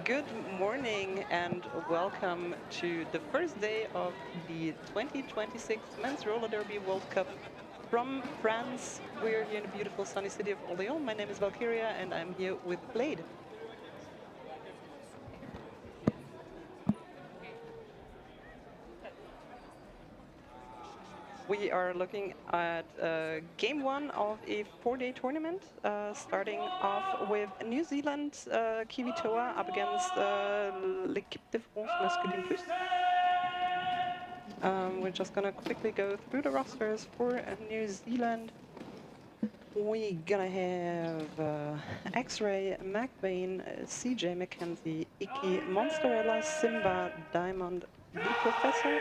Good morning and welcome to the first day of the 2026 Men's Roller Derby World Cup from France. We're here in the beautiful sunny city of Orléans. My name is Valkyria and I'm here with Blade. We are looking at game one of a four-day tournament, starting off with New Zealand, Kiwi Toa up against l'équipe de France masculine plus. We're just gonna quickly go through the rosters for New Zealand. We're gonna have X-Ray, McBain, CJ McKenzie, Iki, Monsterella, Simba, Diamond, the Professor.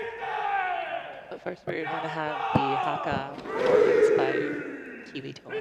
But first, we're going to have the Haka performance by Kiwi Toa.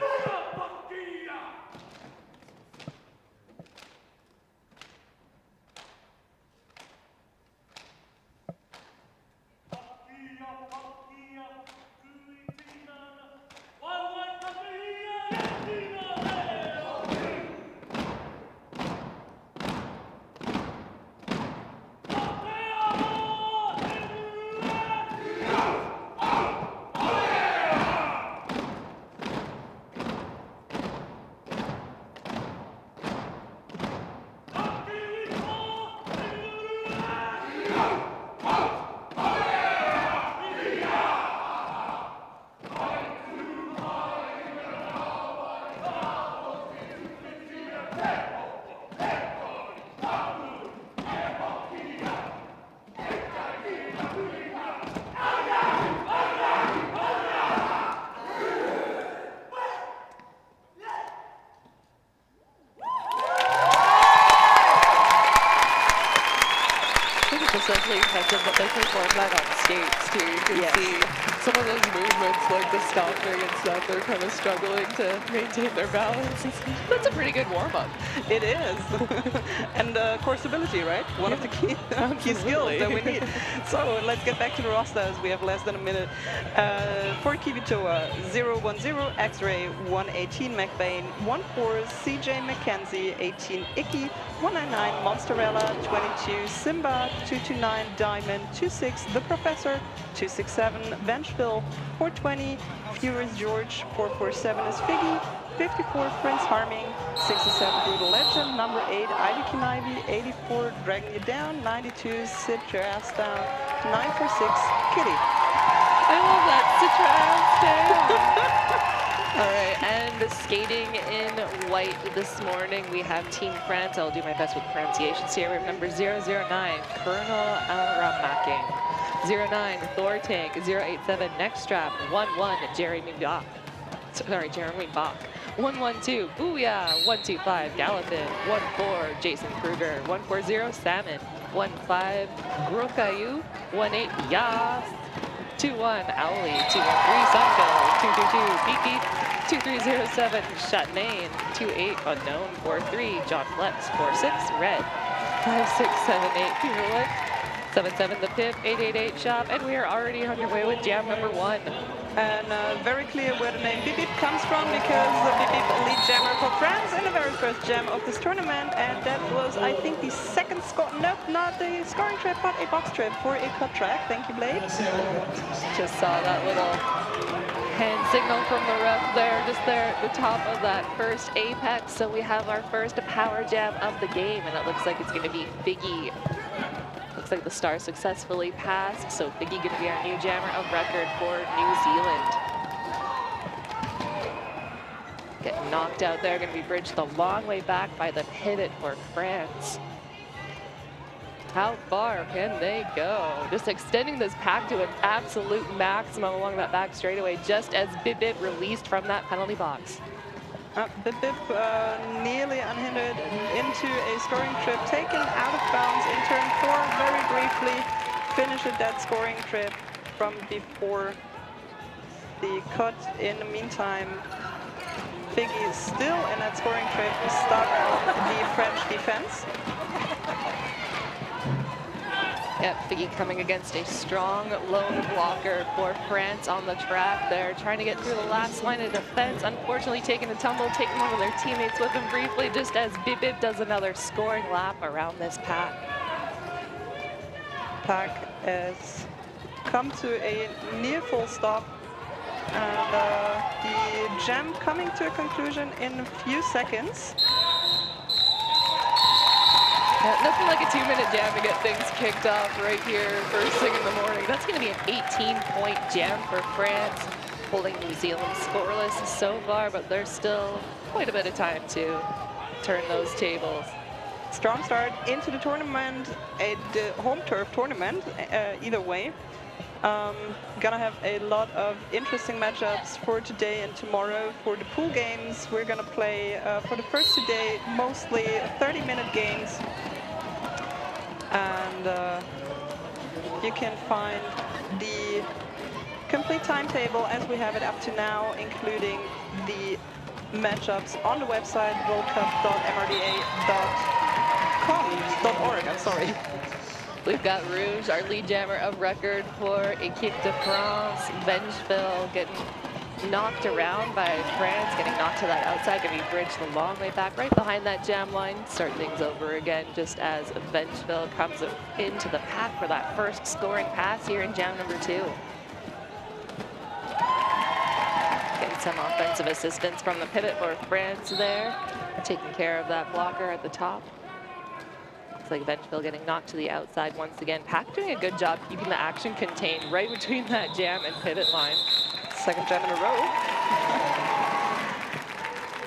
Especially impressive that they perform that on skates too. You can see some of those movements, like the stomping and stuff, they're kind of struggling to maintain their balance. That's a pretty good warm-up. It is. And core stability, right? One of the key skills that we need. So let's get back to the rosters. We have less than a minute. For Kiwi Toa, 010, X-Ray, 118, McBain, 14, CJ McKenzie, 18, Iki, 199, Monsterella, 22, Simba, 229, Diamond, 26, The Professor, 267, Benchville, 420, Furious George, 447 is Figgy, 54, Prince Harming, 67, Brutal Legend, number 8, Ivy Knivy, 84, Dragging You Down, 92, Sit Your Ass Down, 946, Kitty. I love that. Sit your ass down. All right, and skating in white this morning, we have Team France. I'll do my best with pronunciations here. Remember 009, Colonel Alramaking. 09, Thor Tank. 087, Next Strap. 11, Jeremy Bach. Sorry, Jeremy Bach. 112, Booyah. 125, Gallopin. 14, Jason Kruger. 140, Salmon. 15, Grokayu. 18, Yas. 21, Owly. 213, Sungo. 222, Beep Beep. 2307, Chatmain. 28, Unknown. 43, John Flex. 46, Red. 5678, Peterwood. 77, The Pip. 888, Shop. And we are already underway with jam number 1. And very clear where the name Bip Bip comes from, because the Bip Bip lead jammer for France in the very first jam of this tournament, and that was, I think, the second nope, not the scoring trip, but a box trip for a cut track. Thank you, Blade. Just saw that little hand signal from the ref there, just there at the top of that first apex. So we have our first power jam of the game, and it looks like it's going to be Figgy. Looks like the star successfully passed, so Figgy going to be our new jammer of record for New Zealand. Getting knocked out there, going to be bridged the long way back by the pivot for France. How far can they go? Just extending this pack to an absolute maximum along that back straightaway, just as Bip Bip released from that penalty box. Bip Bip nearly unhindered into a scoring trip, taken out of bounds in turn 4 very briefly, finished that scoring trip from before the cut. In the meantime, Figgy is still in that scoring trip, stuck on the French defense. Yep, Figgy coming against a strong lone blocker for France on the track. They're trying to get through the last line of defense. Unfortunately, taking a tumble, taking one of their teammates with them briefly, just as Bibib does another scoring lap around this pack. Pack has come to a near full stop, and the jam coming to a conclusion in a few seconds. Yeah, nothing like a 2-minute jam to get things kicked off right here first thing in the morning. That's going to be an 18-point jam for France, holding New Zealand scoreless so far, but there's still quite a bit of time to turn those tables. Strong start into the tournament, the home turf tournament, either way. Gonna have a lot of interesting matchups for today and tomorrow. For the pool games, we're gonna play for the first today mostly 30-minute games, and you can find the complete timetable as we have it up to now, including the matchups on the website worldcup.mrda.org. I'm sorry. We've got Rouge, our lead jammer of record for Équipe de France. Vengeville getting knocked around by France, getting knocked to that outside, going to be bridged the long way back right behind that jam line. Start things over again just as Vengeville comes into the pack for that first scoring pass here in jam number 2. Getting some offensive assistance from the pivot for France there, taking care of that blocker at the top. Looks like Vengeville getting knocked to the outside once again. Pack doing a good job keeping the action contained right between that jam and pivot line. Second jam in a row.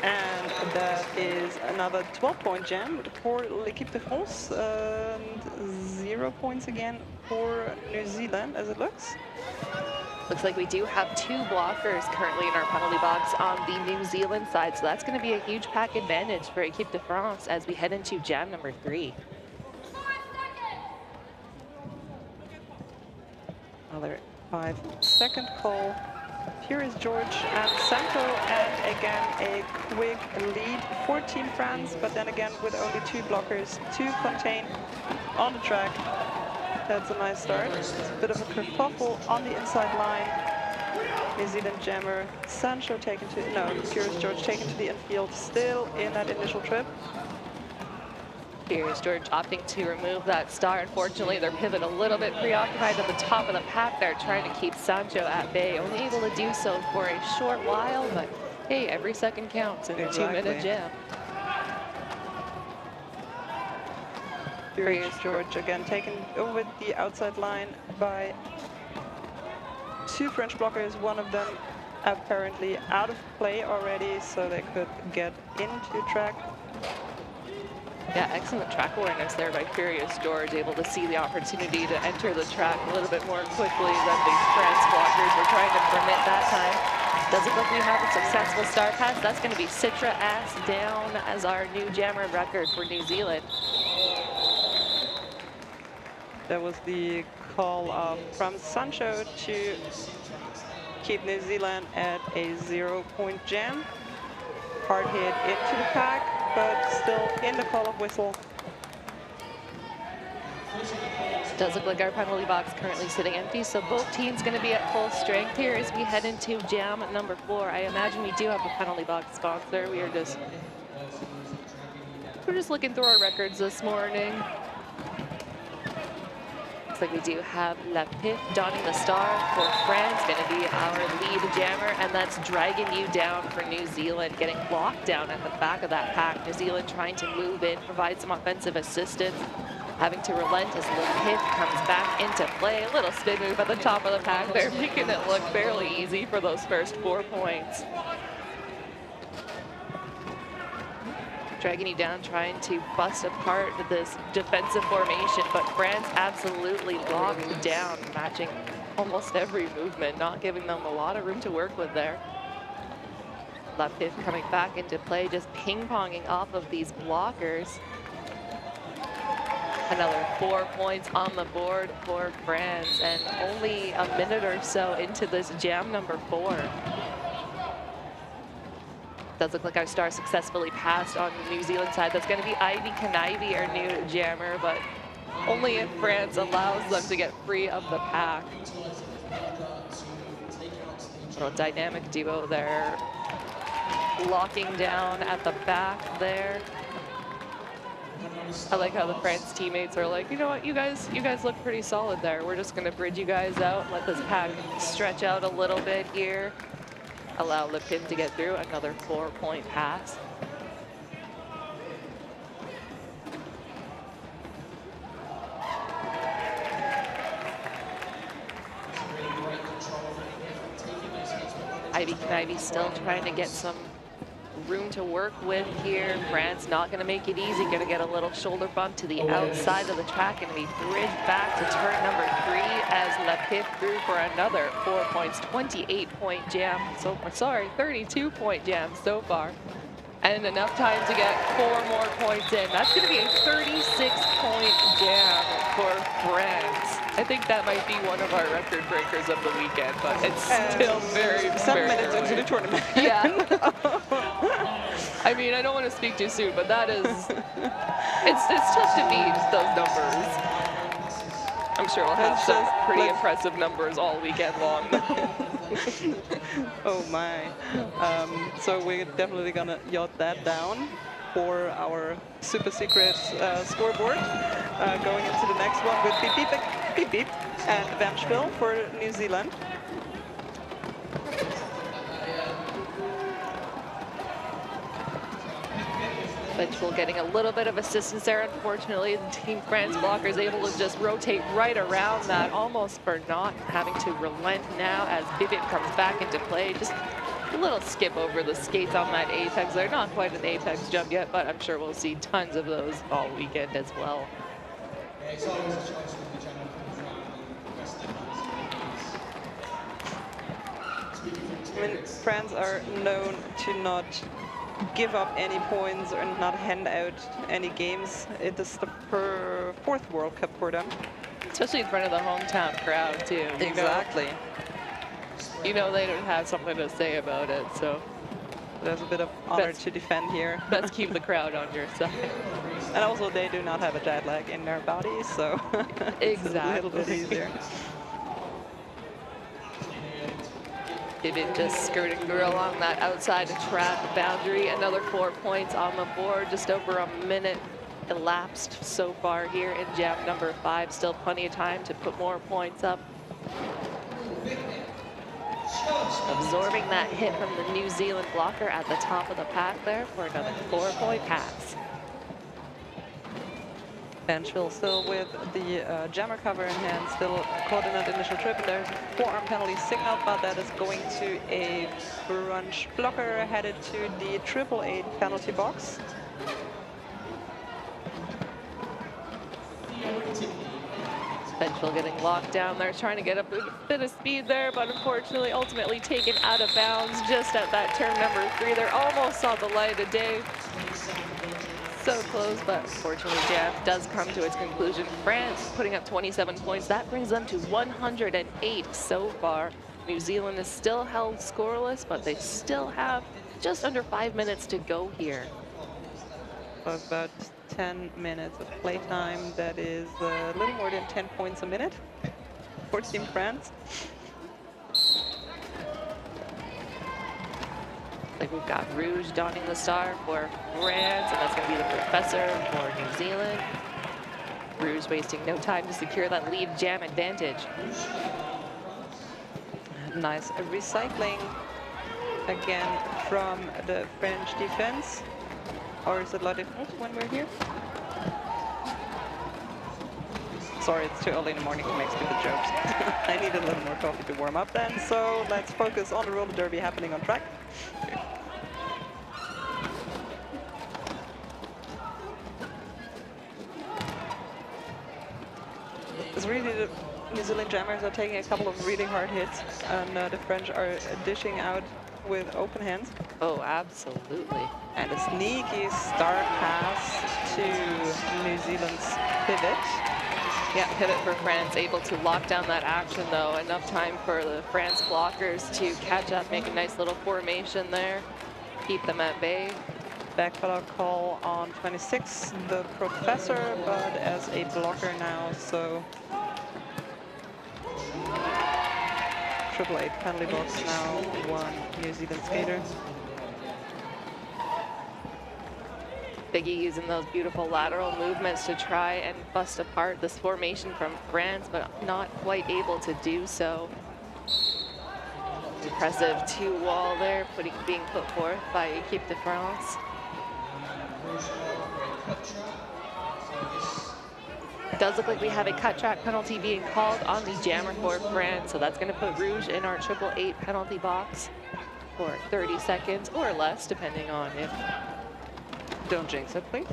And that is another 12-point jam for L'Équipe de France. 0 points again for New Zealand, as it looks. Looks like we do have 2 blockers currently in our penalty box on the New Zealand side, so that's going to be a huge pack advantage for Équipe de France as we head into jam number 3. Another 5-second call. Here is George and Santo, and again a quick lead for Team France, but then again with only 2 blockers to contain on the track. That's a nice start. It's a bit of a kerfuffle on the inside line. New Zealand jammer Sancho taken to, no, Curious George taken to the infield, still in that initial trip. Here's George opting to remove that star. Unfortunately, their pivot a little bit preoccupied at the top of the pack there, trying to keep Sancho at bay. Only able to do so for a short while, but hey, every second counts in a 2-minute jam. Curious George again taken over the outside line by 2 French blockers, one of them apparently out of play already, so they could get into track. Yeah, excellent track awareness there by Curious George, able to see the opportunity to enter the track a little bit more quickly than the France blockers were trying to permit that time. Doesn't look like we have a successful star pass. That's going to be Citra ass down as our new jammer record for New Zealand. That was the call from Sancho to keep New Zealand at a 0-point jam. Hard hit into the pack, but still in the call of whistle. Does look like our penalty box currently sitting empty, so both teams going to be at full strength here as we head into jam number 4. I imagine we do have a penalty box sponsor. We're just looking through our records this morning. Looks like we do have La Pif donning the star for France, going to be our lead jammer, and that's dragging you down for New Zealand, getting locked down at the back of that pack. New Zealand trying to move in, provide some offensive assistance, having to relent as La Pif comes back into play. A little spin move at the top of the pack there, making it look fairly easy for those first 4 points. Dragging you down, trying to bust apart this defensive formation, but France absolutely locked down, matching almost every movement, not giving them a lot of room to work with there. La Pif coming back into play, just ping-ponging off of these blockers. Another 4 points on the board for France, and only a minute or so into this jam number 4. Does look like our star successfully passed on the New Zealand side. That's going to be Ivy Kanivy, our new jammer, but Only if France allows them to get free of the pack. Little dynamic duo there. Locking down at the back there. I like how the France teammates are like, you know what, you guys look pretty solid there. We're just gonna bridge you guys out, let this pack stretch out a little bit here. Allow Le Pen to get through. Another 4-point pass. Ivy still trying to get some room to work with here. France not going to make it easy. Going to get a little shoulder bump to the outside of the track and be bridged back to turn number 3 as Le Pen through for another 4 points. 28-point jam. So sorry, 32-point jam so far. And enough time to get 4 more points in. That's going to be a 36-point jam for France. I think that might be one of our record breakers of the weekend, but it's still very, 7 very minutes early. into the tournament. Yeah. I mean, I don't want to speak too soon, but that is, it's tough to beat those numbers. I'm sure we'll have some pretty impressive numbers all weekend long. Oh my. So we're definitely gonna jot that down for our super secret scoreboard. Going into the next one with Beep Beep, Beep Beep and Vamschville for New Zealand. Vengeful getting a little bit of assistance there. Unfortunately, the Team France blocker is able to just rotate right around that, almost for not having to relent now as Bibit comes back into play. Just a little skip over the skates on that apex. They're not quite an apex jump yet, but I'm sure we'll see tons of those all weekend as well. I mean, France are known to not give up any points or not hand out any games. It is the 4th World Cup for them. Especially in front of the hometown crowd, too. Exactly. You know they don't have something to say about it, so there's a bit of honor to defend here. Best keep the crowd on your side. And also they do not have a jet lag in their bodies, so it's a little bit easier. Bibit just skirting through along that outside track boundary. Another 4 points on the board. Just over a minute elapsed so far here in jam number 5. Still plenty of time to put more points up. Absorbing that hit from the New Zealand blocker at the top of the pack there for another 4-point pass. Vengeful still with the jammer cover in hand, still caught in that initial trip. And there's a forearm penalty signal, but that is going to a French blocker headed to the 888 penalty box. Vengeful getting locked down there, trying to get a bit of speed there, but unfortunately ultimately taken out of bounds just at that turn number 3. They almost saw the light of day. So close, but unfortunately jam does come to its conclusion. France putting up 27 points. That brings them to 108 so far. New Zealand is still held scoreless, but they still have just under 5 minutes to go here. So about 10 minutes of playtime. That is a little more than 10 points a minute for Team France. Like we've got Rouge donning the star for France, and that's going to be the Professor for New Zealand. Rouge wasting no time to secure that lead jam advantage. Nice recycling again from the French defense. Or is it La Défense when we're here? Sorry, it's too early in the morning to make stupid jokes. I need a little more coffee to warm up then, so let's focus on the roller derby happening on track. It's really the New Zealand jammers are taking a couple of really hard hits, and the French are dishing out with open hands. Oh, absolutely. And a sneaky start pass to New Zealand's pivot. Yeah, pivot for France, able to lock down that action though. Enough time for the France blockers to catch up, make a nice little formation there, keep them at bay. back pedal call on 26, the professor, but as a blocker now, so triple eight penalty box now, one New Zealand skater. Biggie using those beautiful lateral movements to try and bust apart this formation from France, but not quite able to do so. Impressive two-wall there, being put forth by Equipe de France. It does look like we have a cut track penalty being called on the jammer for France, so that's going to put Rouge in our 888 penalty box for 30 seconds or less, depending on if... Don't jinx it, please.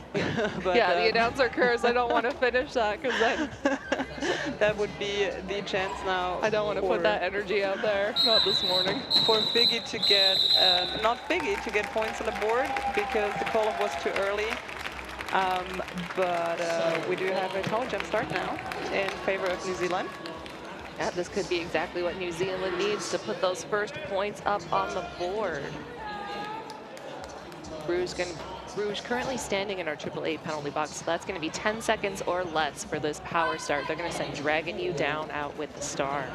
But, yeah, the announcer curse. I don't want to finish that because then that would be the chance now. I don't want to put that energy out there. Not this morning. For Biggie to get, not Biggie to get points on the board because the call-off was too early. But we do have a tall jump start now in favor of New Zealand. Yeah, this could be exactly what New Zealand needs to put those first points up on the board. Rouge currently standing in our 888 penalty box, so that's going to be 10 seconds or less for this power start. They're going to send Dragon You down out with the star.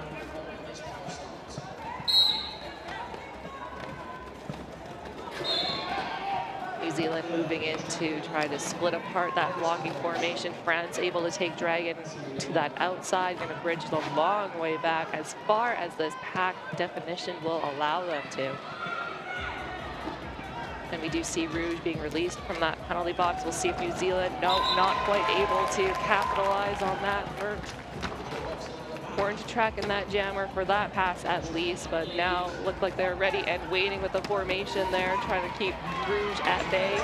New Zealand moving in to try to split apart that blocking formation. France able to take Dragon to that outside, going to bridge the long way back as far as this pack definition will allow them to. And we do see Rouge being released from that penalty box. We'll see if New Zealand, no, not quite able to capitalize on that for orange track in that jammer for that pass at least, but now look like they're ready and waiting with the formation there, trying to keep Rouge at bay.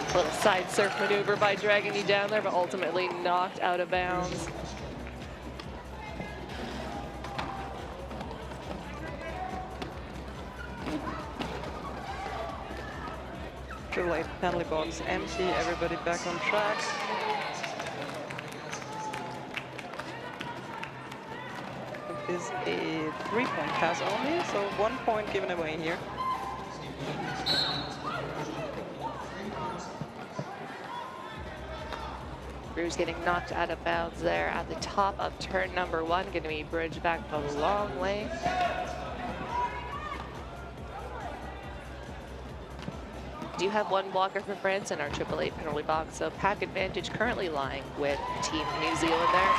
A little side surf maneuver by Dragon You down there, but ultimately knocked out of bounds. Late penalty box empty, everybody back on track. It is a 3-point pass only, so 1 point given away here. Rouge getting knocked out of bounds there at the top of turn number 1, going to be bridged back the long way. Do have one blocker for France in our 888 penalty box, so pack advantage currently lying with Team New Zealand there.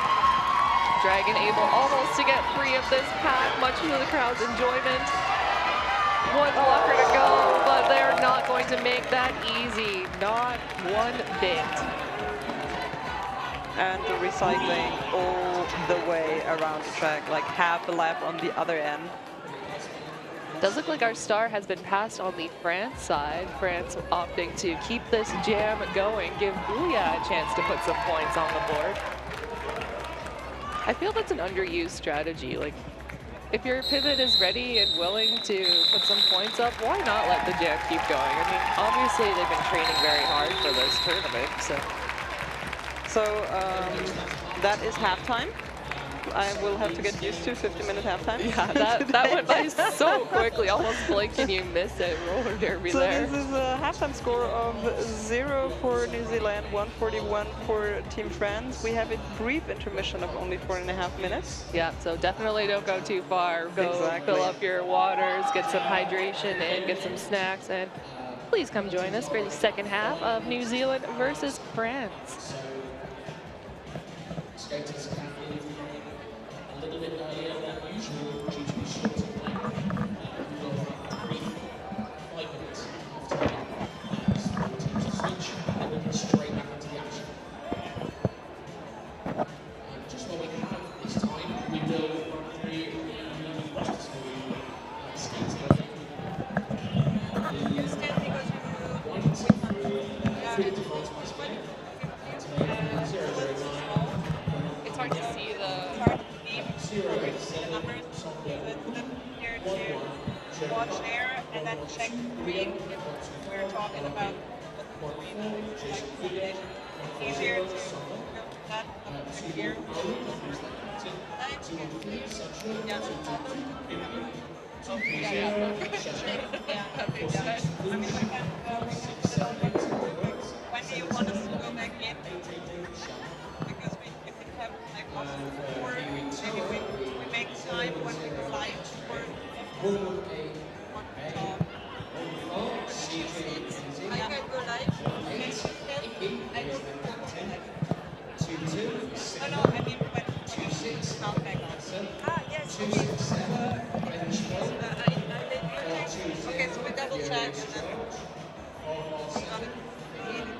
Dragon able almost to get free of this pack, much to the crowd's enjoyment. One blocker to go, but they're not going to make that easy, not one bit. And the recycling all the way around the track, like half a lap on the other end. Does look like our star has been passed on the France side. France opting to keep this jam going, give Booyah a chance to put some points on the board. I feel that's an underused strategy. Like, if your pivot is ready and willing to put some points up, why not let the jam keep going? I mean, obviously they've been training very hard for this tournament, So that is halftime. I will have to get used to 50-minute halftime. Yeah, that went by so quickly, almost blink and you miss it. Roller derby there. So this is a halftime score of 0 for New Zealand, 141 for Team France. We have a brief intermission of only 4.5 minutes. Yeah, so definitely don't go too far. Go fill up your waters, get some hydration in, get some snacks, and please come join us for the second half of New Zealand versus France. A little bit earlier than usual due to shorter time. We've got 5 minutes after teams to switch and then we'll straight back into the action. Just what we have this time, we will run through the routes for you. Skating. You stand because you 1, 2, 3, 50 miles per spin. 009. It's hard to see the the numbers, put them here to watch there and then check read if we're talking about what the read check combination. It's easier to go to that up here. Yeah. Yeah, yeah. I mean, we can put it on real quick. When do you want us to go back in? Because we can have like also before, maybe we make time when we go live for want to talk. When the new seats, I can go live. Can you tell? I don't want to go live. No, no, I mean when you start back on. Ah, yes, okay. I let you check. Okay, so we double check and then we got it created.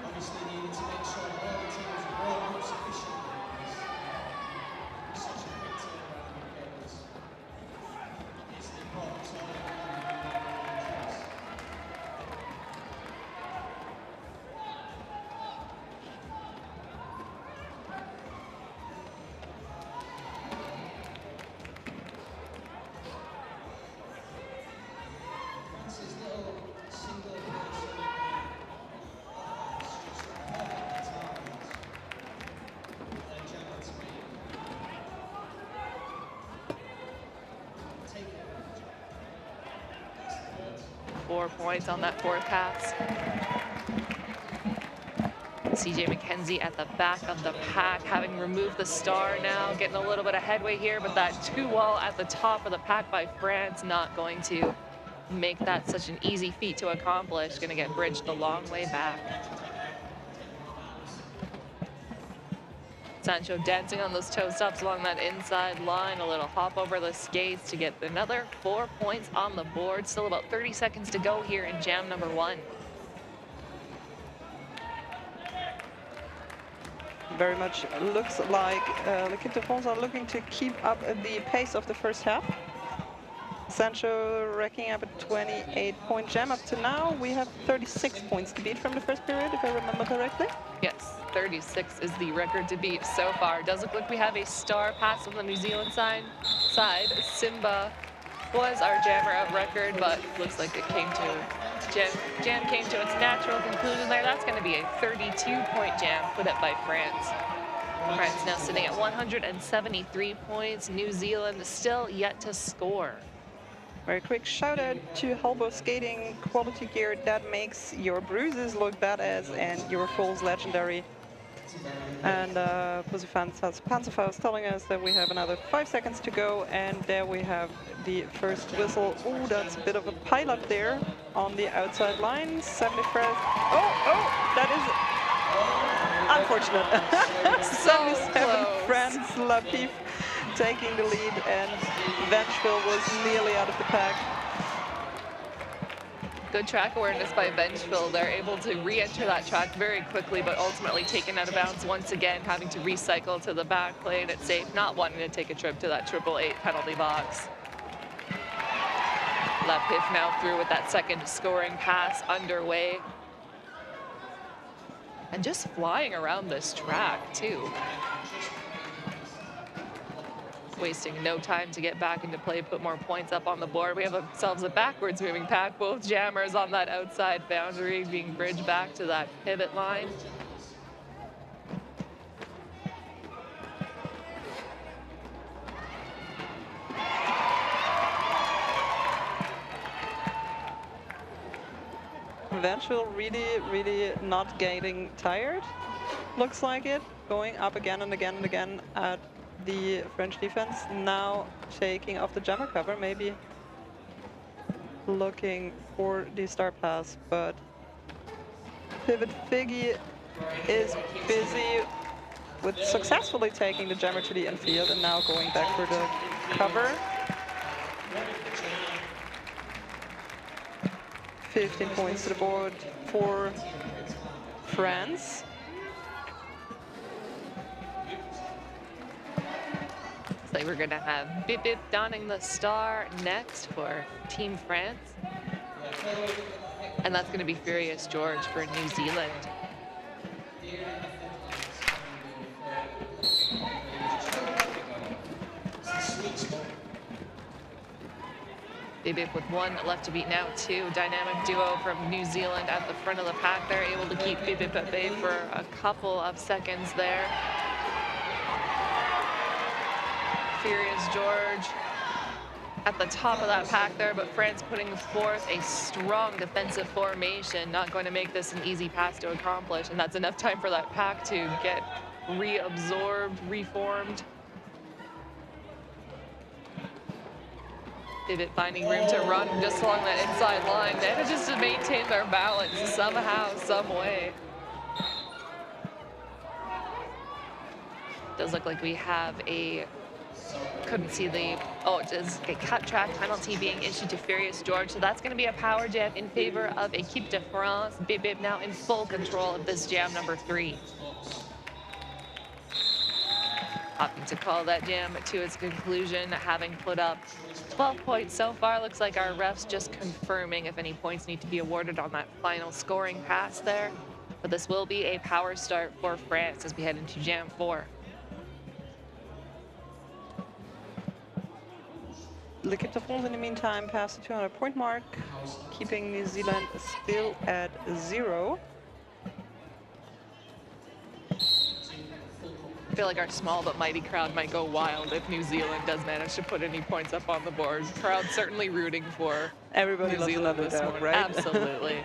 What else do we need to do? .4 points on that fourth pass. CJ McKenzie at the back of the pack, having removed the star now, getting a little bit of headway here, but that 2-wall at the top of the pack by France not going to make that such an easy feat to accomplish. Going to get bridged a long way back. Sancho dancing on those toe stops along that inside line, a little hop over the skates to get another 4 points on the board. Still about 30 seconds to go here in jam number 1. Very much looks like l'équipe de France are looking to keep up the pace of the first half. Sancho racking up a 28-point jam up to now. We have 36 points to beat from the first period, if I remember correctly. Yes, 36 is the record to beat so far. Does look like we have a star pass on the New Zealand side. Simba was our jammer of record, but looks like it came to jam came to its natural conclusion there. That's going to be a 32-point jam put up by France. France now sitting at 173 points. New Zealand still yet to score. Very quick shout out to Halbo Skating quality gear that makes your bruises look badass and your falls legendary. And Pussy Panzerfaust telling us that we have another 5 seconds to go, and there we have the first whistle. Oh, that's a bit of a pile up there on the outside line. 75. Oh, that is unfortunate. 77 France Lapif taking the lead, and Vengeville was nearly out of the pack. Good track awareness by Vengeville. They're able to re-enter that track very quickly, but ultimately taken out of bounds once again, having to recycle to the back, playing it safe, not wanting to take a trip to that 888 penalty box. Lapif now through with that second scoring pass underway. And just flying around this track, too. Wasting no time to get back into play, put more points up on the board. We have ourselves a backwards moving pack, both jammers on that outside boundary being bridged back to that pivot line. Vengeville really not getting tired, looks like it. Going up again and again and again at the French defense, now taking off the jammer cover, maybe looking for the star pass, but Pivot Figgy is busy with successfully taking the jammer to the infield and now going back for the cover. 15 points to the board for France. So we're gonna have Bip Bip donning the star next for Team France. And that's gonna be Furious George for New Zealand. Bip Bip with one left to beat now, two. Dynamic duo from New Zealand at the front of the pack. They're able to keep Bip Bip at bay for a couple of seconds there. Furious George at the top of that pack there, but France putting forth a strong defensive formation, not going to make this an easy pass to accomplish, and that's enough time for that pack to get reabsorbed, reformed. Pivot finding room to run just along that inside line, manages to maintain their balance somehow, some way. Does look like we have a couldn't see the, just a cut track penalty being issued to Furious George. So that's going to be a power jam in favor of Équipe de France. Bip Bip now in full control of this jam number 3. Opting to call that jam to its conclusion, having put up 12 points so far. Looks like our refs just confirming if any points need to be awarded on that final scoring pass there. But this will be a power start for France as we head into jam 4. L'Équipe de France in the meantime past the 200-point mark, keeping New Zealand still at 0. I feel like our small but mighty crowd might go wild if New Zealand does manage to put any points up on the board. Crowd certainly rooting for everybody New Zealand this morning, right? Absolutely.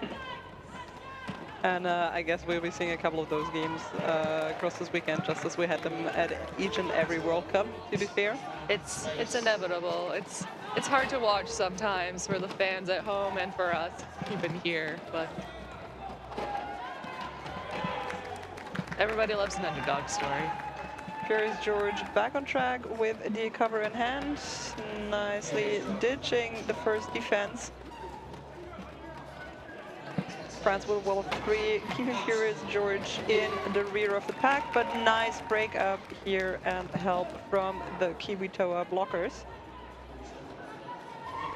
And I guess we'll be seeing a couple of those games across this weekend, just as we had them at each and every World Cup, to be fair. It's inevitable. It's hard to watch sometimes for the fans at home and for us even here, but everybody loves an underdog story. Furious George back on track with the cover in hand, nicely ditching the first defense. France with wall of 3, keeping Furious George in the rear of the pack, but nice break up here and help from the Kiwi Toa blockers.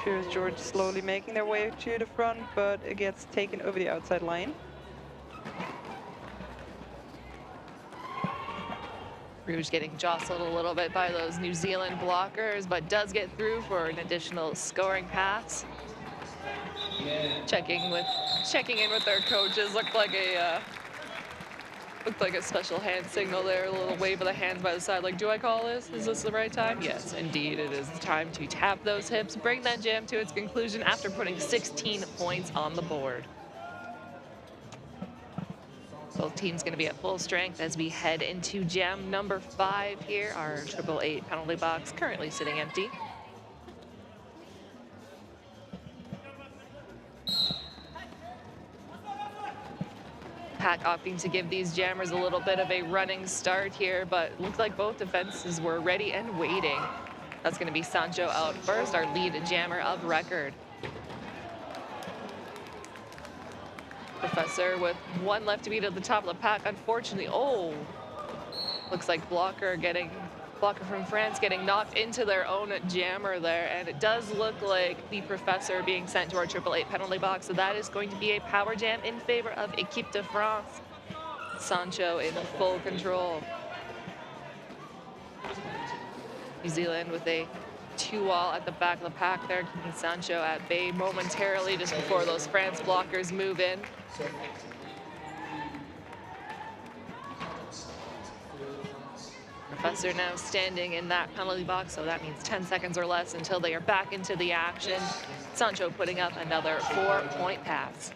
Curious George slowly making their way to the front, but it gets taken over the outside line. Rouge getting jostled a little bit by those New Zealand blockers, but does get through for an additional scoring pass. Checking in with their coaches. Looked like a special hand signal there, a little wave of the hands by the side. Like, do I call this? Is this the right time? Yes, indeed, it is time to tap those hips, bring that jam to its conclusion after putting 16 points on the board. Both teams going to be at full strength as we head into jam number 5 here. Our 888 penalty box currently sitting empty. Pack opting to give these jammers a little bit of a running start here, but it looked like both defenses were ready and waiting. That's going to be Sancho out first, our lead jammer of record. Professor with one left to beat at the top of the pack. Unfortunately, looks like blocker from France getting knocked into their own jammer there, and it does look like the Professor being sent to our 888 penalty box. So that is going to be a power jam in favor of Équipe de France. Sancho in full control. New Zealand with a 2-all at the back of the pack there, keeping Sancho at bay momentarily just before those France blockers move in. Professor now standing in that penalty box, so that means 10 seconds or less until they are back into the action. Sancho putting up another 4-point pass.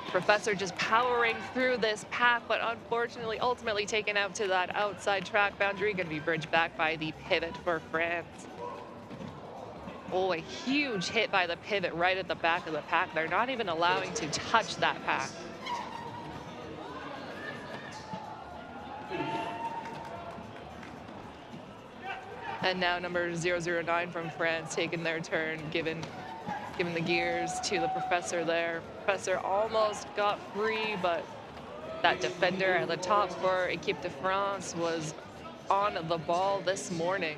Professor just powering through this pack, but unfortunately, ultimately taken out to that outside track boundary, going to be bridged back by the pivot for France. A huge hit by the pivot right at the back of the pack. They're not even allowing to touch that pack. And now number 009 from France taking their turn, giving the gears to the Professor there. Professor almost got free, but that defender at the top for Équipe de France was on the ball this morning.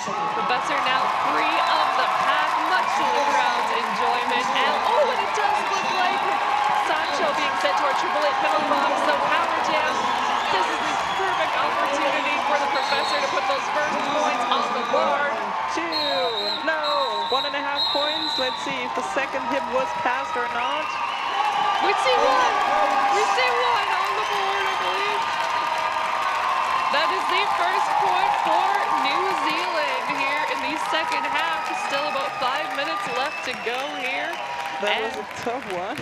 Professor now free of the pack, much to the crowd's enjoyment. And it does look like Sancho being sent to our 888 penalty box. So power jam. This is the perfect opportunity for the Professor to put those first points on the board. 1.5 points. Let's see if the second hit was passed or not. We see one. We see one on the board, I believe. That is the first point for New Zealand here in the second half. Still about 5 minutes left to go here. That was a tough one.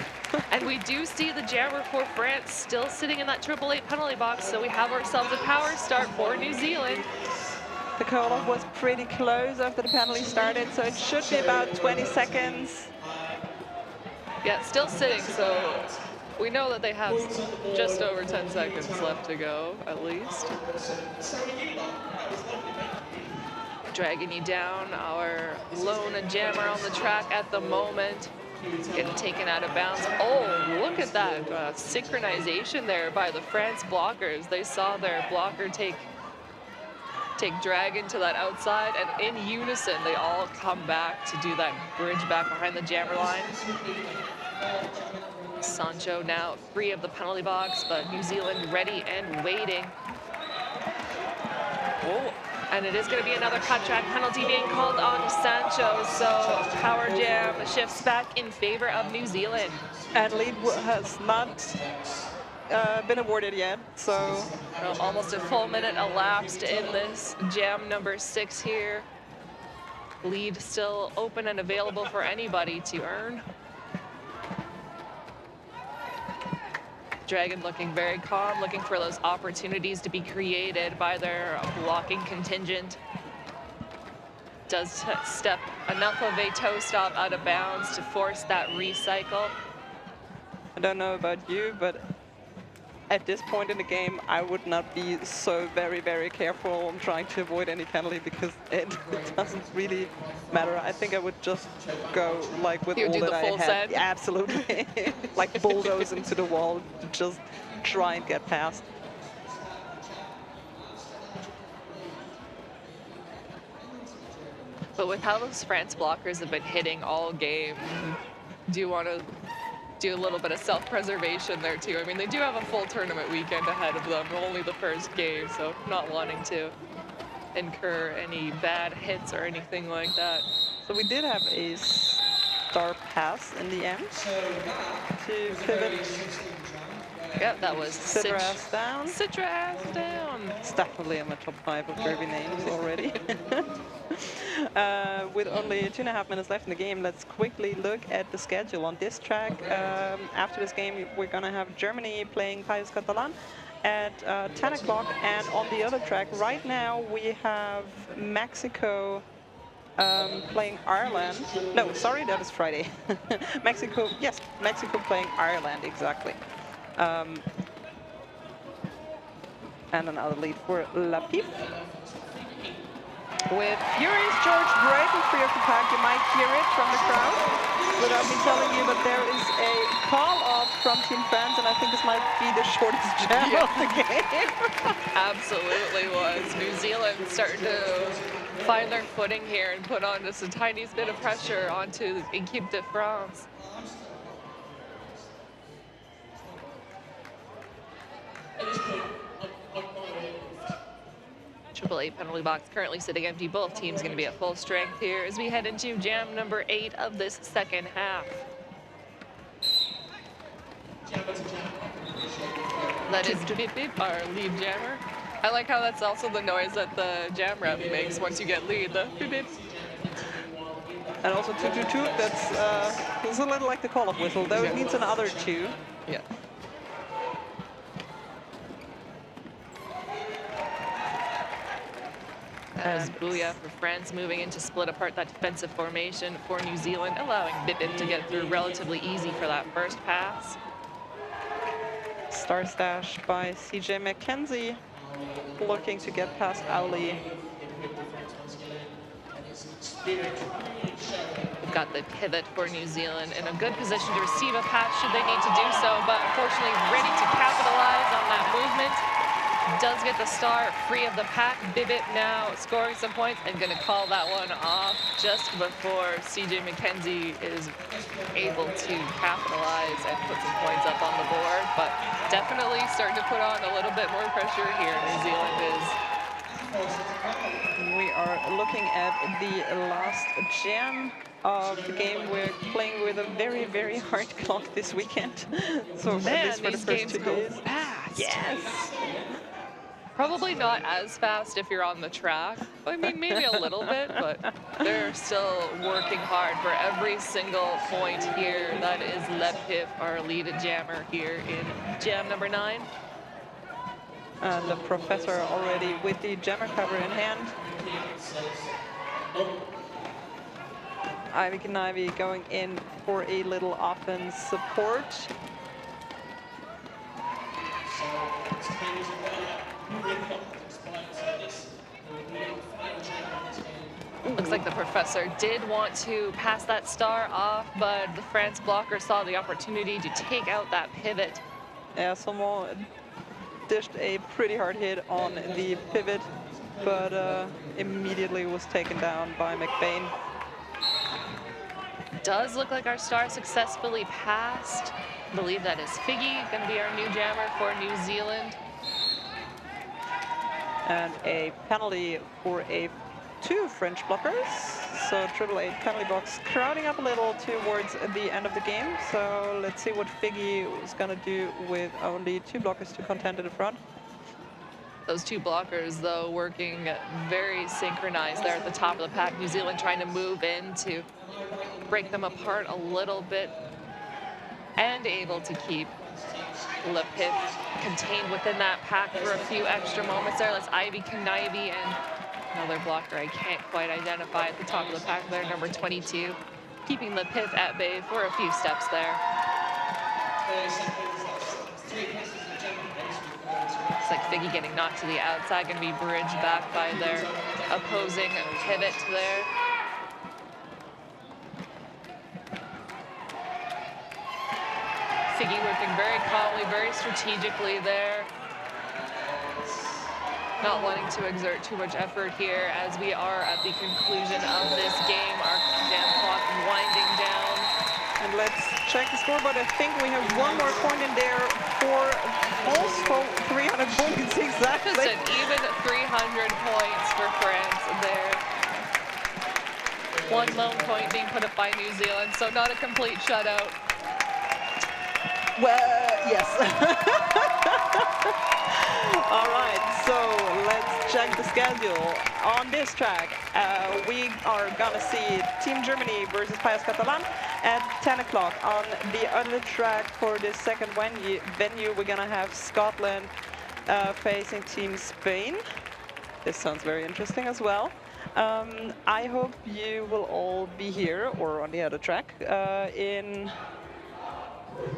And we do see the jammer for France still sitting in that 888 penalty box, so we have ourselves a power start for New Zealand. The call-off was pretty close after the penalty started, so it should be about 20 seconds. Yeah, still sitting, so we know that they have just over 10 seconds left to go, at least. Dragging you down, our lone jammer on the track at the moment. Getting taken out of bounds. Look at that synchronization there by the France blockers. They saw their blocker take drag into that outside, and in unison they all come back to do that bridge back behind the jammer line. Sancho now free of the penalty box, but New Zealand ready and waiting. And it is going to be another cut track penalty being called on Sancho, so power jam shifts back in favor of New Zealand. And lead has not been awarded yet, so almost a full minute elapsed in this jam number 6 here. Lead still open and available for anybody to earn. Dragon looking very calm, looking for those opportunities to be created by their blocking contingent. Does step enough of a toe stop out of bounds to force that recycle. I don't know about you, but at this point in the game, I would not be so very, very careful on trying to avoid any penalty because it doesn't really matter. I think I would just go like with all that I have. Yeah, absolutely. Like bulldoze into the wall to just try and get past. But with how those France blockers have been hitting all game, do you want to do a little bit of self-preservation there too? I mean, they do have a full tournament weekend ahead of them, only the first game, so not wanting to incur any bad hits or anything like that. So we did have a star pass in the end to pivot. Yep, that was Citras down. Citras down. It's definitely in my top 5 of derby names already. With only 2.5 minutes left in the game, let's quickly look at the schedule. On this track, after this game, we're going to have Germany playing País Catalán at 10 o'clock. And on the other track, right now, we have Mexico playing Ireland. No, sorry, that is Friday. Mexico, yes, Mexico playing Ireland, exactly. And another lead for La Pif. With Furious George breaking free of the pack, you might hear it from the crowd without me telling you, but there is a call-off from Team France, and I think this might be the shortest jam of the game. Absolutely was. New Zealand starting to find their footing here and put on just a tiny bit of pressure onto Equipe de France. Triple A penalty box currently sitting empty. Both teams going to be at full strength here as we head into jam number 8 of this second half. That is Bip Bip, our lead jammer. I like how that's also the noise that the jam rep makes once you get lead, the Bip Bip. And also 2-2-2, that's a little like the call-off whistle, though it needs another 2. Yeah. As Booyah for France moving in to split apart that defensive formation for New Zealand, allowing Bip Bip to get through relatively easy for that first pass. Star stash by CJ McKenzie, looking to get past Owley. We've got the pivot for New Zealand in a good position to receive a pass should they need to do so, but unfortunately ready to capitalize on that movement. Does get the star free of the pack. Bip Bip now scoring some points and going to call that one off just before CJ McKenzie is able to capitalize and put some points up on the board, but definitely starting to put on a little bit more pressure here. New Zealand is. We are looking at the last jam of the game. We're playing with a very, very hard clock this weekend. So man, at least for the first 2 days. Fast. Yes. Probably not as fast if you're on the track. I mean, maybe a little bit, but they're still working hard for every single point here. That is Le Pif, our lead jammer here in jam number 9. And the professor already with the jammer cover in hand. Ivy Knivy going in for a little offense support. Looks like the professor did want to pass that star off, but the France blocker saw the opportunity to take out that pivot. Yeah, someone dished a pretty hard hit on the pivot, but immediately was taken down by McBain. Does look like our star successfully passed. I believe that is Figgy, going to be our new jammer for New Zealand. And a penalty for 2 French blockers. So Triple A penalty box crowding up a little towards the end of the game. So let's see what Figgy is going to do with only 2 blockers to contend in the front. Those 2 blockers, though, working very synchronized there at the top of the pack. New Zealand trying to move in to break them apart a little bit and able to keep Le Pif contained within that pack for a few extra moments there. That's Ivy Knivy and another blocker I can't quite identify at the top of the pack there, number 22, keeping Le Pif at bay for a few steps there. Looks like Figgy getting knocked to the outside, going to be bridged back by their opposing pivot there. Figgy working very calmly, very strategically there. not wanting to exert too much effort here as we are at the conclusion of this game. Our jam clock winding down. And let's check the scoreboard. I think we have one more point in there for also 300 points exactly. Just an even 300 points for France there. One lone point being put up by New Zealand, so not a complete shutout. Well, yes. All right, so let's check the schedule. On this track, we are gonna see Team Germany versus País Catalán at 10 o'clock. On the other track for the second venue, we're gonna have Scotland facing Team Spain. This sounds very interesting as well. I hope you will all be here or on the other track in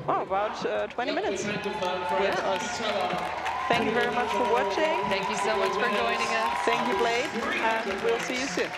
about 20 minutes with us. Thank you very much for watching. Thank you so much for joining us. Thank you, Blade, and we'll see you soon.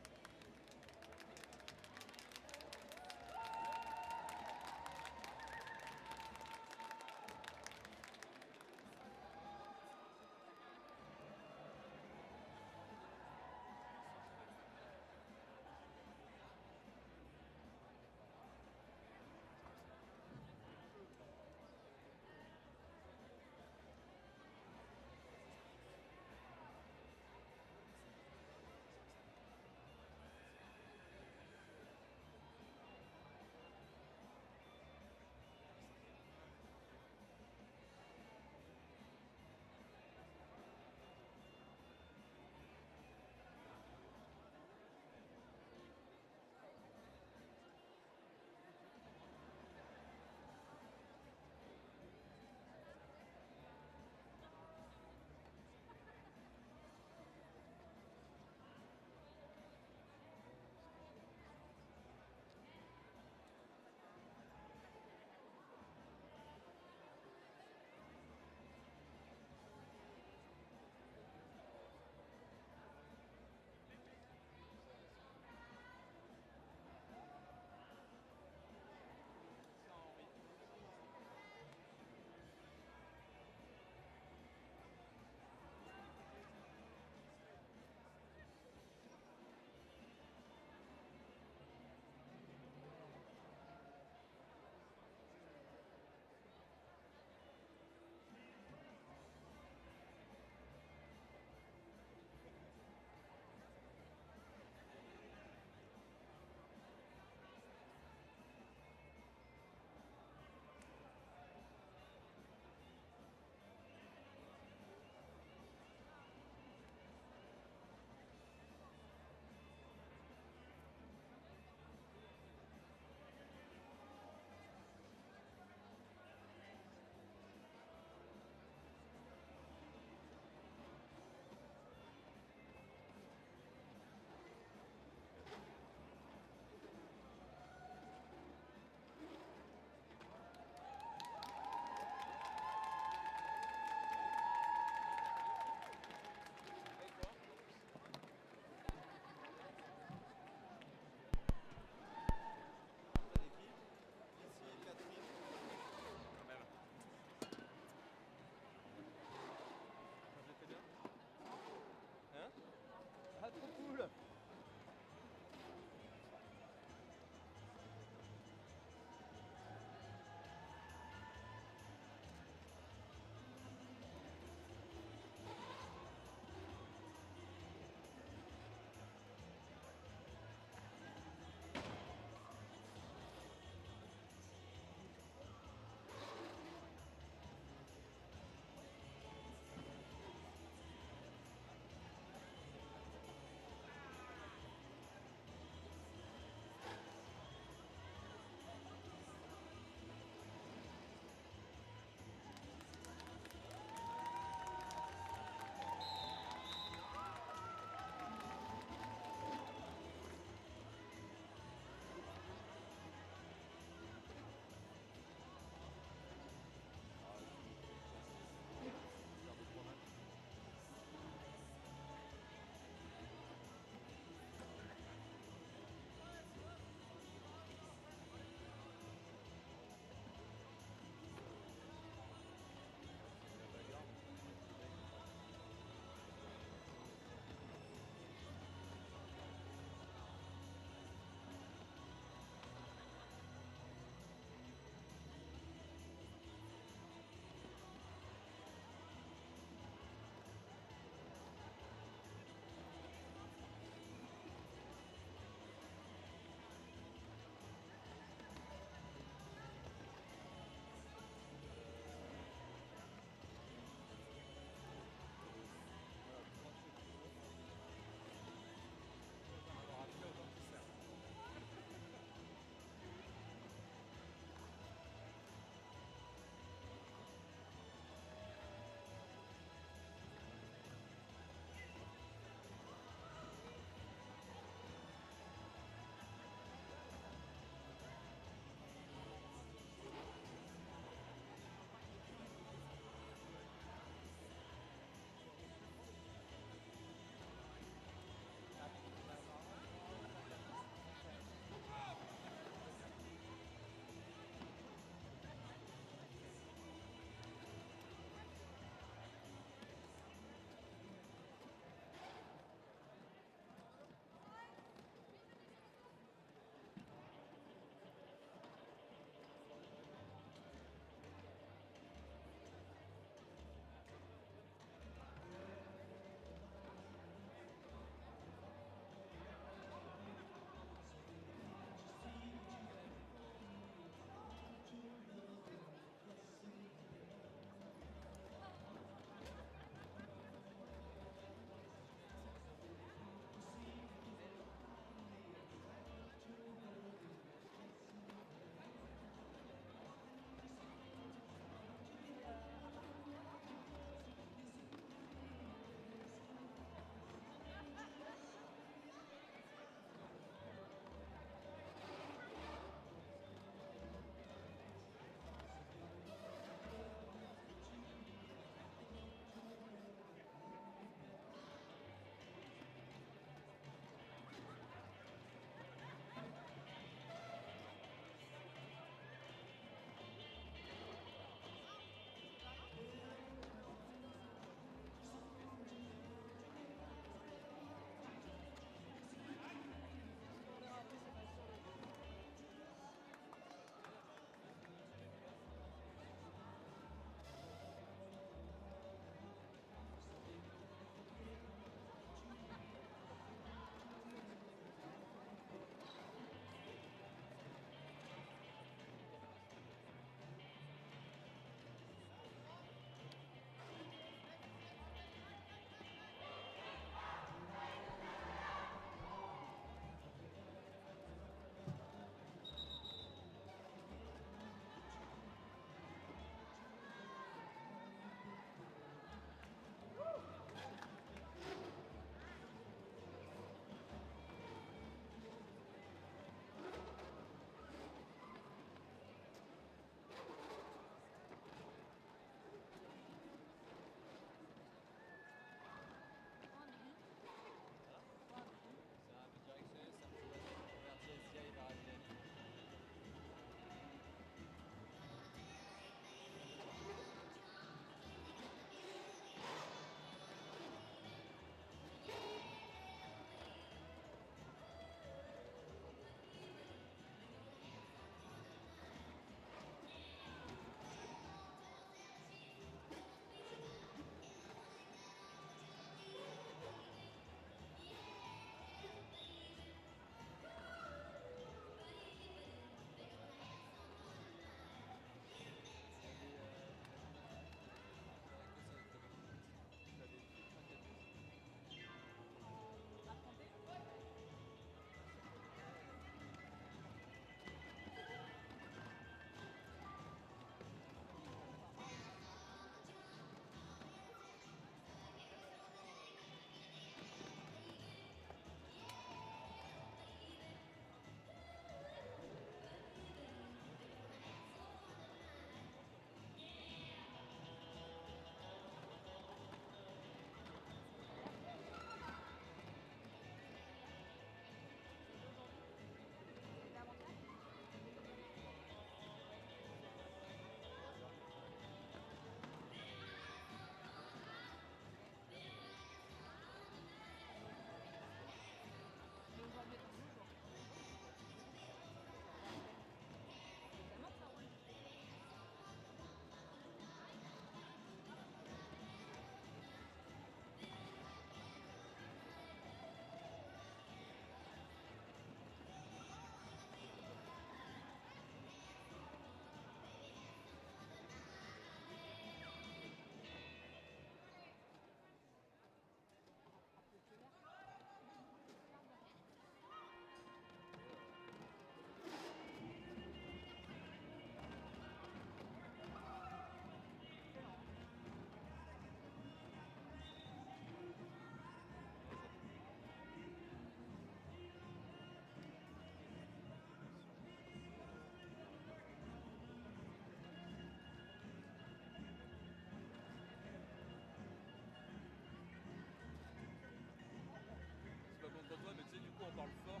parle fort.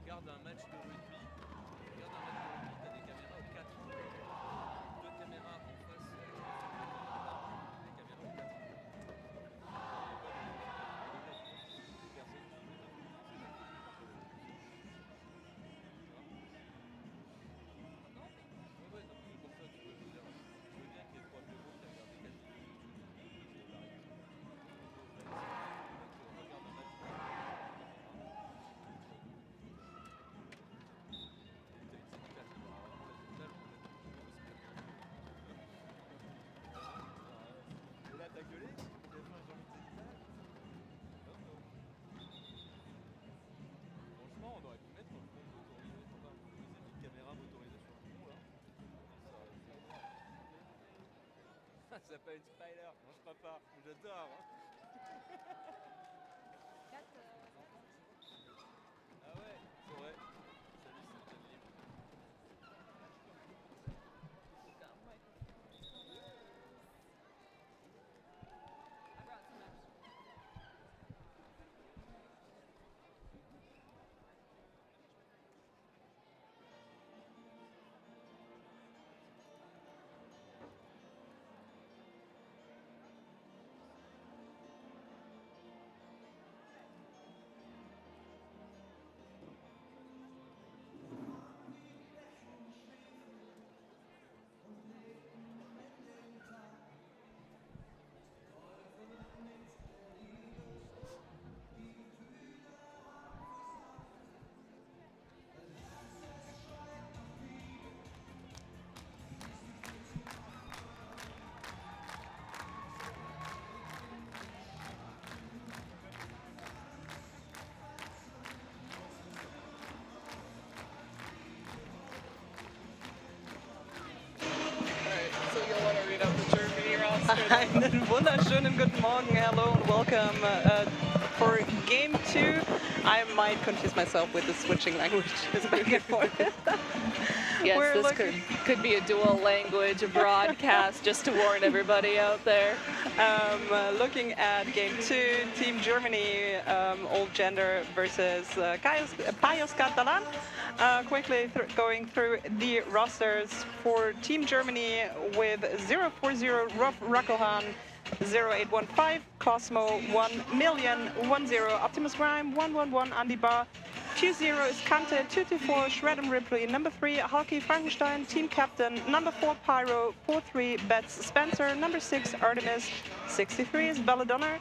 Regarde un match de rugby, tu as des caméras aux 4. 2 caméras en face, des caméras aux 4. Ouais, non, mais pour ça, tu veux dire, je veux bien qu'il y ait 3 bureaux qui regardent des 4 regarde un match. Là, t'as gueulé? Franchement, on aurait pu mettre le pont motorisé, enfin, une caméra motorisée sur le pont là. Ça s'appelle Spider, non je crois pas, j'adore. Ah ouais, c'est vrai. Salut, c'est John Lim. Einen wunderschönen guten Morgen, hello and welcome for game 2. I might confuse myself with the switching languages back and forth. Yes, We're this could be a dual language broadcast, just to warn everybody out there. Looking at game 2, Team Germany, all gender versus Payos Catalan. Quickly going through the rosters for Team Germany with 040 Rolf Rakohan, 0815 Cosmo, 1,000,10 Optimus Prime, 111 Andy Bar, 20 is Kante, 224 Shred'em Ripley, number 3 Hulky Frankenstein, team captain, number 4 Pyro, 43 Bets Spencer, number 6 Artemis, 63 is Belladonna,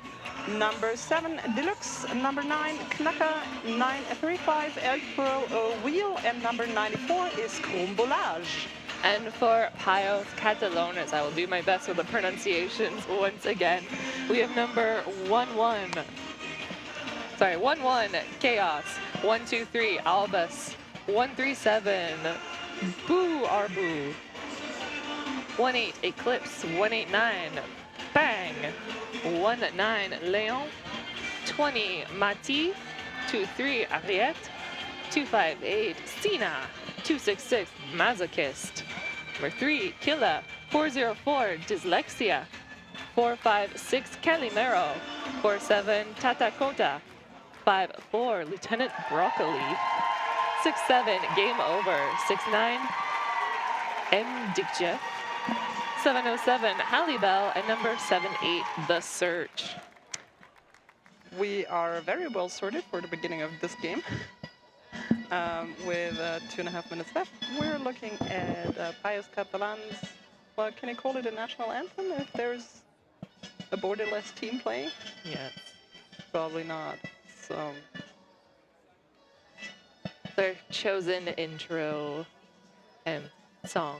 number 7 Deluxe, number 9 Knacker, 935 El Pro Wheel, and number 94 is Crombolage. And for Payos Catalones, I will do my best with the pronunciations once again. We have number 11 Chaos, 123 Albus, 137 Boo Arbu, 18 Eclipse, 189 Bang, 19 Leon, 20 Mati, 23 Ariette, 258 Sina, 266 Masochist, number 3 Killa, 404 Dyslexia, 456 Calimero, 47 Tatakota, 54 Lieutenant Broccoli, 67 Game Over, 69 M Dickjeff, 707 Hallibell, and number 78 The Search. We are very well sorted for the beginning of this game. With 2.5 minutes left, we're looking at Payos Catalans. Well, can you call it a national anthem if there's a borderless team playing? Yes. Probably not. So Their chosen intro and song.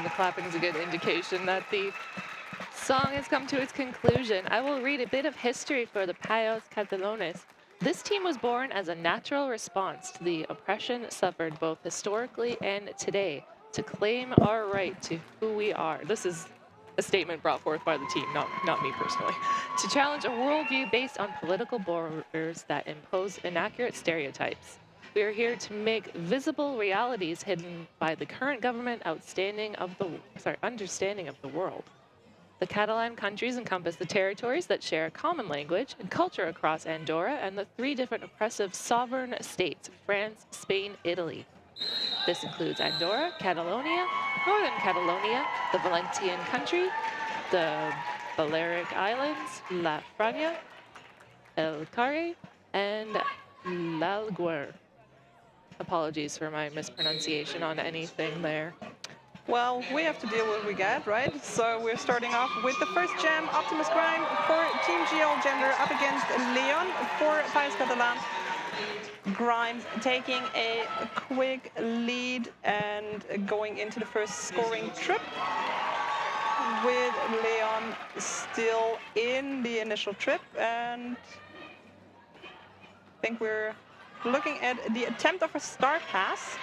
the clapping is a good indication that the song has come to its conclusion. I will read a bit of history for the Payos Catalanes. This team was born as a natural response to the oppression suffered both historically and today to claim our right to who we are. This is a statement brought forth by the team, not me personally. To challenge a worldview based on political borders that impose inaccurate stereotypes. We are here to make visible realities hidden by the current government understanding of the world. The Catalan countries encompass the territories that share a common language and culture across Andorra and the 3 different oppressive sovereign states, France, Spain, Italy. This includes Andorra, Catalonia, Northern Catalonia, the Valencian country, the Balearic Islands, La Franja, El Carre, and l'Alguer. Apologies for my mispronunciation on anything there. Well, we have to deal with what we got, right? So we're starting off with the first jam, Optimus Prime for Team G All Gender up against Leon for Payos Catalan. Grimes taking a quick lead and going into the first scoring trip with Leon still in the initial trip, and I think we're looking at the attempt of a star pass.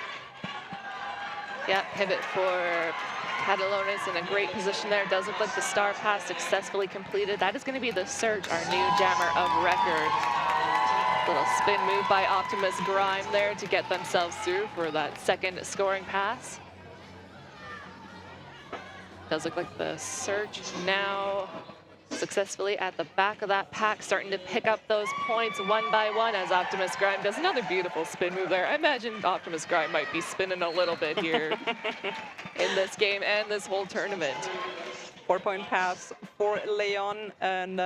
Yeah, pivot for Catalones in a great position there. It does look like the star pass successfully completed. That is going to be the Surge, our new jammer of record. Little spin move by Optimus Grime there to get themselves through for that second scoring pass. Does look like the Surge now successfully at the back of that pack, starting to pick up those points one by one as Optimus Grime does another beautiful spin move there. I imagine Optimus Grime might be spinning a little bit here in this game and this whole tournament. 4-point pass for Leon, and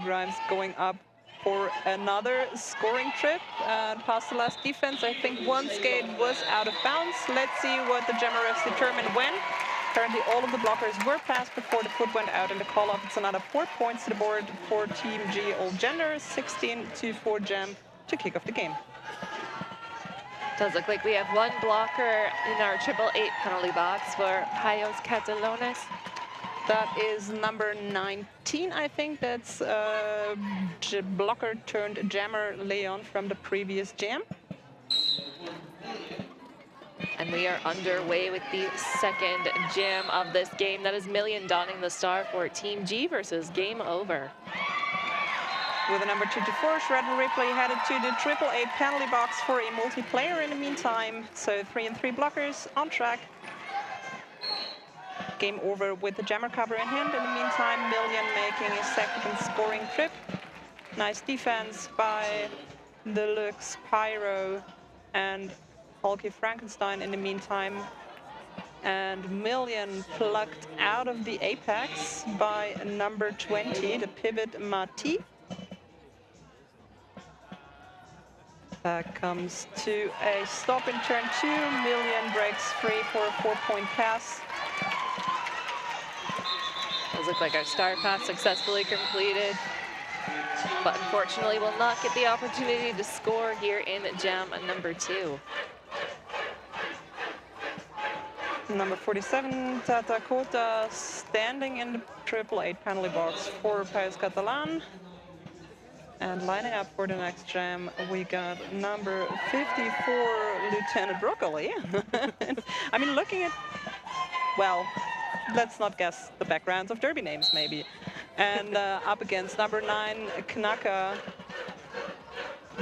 Grimes going up for another scoring trip. Past the last defense, I think one skate was out of bounds. Let's see what the jammer refs determine when. Currently, all of the blockers were passed before the foot went out in the call-off. It's another 4 points to the board for Team G All Gender, 16-4 jam to kick off the game. Does look like we have one blocker in our 888 penalty box for Payos Catalanes. That is number 19, I think. That's blocker turned jammer Leon from the previous jam. And we are underway with the second jam of this game. That is Million donning the star for Team G versus Game Over. With the number 2-4, Shredder Ripley headed to the 888 penalty box for a multiplayer in the meantime. So 3 and 3 blockers on track. Game Over with the jammer cover in hand. In the meantime, Million making a second scoring trip. Nice defense by Deluxe, Pyro, and Hulky Frankenstein in the meantime. And Million plucked out of the apex by number 20, the pivot Mati. That comes to a stop in turn 2. Million breaks free for a 4-point pass. Does look like our star pass successfully completed, but unfortunately will not get the opportunity to score here in jam number 2. Number 47, Tata Kota, standing in the 888 penalty box for Payos Catalan. And lining up for the next jam, we got number 54, Lieutenant Broccoli. I mean, looking at, well, let's not guess the backgrounds of derby names, maybe. And up against number 9, Knaka,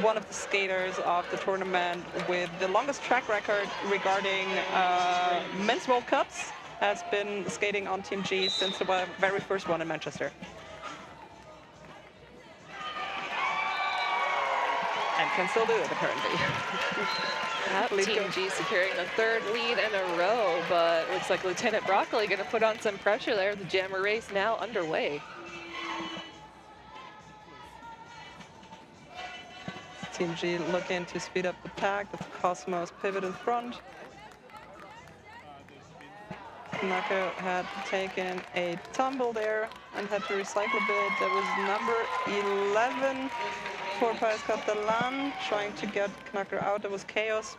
one of the skaters of the tournament with the longest track record regarding men's World Cups, has been skating on Team G since the very first one in Manchester. And can still do it, apparently. Team G securing the 3rd lead in a row, but looks like Lieutenant Broccoli going to put on some pressure there. The jammer race now underway. Team G looking to speed up the pack. The Cosmos pivot in front. Nako had taken a tumble there and had to recycle a bit. That was number 11 for Payos Catalan, trying to get Knacker out. That was Chaos.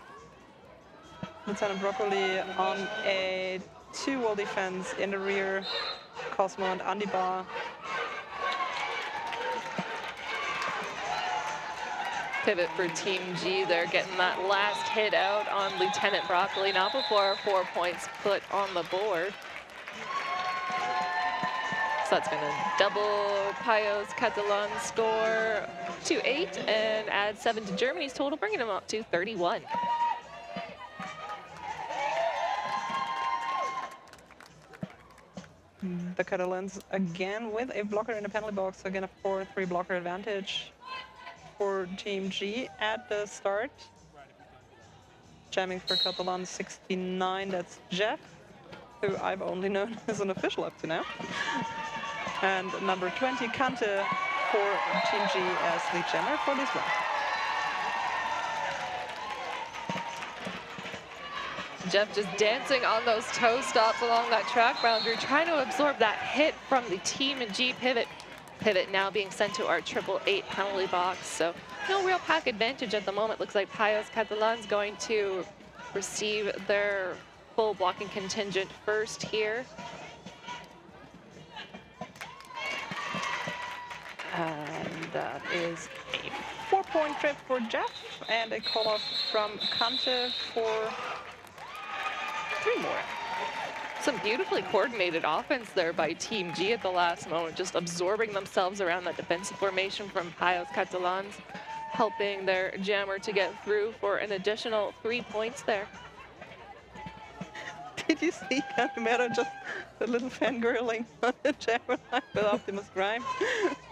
Lieutenant Broccoli on a two wall defense in the rear. Cosmo and Andy Bar. Pivot for Team G. They're getting that last hit out on Lieutenant Broccoli, not before 4 points put on the board. So that's going to double Payos Catalan's score to 8 and add 7 to Germany's total, bringing them up to 31. The Catalans again with a blocker in the penalty box, so again a 4-3 blocker advantage for Team G at the start. Jamming for Catalan 69, that's Jeff, who I've only known as an official up to now. And number 20, Kante for Team G as the jammer for this one. Jeff just dancing on those toe stops along that track boundary, trying to absorb that hit from the Team G pivot. Pivot now being sent to our 888 penalty box, so no real pack advantage at the moment. Looks like Payos Catalan's going to receive their full blocking contingent first here. And that is a 4-point trip for Jeff and a call-off from Kante for 3 more. Some beautifully coordinated offense there by Team G at the last moment, just absorbing themselves around that defensive formation from Payos Catalans, helping their jammer to get through for an additional 3 points there. Did you see Casimiro just a little fangirling on the jammer line with Optimus Grime?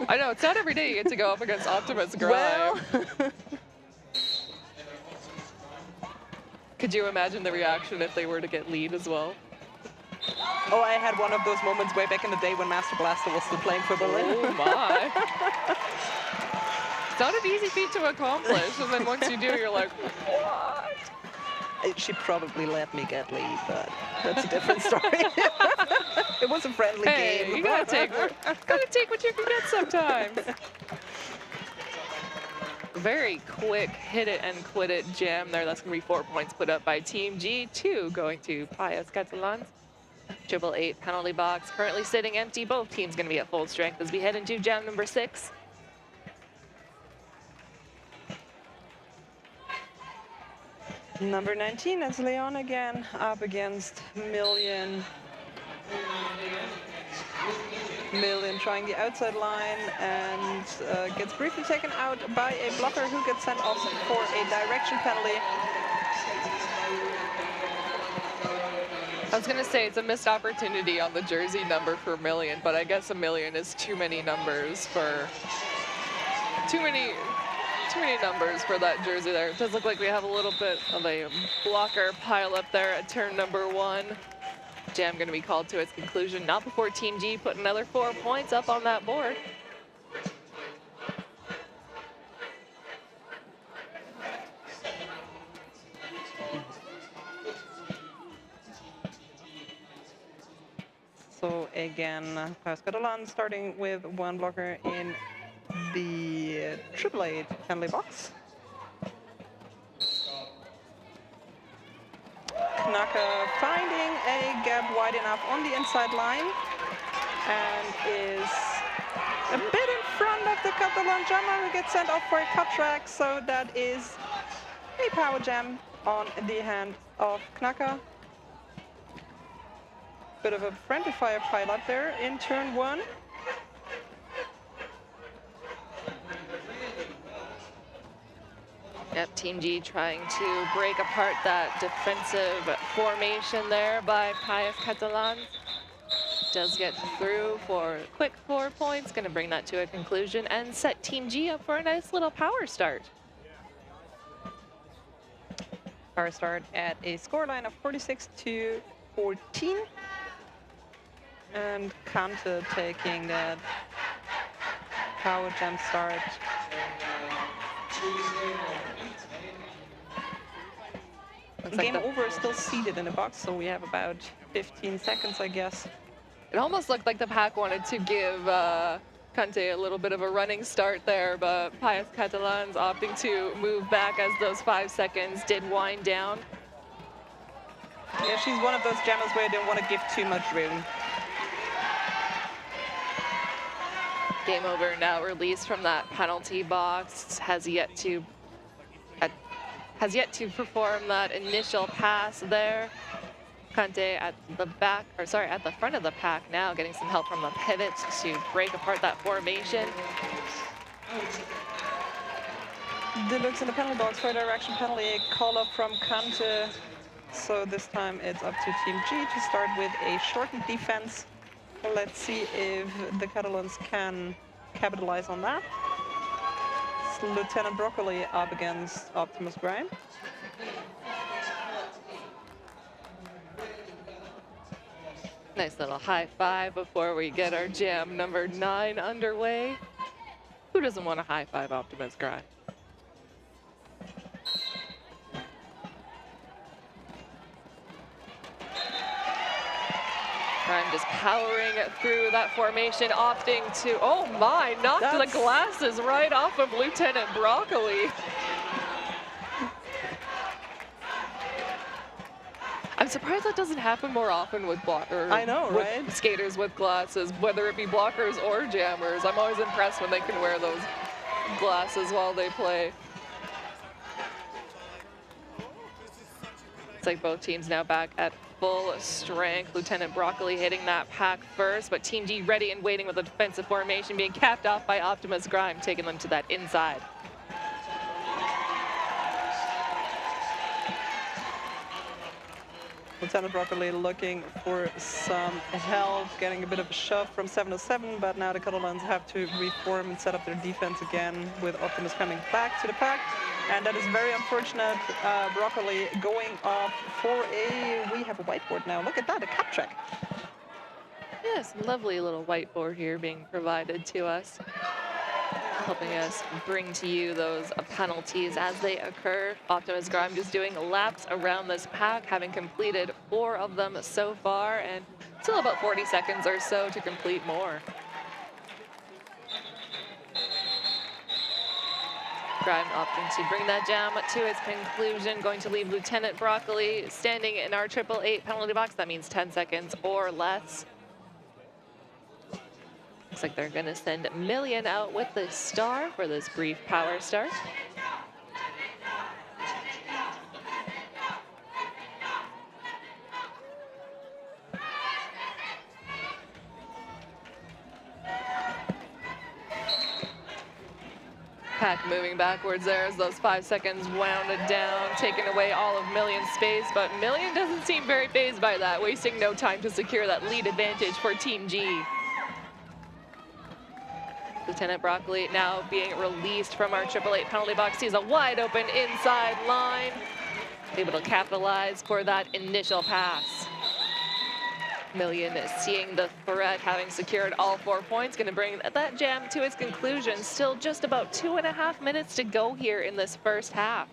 I know, it's not every day you get to go up against Optimus Grime. Well, could you imagine the reaction if they were to get lead as well? oh, I had one of those moments way back in the day when Master Blaster was still playing for Berlin. Oh my. It's not an easy feat to accomplish, and then once you do, you're like, what? She probably let me get lead, but that's a different story. It was a friendly game. You gotta take what you can get sometimes. Very quick hit it and quit it jam there. That's gonna be 4 points put up by Team G, 2 going to Payos Catalans. 888 penalty box currently sitting empty. Both teams gonna be at full strength as we head into jam number 6. Number 19, that's Leon again, up against Million. Million trying the outside line and gets briefly taken out by a blocker who gets sent off for a direction penalty. I was gonna say it's a missed opportunity on the jersey number for Million, but I guess a million is too many numbers for numbers for that jersey there. It does look like we have a little bit of a blocker pile up there at turn number 1. Jam gonna be called to its conclusion, not before Team G put another 4 points up on that board. So again, Payos Catalan starting with 1 blocker in the 888 penalty box. Knaka finding a gap wide enough on the inside line and is a bit in front of the Catalan jammer who gets sent off for a cut track, so that is a power jam on the hand of Knaka. Bit of a friendly fire pile up there in turn 1. Yep, Team G trying to break apart that defensive formation there by Payos Catalan. Does get through for a quick 4 points, gonna bring that to a conclusion and set Team G up for a nice little power start. Power start at a scoreline of 46-14. And Kante taking that power jam start. Game over is still seated in the box, so we have about 15 seconds, I guess. It almost looked like the pack wanted to give Kante a little bit of a running start there, but Payos Catalan's opting to move back as those 5 seconds did wind down. Yeah, she's one of those jammers where you don't want to give too much, really. Game over now, released from that penalty box, has yet to perform that initial pass there. Kante at the back, or sorry, at the front of the pack now, getting some help from the pivot to break apart that formation. Deluxe in the penalty box for a direction penalty, a call up from Kante. So this time it's up to Team G to start with a shortened defense. Let's see if the Catalans can capitalize on that. It's Lieutenant Broccoli up against Optimus Grime. Nice little high five before we get our jam number 9 underway. Who doesn't want a high five Optimus Grime? Grime just powering through that formation, opting to, oh my, knocked the glasses right off of Lieutenant Broccoli. I'm surprised that doesn't happen more often with I know, right? with skaters with glasses, whether it be blockers or jammers. I'm always impressed when they can wear those glasses while they play. It's like both teams now back at full strength. Lieutenant Broccoli hitting that pack first, but Team G ready and waiting with a defensive formation, being capped off by Optimus Grime, taking them to that inside. Lieutenant Broccoli looking for some help, getting a bit of a shove from 707, but now the Catalans have to reform and set up their defense again with Optimus coming back to the pack. And that is very unfortunate. Broccoli going off for we have a whiteboard now. Look at that, a cap track. Yes, lovely little whiteboard here being provided to us, helping us bring to you those penalties as they occur. Optimus Grime just doing laps around this pack, having completed 4 of them so far, and still about 40 seconds or so to complete more. Grime opting to bring that jam to its conclusion, going to leave Lieutenant Broccoli standing in our 888 penalty box. That means 10 seconds or less. Looks like they're going to send Million out with the star for this brief power start. Pack moving backwards there as those 5 seconds wounded down, taking away all of Million's space, but Million doesn't seem very fazed by that, wasting no time to secure that lead advantage for Team G. Lieutenant Broccoli now being released from our 888 penalty box. Sees a wide open inside line, able to capitalize for that initial pass. Million seeing the threat, having secured all 4 points, going to bring that jam to its conclusion. Still just about 2.5 minutes to go here in this first half.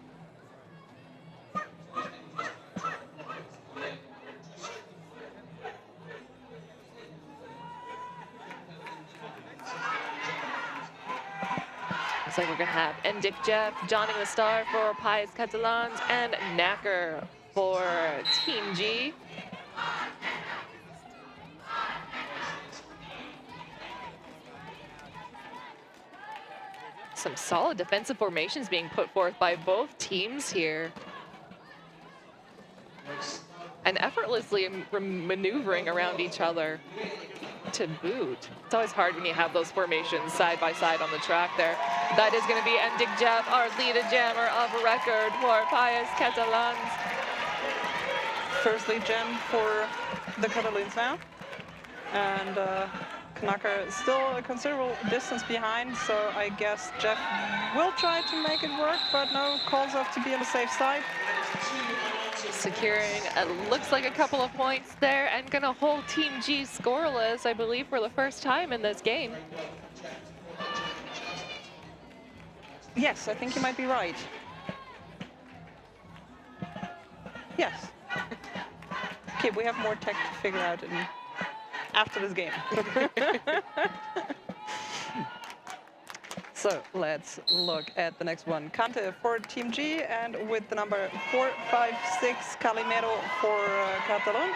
Looks like we're going to have Endic Jeff donning the star for Pies Catalans and Knacker for Team G. Some solid defensive formations being put forth by both teams here. And effortlessly maneuvering around each other to boot. It's always hard when you have those formations side by side on the track there. That is going to be Endic Jeff, our lead jammer of record for Pies Catalans. First lead jam for the Catalans now. And Knacker still a considerable distance behind, so I guess Jeff will try to make it work, but no, calls off to be on the safe side. Securing, looks like a couple of points there, and gonna hold Team G scoreless, I believe, for the first time in this game. Yes, I think you might be right. Yes. Okay, we have more tech to figure out after this game. So let's look at the next one. Cante for Team G, and with the number 456, Calimero for Catalan.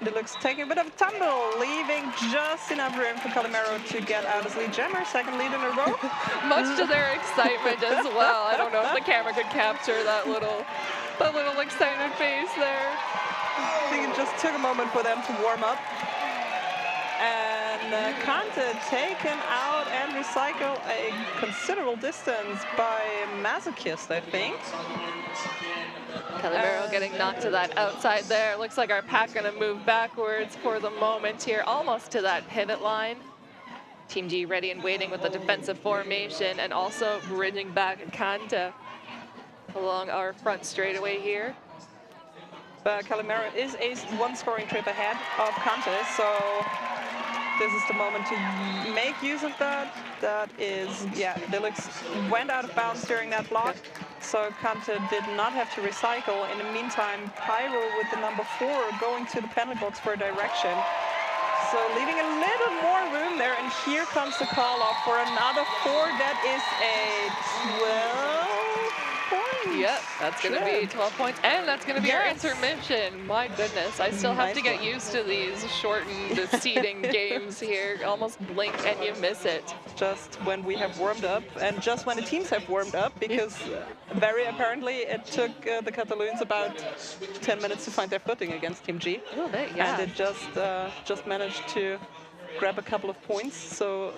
Deluxe taking a bit of a tumble, leaving just enough room for Calimero to get out as lead jammer, second lead in a row. Much to their excitement as well. I don't know if the camera could capture that little excited face there. I think it just took a moment for them to warm up. And Kante taken out and recycle a considerable distance by Masochist, I think. Calimero getting knocked to that outside there. Looks like our pack gonna move backwards for the moment here, almost to that pivot line. Team G ready and waiting with the defensive formation, and also bridging back Kante along our front straightaway here. But Calimero is a one scoring trip ahead of Kante, so this is the moment to make use of that. That is, yeah, Deluxe went out of bounds during that block, so Kante did not have to recycle. In the meantime, Pyro with the number 4 going to the penalty box for a direction. So leaving a little more room there, and here comes the call off for another 4. That is a 12 points. Yep, that's going to be 12 points, and that's going to be our intermission. My goodness, I still have to get used to these shortened seeding games here. Almost blink and you miss it. Just when we have warmed up, and just when the teams have warmed up, because very apparently it took the Catalans about 10 minutes to find their footing against Team G. A little bit, yeah. And it just managed to grab a couple of points. So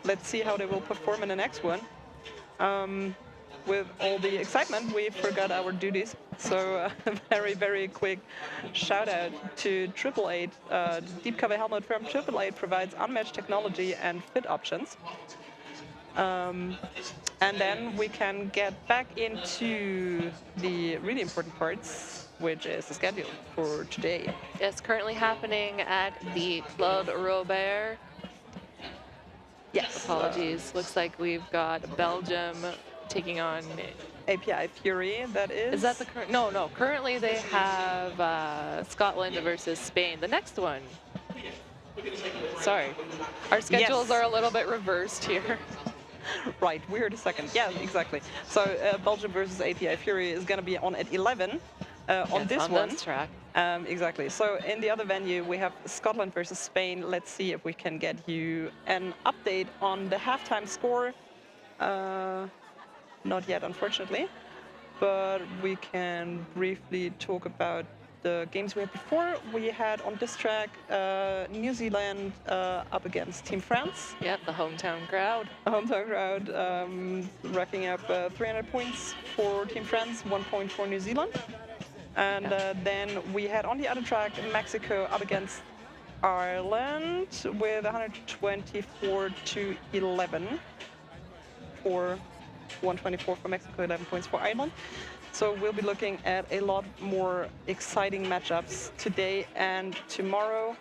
let's see how they will perform in the next one. With all the excitement, we forgot our duties. So very, very quick shout out to 888. Deep cover helmet from 888 provides unmatched technology and fit options. And then we can get back into the really important parts, which is the schedule for today. Yes, currently happening at the Club Robert. Yes. Apologies. Looks like we've got Belgium taking on API Fury, that is. Is that the current? No, no. Currently they have Scotland versus Spain. The next one. Sorry. Our schedules are a little bit reversed here. Right, weird a second. Yeah, exactly. So Belgium versus API Fury is going to be on at 11 on this one. This track. Exactly. So in the other venue, we have Scotland versus Spain. Let's see if we can get you an update on the halftime score. Not yet, unfortunately, but we can briefly talk about the games we had before. We had on this track New Zealand up against Team France. Yep, the hometown crowd. A hometown crowd racking up 300 points for Team France, 1 point for New Zealand. And then we had on the other track Mexico up against Ireland with 124 to 11 for 124 for Mexico, 11 points for Ireland. So we'll be looking at a lot more exciting matchups today and tomorrow.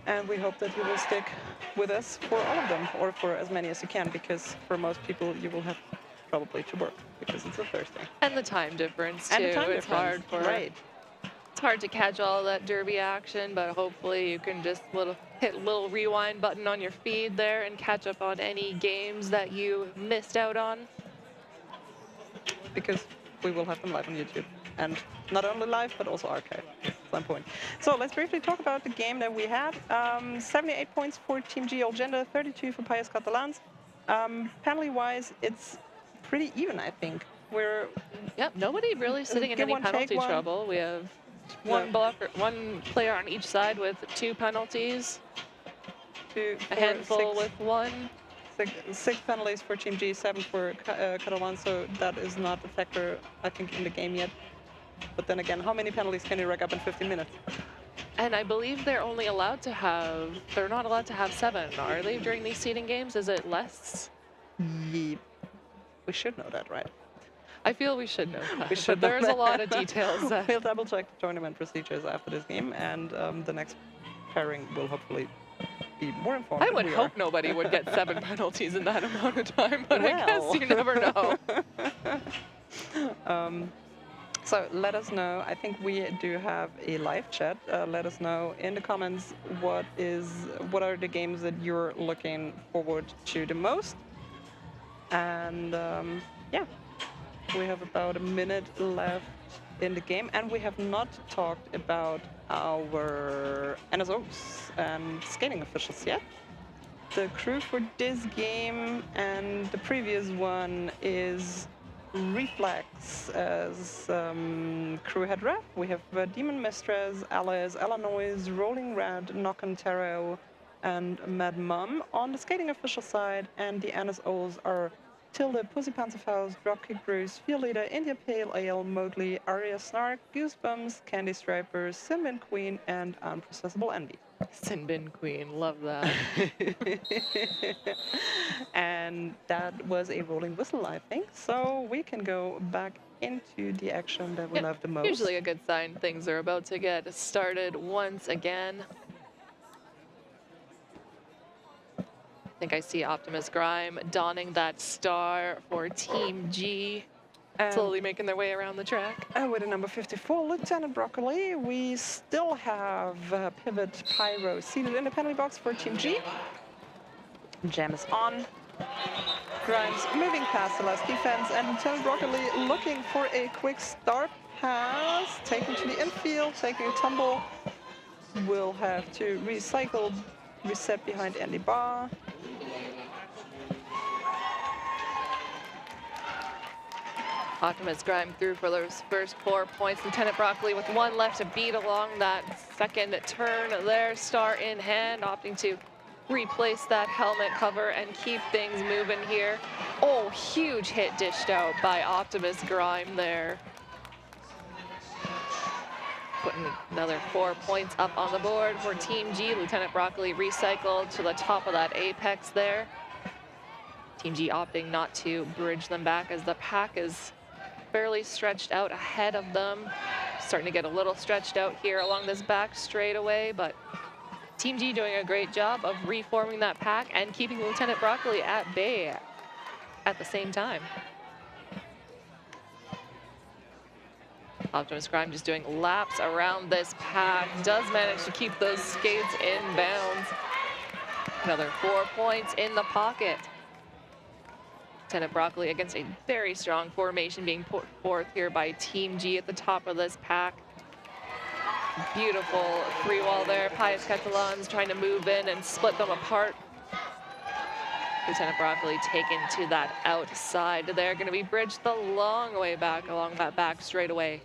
And we hope that you will stick with us for all of them, or for as many as you can, because for most people you will have probably to work because it's a Thursday. And the time difference too. And the time it's difference. hard for It's hard to catch all that derby action, but hopefully you can just hit a little rewind button on your feed there and catch up on any games that you missed out on. Because we will have them live on YouTube. And not only live, but also archived at some point. So let's briefly talk about the game that we had. 78 points for Team G Gender, 32 for País Catalans. Penalty-wise, it's pretty even, I think. Yep, nobody really sitting in any penalty trouble. We have one player on each side with 2 penalties. A handful with 1. 6 penalties for Team G, 7 for Catalan, so that is not a factor, I think, in the game yet. But then again, how many penalties can you rack up in 15 minutes? And I believe they're not allowed to have 7, are they, during these seeding games? Is it less? Yeah. We should know that, right? I feel we should know that. We should but there's a lot of details. We'll double check the tournament procedures after this game, and the next pairing will hopefully be more informed. I would hope nobody would get 7 penalties in that amount of time, but I guess you never know. So let us know. I think we do have a live chat. Let us know in the comments what are the games that you're looking forward to the most. And yeah, we have about a minute left in the game, and we have not talked about our NSOs and skating officials yet. The crew for this game and the previous one is Reflex as crew head ref. We have Demon Mistress, Alice, Illinois, Rolling Red, Knock Tarot, and Mad Mum on the skating official side, and the NSOs are Tilda, Pussy Panzerfaust, Dropkick Bruce, Field Leader, India Pale Ale, Mowgli, Arya Snark, Goosebumps, Candy Striper, Simbin Queen, and Unprocessable Envy. Sinbin Queen, love that. And that was a rolling whistle, I think. So we can go back into the action that we love the most. Usually a good sign things are about to get started once again. I think I see Optimus Grime donning that star for Team G, slowly making their way around the track. With a number 54, Lieutenant Broccoli, we still have Pivot Pyro seated in the penalty box for Team G. Jam is on. Grimes moving past the last defense, and Lieutenant Broccoli looking for a quick start pass, taking to the infield, taking a tumble. Will have to recycle, reset behind Andy Barr. Optimus Grime through for those first 4 points. Lieutenant Broccoli with one left to beat along that second turn there. Star in hand, opting to replace that helmet cover and keep things moving here. Oh, huge hit dished out by Optimus Grime there. Putting another 4 points up on the board for Team G. Lieutenant Broccoli recycled to the top of that apex there. Team G opting not to bridge them back as the pack is fairly stretched out ahead of them. Starting to get a little stretched out here along this back straightaway, but Team G doing a great job of reforming that pack and keeping Lieutenant Broccoli at bay at the same time. Optimus Grime just doing laps around this pack, does manage to keep those skates in bounds. Another 4 points in the pocket. Lieutenant Broccoli against a very strong formation being put forth here by Team G at the top of this pack. Beautiful three wall there. Pius Catalans trying to move in and split them apart. Lieutenant Broccoli taken to that outside. They're going to be bridged the long way back along that back straightaway.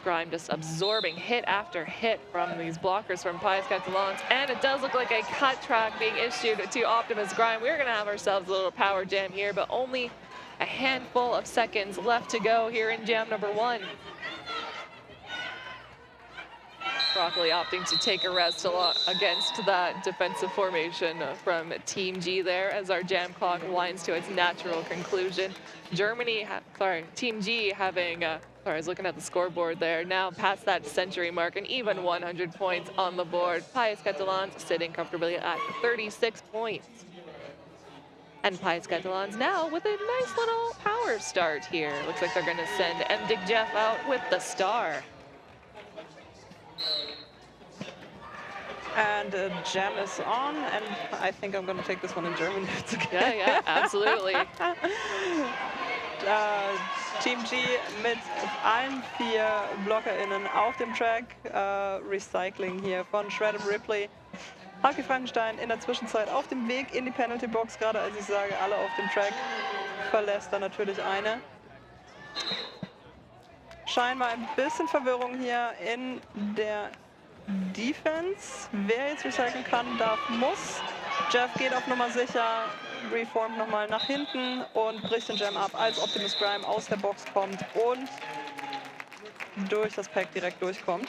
Grime just absorbing hit after hit from these blockers from Pius Catalans. And it does look like a cut track being issued to Optimus Grime. We're going to have ourselves a little power jam here, but only a handful of seconds left to go here in jam number 1. Broccoli opting to take a rest against that defensive formation from Team G there as our jam clock winds to its natural conclusion. Team G having, I was looking at the scoreboard there, now past that century mark, and even 100 points on the board. Pius Catalans sitting comfortably at 36 points. And Pius Catalans now with a nice little power start here. Looks like they're going to send Mdig Jeff out with the star. And jam is on, and I think I'm going to take this one in German. It's okay. Yeah, absolutely. Team G mit allen 4 BlockerInnen auf dem Track. Recycling hier von Shredded Ripley. Haki Frankenstein in der Zwischenzeit auf dem Weg in die Penalty Box. Gerade als ich sage, alle auf dem Track, verlässt da natürlich eine. Scheinbar ein bisschen Verwirrung hier in der Defense. Wer jetzt recyceln kann, darf, muss. Jeff geht auf Nummer sicher, reformt nochmal nach hinten und bricht den Jam ab, als Optimus Grime aus der Box kommt und durch das Pack direkt durchkommt.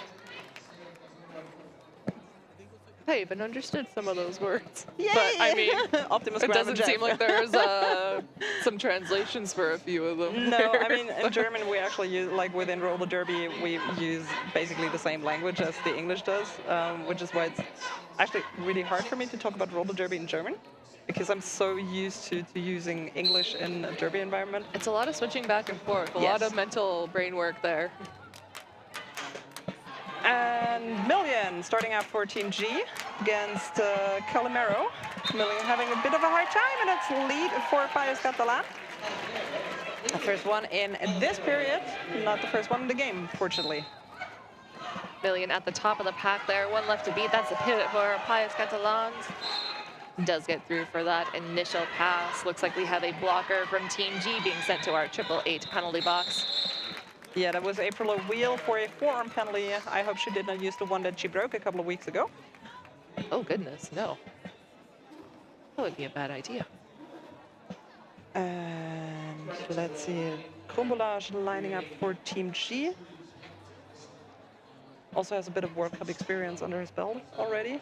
I even understood some of those words. Yay! But I mean, Optimus it Grime doesn't and seem Jeff. like there's some translations for a few of them. No, I mean, in German we actually use, like within roller derby, we use basically the same language as the English does, which is why it's actually really hard for me to talk about roller derby in German, because I'm so used to using English in a derby environment. It's a lot of switching back and forth, a lot of mental brain work there. And Million starting out for Team G against Calimero. Million having a bit of a hard time, and it's lead for Pius Catalan. The first one in this period, not the first one in the game, fortunately. Million at the top of the pack there, one left to beat. That's a pivot for Pius Catalans. Does get through for that initial pass. Looks like we have a blocker from Team G being sent to our 888 penalty box. Yeah, that was April O'Wheel for a forearm penalty. I hope she did not use the one that she broke a couple of weeks ago. Oh goodness, no. That would be a bad idea. And let's see, Krombolage lining up for Team G. Also has a bit of World Cup experience under his belt already.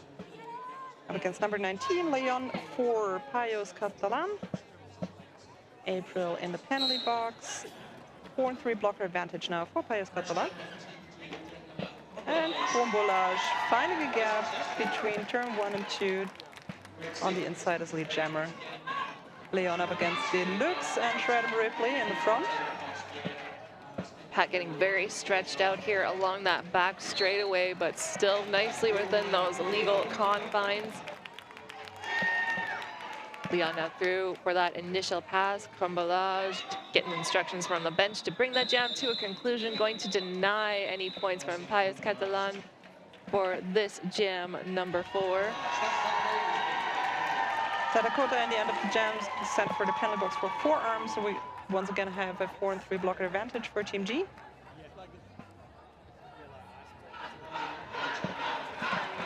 Up against number 19, Leon for Pius Catalan. April in the penalty box. 4-3 blocker advantage now for Pius Catalan. And Krombolage finding a gap between turn 1 and 2 on the inside as lead jammer. Leon up against Deluxe and Shredder Ripley in the front. Pat getting very stretched out here along that back straightaway, but still nicely within those legal confines. Leon now through for that initial pass. Krombolage getting instructions from the bench to bring that jam to a conclusion, going to deny any points from Pius Catalan for this jam number 4. Tadakota in the end of the jams sent for the penalty box for forearms, so we once again have a 4-3 blocker advantage for Team G.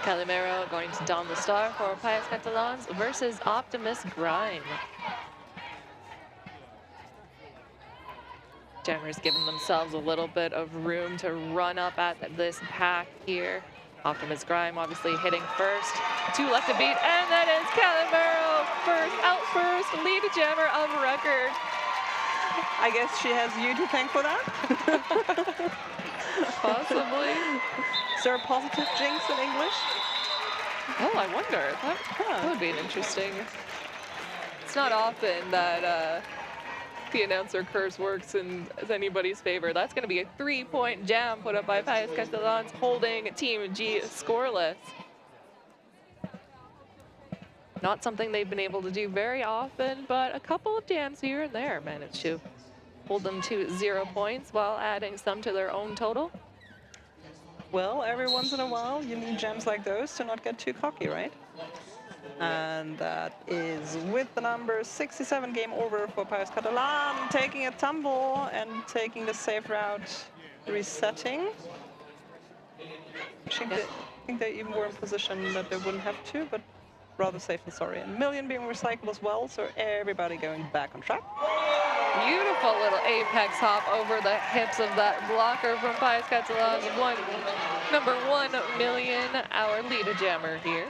Calimero going to don the star for Pius Catalans versus Optimus Grime. Jammers giving themselves a little bit of room to run up at this pack here. Optimus Grime obviously hitting first. 2 left to beat, and that is Calimero out first, lead jammer of record. I guess she has you to thank for that. Possibly. Is there a positive jinx in English? Oh, I wonder. That would be an interesting. It's not often that the announcer curse works in anybody's favor. That's going to be a 3-point jam put up by Pius Catalans, holding Team G scoreless. Not something they've been able to do very often, but a couple of jams here and there managed to hold them to 0 points while adding some to their own total. Well, every once in a while, you need jams like those to not get too cocky, right? And that is with the number 67 game over for Pius Catalan, taking a tumble and taking the safe route, resetting. I think they even were in position that they wouldn't have to, but rather safe than sorry. And Million being recycled as well, so everybody going back on track. Beautiful little apex hop over the hips of that blocker from Pius Catalan. Number 1 Million, our lead jammer here.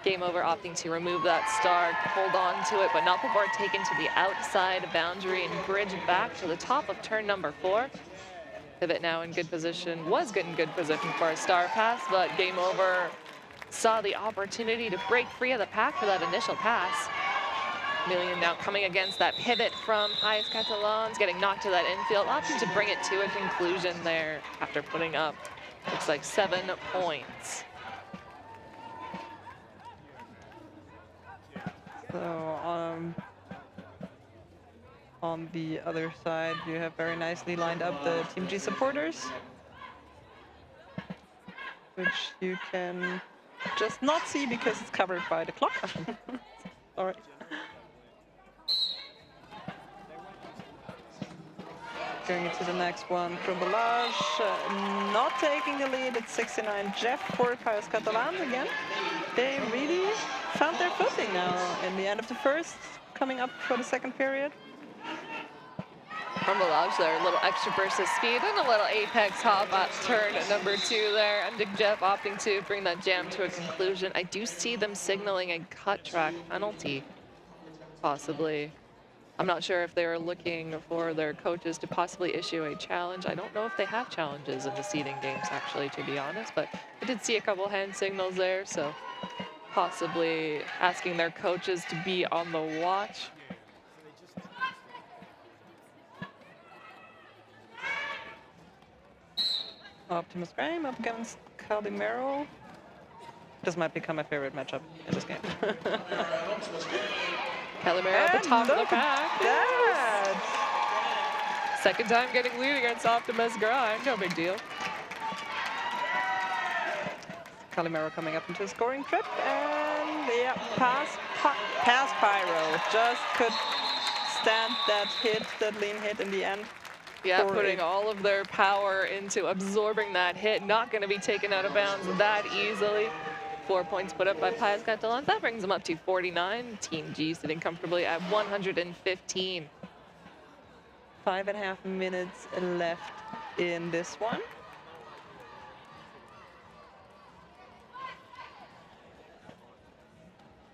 Game over, opting to remove that star, hold on to it, but not before taken to the outside boundary and bridge back to the top of turn number 4. Pivot now in good position, was good in good position for a star pass, but game over saw the opportunity to break free of the pack for that initial pass. Million now coming against that pivot from Pius Catalans, getting knocked to that infield, opting to bring it to a conclusion there after putting up, looks like 7 points. So on the other side, you have very nicely lined up the Team G supporters, which you can just not see because it's covered by the clock. All right. Going into the next one, Krombolage not taking the lead at 69. Jeff for Pius Catalan again. They really found their footing now in the end of the first, coming up for the second period. Krombolage there, a little extra burst of speed and a little apex hop at turn number 2 there. And Jeff opting to bring that jam to a conclusion. I do see them signaling a cut track penalty, possibly. I'm not sure if they're looking for their coaches to possibly issue a challenge. I don't know if they have challenges in the seeding games, actually, to be honest, but I did see a couple hand signals there, so possibly asking their coaches to be on the watch. Optimus Grime up against Calimero. This might become my favorite matchup in this game. Calimero at the top of the pack. That. Second time getting lead against Optimus Grind. No big deal. Calimero coming up into a scoring trip, and yeah, pass Pyro. Just could stand that hit, that lean hit in the end. Yeah, putting all of their power into absorbing that hit. Not going to be taken out of bounds that easily. 4 points put up by Pius Catalans. That brings them up to 49. Team G sitting comfortably at 115. 5.5 minutes left in this one.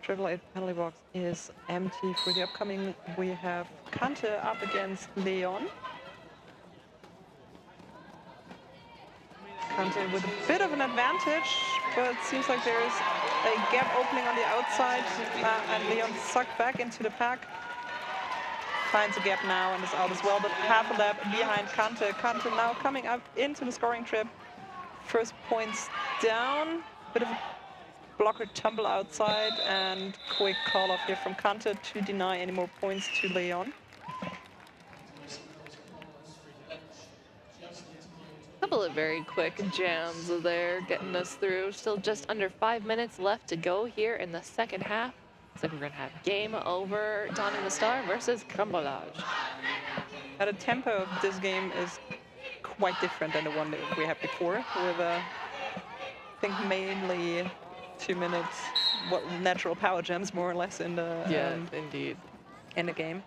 Triple 8 penalty box is empty for the upcoming. We have Kante up against Leon. Kante with a bit of an advantage, but it seems like there is a gap opening on the outside, and Leon sucked back into the pack. Finds a gap now and is out as well, but half a lap behind Kante. Kante now coming up into the scoring trip. First points down, bit of a blocker tumble outside, and quick call off here from Kante to deny any more points to Leon. Couple of very quick jams there getting us through. Still just under 5 minutes left to go here in the second half. Looks like we're gonna have game over Donning the Star versus Cambolage. The tempo of this game is quite different than the one that we had before, with I think mainly 2 minutes, natural power gems more or less in the indeed, in the game.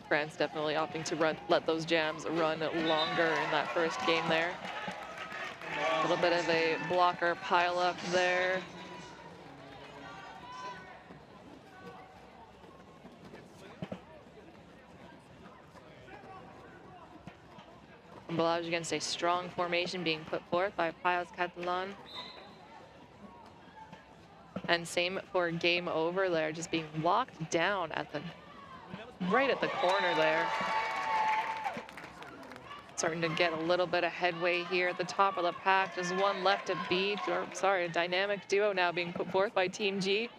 France definitely opting to let those jams run longer in that first game there. A little bit of a blocker pile up there. Cambolage against a strong formation being put forth by Pius Catalan. And same for game over there, just being locked down at the right at the corner there. Starting to get a little bit of headway here at the top of the pack. Just one left to beat, or sorry, a dynamic duo now being put forth by Team G.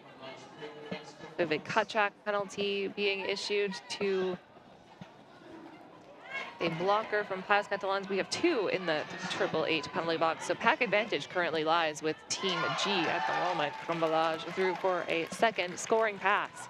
We have a cut track penalty being issued to a blocker from Pius Catalans. We have 2 in the Triple H penalty box. So pack advantage currently lies with Team G at the moment. Cambolage through for a second scoring pass.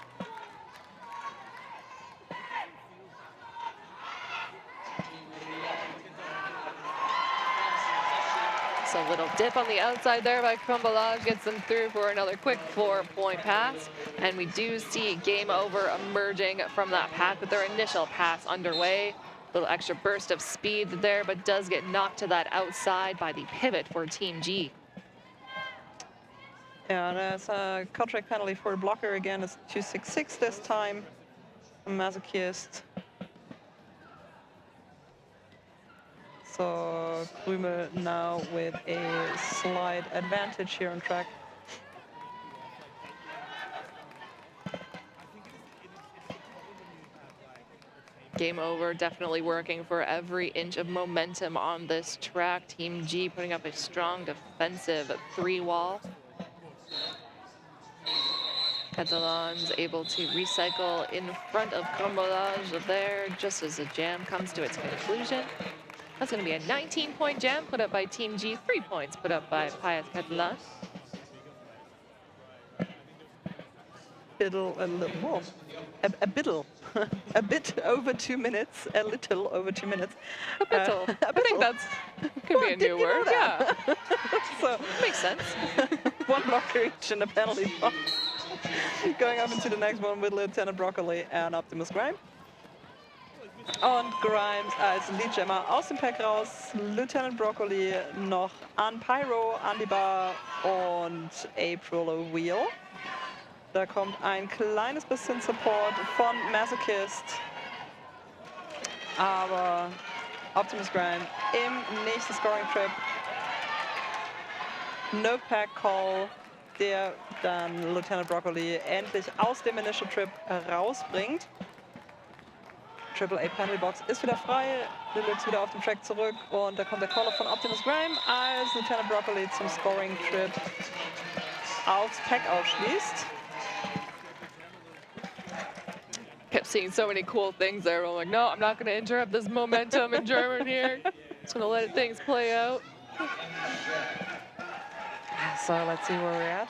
So a little dip on the outside there by Cambolage gets them through for another quick 4-point pass. And we do see game over emerging from that pack with their initial pass underway. Little extra burst of speed there, but does get knocked to that outside by the pivot for Team G. Yeah, there's a contract penalty for the blocker again. It's 266 this time. Masochist. So Krümel now with a slight advantage here on track. Game over, definitely working for every inch of momentum on this track. Team G putting up a strong defensive 3-wall. Catalans able to recycle in front of Cambolage there just as the jam comes to its conclusion. That's going to be a 19-point jam put up by Team G, 3 points put up by Pius Catalans. A bit over 2 minutes, a little over 2 minutes. A bittle. I think that's could be a new word. Yeah. So makes sense. 1 blocker each in the penalty box. Going up into the next one with Lieutenant Broccoli and Optimus Grime. Und Grimes als Leadjammer aus dem Pack raus. Lieutenant Broccoli noch an Pyro, an die Bar und April Wheel. Da kommt ein kleines bisschen Support von Masochist. Aber Optimus Grime im nächsten Scoring Trip. No Pack Call, der dann Lieutenant Broccoli endlich aus dem Initial Trip rausbringt. Triple A Penalty Box ist wieder frei. Deluxe wieder auf dem Track zurück. Und da kommt der Call-Off von Optimus Grime als Lieutenant Broccoli zum Scoring Trip. aufs Pack aufschließt. Kept seeing so many cool things there. I'm like, no, I'm not going to interrupt this momentum in German here. Just going to let things play out. So let's see where we're at.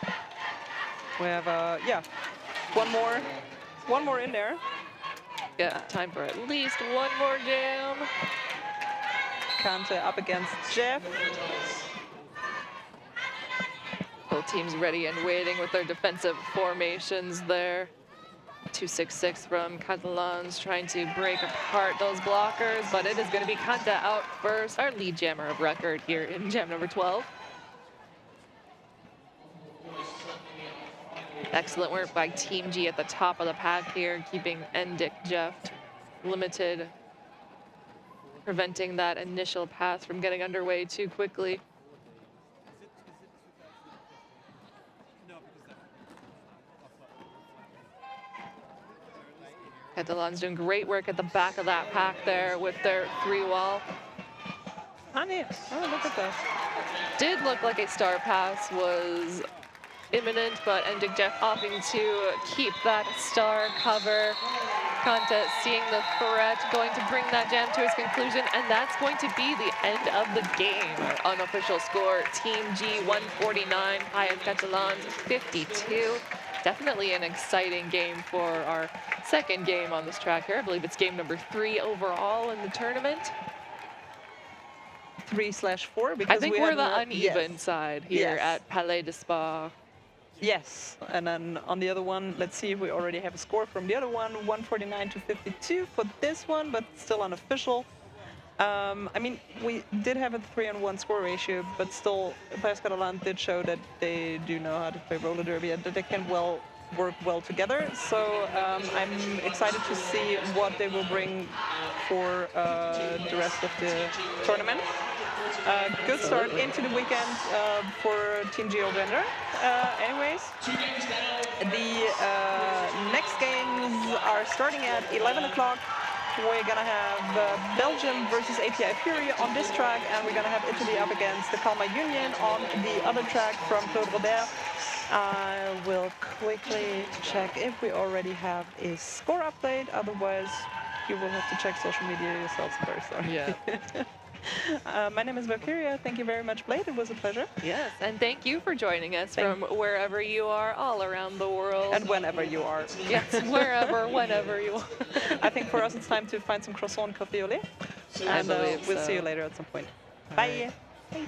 We have, yeah, one more in there. Yeah, time for at least one more jam. Kante up against Jeff. Both teams ready and waiting with their defensive formations there. 2-6-6 from Catalans trying to break apart those blockers, but it is going to be Kante out first, our lead jammer of record here in jam number 12. Excellent work by Team G at the top of the pack here, keeping Endick Jeff limited, preventing that initial pass from getting underway too quickly. Catalans doing great work at the back of that pack there with their 3-wall. Oh, look at that. Did look like a star pass was imminent, but Endick Jeff opting to keep that star cover. Kante seeing the threat, going to bring that jam to its conclusion, and that's going to be the end of the game. Our unofficial score, Team G 149, Payet Catalans 52. Definitely an exciting game for our second game on this track here. I believe it's game number 3 overall in the tournament. 3/4 because I think we're the uneven side here at Palais de Spa. Yes, and then on the other one, let's see if we already have a score from the other one, 149 to 52 for this one, but still unofficial. I mean, we did have a 3-on-1 score ratio, but still, Payet Catalans did show that they do know how to play roller derby and that they can work well together. So I'm excited to see what they will bring for the rest of the tournament. Good start into the weekend for Team G Bender. Anyways, the next games are starting at 11 o'clock. We're gonna have Belgium versus API Fury on this track, and we're gonna have Italy up against the Kalmar Union on the other track from Claude Robert. I will quickly check if we already have a score update. Otherwise, you will have to check social media yourselves first. Sorry. Yeah. My name is Valkyria. Thank you very much, Blade. It was a pleasure. Yes, and thank you for joining us from wherever you are, all around the world. And whenever you are. Yes, wherever, whenever you are. I think for us it's time to find some croissant and coffee au lait. And we'll see you later at some point. Bye. Bye.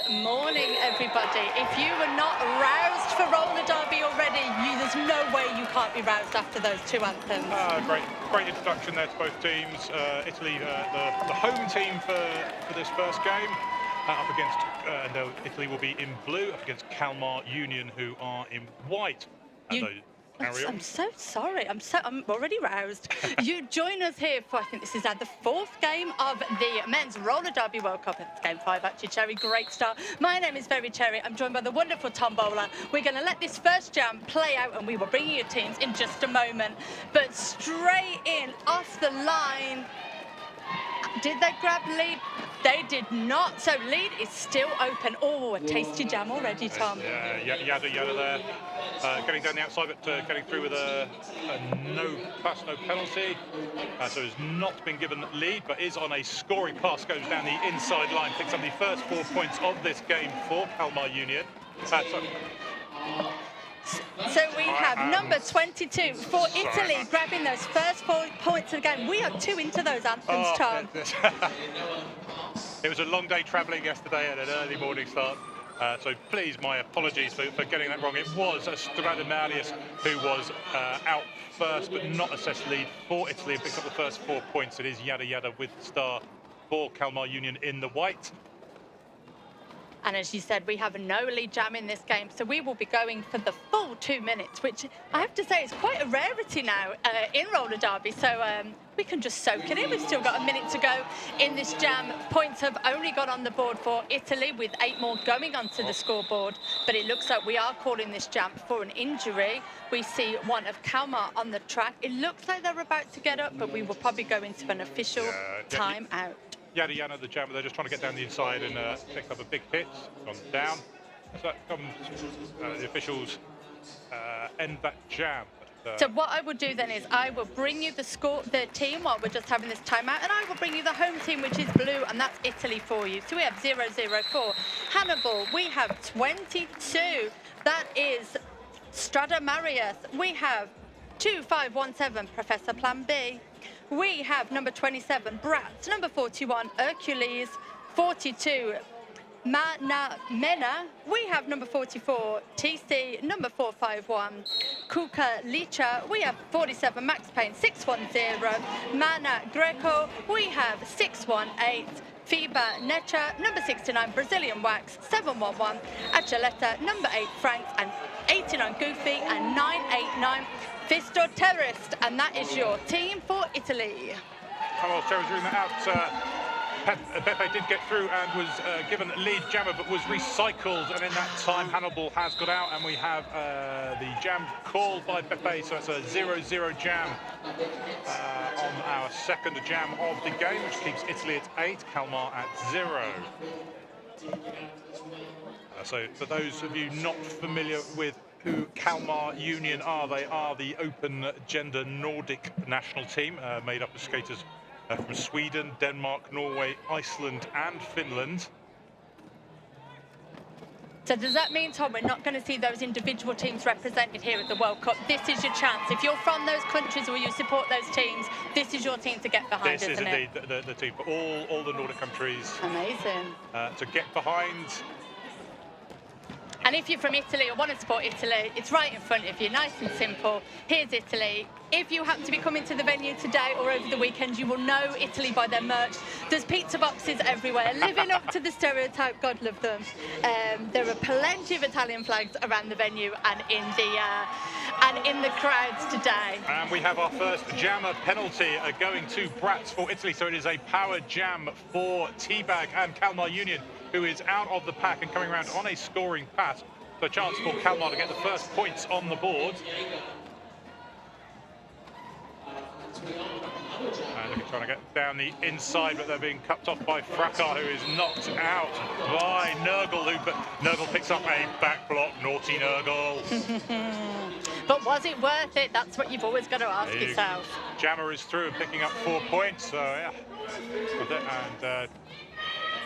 morning, everybody. If you were not roused for roller derby already, there's no way you can't be roused after those two anthems. Great introduction there to both teams. Italy, the home team for this first game, up against, no, Italy will be in blue, up against Kalmar Union, who are in white. I'm so sorry. I'm already roused. You join us here for, I think this is the fourth game of the Men's Roller Derby World Cup. It's game 5, actually, Cherry. Great start. My name is Very Cherry. I'm joined by the wonderful Tom Bowler. We're going to let this first jam play out, and we will bring you your teams in just a moment. But straight in, off the line, did they grab lead? They did not. So lead is still open. Oh, a tasty jam already, Tom. Yada there. Getting down the outside, but getting through with a no pass, no penalty. So has not been given lead, but is on a scoring pass, goes down the inside line, picks up the first 4 points of this game for Kalmar Union. So we have number 22 for Italy grabbing those first 4 points of the game. We are 2 into those anthems, Tom. It was a long day travelling yesterday and an early morning start. So please, my apologies for getting that wrong. It was Stradamarius who was out first, but not assessed lead for Italy, and picked up the first 4 points. It is Yada with the star for Kalmar Union in the white. And as you said, we have no lead jam in this game, so we will be going for the full 2 minutes, which I have to say is quite a rarity now in roller derby. So we can just soak it in. We've still got a minute to go in this jam. Points have only got on the board for Italy, with 8 more going onto the scoreboard. But it looks like we are calling this jam for an injury. We see one of Kalmar on the track. It looks like they're about to get up, but we will probably go into an official time out. Yada, the jammer, they're just trying to get down the inside and pick up a big hit. Gone down. So that comes, the officials end that jam. So what I will do then is I will bring you the team while we're just having this timeout, and I will bring you the home team, which is blue, and that's Italy for you. So we have 004 Hannibal. We have 22. That is Stradamarius. We have 2517 Professor Plan B. We have number 27 Bratz, number 41 Hercules, 42 Mena. We have number 44 TC, number 451 Kuka Licha. We have 47 Max Payne, 610 Mana Greco. We have 618 FIBA Necha, number 69 Brazilian Wax, 711 Achaleta, number 8 Franks, and 89 Goofy, and 989 Fisto Terrorist. And that is your team for Italy. Carlos Terrorist doing that out. Beppe did get through and was given lead jammer, but was recycled, and in that time Hannibal has got out, and we have the jam called by Beppe, so it's a 0-0 jam on our second jam of the game, which keeps Italy at 8, Kalmar at 0. So for those of you not familiar with who Kalmar Union are, they are the open gender Nordic national team made up of skaters from Sweden, Denmark, Norway, Iceland and Finland. So does that mean, Tom, we're not going to see those individual teams represented here at the World Cup? This is your chance. If you're from those countries or you support those teams, this is your team to get behind, isn't it? This is indeed the team for all the Nordic countries. Amazing. To get behind. And if you're from Italy or want to support Italy, it's right in front of you, nice and simple. Here's Italy. If you happen to be coming to the venue today or over the weekend, you will know Italy by their merch. There's pizza boxes everywhere, living up to the stereotype. God love them. There are plenty of Italian flags around the venue and in the crowds today. And we have our first jammer penalty going to Bratz for Italy. So it is a power jam for T-Bag and Kalmar Union, who is out of the pack and coming around on a scoring pass. So a chance for Kalmar to get the first points on the board. And looking trying to get down the inside, but they're being cut off by Frakar, who is knocked out by Nurgle, Nurgle picks up a back block. Naughty Nurgle. But was it worth it? That's what you've always got to ask yourself. Jammer is through and picking up 4 points, so yeah. And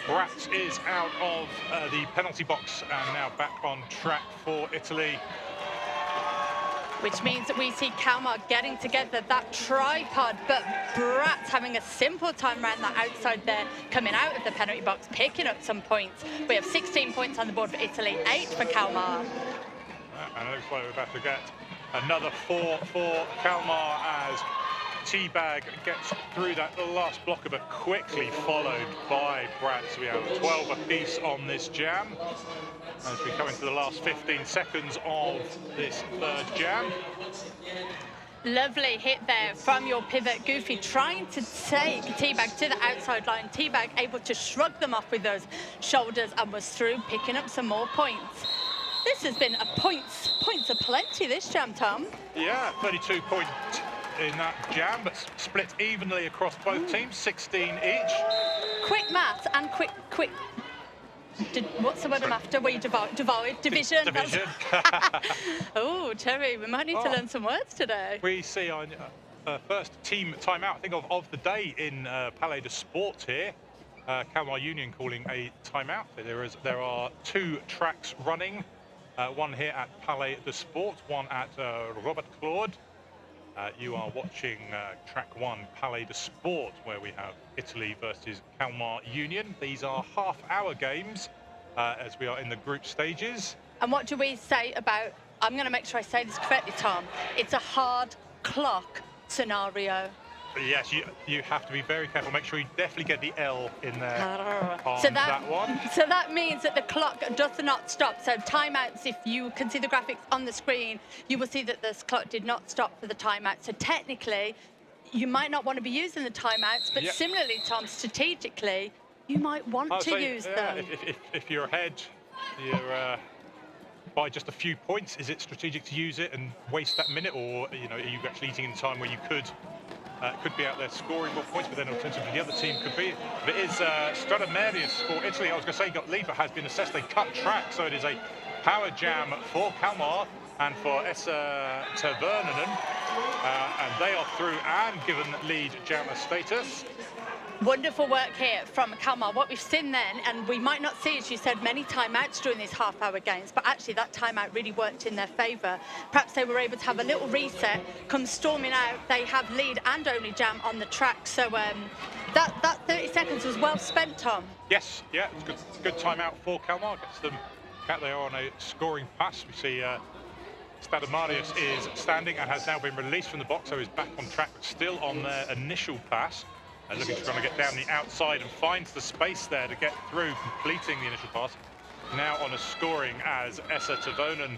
Bratz is out of the penalty box and now back on track for Italy. which means that we see Kalmar getting together that tripod, but Bratz having a simple time around that outside there, coming out of the penalty box, picking up some points. We have 16 points on the board for Italy, 8 for Kalmar. And it looks like we're about to get another 4 for Kalmar as Teabag gets through that last blocker, but quickly followed by Bratz. We have 12 apiece on this jam as we come into the last 15 seconds of this third jam. Lovely hit there from your pivot, Goofy, trying to take Teabag to the outside line. Teabag able to shrug them off with those shoulders and was through, picking up some more points. This has been a points aplenty, this jam, Tom. Yeah, 32 points in that jam, but split evenly across both teams, 16 each. Quick maths and quick. What's the word I'm after? Where you divide? Division. Division. Oh, Terry, we might need to learn some words today. We see our first team timeout, I think, of the day in Palais de Sport here. Kalmar Union calling a timeout. There are 2 tracks running. One here at Palais de Sport, one at Robert Claude. You are watching track 1, Palais de Sport, where we have Italy versus Kalmar Union. These are half-hour games as we are in the group stages. And what do we say about, I'm going to make sure I say this correctly, Tom, it's a hard clock scenario. Yes, you have to be very careful. Make sure you definitely get the L in there on that one. So that means that the clock does not stop. So timeouts, if you can see the graphics on the screen, you will see that this clock did not stop for the timeout. So technically, you might not want to be using the timeouts, but similarly, Tom, strategically, you might want to use them. If you're ahead, you're by just a few points, is it strategic to use it and waste that minute, or are you actually eating in time where you could be out there scoring more points, but then alternatively the other team could be. But it is Stradamerius for Italy. I was going to say got lead, but has been assessed a cut track, so it is a power jam for Kalmar and for Esa Tervernen, and they are through and given lead jammer status. Wonderful work here from Kalmar. What we've seen then, and we might not see, as you said, many timeouts during these half-hour games, but actually that timeout really worked in their favour. Perhaps they were able to have a little reset, come storming out. They have lead and only jam on the track. So that 30 seconds was well spent, Tom. Yes, yeah, it's good timeout for Kalmar. Gets them out. They are on a scoring pass. We see Stradamarius is standing and has now been released from the box, so is back on track, but still on their initial pass. And looking to try to get down the outside and finds the space there to get through, completing the initial pass. Now on a scoring as Esa Tervonen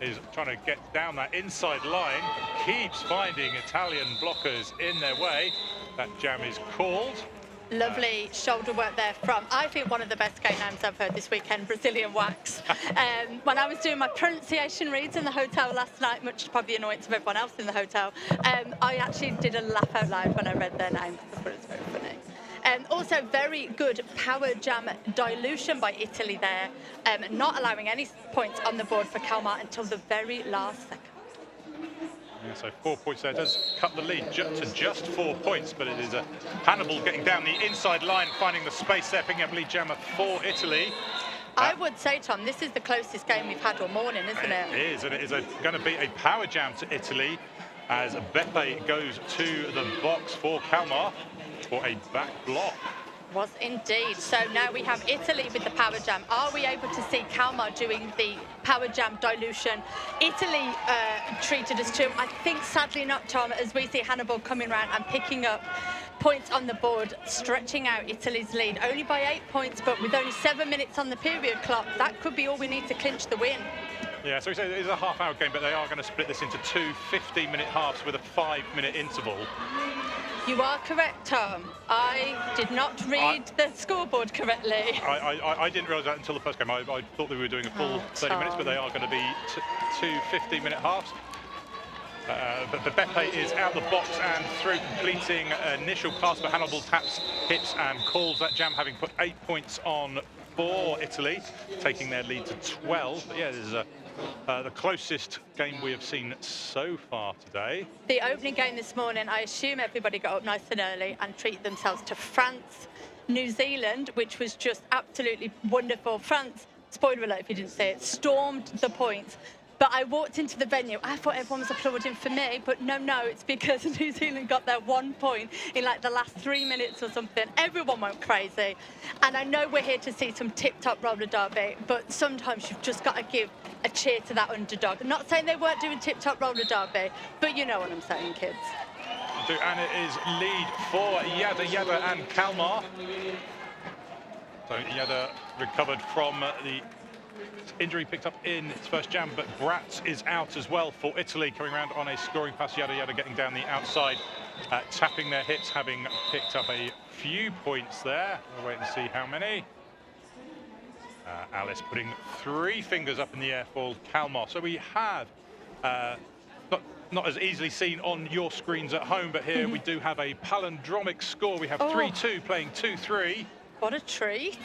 is trying to get down that inside line, keeps finding Italian blockers in their way. That jam is called. Lovely shoulder work there from, I think, one of the best game names I've heard this weekend, Brazilian Wax. When I was doing my pronunciation reads in the hotel last night, much to probably the annoyance of everyone else in the hotel, I actually did a laugh out loud when I read their name. I thought it was very funny. Also, very good power jam dilution by Italy there, not allowing any points on the board for Kalmar until the very last second. Yeah, so 4 points there. Does cut the lead to just 4 points, but it is Hannibal getting down the inside line, finding the space there, picking up lead jammer for Italy. I would say, Tom, this is the closest game we've had all morning, isn't it? It is, and it is going to be a power jam to Italy as Beppe goes to the box for Kalmar for a back block. Was indeed. So now we have Italy with the power jam. Are we able to see Kalmar doing the power jam dilution? Italy treated us to, I think, sadly not, Tom, as we see Hannibal coming around and picking up points on the board, stretching out Italy's lead only by 8 points, but with only 7 minutes on the period clock, that could be all we need to clinch the win. Yeah, so it is a half-hour game, but they are going to split this into 2 15-minute halves with a 5-minute interval. You are correct, Tom. I did not read the scoreboard correctly. I didn't realise that until the first game. I thought they were doing a full 30 minutes, but they are going to be 2 15-minute halves. But Beppe is out the box and through, completing initial pass, but Hannibal taps, hits and calls that jam, having put 8 points on for Italy, taking their lead to 12. But yeah, this is the closest game we have seen so far today. The opening game this morning, I assume everybody got up nice and early and treated themselves to France, New Zealand, which was just absolutely wonderful. France, spoiler alert if you didn't say it, stormed the points. But I walked into the venue, I thought everyone was applauding for me, but no, it's because New Zealand got their 1 point in like the last 3 minutes or something. Everyone went crazy. And I know we're here to see some tip-top roller derby, but sometimes you've just got to give a cheer to that underdog. I'm not saying they weren't doing tip-top roller derby, but you know what I'm saying, kids. And it is lead for Yada and Kalmar. So Yada recovered from the injury picked up in its first jam, but Bratz is out as well for Italy, coming around on a scoring pass. Yada getting down the outside, tapping their hits, having picked up a few points there. We'll wait and see how many. Alice putting 3 fingers up in the air for Kalmar. So we have, not as easily seen on your screens at home, but here we do have a palindromic score. We have 3-2 playing 2-3. What a treat.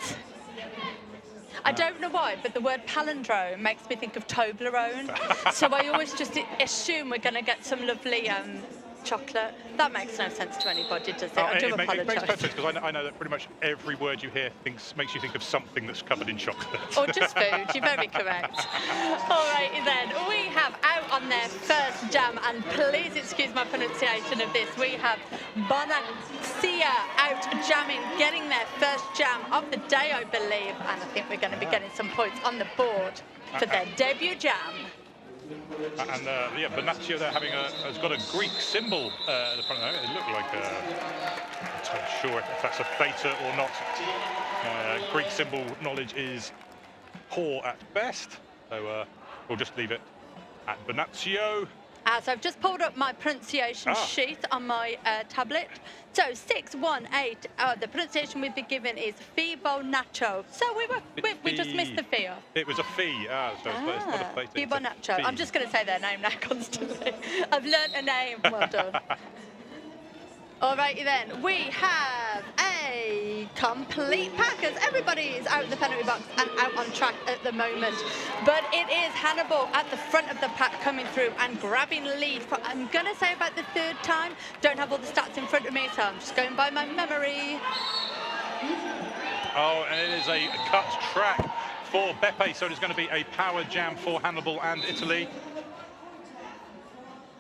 I don't know why, but the word palindrome makes me think of Toblerone. So I always just assume we're going to get some lovely chocolate. That makes no sense to anybody, does it? I do apologise. It makes perfect sense, because I know that pretty much every word you hear makes you think of something that's covered in chocolate. Or just food, you're very correct. All right, then, we have out on their first jam, and please excuse my pronunciation of this, we have Bonacia out jamming, getting their first jam of the day, I believe, and I think we're going to be getting some points on the board for their debut jam. And Bonacia there has got a Greek symbol at the front of it. It looked like I'm not sure if that's a theta or not. Greek symbol knowledge is poor at best, so we'll just leave it at Bonacia. So I've just pulled up my pronunciation sheet on my tablet. So 618, the pronunciation we've been given is Fibonacci. So we just missed the fee off. It was a fee, so it's not a theta. Fibonacci. I'm just going to say their name now constantly. I've learnt a name. Well done. Alrighty then, we have a complete pack as everybody is out of the penalty box and out on track at the moment. But it is Hannibal at the front of the pack coming through and grabbing lead for, I'm going to say, about the 3rd time. Don't have all the stats in front of me, so I'm just going by my memory. Oh, and it is a cut track for Beppe, so it is going to be a power jam for Hannibal and Italy.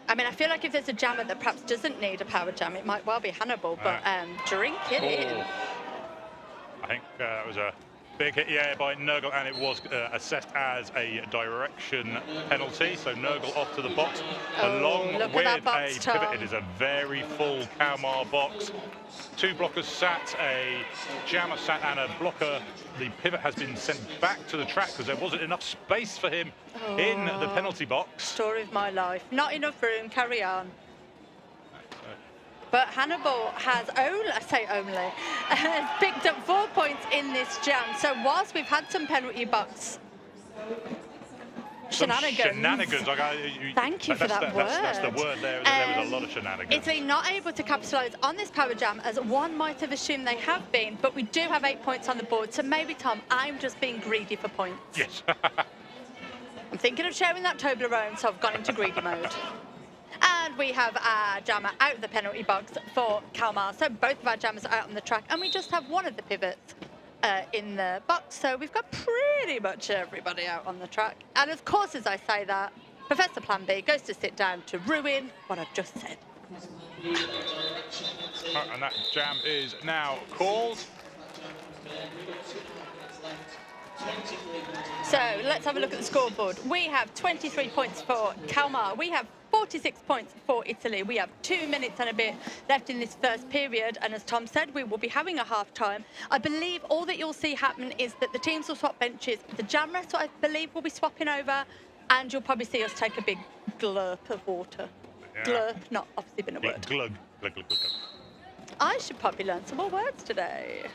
I mean, I feel like if there's a jammer that perhaps doesn't need a power jam, it might well be Hannibal, but drink it in. I think it was a big hit, by Nurgle, and it was assessed as a direction penalty, so Nurgle off to the box, along with a pivot. It is a very full Kalmar box. 2 blockers sat, a jammer sat, and a blocker. The pivot has been sent back to the track because there wasn't enough space for him in the penalty box. Story of my life. Not enough room, carry on. But Hannibal has has picked up 4 points in this jam. So whilst we've had some penalty box shenanigans. Thank you for that word. That's the word there. There was a lot of shenanigans. Italy not able to capitalise on this power jam, as one might have assumed they have been, but we do have 8 points on the board. So maybe, Tom, I'm just being greedy for points. Yes. I'm thinking of sharing that Toblerone, so I've gone into greedy mode. And we have our jammer out of the penalty box for Kalmar. So both of our jammers are out on the track, and we just have one of the pivots in the box. So we've got pretty much everybody out on the track. And of course, as I say that, Professor Plan B goes to sit down to ruin what I've just said. And that jam is now called. So let's have a look at the scoreboard. We have 23 points for Kalmar. We have 46 points for Italy. We have 2 minutes and a bit left in this first period. And as Tom said, we will be having a half-time. I believe all that you'll see happen is that the teams will swap benches. The jam rest, I believe, will be swapping over. And you'll probably see us take a big glurp of water. Yeah. Glurp, not obviously been a word. Glug, glug, glug, glug. I should probably learn some more words today.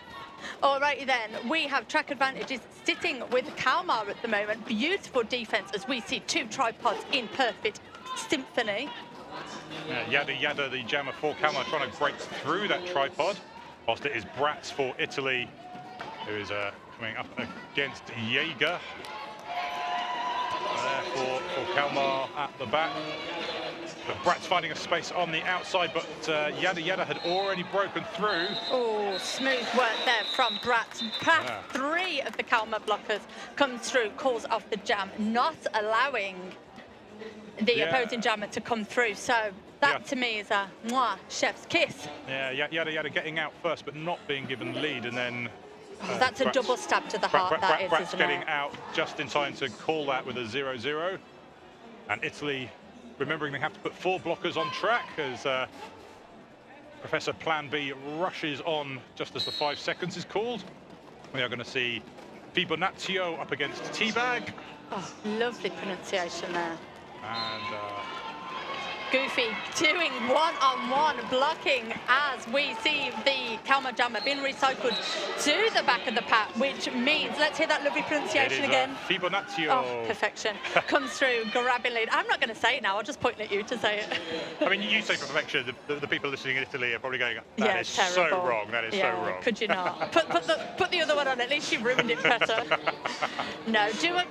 Alrighty then, we have track advantages sitting with Kalmar at the moment. Beautiful defence as we see 2 tripods in perfect symphony. Yada, the jammer for Kalmar, trying to break through that tripod. Whilst it is Bratz for Italy, who is coming up against Jaeger. There for Kalmar at the back. But Brat's finding a space on the outside, but Yada Yada had already broken through. Oh, smooth work there from Brat. Past 3 of the Kalmar blockers comes through, calls off the jam, not allowing the opposing jammer to come through. So that to me is a chef's kiss. Yeah, Yada Yada getting out first, but not being given lead, and then that's a double stab to the heart. Brat's getting out just in time to call that with a 0-0, and Italy remembering they have to put 4 blockers on track as Professor Plan B rushes on just as the 5 seconds is called. We are going to see Fibonaccio up against Teabag. Oh, lovely pronunciation there. And Goofy doing one-on-one blocking as we see the Kalmar jammer being recycled to the back of the pack, which means, let's hear that lovely pronunciation again. Fibonaccio. Oh, perfection. Comes through, grabbing lead. I'm not going to say it now, I'll just point at you to say it. I mean, you say perfection, the people listening in Italy are probably going, that is terrible. So wrong, that is so wrong. Could you not? Put the other one on, at least you ruined it better. No,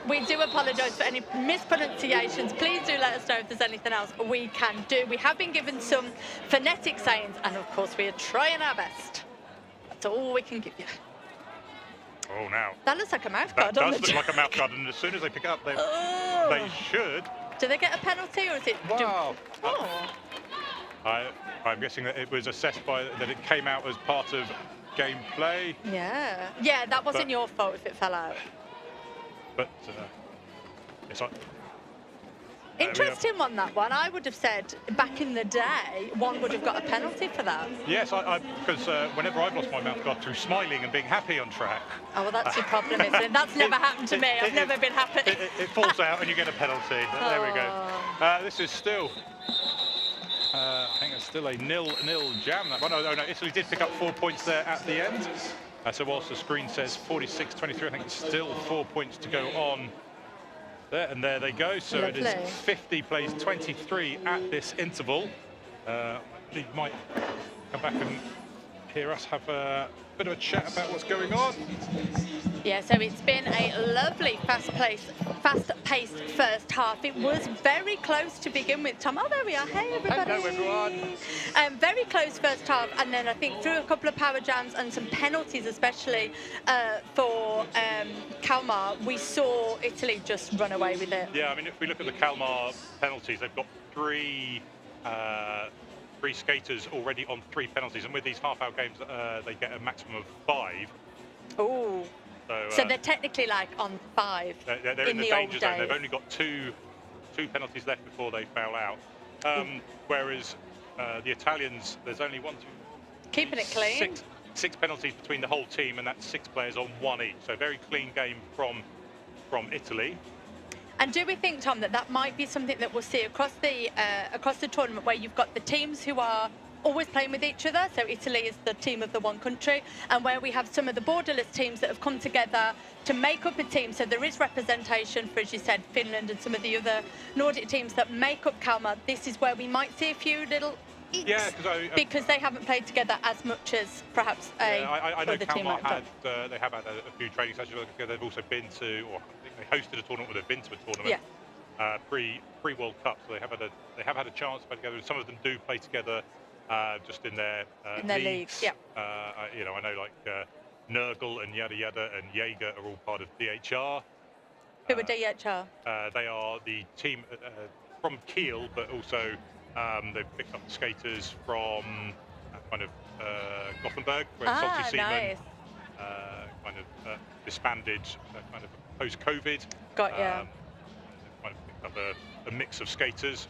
we do apologise for any mispronunciations. Please do let us know if there's anything else we can do. We have been given some phonetic sayings, and of course we are trying our best. That's all we can give you. Oh, now. That looks like a mouth guard. That does look like a mouth guard, and as soon as they pick it up, they should. Do they get a penalty, or is it? Wow. I'm guessing that it was assessed by that it came out as part of gameplay. Yeah, that wasn't your fault if it fell out. But it's like. Interesting one, that one. I would have said back in the day, one would have got a penalty for that. Yes, because whenever I've lost my mouth guard through smiling and being happy on track. Oh, well, that's your problem, isn't it? That's never happened to me. I've never been happy. It falls out and you get a penalty. There we go. This is still, I think it's still a 0-0 jam. That one. Oh, no, Italy did pick up 4 points there at the end. So whilst the screen says 46-23, I think it's still 4 points to go on. There, and there they go. So Lovely. It is 50 plays 23 at this interval. They might come back and hear us have a bit of a chat about what's going on. Yeah, so it's been a lovely fast-paced first half. It was very close to begin with, Tom. Oh, there we are. Hey, everybody. Hello, everyone. Very close first half, and then I think through a couple of power jams and some penalties, especially for Kalmar, we saw Italy just run away with it. Yeah, I mean, if we look at the Kalmar penalties, they've got three skaters already on 3 penalties, and with these half-hour games, they get a maximum of 5. Oh. So they're technically like on 5 they're in the danger zone. They've only got two penalties left before they foul out. Whereas the Italians, there's only 1, 2, keeping it clean. 6 penalties between the whole team, and that's 6 players on 1 each. So very clean game from Italy. And do we think, Tom, that might be something that we'll see across the tournament, where you've got the teams who are always playing with each other, so Italy is the team of the one country, and where we have some of the borderless teams that have come together to make up a team, so there is representation for, as you said, Finland and some of the other Nordic teams that make up Kalmar. This is where we might see a few little eeks, because they haven't played together as much as perhaps I know other team Kalmar might have had, they have had a few training sessions. They've also been to, or I think they hosted a tournament where they've been to a tournament pre-World Cup, so they have had a chance to play together. Some of them do play together just in their leagues. You know, I know like Nurgle and Yada Yada and Jaeger are all part of DHR. Who are DHR? They are the team from Kiel, but also they've picked up skaters from kind of Gothenburg, where Salty Seaman kind of disbanded kind of post-COVID. Got ya. Kind of picked up a mix of skaters.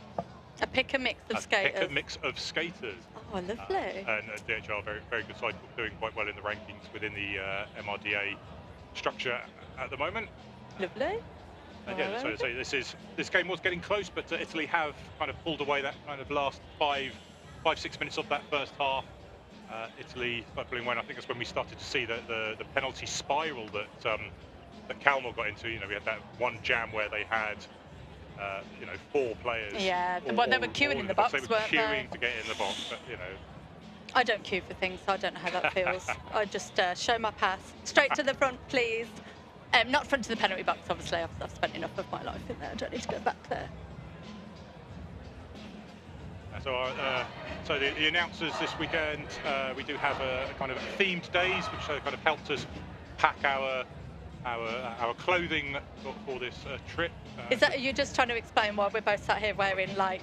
A mix of skaters. Pick a mix of skaters. Oh, lovely. And DHR, very, very good side, doing quite well in the rankings within the MRDA structure at the moment. Lovely. And yeah, so this game was getting close, but Italy have kind of pulled away that kind of last 5-6 minutes of that first half. Italy started pulling away, and I think that's when we started to see the penalty spiral that Kalmar got into. You know, we had that one jam where they had 4 players. Yeah, they were queuing in the box, weren't they? They were queuing to get in the box, but you know. I don't queue for things, so I don't know how that feels. I just show my pass. Straight to the front, please. Not front to the penalty box, obviously. I've spent enough of my life in there. I don't need to go back there. So the announcers this weekend, we do have a kind of themed days, which kind of helped us pack our clothing for this trip. Is that you're just trying to explain why we're both sat here wearing like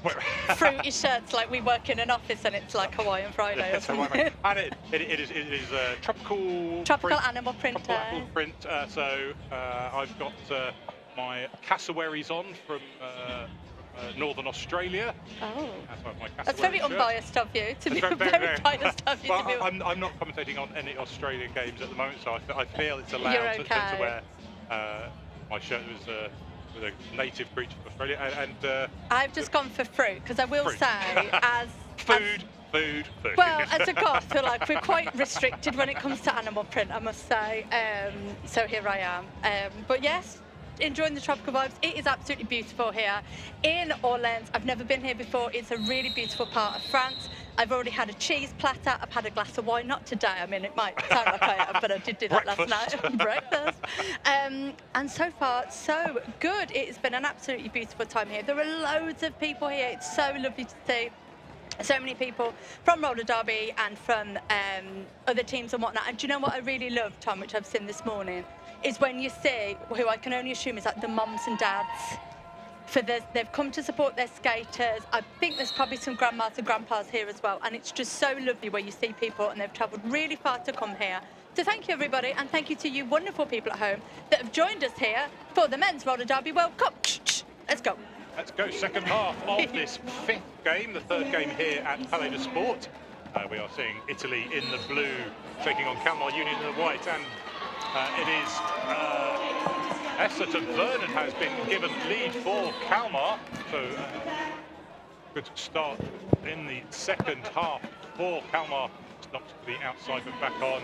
fruity shirts, like we work in an office and it's like Hawaiian Friday or something? And it is tropical animal print. So I've got my cassowaries on from Northern Australia. Oh, That's very unbiased of you to be very biased of you. Well, I'm not commentating on any Australian games at the moment, so I feel it's allowed to wear my shirt with a native creature of Australia. And I've just gone for fruit because I will say, as food. Well, as a goth, we're quite restricted when it comes to animal print, I must say. So here I am. But yes, enjoying the tropical vibes. It is absolutely beautiful here in Orléans. I've never been here before. It's a really beautiful part of France. I've already had a cheese platter. I've had a glass of wine. Not today. I mean, it might sound like I have, but I did do that last night. Breakfast. And so far, so good. It has been an absolutely beautiful time here. There are loads of people here. It's so lovely to see. So many people from roller derby and from other teams and whatnot. And do you know what I really love, Tom, which I've seen this morning, is when you see, who I can only assume is like the mums and dads. They've come to support their skaters. I think there's probably some grandmas and grandpas here as well. And it's just so lovely where you see people and they've travelled really far to come here. So thank you, everybody. And thank you to you wonderful people at home that have joined us here for the Men's Roller Derby World Cup. Let's go. Let's go. Second half of this fifth game, the third game here at Palais de Sport. We are seeing Italy in the blue taking on Kalmar Union in the white. And it is Esserton Vernon has been given lead for Kalmar. So good start in the second half for Kalmar. Knocked to the outside but back on.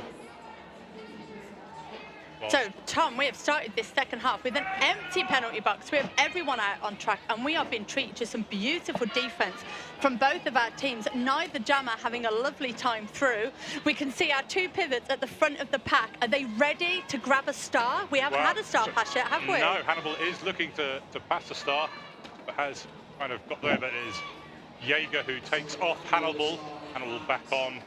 So, Tom, we have started this second half with an empty penalty box. We have everyone out on track, and we are being treated to some beautiful defence from both of our teams. Neither jammer having a lovely time through. We can see our two pivots at the front of the pack. Are they ready to grab a star? We haven't had a star pass yet, have we? No, Hannibal is looking to pass the star, but has kind of got there. But it is Jaeger who takes off Hannibal. Hannibal back on.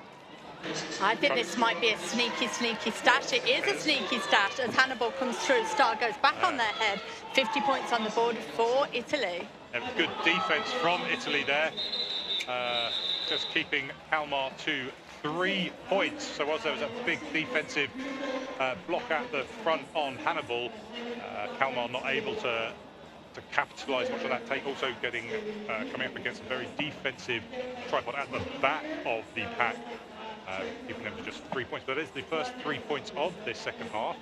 I think this might be a sneaky stash. It is a sneaky stash as Hannibal comes through. Star goes back on their head. 50 points on the board for Italy. Good defence from Italy there. Just keeping Kalmar to 3 points. So whilst there was a big defensive block at the front on Hannibal, Kalmar not able to capitalise much of that take. Also coming up against a very defensive tripod at the back of the pack. Keeping them to just 3 points. But that is the first 3 points of this second half.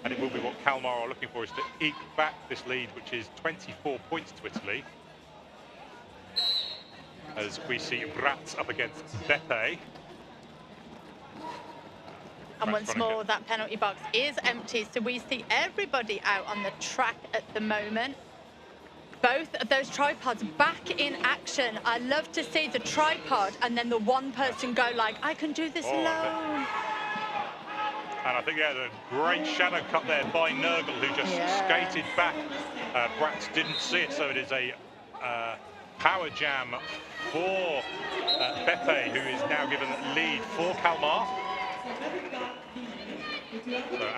And it will be what Kalmar are looking for, is to eke back this lead, which is 24 points to Italy. As we see Bratz up against Beppe. And once more, that penalty box is empty. So we see everybody out on the track at the moment. Both of those tripods back in action. I love to see the tripod and then the one person go like, I can do this alone. And I think, the great shadow cut there by Nurgle, who just skated back. Bratz didn't see it, so it is a power jam for Beppe, who is now given lead for Kalmar.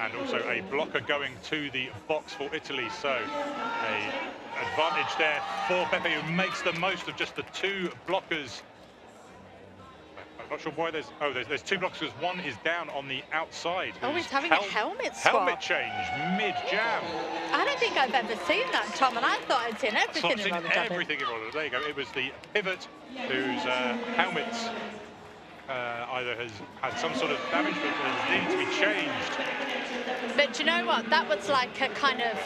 And also a blocker going to the box for Italy. So a advantage there for Beppe, who makes the most of just the two blockers. I'm not sure why there's two blockers, because one is down on the outside. Oh, he's having a helmet swap. Helmet change mid-jam. I don't think I've ever seen that, Tom, and I thought I'd seen everything in roller derby. Everything in roller. There you go. It was the pivot whose helmet either has had some sort of damage, but has needed to be changed. But do you know what? That was like a kind of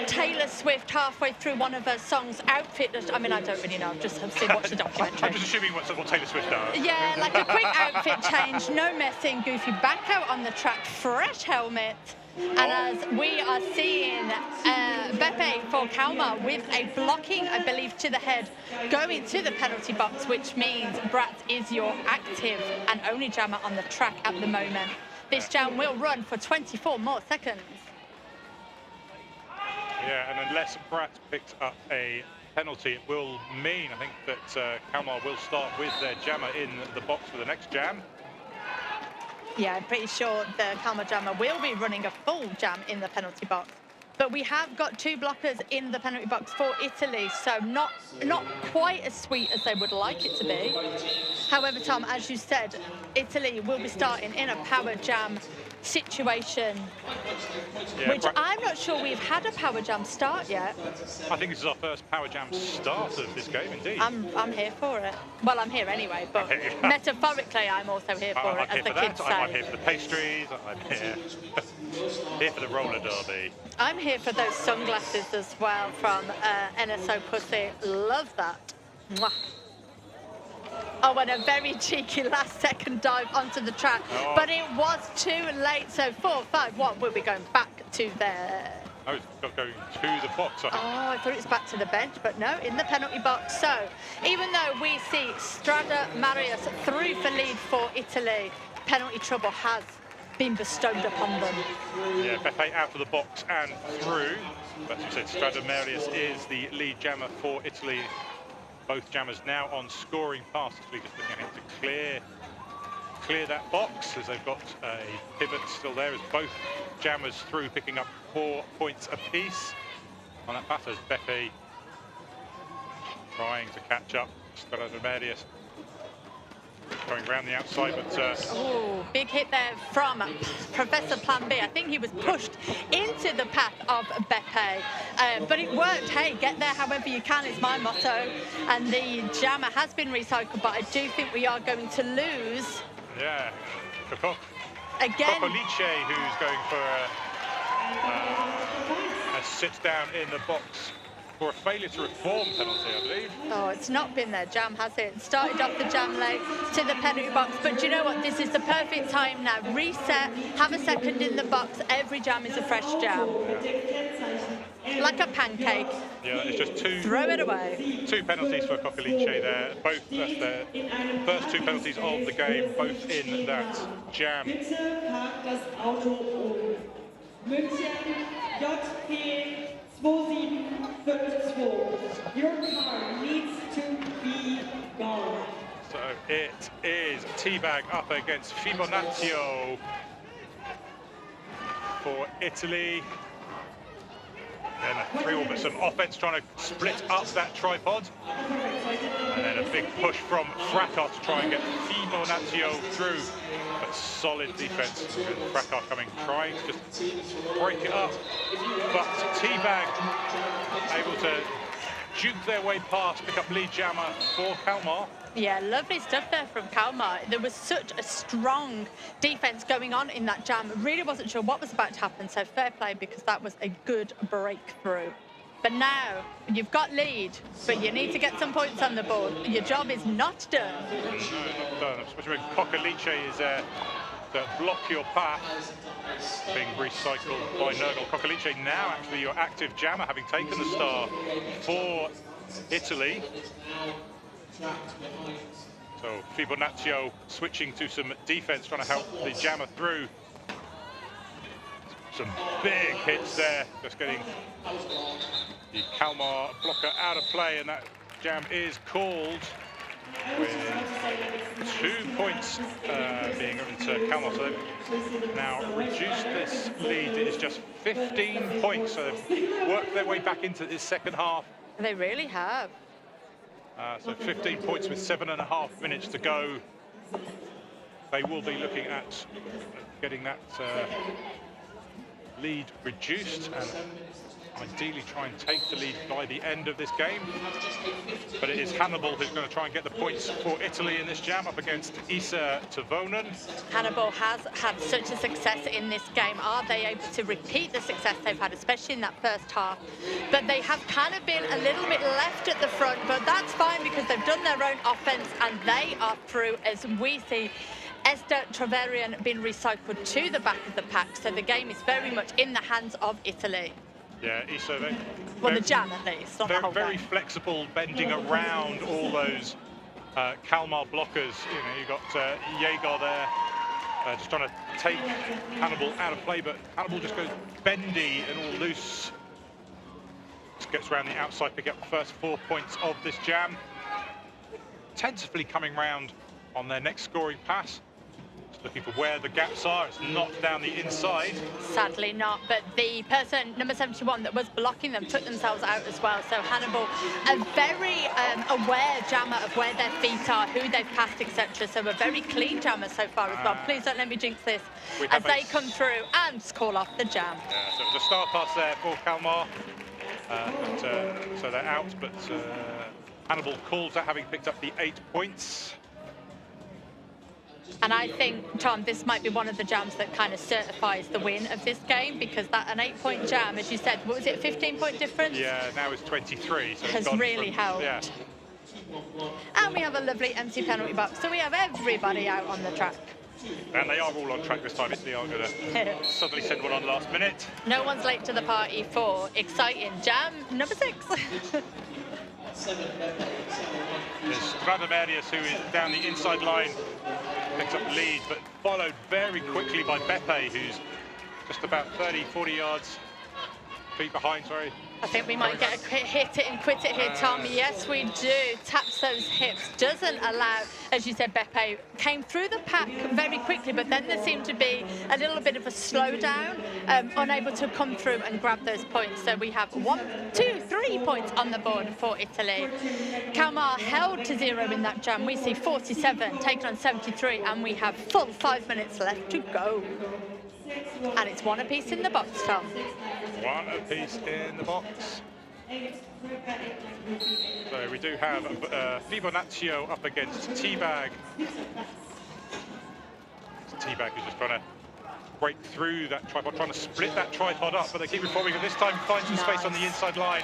Taylor Swift halfway through one of her songs outfit. I mean, I don't really know. I've just watched the documentary. I'm just assuming what Taylor Swift does. Yeah, like a quick outfit change, no messing, goofy back out on the track, fresh helmet. And as we are seeing Beppe for Kalmar with a blocking, I believe, to the head, going to the penalty box, which means Bratz is your active and only jammer on the track at the moment. This jam will run for 24 more seconds. Yeah, and unless Bratz picks up a penalty, it will mean, I think, that Kalmar will start with their jammer in the box for the next jam. Yeah, I'm pretty sure the Kalmar jammer will be running a full jam in the penalty box. But we have got 2 blockers in the penalty box for Italy, so not quite as sweet as they would like it to be. However, Tom, as you said, Italy will be starting in a power jam situation, which I'm not sure we've had a power jam start yet. I think this is our first power jam start of this game, indeed. I'm here for it. Well, I'm here anyway, but metaphorically, I'm also here for it, as the kids say. I'm here for the pastries. I'm here, here for the roller derby. I'm here for those sunglasses as well from NSO Pussy. Love that. Mwah. Oh, and a very cheeky last-second dive onto the track. Oh. But it was too late, so 4-5-1 will be going back to there. Oh, it's going to the box. Oh, I thought it was back to the bench, but no, in the penalty box. So, even though we see Strada Marius through for lead for Italy, penalty trouble has been bestowed upon them. Yeah, Beppe out of the box and through. But as you said, Strada Marius is the lead jammer for Italy. Both jammers now on scoring paths. Italy just looking ahead to clear that box, as they've got a pivot still there, as both jammers through, picking up 4 points apiece on that path, as Beppe trying to catch up. Strada Marius going around the outside, but... Oh, big hit there from Professor Plan B. I think he was pushed into the path of Beppe, but it worked. Hey, get there however you can is my motto. And the jammer has been recycled, but I do think we are going to lose. Yeah, again. Cocoliche, who's going for a sit-down in the box for a failure to reform penalty, I believe. Oh, it's not been their jam, has it? Started off the jam late to the penalty box, but do you know what? This is the perfect time now. Reset, have a second in the box. Every jam is a fresh jam. Yeah. Like a pancake. Yeah, it's just 2. Throw it away. 2 penalties for Cocoliche there. Both, that's their first 2 penalties of the game, both in that jam. Your car needs to be gone. So it is Teabag up against Fibonaccio for Italy. Then a 3-all, but some offense trying to split up that tripod. And then a big push from Fracas to try and get Fibonaccio through. But solid defense. Fracas coming, trying to just break it up. But Teabag able to juke their way past, pick up lead jammer for Kalmar. Yeah, lovely stuff there from Kalmar. There was such a strong defense going on in that jam. Really wasn't sure what was about to happen, so fair play, because that was a good breakthrough. But now, you've got lead, but you need to get some points on the board. Your job is not done. No, not done. Especially when Cocoliche is there to block your path. Being recycled by Nurgle. Cocoliche now actually your active jammer, having taken the star for Italy. So Fibonaccio switching to some defense, trying to help the jammer through. Some big hits there, just getting the Kalmar blocker out of play, and that jam is called with 2 points being given to Kalmar. So they've now reduced this lead. It is just 15 points, so they've worked their way back into this second half. They really have. So 15 points with 7.5 minutes to go. They will be looking at getting that lead reduced and ideally try and take the lead by the end of this game. But it is Hannibal who's going to try and get the points for Italy in this jam up against Isa Tavonen. Hannibal has had such a success in this game. Are they able to repeat the success they've had, especially in that first half? But they have kind of been a little bit left at the front, but that's fine because they've done their own offense and they are through, as we see Esther Traverian being recycled to the back of the pack. So the game is very much in the hands of Italy. Yeah, Isa, well, the jam at least. Very flexible, bending around all those Kalmar blockers. You know, you got Jaeger there, just trying to take Hannibal out of play, but Hannibal just goes bendy and all loose. Just gets around the outside, pick up the first 4 points of this jam. Tentatively coming round on their next scoring pass. Just looking for where the gaps are. It's not down the inside. Sadly not, but the person, number 71, that was blocking them took themselves out as well. So Hannibal, a very aware jammer of where their feet are, who they've passed, etc. So a very clean jammer so far as well. Please don't let me jinx this as they come through and call off the jam. Yeah, so it was a star pass there for Kalmar. So they're out, but Hannibal calls that, having picked up the 8 points. And I think, Tom, this might be one of the jams that kind of certifies the win of this game, because an 8-point jam, as you said, what was it, 15-point difference? Yeah, now it's 23. So has really helped. Yeah. And we have a lovely empty penalty box, so we have everybody out on the track. And they are all on track this time. Italy are going to suddenly send one on last minute. No one's late to the party for exciting jam number 6. There's Radamerius, who is down the inside line, picks up the lead, but followed very quickly by Beppe, who's just about 30, 40 yards, feet behind, sorry. I think we might get a quick hit it and quit it here, Tom. Yes, we do. Taps those hips. Doesn't allow, as you said, Beppe came through the pack very quickly, but then there seemed to be a little bit of a slowdown, unable to come through and grab those points. So we have 1, 2, 3 points on the board for Italy. Kalmar held to 0 in that jam. We see 47 taken on 73, and we have full 5 minutes left to go. And it's 1 apiece in the box, Tom. 1 apiece in the box. So we do have Fibonaccio up against T-Bag. T-Bag is just trying to break through that tripod, trying to split that tripod up, but they keep reforming, and this time finds some space on the inside line.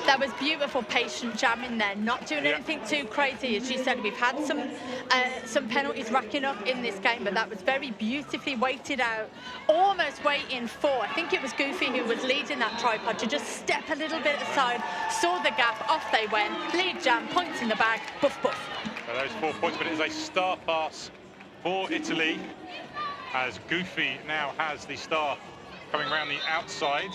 That was beautiful, patient jamming there, not doing anything too crazy. As you said, we've had some penalties racking up in this game, but that was very beautifully weighted out, almost waiting for, I think it was Goofy who was leading that tripod, to just step a little bit aside, saw the gap, off they went, lead jam, points in the bag, buff, buff. So those 4 points, but it is a star pass for Italy, as Goofy now has the star coming around the outside.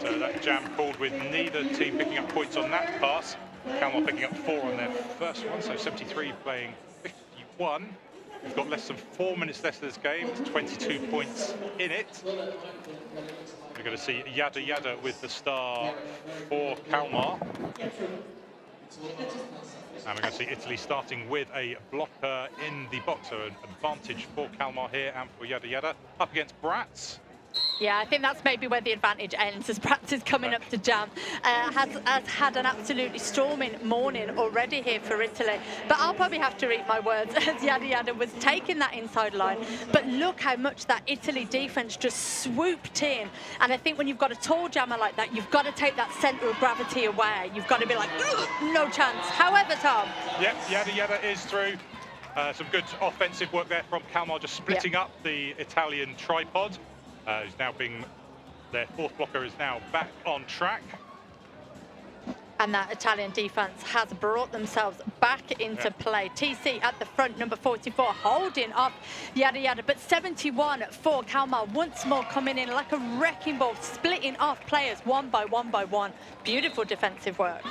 So that jam called with neither team picking up points on that pass. Kalmar picking up 4 on their first one, so 73 playing 51. We've got less than 4 minutes left of this game. It's 22 points in it. We're going to see Yada Yada with the star for Kalmar. And we're going to see Italy starting with a blocker in the box, so an advantage for Kalmar here and for Yada Yada. Up against Bratz. Yeah, I think that's maybe where the advantage ends, as Bratz is coming up to jam. Has had an absolutely storming morning already here for Italy. But I'll probably have to eat my words, as Yada Yada was taking that inside line. But look how much that Italy defence just swooped in. And I think when you've got a tall jammer like that, you've got to take that centre of gravity away. You've got to be like, no chance. However, Tom. Yep, Yada Yada is through. Some good offensive work there from Kalmar, just splitting up the Italian tripod. Who's now being, their 4th blocker is now back on track. And that Italian defence has brought themselves back into play. TC at the front, number 44, holding off Yada Yada. But 71 for Kalmar, once more coming in like a wrecking ball, splitting off players one by one. Beautiful defensive work.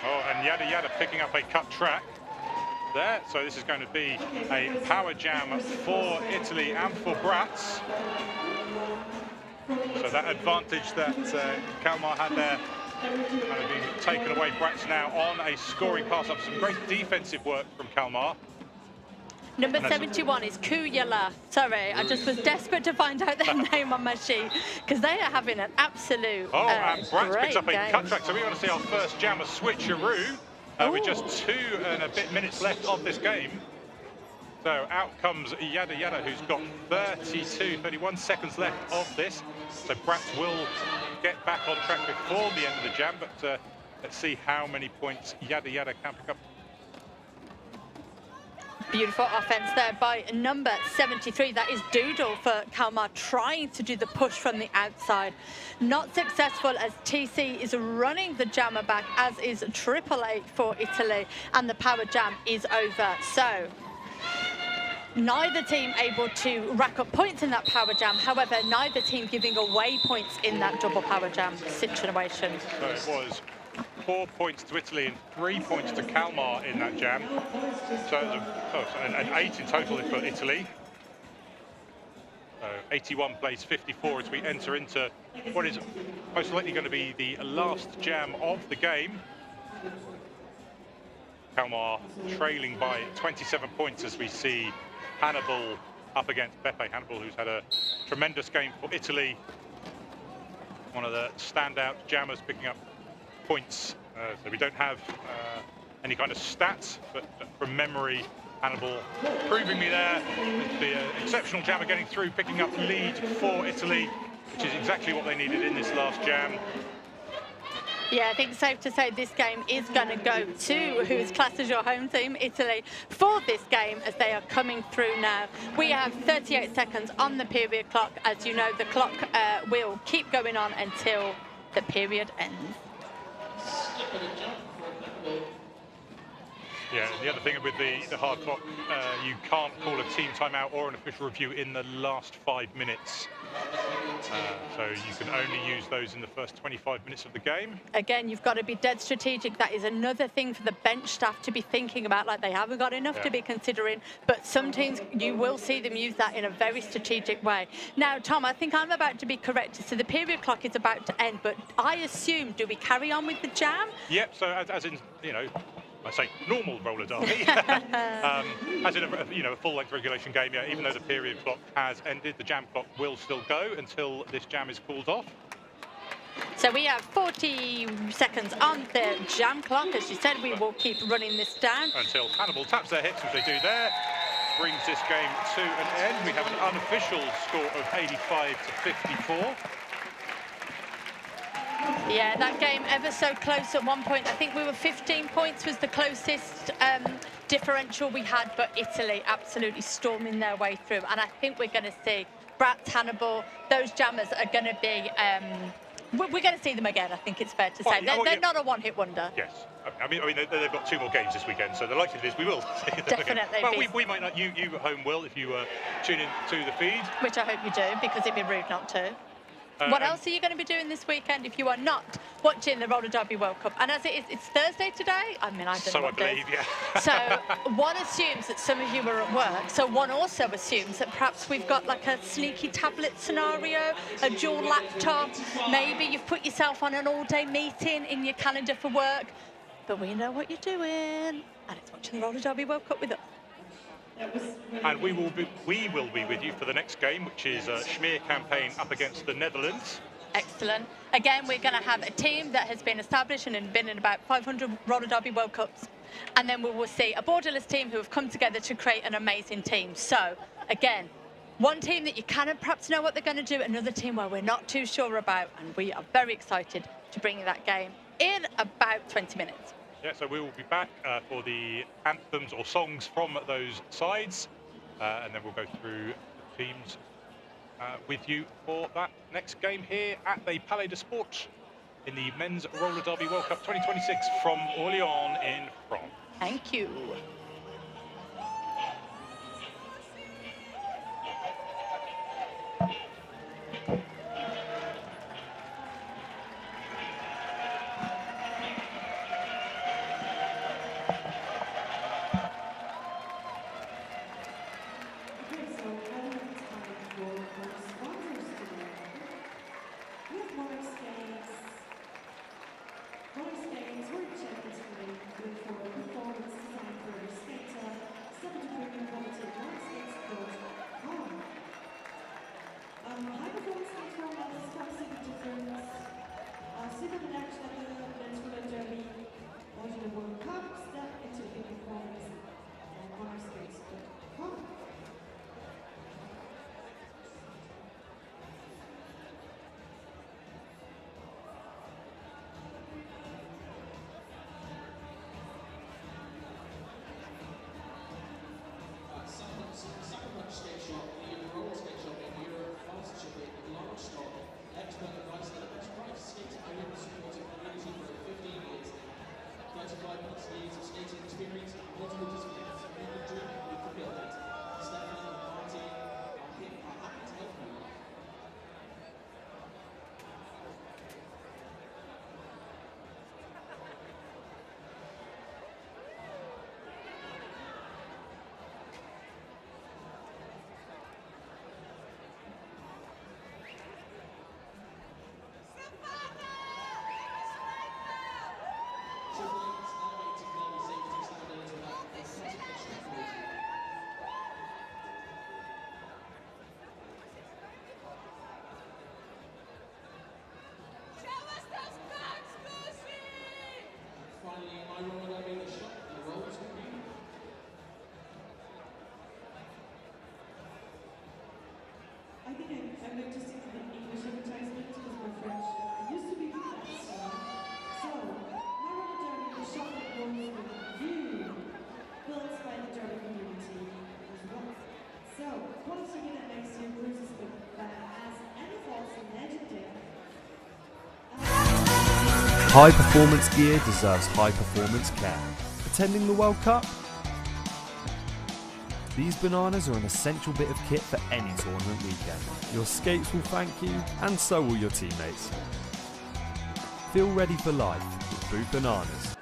Oh, and Yada Yada picking up a cut track there. So this is going to be a power jam for Italy and for Bratz. So that advantage that Kalmar had there kind of being taken away. Bratz now on a scoring pass up. Some great defensive work from Kalmar. Number 71 is Kuyala. Sorry, I just was desperate to find out their name on my sheet, because they are having an absolute and Bratz picks up a game. cut track. So we want to see our first jam, a switcheroo. With just 2 and a bit minutes left of this game. So out comes Yada Yada, who's got 31 seconds left of this. So Bratz will get back on track before the end of the jam, but let's see how many points Yada Yada can pick up. Beautiful offense there by number 73. That is Doodle for Kalmar, trying to do the push from the outside. Not successful, as TC is running the jammer back, as is 888 for Italy, and the power jam is over. So Neither team able to rack up points in that power jam. However, neither team giving away points in that double power jam situation. So it was 4 points to Italy and 3 points to Kalmar in that jam. So it was an 8 in total for Italy. So 81 plays 54 as we enter into what is most likely going to be the last jam of the game. Kalmar trailing by 27 points as we see Hannibal up against Beppe. Hannibal, who's had a tremendous game for Italy. One of the standout jammers picking up points. So we don't have any kind of stats, but from memory, Hannibal proving me there with the exceptional jammer getting through, picking up the lead for Italy, which is exactly what they needed in this last jam. Yeah, I think it's safe to say this game is going to go to who is classed as your home team, Italy, for this game as they are coming through now. We have 38 seconds on the period clock. As you know, the clock will keep going on until the period ends. Yeah, the other thing with the hard clock, you can't call a team timeout or an official review in the last 5 minutes. So you can only use those in the first 25 minutes of the game. Again, you've got to be dead strategic. That is another thing for the bench staff to be thinking about. Like, they haven't got enough to be considering, but some teams, you will see them use that in a very strategic way. Now, Tom, I think I'm about to be corrected. So the period clock is about to end, but I assume, do we carry on with the jam? Yep, so as in, you know, I say normal roller derby, as in a full-length regulation game. Yeah, even though the period clock has ended, the jam clock will still go until this jam is called off. So we have 40 seconds on the jam clock. As you said, we will keep running this down until Hannibal taps their hips, which they do there. Brings this game to an end. We have an unofficial score of 85 to 54. Yeah, that game ever so close at one point. I think we were 15 points was the closest differential we had, but Italy absolutely storming their way through. And I think we're going to see Bratz, Hannibal, those jammers are going to be... we're going to see them again, I think it's fair to say. They're not a one-hit wonder. Yes. I mean, they've got 2 more games this weekend, so the likelihood is we will see them definitely again. Well, we might not. You at home will, if you tune in to the feed. Which I hope you do, because it'd be rude not to. What else are you going to be doing this weekend if you are not watching the Roller Derby World Cup? And as it is, it's Thursday today. I mean, I don't know what I believe, yeah. So one assumes that some of you are at work. So one also assumes that perhaps we've got like a sneaky tablet scenario, a dual laptop. Maybe you've put yourself on an all-day meeting in your calendar for work. But we know what you're doing, and it's watching the Roller Derby World Cup with us. And we will be with you for the next game, which is Schmeer campaign up against the Netherlands. Excellent. Again, we're going to have a team that has been established and been in about 500 Roller Derby World Cups. And then we will see a borderless team who have come together to create an amazing team. So, again, one team that you kind of perhaps know what they're going to do, another team where we're not too sure about, and we are very excited to bring you that game in about 20 minutes. Yeah, so we will be back for the anthems or songs from those sides, and then we'll go through the teams with you for that next game here at the Palais de Sport in the Men's Roller Derby World Cup 2026 from Orléans in France. Thank you. High performance gear deserves high performance care. Attending the World Cup? These bananas are an essential bit of kit for any tournament weekend. Your skates will thank you, and so will your teammates. Feel ready for life with Boot Bananas.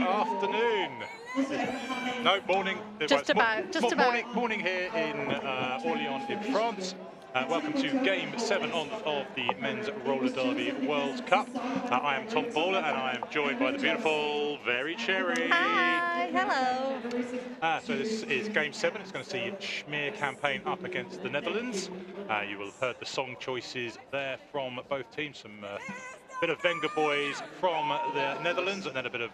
afternoon. No, morning. Just about. Morning here in Orléans in France. Welcome to Game 7 of the Men's Roller Derby World Cup. I am Tom Bowler and I am joined by the beautiful Very Cherry. Hi, hello. So this is Game 7. It's going to see Schmeer campaign up against the Netherlands. You will have heard the song choices there from both teams. Some bit of Wenger Boys from the Netherlands and then a bit of,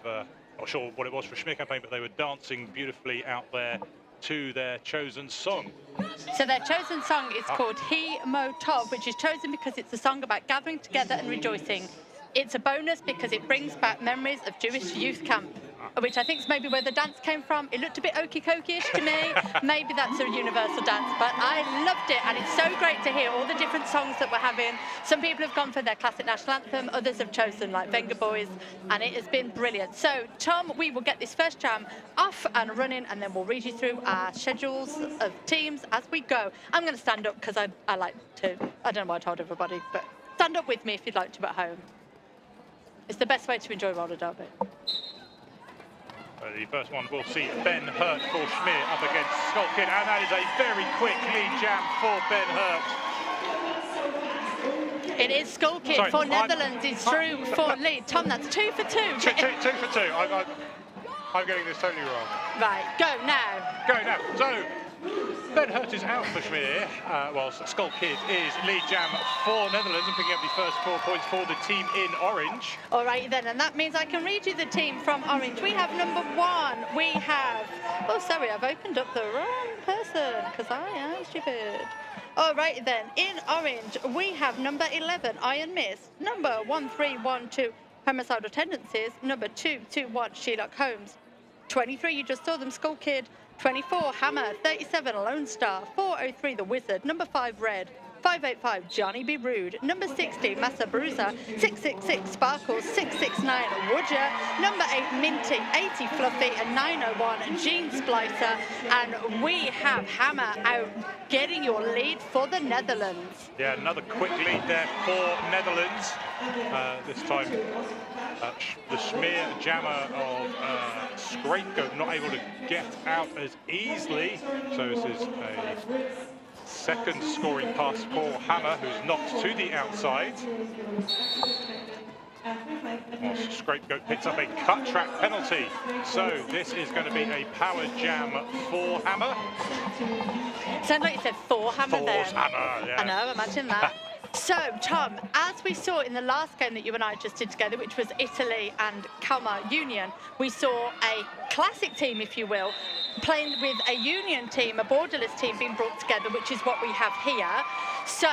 not sure what it was for Schmeer campaign, but they were dancing beautifully out there to their chosen song. So their chosen song is called He Mo Tov, which is chosen because it's a song about gathering together and rejoicing. It's a bonus because it brings back memories of Jewish youth camp, which I think is maybe where the dance came from. It looked a bit okey-cokey-ish to me. Maybe that's a universal dance, but I loved it, and it's so great to hear all the different songs that we're having. Some people have gone for their classic national anthem, others have chosen like Wenger Boys, and it has been brilliant. So, Tom, we will get this first jam off and running, and then we'll read you through our schedules of teams as we go. I'm going to stand up because I like to. I don't know why I told everybody, but stand up with me if you'd like to at home. It's the best way to enjoy roller derby. The first one we'll see Ben Hurt for Schmeer up against Skull Kid, and that is a very quick lead jam for Ben Hurt. It is Skull Kid for Netherlands. It's through for lead. Tom, that's 2 for 2. Two for two. I'm getting this totally wrong. Right, go now. Go now. So Ben Hurt is out for Schmeer, whilst Skull Kid is lead jam for Netherlands and picking up the first 4 points for the team in orange. All right then, and that means I can read you the team from orange. We have number 1. We have, oh sorry, I've opened up the wrong person because I am stupid. All right then, in orange we have number 11, Iron Mist, number 1312, Homicidal Tendencies, number 221, Sherlock Holmes, 23, you just saw them, Skull Kid, 24, Hammer, 37, Lone Star, 403, The Wizard, number 5, Red, 585, Johnny Be Rude, number 60, Massa Bruiser, 666, Sparkles, 669, Woodger, number 8, Minty, 80, Fluffy, and 901, Gene Splicer, and we have Hammer out getting your lead for the Netherlands. Yeah, another quick lead there for Netherlands. This time the Schmeer jammer of Scapegoat not able to get out as easily. So this is a second scoring pass for Hammer, who's knocked to the outside. Whilst Scapegoat picks up a cut track penalty. So this is going to be a power jam for Hammer. Sounds like you said for Hammer there. Hammer, yeah. I know, imagine that. So, Tom, as we saw in the last game that you and I just did together, which was Italy and Kalmar Union, we saw a classic team, if you will, playing with a union team, a borderless team being brought together, which is what we have here. So,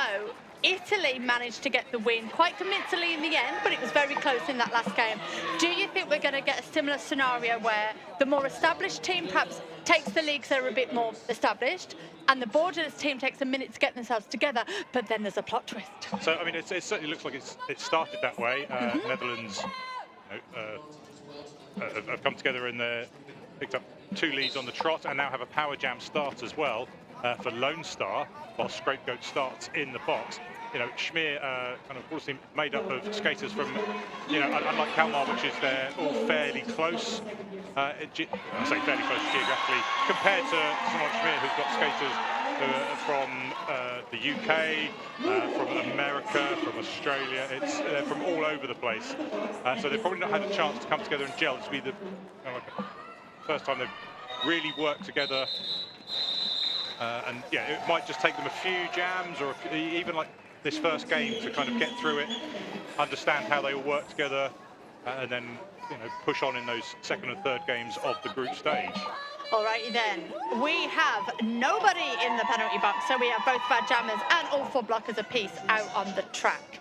Italy managed to get the win quite convincingly in the end, but it was very close in that last game. Do you think we're going to get a similar scenario where the more established team perhaps takes the leagues that are a bit more established, and the borderless team takes a minute to get themselves together, but then there's a plot twist? So, I mean, it certainly looks like it started that way. Netherlands have come together and picked up 2 leads on the trot and now have a power jam start as well for Lone Star, while Scapegoat starts in the box. You know, Schmeer kind of obviously made up of skaters from, you know, unlike Kalmar, which is they're all fairly close. I say fairly close geographically compared to someone like Schmeer, who's got skaters who are from the UK, from America, from Australia. They're from all over the place. So they've probably not had a chance to come together and gel. This will be the first time they've really worked together. And yeah, it might just take them a few jams or even like this first game to kind of get through it, understand how they all work together, and then, you know, push on in those second and third games of the group stage. All righty then, we have nobody in the penalty box, so we have both of our jammers and all 4 blockers apiece out on the track.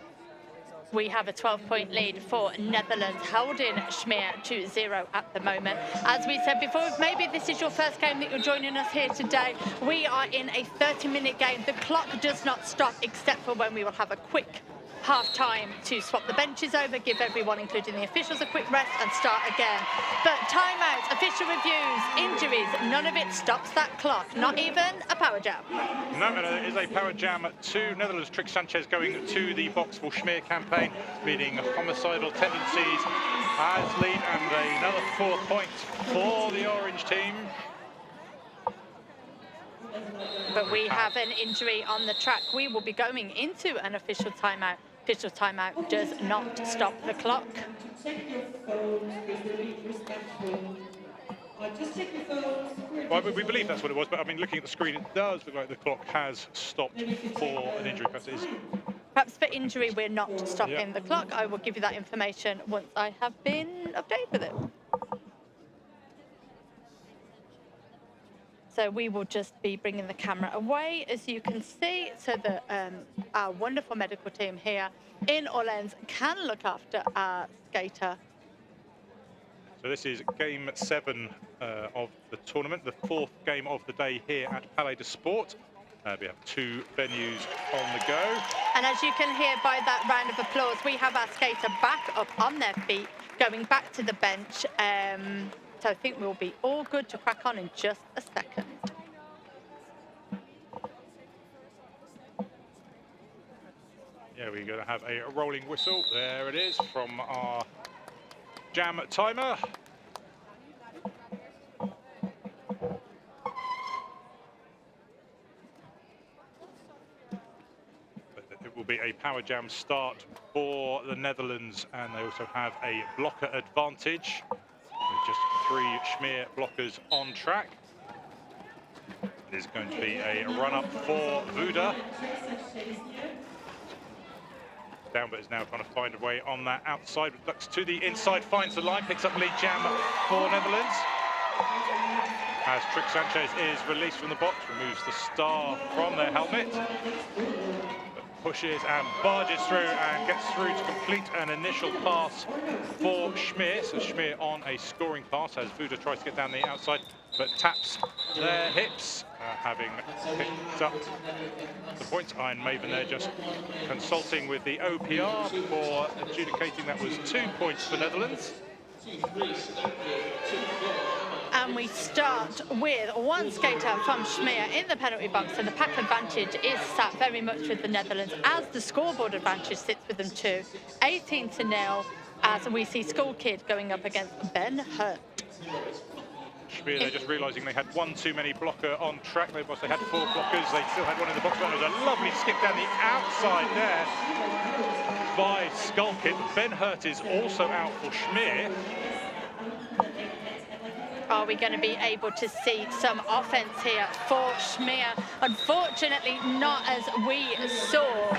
We have a 12-point lead for Netherlands, holding Schmeer to 0 at the moment. As we said before, maybe this is your first game that you're joining us here today. We are in a 30-minute game. The clock does not stop except for when we will have a quick half time to swap the benches over, give everyone, including the officials, a quick rest and start again. But timeouts, official reviews, injuries, none of it stops that clock, not even a power jam. No, there is a power jam to Netherlands. Trick Sanchez going to the box for Schmeer campaign, leading homicidal tendencies as lead, and another 4 points for the orange team. But we have an injury on the track. We will be going into an official timeout. Official timeout does not stop the clock. Well, we believe that's what it was, but I mean, looking at the screen, it does look like the clock has stopped for an injury. Perhaps for injury, we're not stopping the clock. I will give you that information once I have been updated with it. So we will just be bringing the camera away, as you can see, so that our wonderful medical team here in Orléans can look after our skater. So this is game 7 of the tournament, the 4th game of the day here at Palais de Sport. We have 2 venues on the go. And as you can hear by that round of applause, we have our skater back up on their feet, going back to the bench. So I think we'll be all good to crack on in just a second. Yeah, we're going to have a rolling whistle. There it is from our jam timer. It will be a power jam start for the Netherlands, and they also have a blocker advantage with just 3 Schmeer blockers on track. It is going to be a run-up for Vuda. Down, but is now trying to find a way on that outside. Looks to the inside, finds the line, picks up lead jam for Netherlands. As Trick Sanchez is released from the box, removes the star from their helmet. Pushes and barges through and gets through to complete an initial pass for Schmeer. So Schmeer on a scoring pass as Vuda tries to get down the outside, but taps their hips, having picked up the points. Iron Maven there just consulting with the OPR before adjudicating that was 2 points for Netherlands. And we start with 1 skater from Schmeer in the penalty box, and the pack advantage is sat very much with the Netherlands, as the scoreboard advantage sits with them too. 18-0, as we see School Kid going up against Ben Hurt. Schmeer, they're just realising they had 1 too many blocker on track. They had 4 blockers, they still had 1 in the box. There was a lovely skip down the outside there by Skull Kid. Ben Hurt is also out for Schmeer. Are we going to be able to see some offence here for Schmeer? Unfortunately, not as we saw.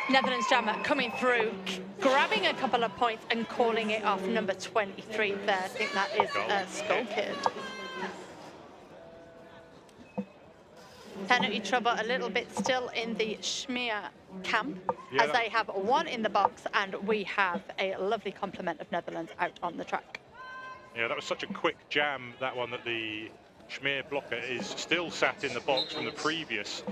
Netherlands jammer coming through, grabbing a couple of points and calling it off. Number 23 there. I think that is Skull Kid. Penalty trouble a little bit still in the Schmeer camp, as they have 1 in the box, and we have a lovely complement of Netherlands out on the track. Yeah, that was such a quick jam, that one, that the Schmeer blocker is still sat in the box from the previous.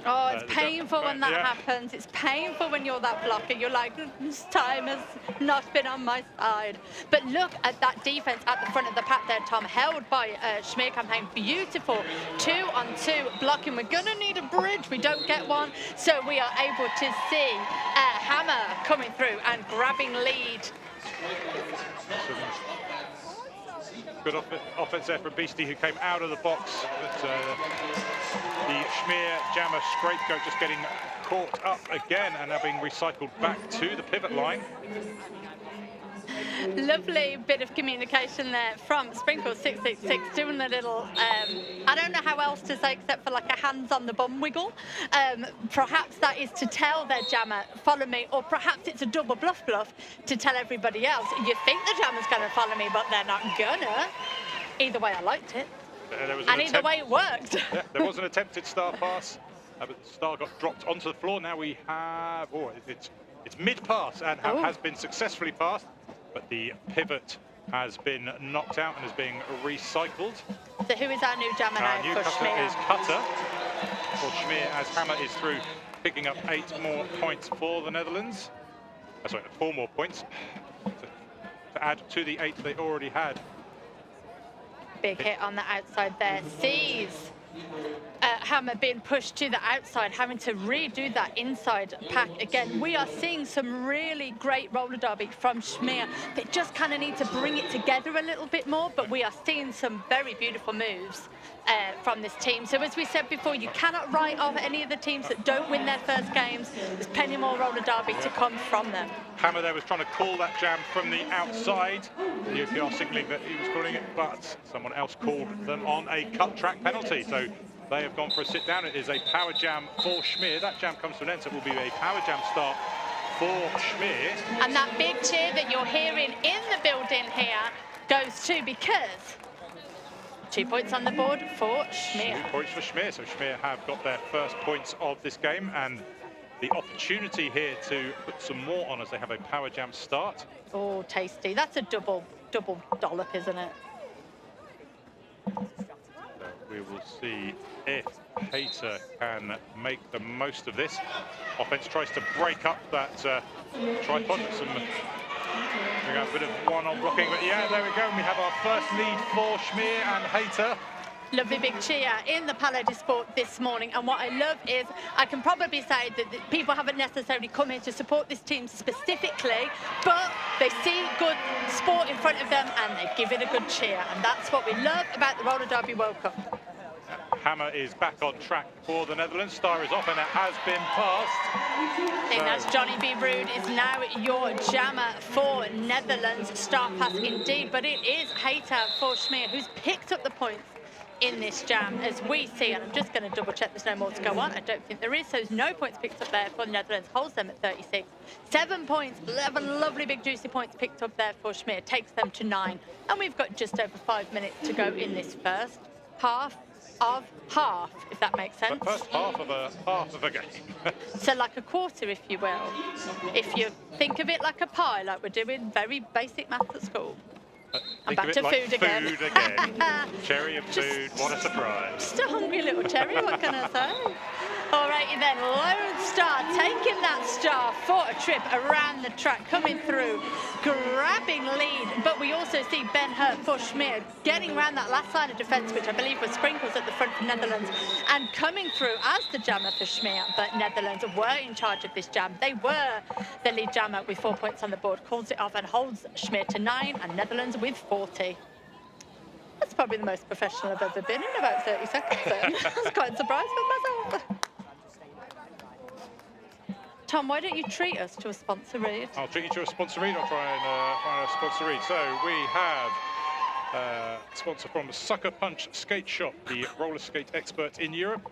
Oh, it's painful when that happens. It's painful when you're that blocker. You're like, this time has not been on my side. But look at that defense at the front of the pack there, Tom, held by Schmeer campaign. Beautiful 2-on-2 blocking. We're going to need a bridge. We don't get one. So we are able to see Hammer coming through and grabbing lead. Good offense there from Beastie, who came out of the box, but the Schmeer jammer scapegoat just getting caught up again and now being recycled back to the pivot line. Lovely bit of communication there from Sprinkle666, doing a little, I don't know how else to say except for like a hands on the bum wiggle. Perhaps that is to tell their jammer, follow me, or perhaps it's a double bluff to tell everybody else, you think the jammer's going to follow me, but they're not gonna. Either way, I liked it. And either way, it worked. Yeah, there was an attempted star pass, but the star got dropped onto the floor. Now we have, it's mid-pass and has been successfully passed. But the pivot has been knocked out and is being recycled. So who is our new jammer now New for cutter Schmeer? is Cutter for Schmeer, as Hammer is through picking up 8 more points for the Netherlands. Sorry, 4 more points to add to the 8 they already had. Big hit on the outside there. Sees Hammer being pushed to the outside, having to redo that inside pack again. We are seeing some really great roller derby from Schmier. They just kind of need to bring it together a little bit more, but we are seeing some very beautiful moves from this team. So as we said before, you cannot write off any of the teams that don't win their first games. There's plenty more roller derby to come from them. Hammer there was trying to call that jam from the outside. The UPR signalling that he was calling it, but someone else called them on a cut track penalty. So they have gone for a sit down. It is a power jam for Schmier. That jam comes to an end, so it will be a power jam start for Schmier. And that big cheer that you're hearing in the building here goes to, because 2 points on the board for Schmier. 2 points for Schmier. So Schmier have got their first points of this game, and the opportunity here to put some more on as they have a power jam start. Oh, tasty. That's a double dollop, isn't it? We will see if Hayter can make the most of this. Offense tries to break up that tripod with some a bit of one-on blocking, but yeah, there we go. We have our first lead for Schmier and Hayter. Lovely big cheer in the Palais de Sport this morning, and what I love is I can probably say that people haven't necessarily come here to support this team specifically, but they see good sport in front of them and they give it a good cheer, and that's what we love about the Roller Derby World Cup. Hammer is back on track for the Netherlands. Star is off and it has been passed. I think that's Johnny B. Rude is now your jammer for Netherlands. Star pass indeed, but it is Hayter for Schmier who's picked up the points in this jam, as we see, and I'm just going to double check there's no more to go on. I don't think there is, so there's no points picked up there for the Netherlands, holds them at 36. 7 points, 11 lovely big juicy points picked up there for Schmier, takes them to 9. And we've got just over 5 minutes to go in this first half of half, if that makes sense. The first half of a game. So like a quarter, if you will. If you think of it like a pie, like we're doing very basic maths at school. I'm back to food again. Food again. Cherry and food, what a surprise. Just a hungry little cherry, what can I say? Alrighty then, Lone Star taking that star for a trip around the track, coming through, grabbing lead, but we also see Ben Hurt for Schmier getting around that last line of defence, which I believe was Sprinkles at the front for Netherlands, and coming through as the jammer for Schmier, but Netherlands were in charge of this jam. They were the lead jammer with 4 points on the board, calls it off and holds Schmier to 9, and Netherlands with 40. That's probably the most professional I've ever been in about 30 seconds then. I was quite surprised with myself. Tom, why don't you treat us to a sponsor read? I'll treat you to a sponsor read. I'll try and find a sponsor read. So we have a sponsor from Sucker Punch Skate Shop, the roller skate expert in Europe.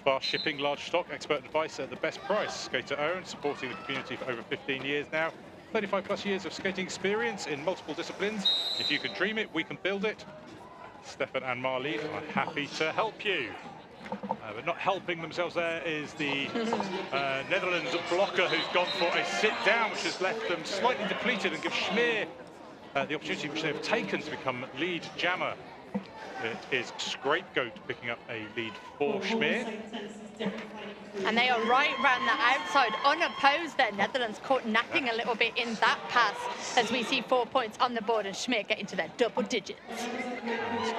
Fast shipping, large stock, expert advice at the best price. Skater owned, supporting the community for over 15 years now. 35 plus years of skating experience in multiple disciplines. If you can dream it, we can build it. Stefan and Marlene are happy to help you. But not helping themselves there is the Netherlands blocker, who's gone for a sit-down, which has left them slightly depleted and gives Schmier the opportunity which they've taken to become lead jammer. It is Scapegoat picking up a lead for Schmier. And they are right round the outside, unopposed there. Netherlands caught napping a little bit in that pass, as we see 4 points on the board and Schmier get into their double digits.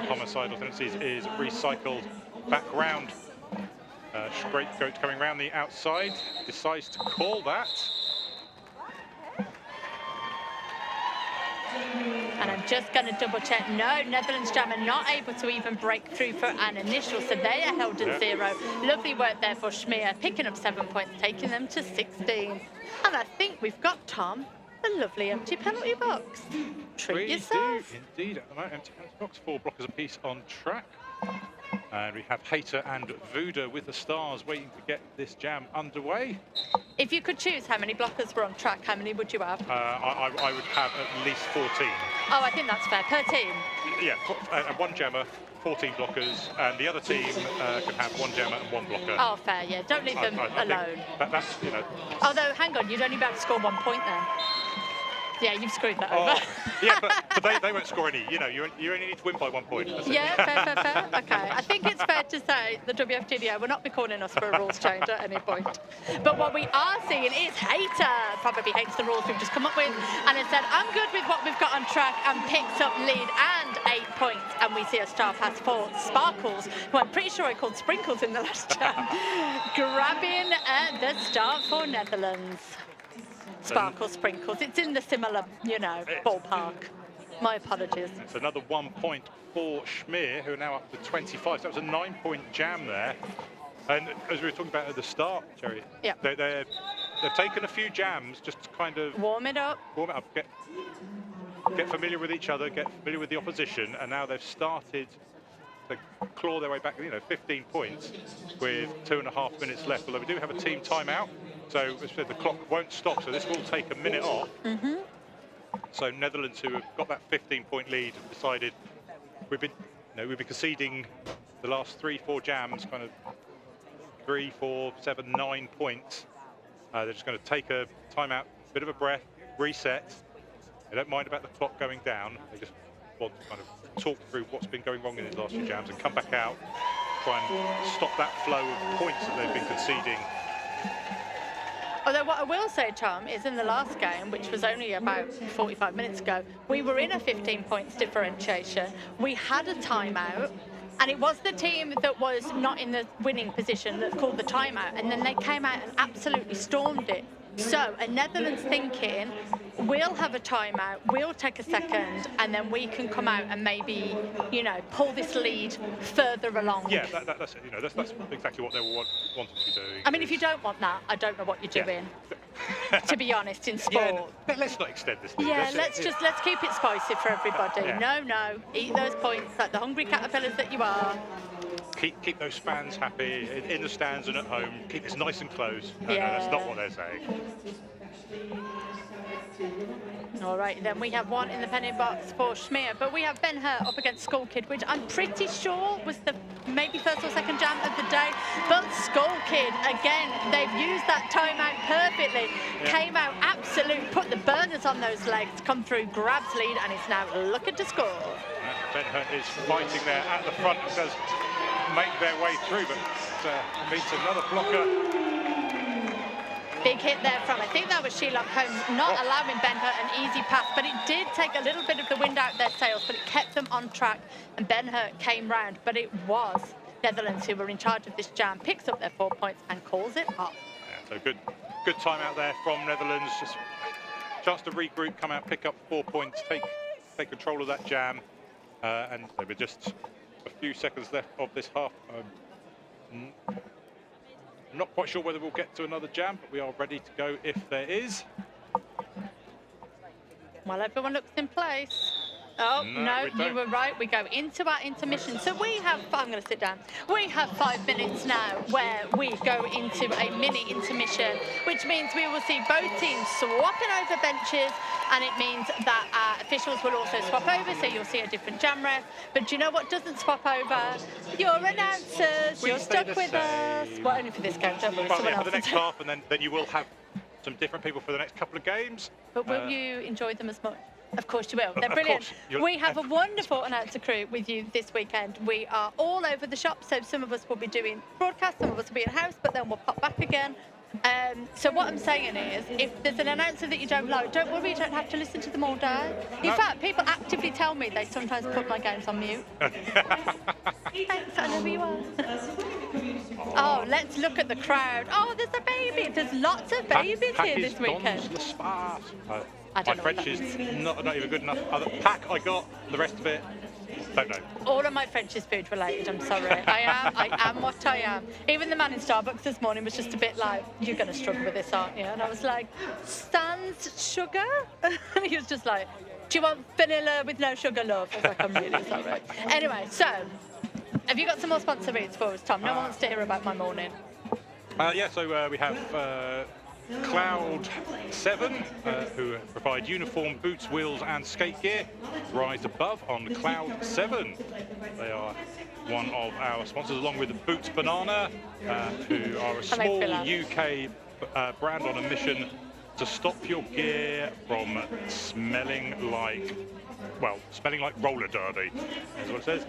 Homicidal tendencies is recycled back round. Scapegoat coming round the outside, decides to call that. And I'm just going to double check. No, Netherlands jammer not able to even break through for an initial, so they are held at 0. Lovely work there for Schmier, picking up 7 points, taking them to 16. And I think we've got, Tom, a lovely empty penalty box. Treat yourself. Indeed, at the moment, empty penalty box, 4 blockers apiece on track. And we have Hayter and Vuda with the stars waiting to get this jam underway. If you could choose how many blockers were on track, how many would you have? I would have at least 14. Oh, I think that's fair. Per team? Yeah, one jammer, 14 blockers, and the other team can have 1 jammer and 1 blocker. Oh, fair, yeah. Don't leave them alone. That's, you know. Although, hang on, you'd only be able to score 1 point then. Yeah, you've screwed that Oh, over. yeah, but they won't score any. You know, you only need to win by 1 point. That's it. Yeah, fair. Okay, I think it's fair to say the WFTDA will not be calling us for a rules change at any point. But what we are seeing is Hater probably hates the rules we've just come up with and has said, I'm good with what we've got on track, and picks up lead and 8 points. And we see a star pass for Sparkles, who I'm pretty sure I called Sprinkles in the last jam, grabbing the start for Netherlands. Sparkles, Sprinkles. It's in the similar, you know, ballpark. My apologies. It's another 1 point for Schmier, who are now up to 25. So that was a 9-point jam there. And as we were talking about at the start, Jerry, yeah. they've taken a few jams just to kind of warm it up, get familiar with each other, get familiar with the opposition, and now they've started to claw their way back. You know, 15 points with 2.5 minutes left. Although we do have a team timeout, so as I said, the clock won't stop. So this will take a minute off. Mm-hmm. So Netherlands, who have got that 15-point lead, have decided we've been conceding the last 3-4 jams, kind of 3, 4, 7, 9 points. They're just going to take a timeout, bit of a breath, reset. They don't mind about the clock going down. They just want to kind of talk through what's been going wrong in these last few jams and come back out, try and stop that flow of points that they've been conceding. Although what I will say, Tom, is in the last game, which was only about 45 minutes ago, we were in a 15 points differentiation. We had a timeout, and it was the team that was not in the winning position that called the timeout, and then they came out and absolutely stormed it. So a Netherlands thinking, we'll have a timeout, we'll take a second, and then we can come out and maybe, you know, pull this lead further along. Yeah, that's it. You know, that's exactly what they wanted to be doing. I mean, if you don't want that, I don't know what you're doing. To be honest, in sport. Yeah, let's not extend this. Yeah, let's keep it spicy for everybody. Yeah. No, eat those points like the hungry caterpillars that you are. Keep those fans happy in the stands and at home. Keep this nice and close. No, that's not what they're saying. All right, then we have one in the penalty box for Schmier, but we have Ben-Hur up against Skull Kid, which I'm pretty sure was the maybe first or second jam of the day. But Skull Kid, again, they've used that timeout perfectly. Yeah. Came out absolute, put the burners on those legs, come through, grabs lead, and is now looking to score. Ben-Hur is fighting there at the front and does make their way through, but meets another blocker. Big hit there from, I think that was Sheila Holmes, not allowing Ben-Hur an easy pass, but it did take a little bit of the wind out their sails, but it kept them on track, and Ben-Hur came round, but it was Netherlands who were in charge of this jam, picks up their 4 points and calls it up. Yeah, so good time out there from Netherlands, just chance to regroup, come out, pick up 4 points, take control of that jam, and there were just a few seconds left of this half. I'm not quite sure whether we'll get to another jam, but we are ready to go if there is. Well, everyone looks in place. Oh, no, you were right. We go into our intermission. So we have, I'm going to sit down. We have 5 minutes now where we go into a mini intermission, which means we will see both teams swapping over benches, and it means that our officials will also swap over, so you'll see a different jam ref. But do you know what doesn't swap over? Your announcers. You're stuck with us. Well, only for this game, don't worry. For the next half, and then you will have some different people for the next couple of games. But will you enjoy them as much? Of course you will. They're brilliant. We have a wonderful announcer crew with you this weekend. We are all over the shop, so some of us will be doing broadcast, some of us will be in-house, but then we'll pop back again. So what I'm saying is, if there's an announcer that you don't like, don't worry, you don't have to listen to them all day. In fact, people actively tell me they sometimes put my games on mute. Thanks, I know who you are. Oh, let's look at the crowd. Oh, there's a baby. There's lots of babies here this weekend. My French is not even good enough. Pack I got, the rest of it, don't know. All of my French is food related, I'm sorry. I am what I am. Even the man in Starbucks this morning was just a bit like, you're going to struggle with this, aren't you? And I was like, sans sugar? And he was just like, do you want vanilla with no sugar, love? I was like, I'm really sorry. Anyway, so, have you got some more sponsor reads for us, Tom? No one wants to hear about my morning. Yeah, so we have Cloud 7, who provide uniform, boots, wheels and skate gear. Rise above on Cloud 7. They are one of our sponsors, along with the Boots Banana, who are a small UK brand on a mission to stop your gear from smelling like roller derby, is what it says.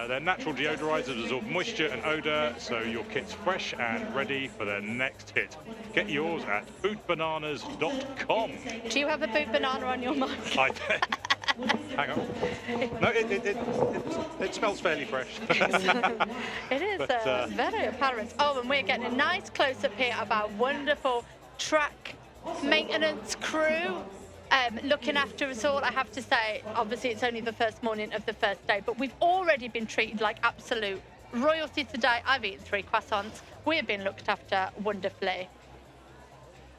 Their natural deodorizers absorb moisture and odor, so your kit's fresh and ready for their next hit. Get yours at bootbananas.com. Do you have a boot banana on your mic? Hang on. No, it smells fairly fresh. It is very apparent. Oh, and we're getting a nice close-up here of our wonderful track maintenance crew. Looking after us all. I have to say, obviously it's only the first morning of the first day, but we've already been treated like absolute royalty today. I've eaten 3 croissants. We have been looked after wonderfully.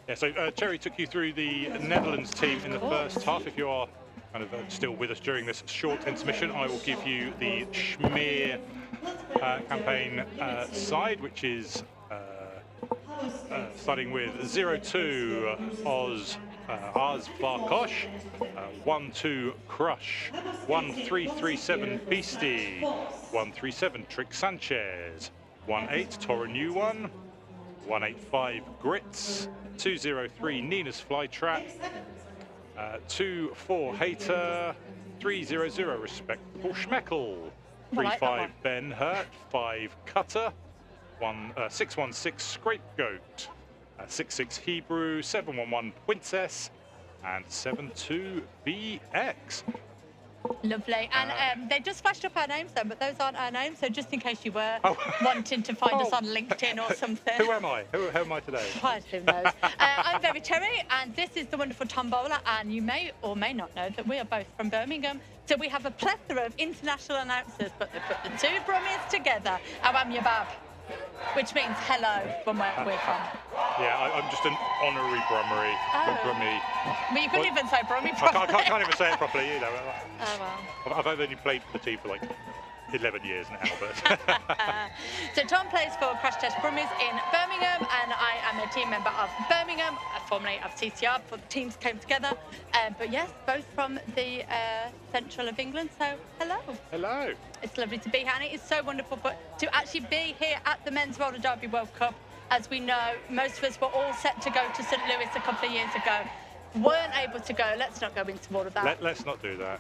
Yeah, so Cherry took you through the Netherlands team in the first half. If you are kind of still with us during this short intermission, I will give you the Schmeer campaign side, which is starting with 0-2 Oz Barkosh, 1-2 Crush, 1-3-3-7 Beastie, 1-3-7 Trick Sanchez, 1-8 Tora New One, 1-8-5 Grits, 2-0-3 Nina's Flytrap, 2-4 Hater, 3-0-0 Respectable Schmeckel, 3-5 Ben Hurt, 5 Cutter, 6-1-6 Scapegoat, 6-6 Hebrew, 7-1-1 Princess, and 7-2 BX. Lovely. And they just flashed up our names then, but those aren't our names, so just in case you were wanting to find us on LinkedIn or something. Who am I? Who am I today? Who knows? I'm Very Cherry, and this is the wonderful Tombola, and you may or may not know that we are both from Birmingham. So we have a plethora of international announcers, but they put the 2 Brummies together. Awam Yabab, which means hello from where we're from. Yeah, I'm just an honorary Brummie. Brummie. Well, you couldn't even say Brummie I properly. can't even say it properly, you know. Oh, well. I've only played for the team for like 11 years now, but... So Tom plays for Crash Test Brummies in Birmingham, and I am a team member of Birmingham, formerly of TCR, before the teams came together. But yes, both from the central of England, so hello. Hello. It's lovely to be here, and it is so wonderful, but to actually be here at the Men's Roller Derby World Cup, as we know, most of us were all set to go to St. Louis a couple of years ago, weren't able to go. Let's not go into all of that. Let's not do that.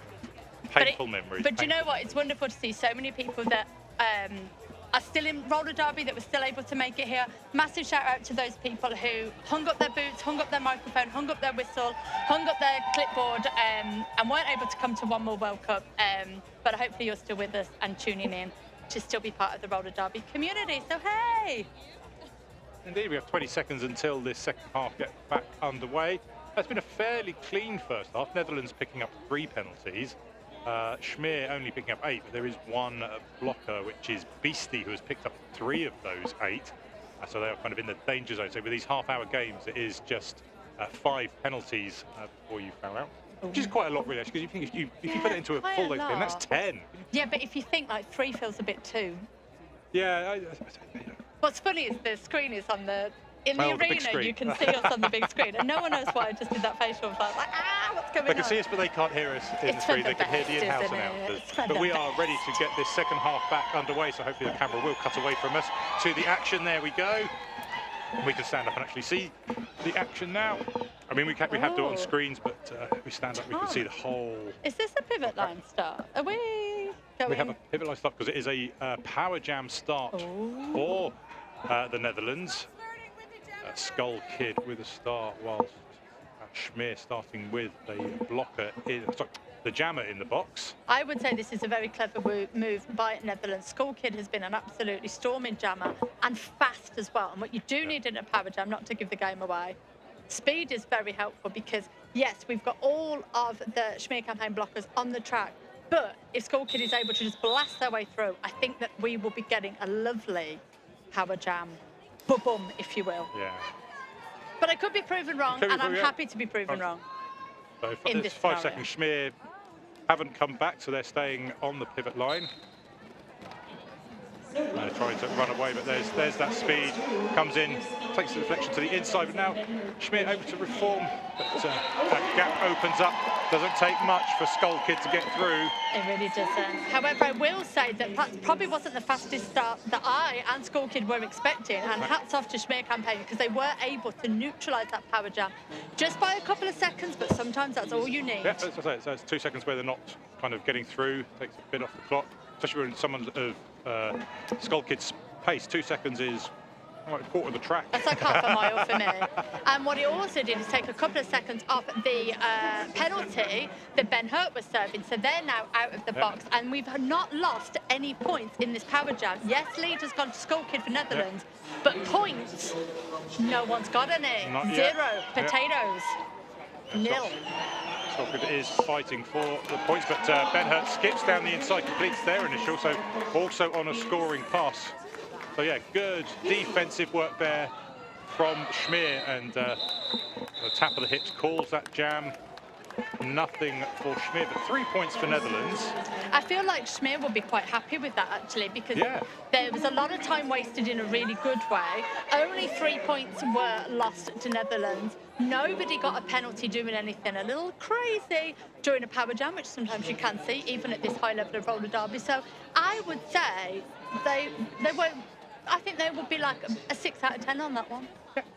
Painful memories. But do you know what? It's wonderful to see so many people that are still in roller derby, that were still able to make it here. Massive shout out to those people who hung up their boots, hung up their microphone, hung up their whistle, hung up their clipboard, and weren't able to come to one more World Cup. But hopefully you're still with us and tuning in to still be part of the roller derby community. So hey! Indeed, we have 20 seconds until this second half gets back underway. It's been a fairly clean first half. Netherlands picking up 3 penalties. Schmeer only picking up 8, but there is one blocker, which is Beastie, who has picked up 3 of those 8. So they are kind of in the danger zone. So with these half-hour games, it is just 5 penalties before you foul out, which is quite a lot, really, because you think if you put it into a full-length game, that's 10. Yeah, but if you think like 3 feels a bit too. Yeah. What's funny is the screen is on in the arena, you can see us on the big screen, and no one knows why I just did that facial. Like, what's going on? They can see us, but they can't hear us in the screen. They can hear the in-house announcers. But we are ready to get this second half back underway, so hopefully the camera will cut away from us to the action. There we go. We can stand up and actually see the action now. I mean, we have to do it on screens, but if we stand up, we can see the whole... Is this a pivot line start? Are we going... We have a pivot line start because it is a power jam start for the Netherlands. Skull Kid with a start, whilst Schmeer starting with the blocker the jammer in the box. I would say this is a very clever move by Netherlands. Skull Kid has been an absolutely storming jammer and fast as well. And what you do need in a power jam, not to give the game away, speed is very helpful because, yes, we've got all of the Schmeer campaign blockers on the track. But if Skull Kid is able to just blast their way through, I think that we will be getting a lovely power jam. Boom, if you will. Yeah. But I could be proven wrong, and I'm happy to be proven wrong. So it's 5 seconds. Schmeer haven't come back, so they're staying on the pivot line. Trying to run away, but there's that speed. Comes in, takes the deflection to the inside, but now Schmier able to reform. But that gap opens up. Doesn't take much for Skull Kid to get through. It really doesn't. However, I will say that probably wasn't the fastest start that I and Skull Kid were expecting, and hats off to Schmier campaign because they were able to neutralise that power jam just by a couple of seconds, but sometimes that's all you need. Yeah, as I say, so it's 2 seconds where they're not kind of getting through, takes a bit off the clock, especially when someone of Skull Kid's pace. 2 seconds is a quarter of the track. That's like half a mile for me. And what it also did is take a couple of seconds off the penalty that Ben Hurt was serving. So they're now out of the box. And we've not lost any points in this power jam. Yes, lead has gone to Skull Kid for Netherlands, but points, no one's got any. Not yet. Zero. Potatoes. Nil. Skull Kid is fighting for the points, but Ben Hurt skips down the inside, completes their initial, so also on a scoring pass. So yeah, good defensive work there from Schmier, and the tap of the hips calls that jam. Nothing for Schmier, but 3 points for Netherlands. I feel like Schmier will be quite happy with that, actually, because there was a lot of time wasted in a really good way. Only 3 points were lost to Netherlands. Nobody got a penalty doing anything a little crazy during a power jam, which sometimes you can see, even at this high level of roller derby. So I would say they won't. I think they would be like a 6 out of 10 on that one.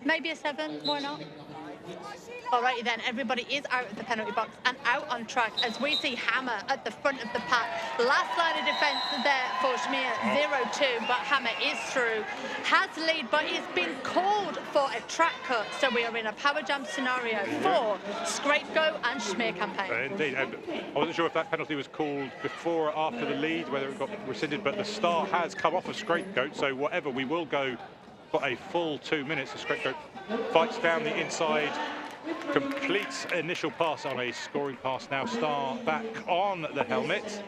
Maybe a 7, why not? Alrighty then, everybody is out of the penalty box and out on track as we see Hammer at the front of the pack. Last line of defence there for Schmier, 0-2, but Hammer is through. Has lead, but it's been called for a track cut, so we are in a power jam scenario for Scapegoat and Schmier campaign. Indeed, I wasn't sure if that penalty was called before or after the lead, whether it got rescinded, but the star has come off of Scapegoat, so whatever, we will go for a full 2 minutes. The Scapegoat fights down the inside, completes initial pass on a scoring pass. Now Star back on the helmet.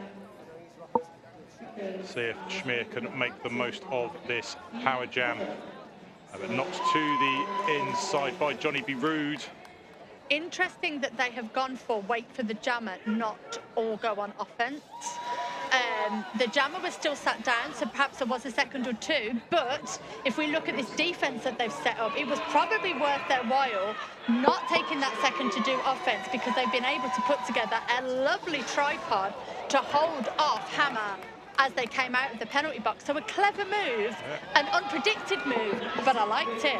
See if Schmier can make the most of this power jam. But knocked to the inside by Johnny B. Rude. Interesting that they have gone for wait for the jammer, not all go on offense. The jammer was still sat down, so perhaps there was a second or two, but if we look at this defense that they've set up, it was probably worth their while not taking that second to do offense, because they've been able to put together a lovely tripod to hold off Hammer as they came out of the penalty box. So a clever move, an unpredicted move, but I liked it.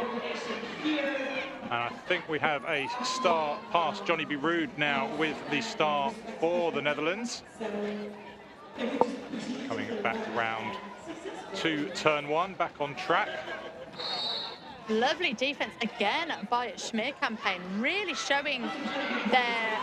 And I think we have a star past Johnny B. Rude now with the star for the Netherlands. Coming back round to turn one, back on track. Lovely defense again by Schmier campaign, really showing their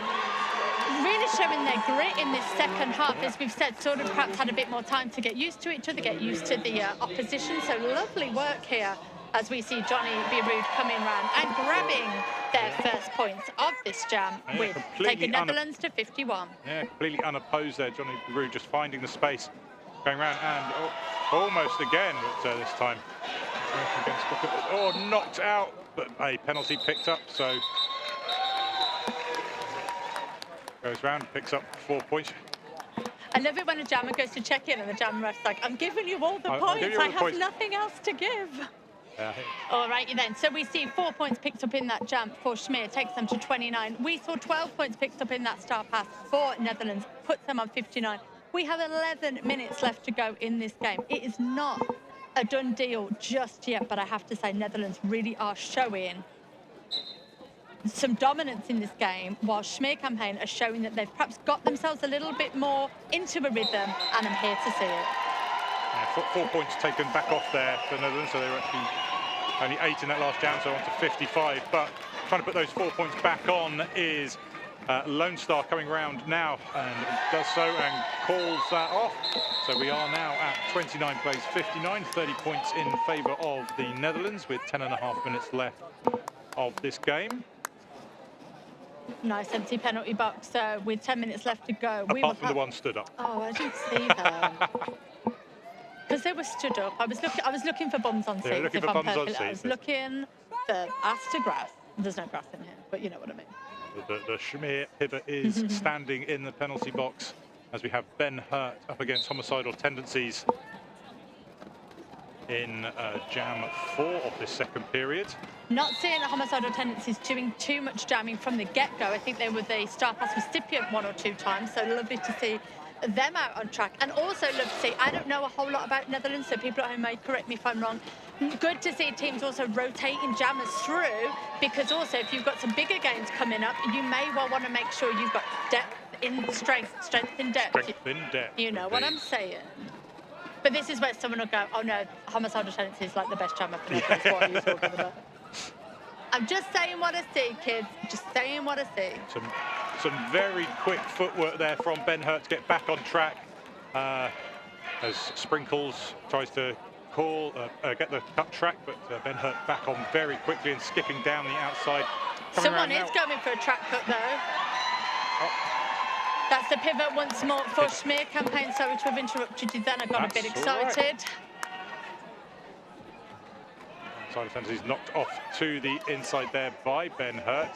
grit in this second half. As we've said, sort of perhaps had a bit more time to get used to each other, get used to the opposition. So lovely work here as we see Johnny B. Rude coming round and grabbing their first points of this jam, with taking Netherlands to 51. Yeah, completely unopposed there. Johnny B. Rude just finding the space, going round and almost again, but this time knocked out, but a penalty picked up, so goes round, picks up 4 points. I love it when a jammer goes to check in and the jammer is like, I'm giving you all the points, I have nothing else to give. All righty then, so we see 4 points picked up in that jam for Schmier, takes them to 29. We saw 12 points picked up in that star pass for Netherlands, puts them on 59. We have 11 minutes left to go in this game. It is not a done deal just yet, but I have to say Netherlands really are showing some dominance in this game, while Schmier campaign are showing that they've perhaps got themselves a little bit more into a rhythm, and I'm here to see it. Yeah, 4 points taken back off there for the Netherlands, so they were actually only 8 in that last jam, so on to 55. But trying to put those 4 points back on is Lone Star coming round now, and does so and calls that off. So we are now at 29 plays 59, 30 points in favour of the Netherlands, with 10.5 minutes left of this game. Nice empty penalty box with 10 minutes left to go. Apart from the one stood up. Oh, I didn't see that. Because they were stood up. I was looking for bums on seats. Looking for bums on seats. I was looking for ass to grass. There's no grass in here, but you know what I mean. The Schmier pivot is standing in the penalty box as we have Ben Hurt up against homicidal tendencies. in jam 4 of this second period. Not seeing homicidal tendencies doing too much jamming from the get-go. I think they were the star pass recipient 1 or 2 times, so lovely to see them out on track. And also love to see, I don't know a whole lot about Netherlands, so people at home may correct me if I'm wrong. Good to see teams also rotating jammers through, because also if you've got some bigger games coming up, you may well want to make sure you've got depth in strength in depth. Strength in depth. You know what I'm saying? But this is where someone will go, oh no, homicidal tendency is like the best jammer for Netherlands. What are you talking about? I'm just saying what I see, kids. Just saying what I see. Some very quick footwork there from Ben Hurt to get back on track as Sprinkles tries to get the cut track, but Ben Hurt back on very quickly and skipping down the outside. Someone is going for a track cut though. Oh. That's the pivot once more for Schmear Campaign. Sorry to have interrupted you then. I got a bit excited. Right. Side of he's knocked off to the inside there by Ben Hurt.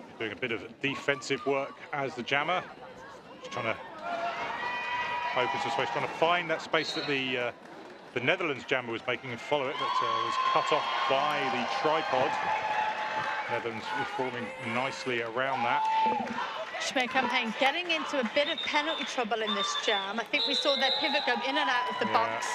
He's doing a bit of defensive work as the jammer. Just trying to open some space, trying to find that space that the Netherlands jammer was making and follow it, but was cut off by the tripod. Netherlands is forming nicely around that. Schmear Campaign getting into a bit of penalty trouble in this jam. I think we saw their pivot go in and out of the box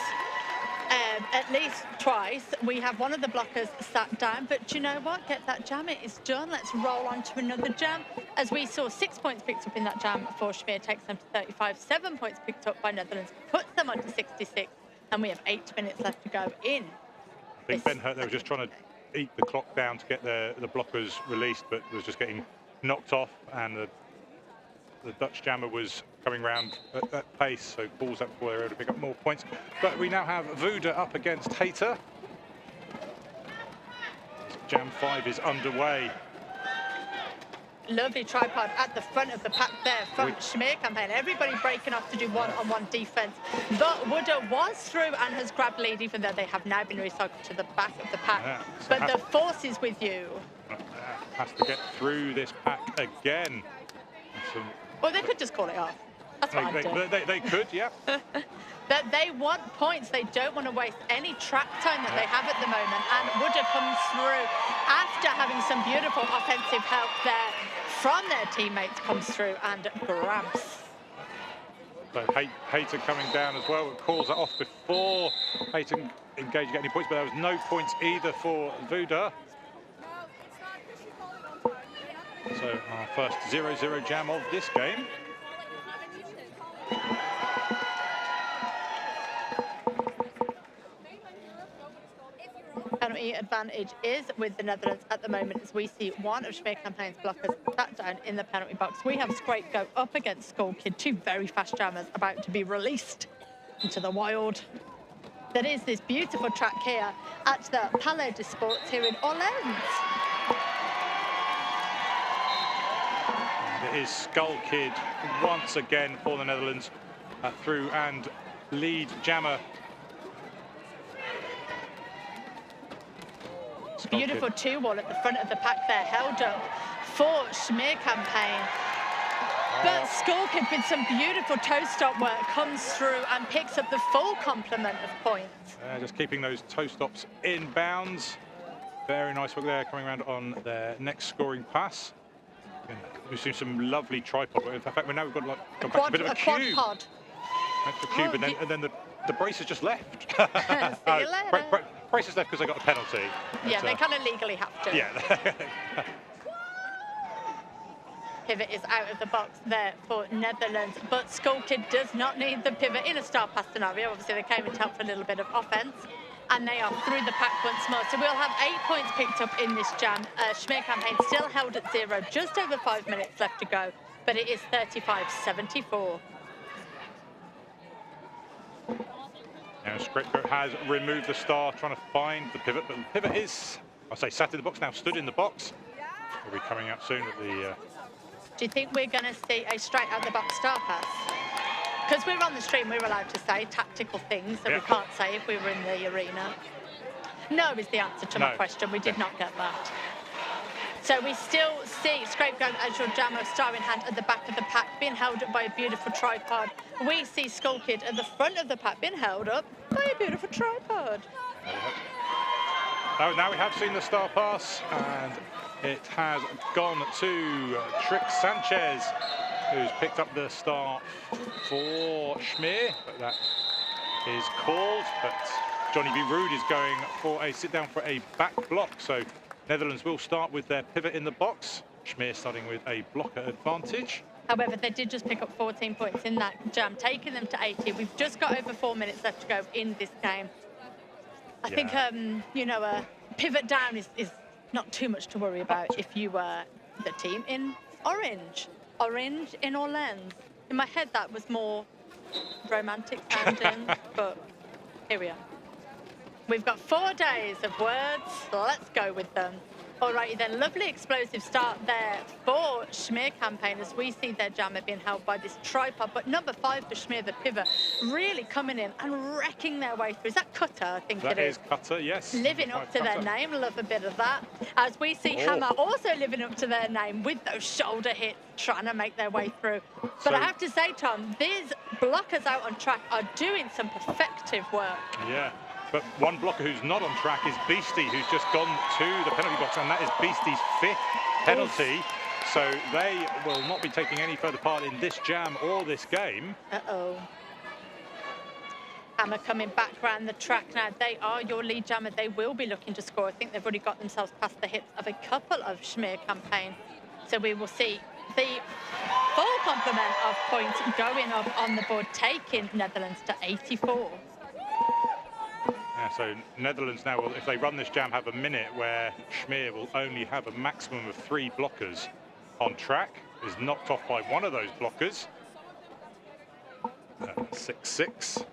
at least twice. We have one of the blockers sat down, but you know what? Get that jam, it is done. Let's roll on to another jam. As we saw 6 points picked up in that jam for Schmear, takes them to 35. 7 points picked up by Netherlands, puts them on to 66, and we have 8 minutes left to go in. I think Ben Hurt, they were just trying to eat the clock down to get the blockers released, but was just getting knocked off, and the Dutch jammer was coming round at that pace, so balls up before they were able to pick up more points. But we now have Vuda up against Hater. Jam 5 is underway. Lovely tripod at the front of the pack there from Schmear Campaign. Everybody breaking off to do one-on-one defense. But Wooder was through and has grabbed lead, even though they have now been recycled to the back of the pack. Yeah, so but the force is with you. Has to get through this pack again. Well, they could just call it off. That's what I'm doing. They could, yeah. But they want points. They don't want to waste any track time that they have at the moment. And Wooder comes through after having some beautiful offensive help there from their teammates, comes through and grabs. So Hater coming down as well. Calls it off before Hater engaged getting any points, but there was no points either for Vuda. So our first 0-0 jam of this game. Penalty advantage is with the Netherlands at the moment, as we see one of Schmear Campaign's blockers sat down in the penalty box. We have Scrape go up against Skull Kid, 2 very fast jammers about to be released into the wild. There is this beautiful track here at the Palais des Sports here in Orléans. It is Skull Kid once again for the Netherlands through and lead jammer. Beautiful 2-wall at the front of the pack there, held up for Schmear Campaign. But Skull Kid with some beautiful toe stop work comes through and picks up the full complement of points. Just keeping those toe stops in bounds. Very nice work there, coming around on their next scoring pass. We've seen some lovely tripod. In fact, now we've got like back to a bit of a cube. Quad pod. Extra cube, and then the braces just left. See you later. Braces left because they got a penalty. Yeah, they kind of legally have to. Yeah. Pivot is out of the box there for Netherlands, but Skull Kid does not need the pivot in a star pass scenario. Obviously, they came in to help for a little bit of offense. And they are through the pack once more. So we'll have 8 points picked up in this jam. Schmear Campaign still held at 0, just over 5 minutes left to go, but it is 35-74. Now Scriptbook has removed the star, trying to find the pivot, but the pivot is, I'll say, sat in the box now, stood in the box. Will be coming out soon at the... Do you think we're going to see a straight out the box star pass? Because we're on the stream, we're allowed to say tactical things that we can't say if we were in the arena. No is the answer to my question. We did not get that. So we still see Scapegoat as your jammer, star in hand at the back of the pack, being held up by a beautiful tripod. We see Skull Kid at the front of the pack, being held up by a beautiful tripod. Oh, now we have seen the star pass, and it has gone to Trick Sanchez, who's picked up the star for Schmier, but that is called. But Johnny B. Rude is going for a sit down for a back block. So Netherlands will start with their pivot in the box. Schmier starting with a blocker advantage. However, they did just pick up 14 points in that jam, taking them to 80. We've just got over 4 minutes left to go in this game. I think, you know, pivot down is not too much to worry about if you were the team in orange. Orange in Orléans. In my head, that was more romantic sounding, but here we are. We've got 4 days of words. Let's go with them. Alrighty then, lovely explosive start there for Schmier campaign as we see their jammer being held by this tripod. But number 5 for Schmier, the pivot, really coming in and wrecking their way through. Is that Cutter? I think it is. That is Cutter, yes. Living up to their name, love a bit of that. As we see Hammer also living up to their name with those shoulder hits, trying to make their way through. But I have to say, Tom, these blockers out on track are doing some perfective work. Yeah. But one blocker who's not on track is Beastie, who's just gone to the penalty box, and that is Beastie's 5th penalty. Oof. So they will not be taking any further part in this jam or this game. Uh-oh. Hammer coming back around the track now. They are your lead jammer. They will be looking to score. I think they've already got themselves past the hits of a couple of Schmier campaign. So we will see the full complement of points going up on the board, taking Netherlands to 84. Yeah, so Netherlands now will, if they run this jam, have a minute where Schmier will only have a maximum of 3 blockers on track. Is knocked off by one of those blockers. 6-6.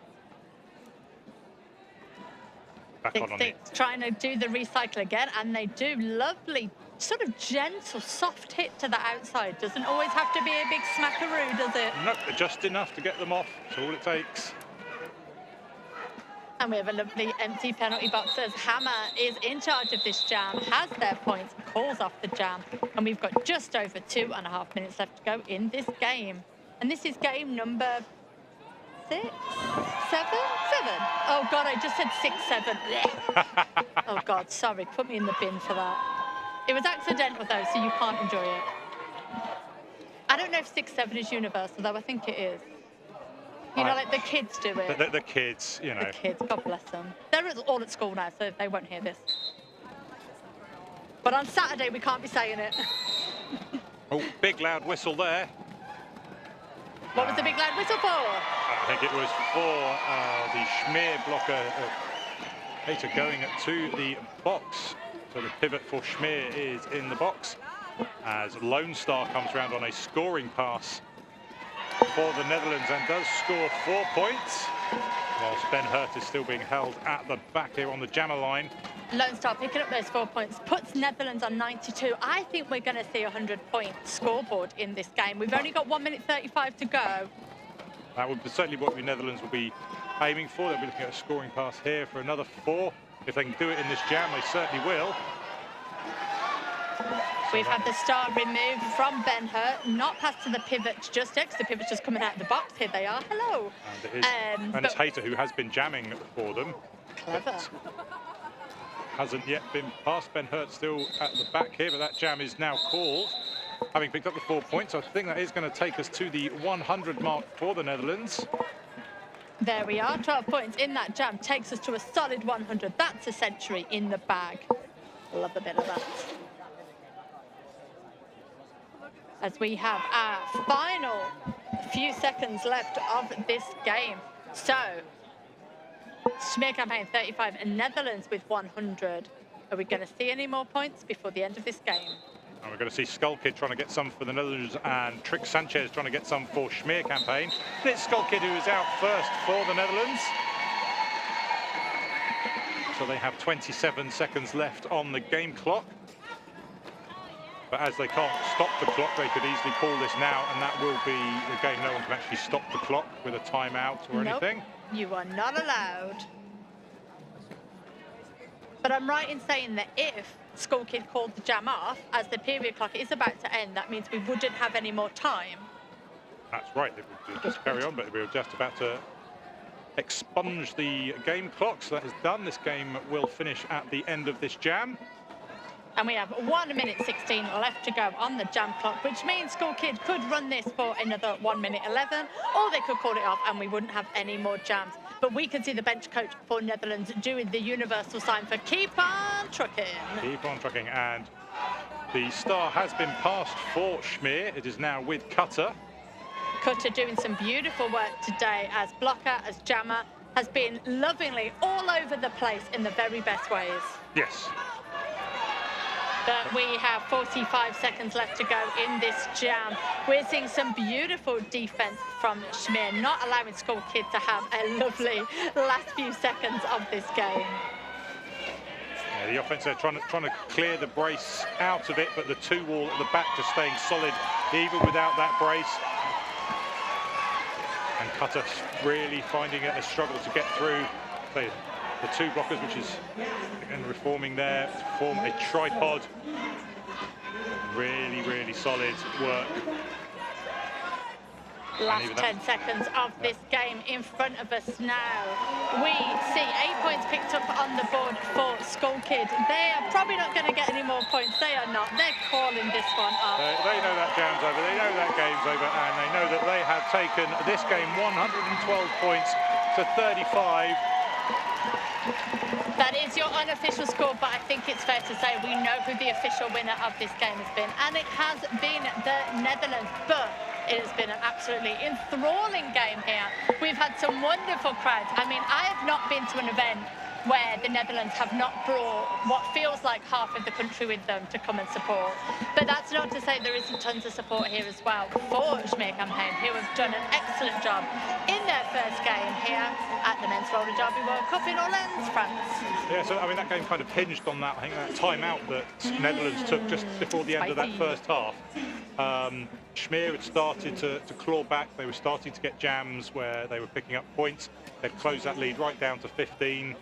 Back on it. Trying to do the recycle again, and they do. Lovely, sort of gentle, soft hit to the outside. Doesn't always have to be a big smackaroo, does it? No, just enough to get them off. That's all it takes. And we have a lovely empty penalty box as Hammer is in charge of this jam, has their points, calls off the jam. And we've got just over 2.5 minutes left to go in this game. And this is game number 6, 7? Oh, God, I just said 6, 7. Oh, God, sorry, put me in the bin for that. It was accidental, though, so you can't enjoy it. I don't know if 6, 7 is universal, though. I think it is. You know, like the kids do it. The kids, you know. The kids, God bless them. They're all at school now, so they won't hear this. But on Saturday, we can't be saying it. Oh, big loud whistle there. What was the big loud whistle for? I think it was for the Schmier blocker. Hater going to the box. So the pivot for Schmier is in the box as Lone Star comes around on a scoring pass for the Netherlands and does score 4 points, whilst Ben Hurt is still being held at the back here on the jammer line. Lone Star picking up those 4 points, puts Netherlands on 92. I think we're going to see a 100-point scoreboard in this game. We've only got 1 minute 35 to go. That would be certainly what the Netherlands will be aiming for. They'll be looking at a scoring pass here for another 4. If they can do it in this jam, they certainly will. We've had the star removed from Ben Hurt, not passed to the pivot just next. The pivot's just coming out of the box. Here they are. Hello. And it's Hater who has been jamming for them. Clever. Hasn't yet been past. Ben Hurt still at the back here, but that jam is now called. Having picked up the 4 points, I think that is going to take us to the 100 mark for the Netherlands. There we are. 12 points in that jam takes us to a solid 100. That's a century in the bag. Love a bit of that. As we have our final few seconds left of this game. So, Schmier campaign 35 and Netherlands with 100. Are we going to see any more points before the end of this game? And we're going to see Skull Kid trying to get some for the Netherlands and Trick Sanchez trying to get some for Schmier campaign. And it's Skull Kid who is out first for the Netherlands. So they have 27 seconds left on the game clock. But as they can't stop the clock, they could easily call this now, and that will be the game. No one can actually stop the clock with a timeout or anything. You are not allowed. But I'm right in saying that if School Kid called the jam off, as the period clock is about to end, that means we wouldn't have any more time. That's right, they would just carry on, but we were just about to expunge the game clock, so that is done. This game will finish at the end of this jam. And we have 1 minute 16 left to go on the jam clock, which means School Kid could run this for another 1 minute 11, or they could call it off and we wouldn't have any more jams. But we can see the bench coach for Netherlands doing the universal sign for keep on trucking. Keep on trucking, and the star has been passed for Schmier. It is now with Cutter. Cutter doing some beautiful work today as blocker, as jammer, has been lovingly all over the place in the very best ways. Yes. But we have 45 seconds left to go in this jam. We're seeing some beautiful defense from Schmier, not allowing School Kid to have a lovely last few seconds of this game. Yeah, the offense there trying to clear the brace out of it, but the two wall at the back just staying solid even without that brace. And Cutter really finding it a struggle to get through the two blockers, which is again reforming there to form a tripod. Really, really solid work. Last 10 seconds of this game in front of us now. We see 8 points picked up on the board for School Kid. They are probably not going to get any more points. They are not. They're calling this one off. They know that jam's over. They know that game's over, and they know that they have taken this game 112 points to 35. That is your unofficial score, but I think it's fair to say we know who the official winner of this game has been, and it has been the Netherlands. But it has been an absolutely enthralling game here. We've had some wonderful crowds. I mean, I have not been to an event where the Netherlands have not brought what feels like half of the country with them to come and support. But that's not to say there isn't tons of support here as well for Schmier Campaign, who have done an excellent job in their first game here at the Men's Roller Derby World Cup in Orléans, France. Yeah, so I mean that game kind of hinged on that. I think that timeout that Netherlands took just before the end of that first half. Schmier had started to claw back. They were starting to get jams where they were picking up points. They'd closed that lead right down to 15.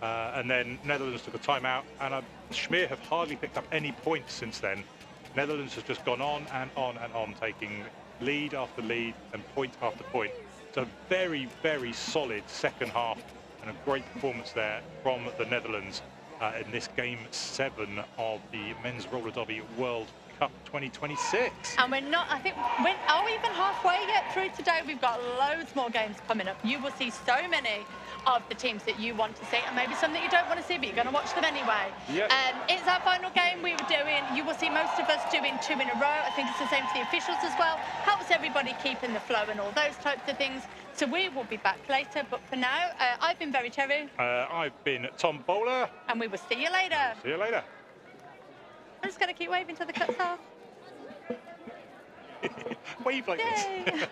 And then Netherlands took a timeout, and Schmier have hardly picked up any points since then. Netherlands has just gone on and on and on, taking lead after lead and point after point. It's a very, very solid second half and a great performance there from the Netherlands in this game 7 of the Men's Roller Derby World Cup 2026. And we're not, I think, are we even halfway yet through today? We've got loads more games coming up. You will see so many of the teams that you want to see, and maybe some that you don't want to see, but you're going to watch them anyway. Yep. It's our final game we were doing. You will see most of us doing 2 in a row. I think it's the same for the officials as well. Helps everybody keep in the flow and all those types of things. So we will be back later, but for now, I've been Very Terry. I've been Tom Bowler. And we will see you later. See you later. I'm just going to keep waving till the cut's off. Wave like Yay. this.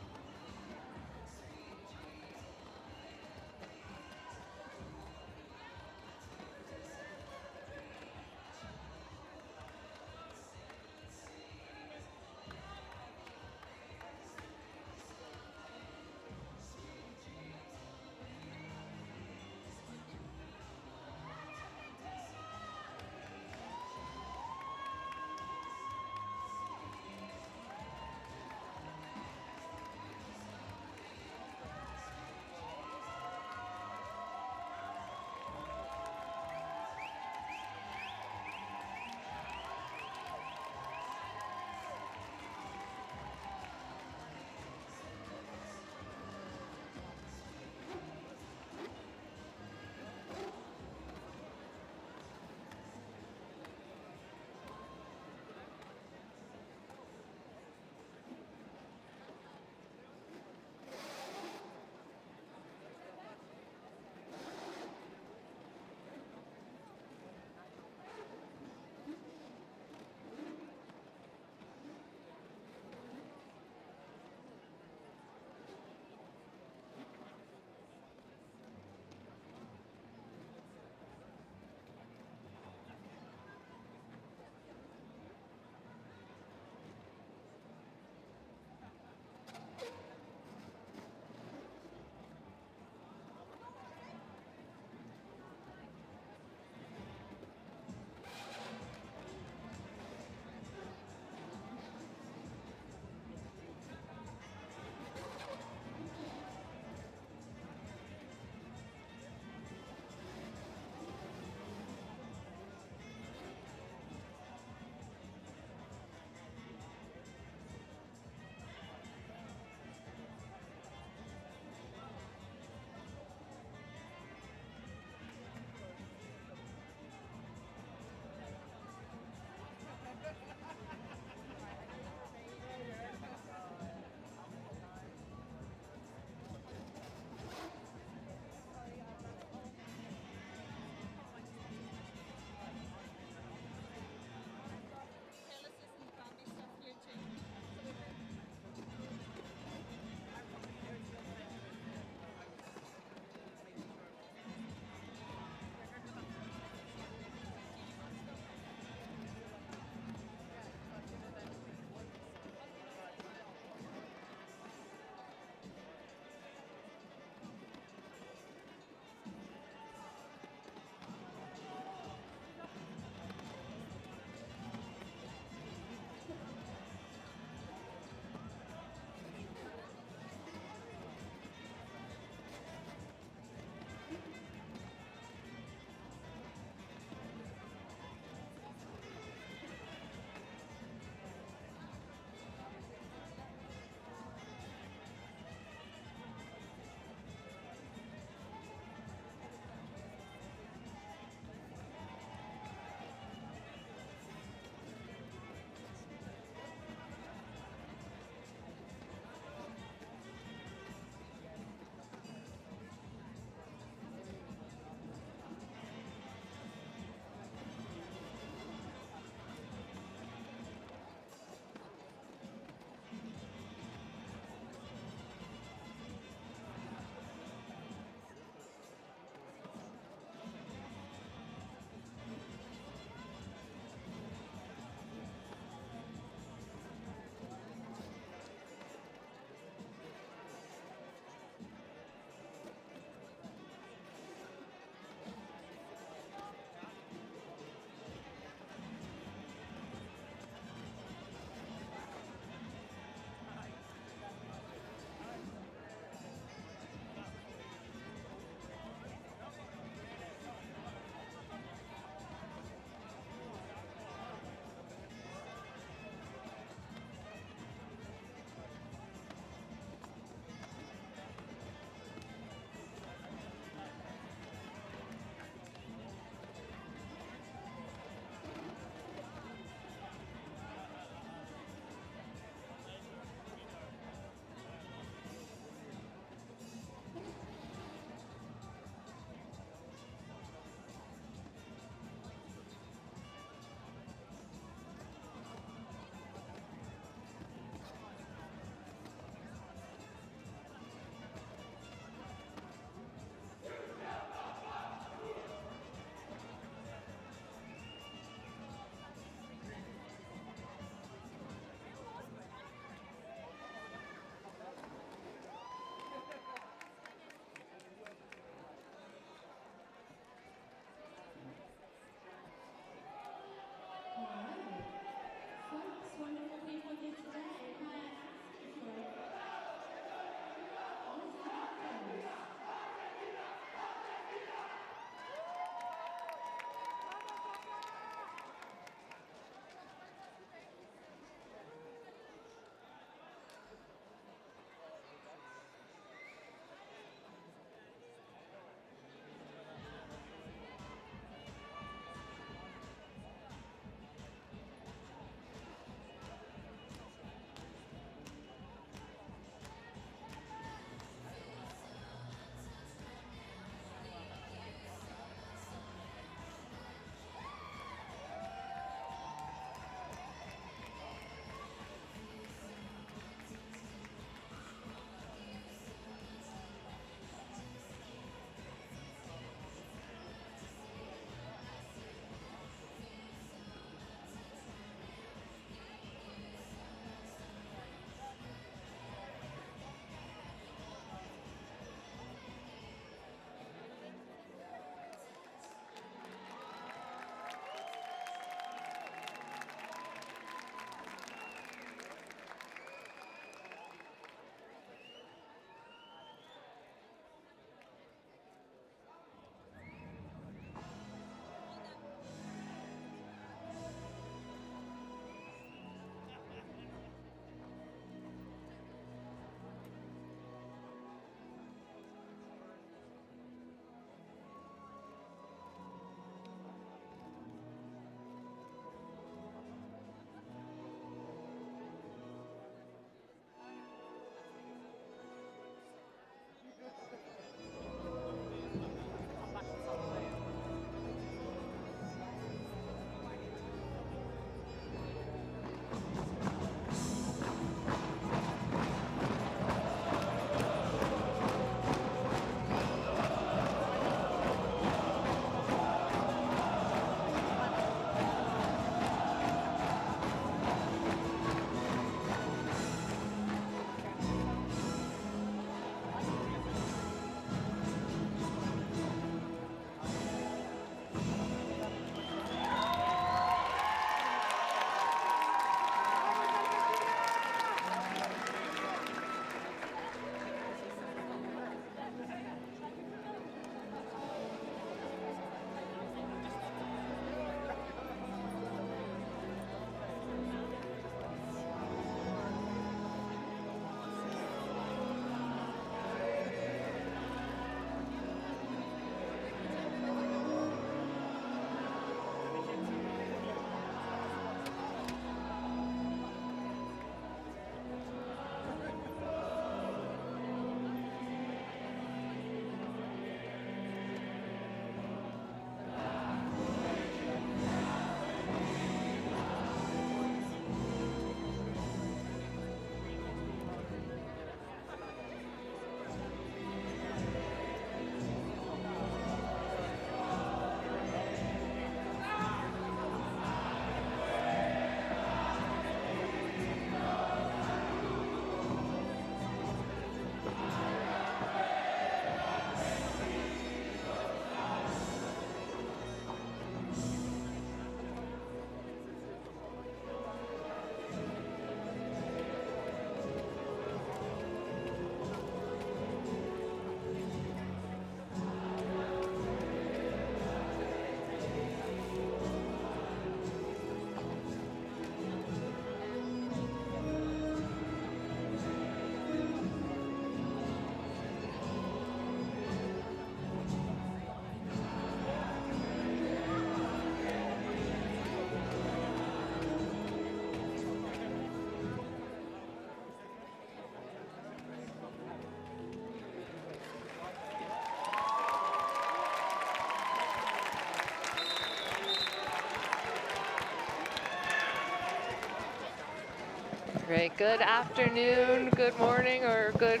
Great. Good afternoon, good morning, or good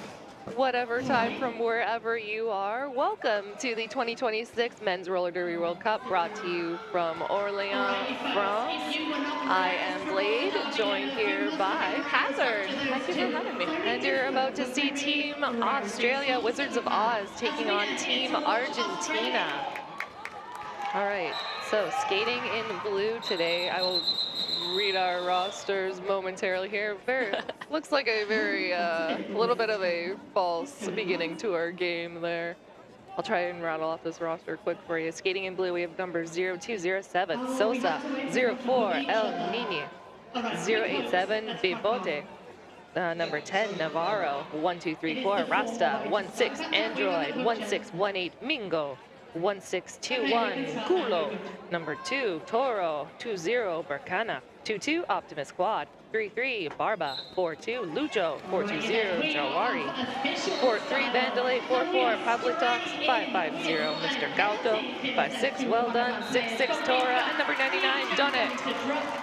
whatever time from wherever you are. Welcome to the 2026 Men's Roller Derby World Cup, brought to you from Orléans, France. I am Blade, joined here by Hazard. Thank you for having me. And you're about to see Team Australia, Wizards of Oz, taking on Team Argentina. All right, so skating in blue today. I will read our rosters momentarily here. Looks like a very little bit of a false beginning to our game there. I'll try and rattle off this roster quick for you. Skating in blue, we have number 0207 Sosa, 04 El Nini, 087 Bibote, number 10 Navarro, 1234 Rasta, 16 Android, 1618 Mingo, 1621 Culo, number 2 Toro, 20 Bercana, 22 Optimus Quad, 33 Barba, 42 Lucho, 420 Jawari, 43 Vandalay, 44 Pablitox, 550 Mr. Gauto, 56 Well Done, 66 Tora, and number 99 Donut.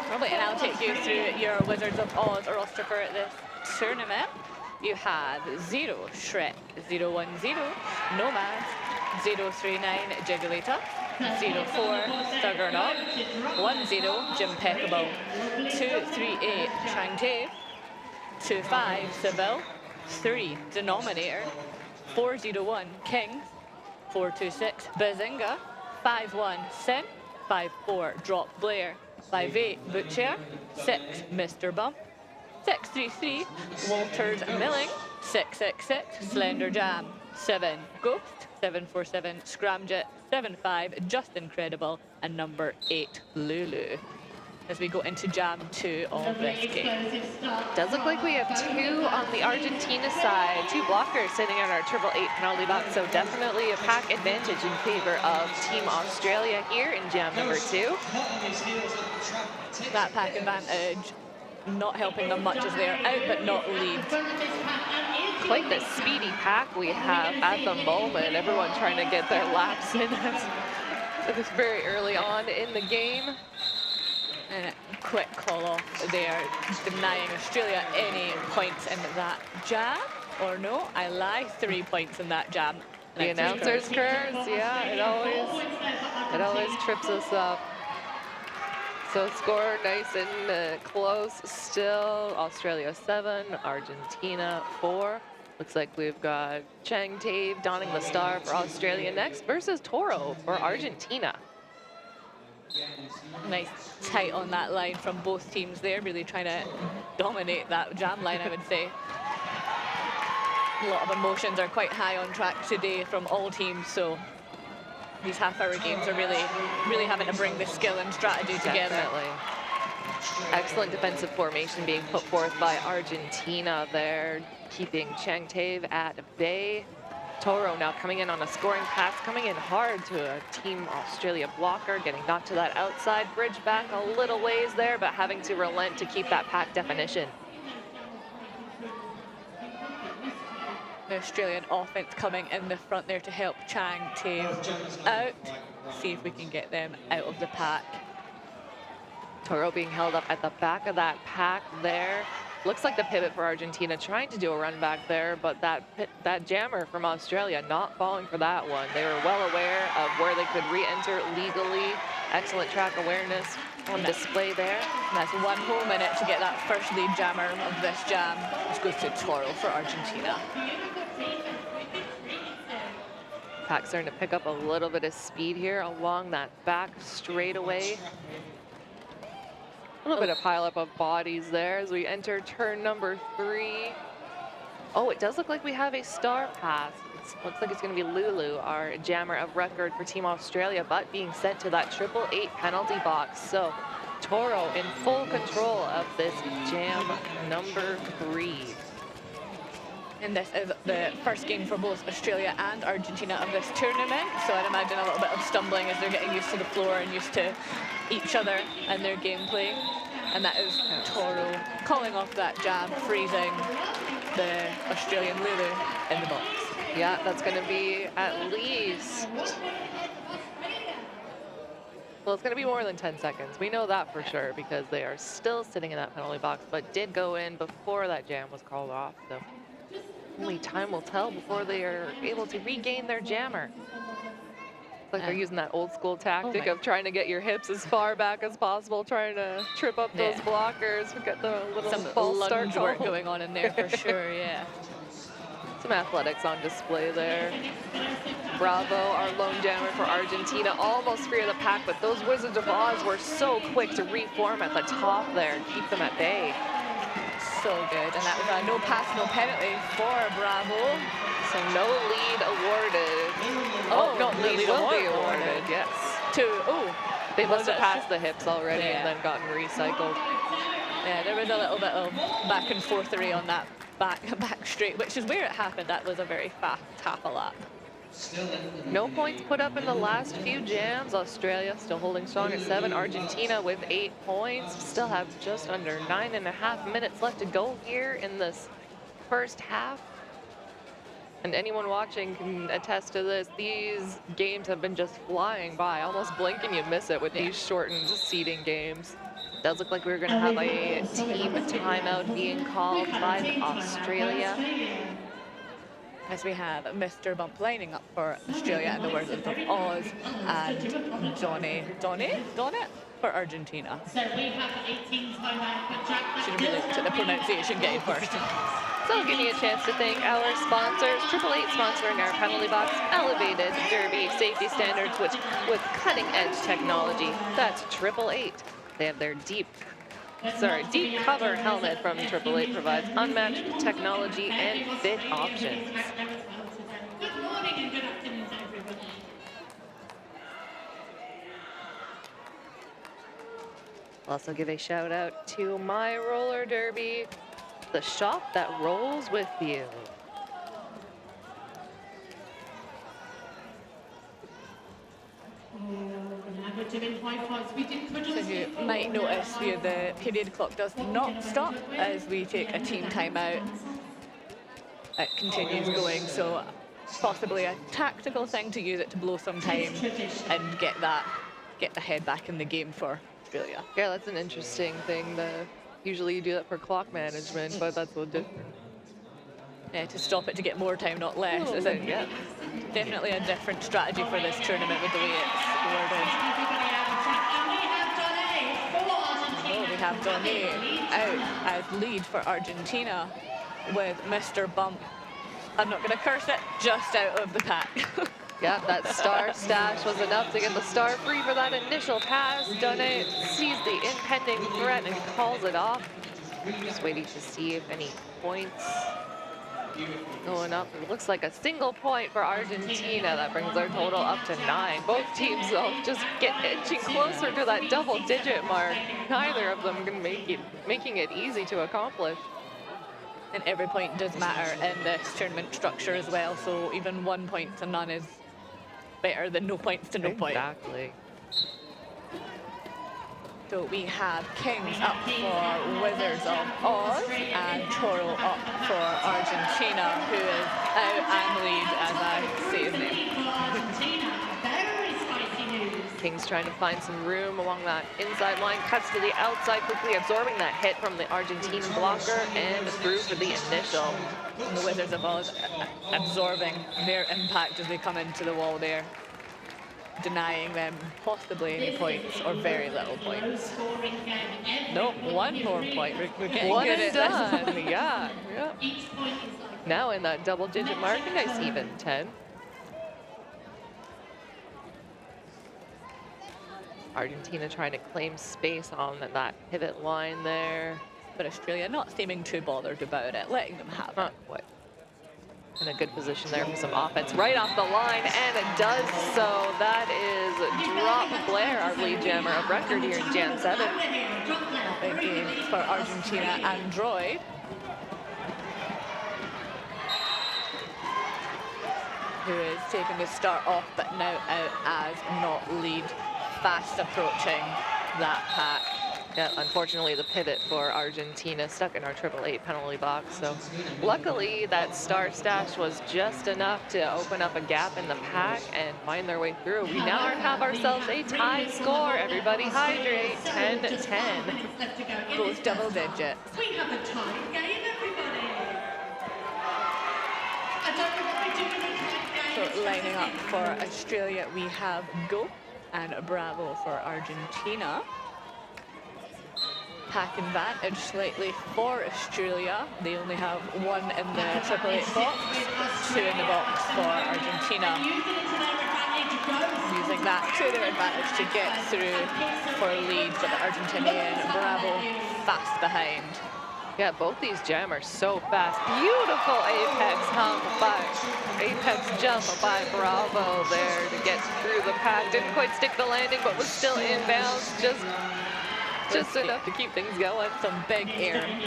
Probably, and I'll take you through your Wizards of Oz roster for this tournament. You have 0 Shrek, 010 Nomad, 039 Jigglytuff, 04 Thuggernog, 10 Jimpeccable, 238 Changtave, 25 Seville, 3 Denominator, 401 King, 426 Bazinga, 51 Sin, 54 Drop Blair, 58 Butcher, 6 Mr. Bump, 633 Walters Milling, 666 Slender Jam, 7 Ghost, 747 Scramjet, 75 Just Incredible, and number 8 Lulu. As we go into Jam 2 of this game. Does look like we have 2 on the Argentina side, 2 blockers sitting in our 888 penalty box, so definitely a pack advantage in favor of Team Australia here in Jam number 2. That pack advantage not helping them much as they're out but not lead. Quite the speedy pack we have at the moment. Everyone trying to get their laps in. It's very early on in the game. And a quick call off there, denying Australia any points in that jab. Or no, I lie, 3 points in that jab. The announcer's curse, yeah, it always trips us up. So score nice and close still. Australia 7, Argentina 4. Looks like we've got Changtave donning the star for Australia next versus Toro for Argentina. Nice tight on that line from both teams there, really trying to dominate that jam line, I would say. A lot of emotions are quite high on track today from all teams, so these half-hour games are really having to bring the skill and strategy together. Definitely. Excellent defensive formation being put forth by Argentina there, keeping Changtave at bay. Toro now coming in on a scoring pass, coming in hard to a Team Australia blocker, getting knocked to that outside, bridge back a little ways there, but having to relent to keep that pack definition. The Australian offense coming in the front there to help Changtave out. See if we can get them out of the pack. Toro being held up at the back of that pack there. Looks like the pivot for Argentina, trying to do a run back there, but that jammer from Australia not falling for that one. They were well aware of where they could re-enter legally. Excellent track awareness on display there. And that's 1 whole minute to get that first lead jammer of this jam, which goes to Toro for Argentina. Pack starting to pick up a little bit of speed here along that back straightaway. A little bit of pileup of bodies there as we enter turn number 3. Oh, it does look like we have a star pass. Looks like it's going to be Lulu, our jammer of record for Team Australia, but being sent to that 888 penalty box. So Toro in full control of this jam number 3. And this is the first game for both Australia and Argentina of this tournament, so I'd imagine a little bit of stumbling as they're getting used to the floor and used to each other and their gameplay. And that is Toro calling off that jab, freezing the Australian Lulu in the box. Yeah, that's going to be at least Well, it's going to be more than 10 seconds. We know that for sure because they are still sitting in that penalty box, but did go in before that jam was called off. So only time will tell before they are able to regain their jammer. It's like they're using that old school tactic of trying to get your hips as far back as possible, trying to trip up those blockers, get the little false start work going on in there for sure, yeah. Some athletics on display there. Bravo, our lone jammer for Argentina, almost free of the pack, but those Wizards of Oz were so quick to reform at the top there and keep them at bay. So good, and that was a no pass, no penalty for Bravo. So no lead awarded. Oh, no, lead will be awarded, yes. They must have passed the hips already and then gotten recycled. Yeah, there was a little bit of back and forthery on that back straight, which is where it happened. That was a very fast half a lap. No points put up in the last few jams. Australia still holding strong at 7. Argentina with 8 points. Still have just under 9.5 minutes left to go here in this first half. And anyone watching can attest to this. These games have been just flying by. Almost blink and you miss it with these shortened seeding games. It does look like we're going to have a team timeout being called by Australia. As we have Mr. Bump lining up for Australia and the Wizards of Oz, and Donny for Argentina. So we have 18 timeout. Should have really looked at the pronunciation game first. So give me a chance to thank our sponsors. 888 sponsoring our penalty box, elevated derby safety standards with cutting-edge technology. That's 888. They have their deep cover helmet from 888 provides unmatched technology and fit options. Good morning and good afternoon to everybody. I'll also give a shout out to my roller derby, the shop that rolls with you. So you might notice here the period clock does not stop as we take a team timeout. It continues going, so possibly a tactical thing to use it to blow some time and get the head back in the game for Australia. Yeah, that's an interesting thing. Usually you do that for clock management, but that's a little different. Yeah, to stop it to get more time, not less. Is it? Yeah. Definitely a different strategy for this tournament with the way it's worded. Oh, we have Donny out as lead for Argentina with Mr. Bump. I'm not going to curse it, just out of the pack. Yeah, that star stash was enough to get the star free for that initial pass. Donny sees the impending threat and calls it off. Just waiting to see if any points going up. It looks like a single point for Argentina. That brings their total up to 9. Both teams, though, just get inching closer to that double-digit mark. Neither of them making it easy to accomplish. And every point does matter in this tournament structure as well. So even 1 point to none is better than no points to no point. Exactly. So we have Kings up for Wizards of Oz and Toro up for Argentina, who is out and lead as I say his name. Kings trying to find some room along that inside line, cuts to the outside, quickly absorbing that hit from the Argentine blocker and through for the initial. And the Wizards of Oz absorbing their impact as they come into the wall there, denying them possibly any points or very little points. Nope, 1 more point. We're getting One good and at done. Yeah. Now in that double-digit mark, a nice even 10. Argentina trying to claim space on that pivot line there. But Australia not seeming too bothered about it, letting them have Not quite. In a good position there for some offense right off the line, and it does so. That is Drop Blair, our lead jammer of record here in Jam 7. A big game for Argentina and Droid. Who is taking the start off, but now out as not lead. Fast approaching that pack. Yeah, unfortunately, the pivot for Argentina stuck in our 888 penalty box. So luckily, that star stash was just enough to open up a gap in the pack and find their way through. We now have ourselves a tie score. Everybody hydrate, 10-10. Both double digits. We have a tie game, everybody. I don't know what we do in a tie game. So lining up for Australia, we have Go and Bravo for Argentina. Pack advantage slightly for Australia. They only have one in the 888 box, two in the box for Argentina. Using that to their advantage to get through for a lead, but the Argentinian Bravo fast behind. Yeah, both these jam are so fast. Beautiful apex hump by apex jump by Bravo there to get through the pack. Didn't quite stick the landing, but was still inbounds. Just enough to keep things going. Some big air. And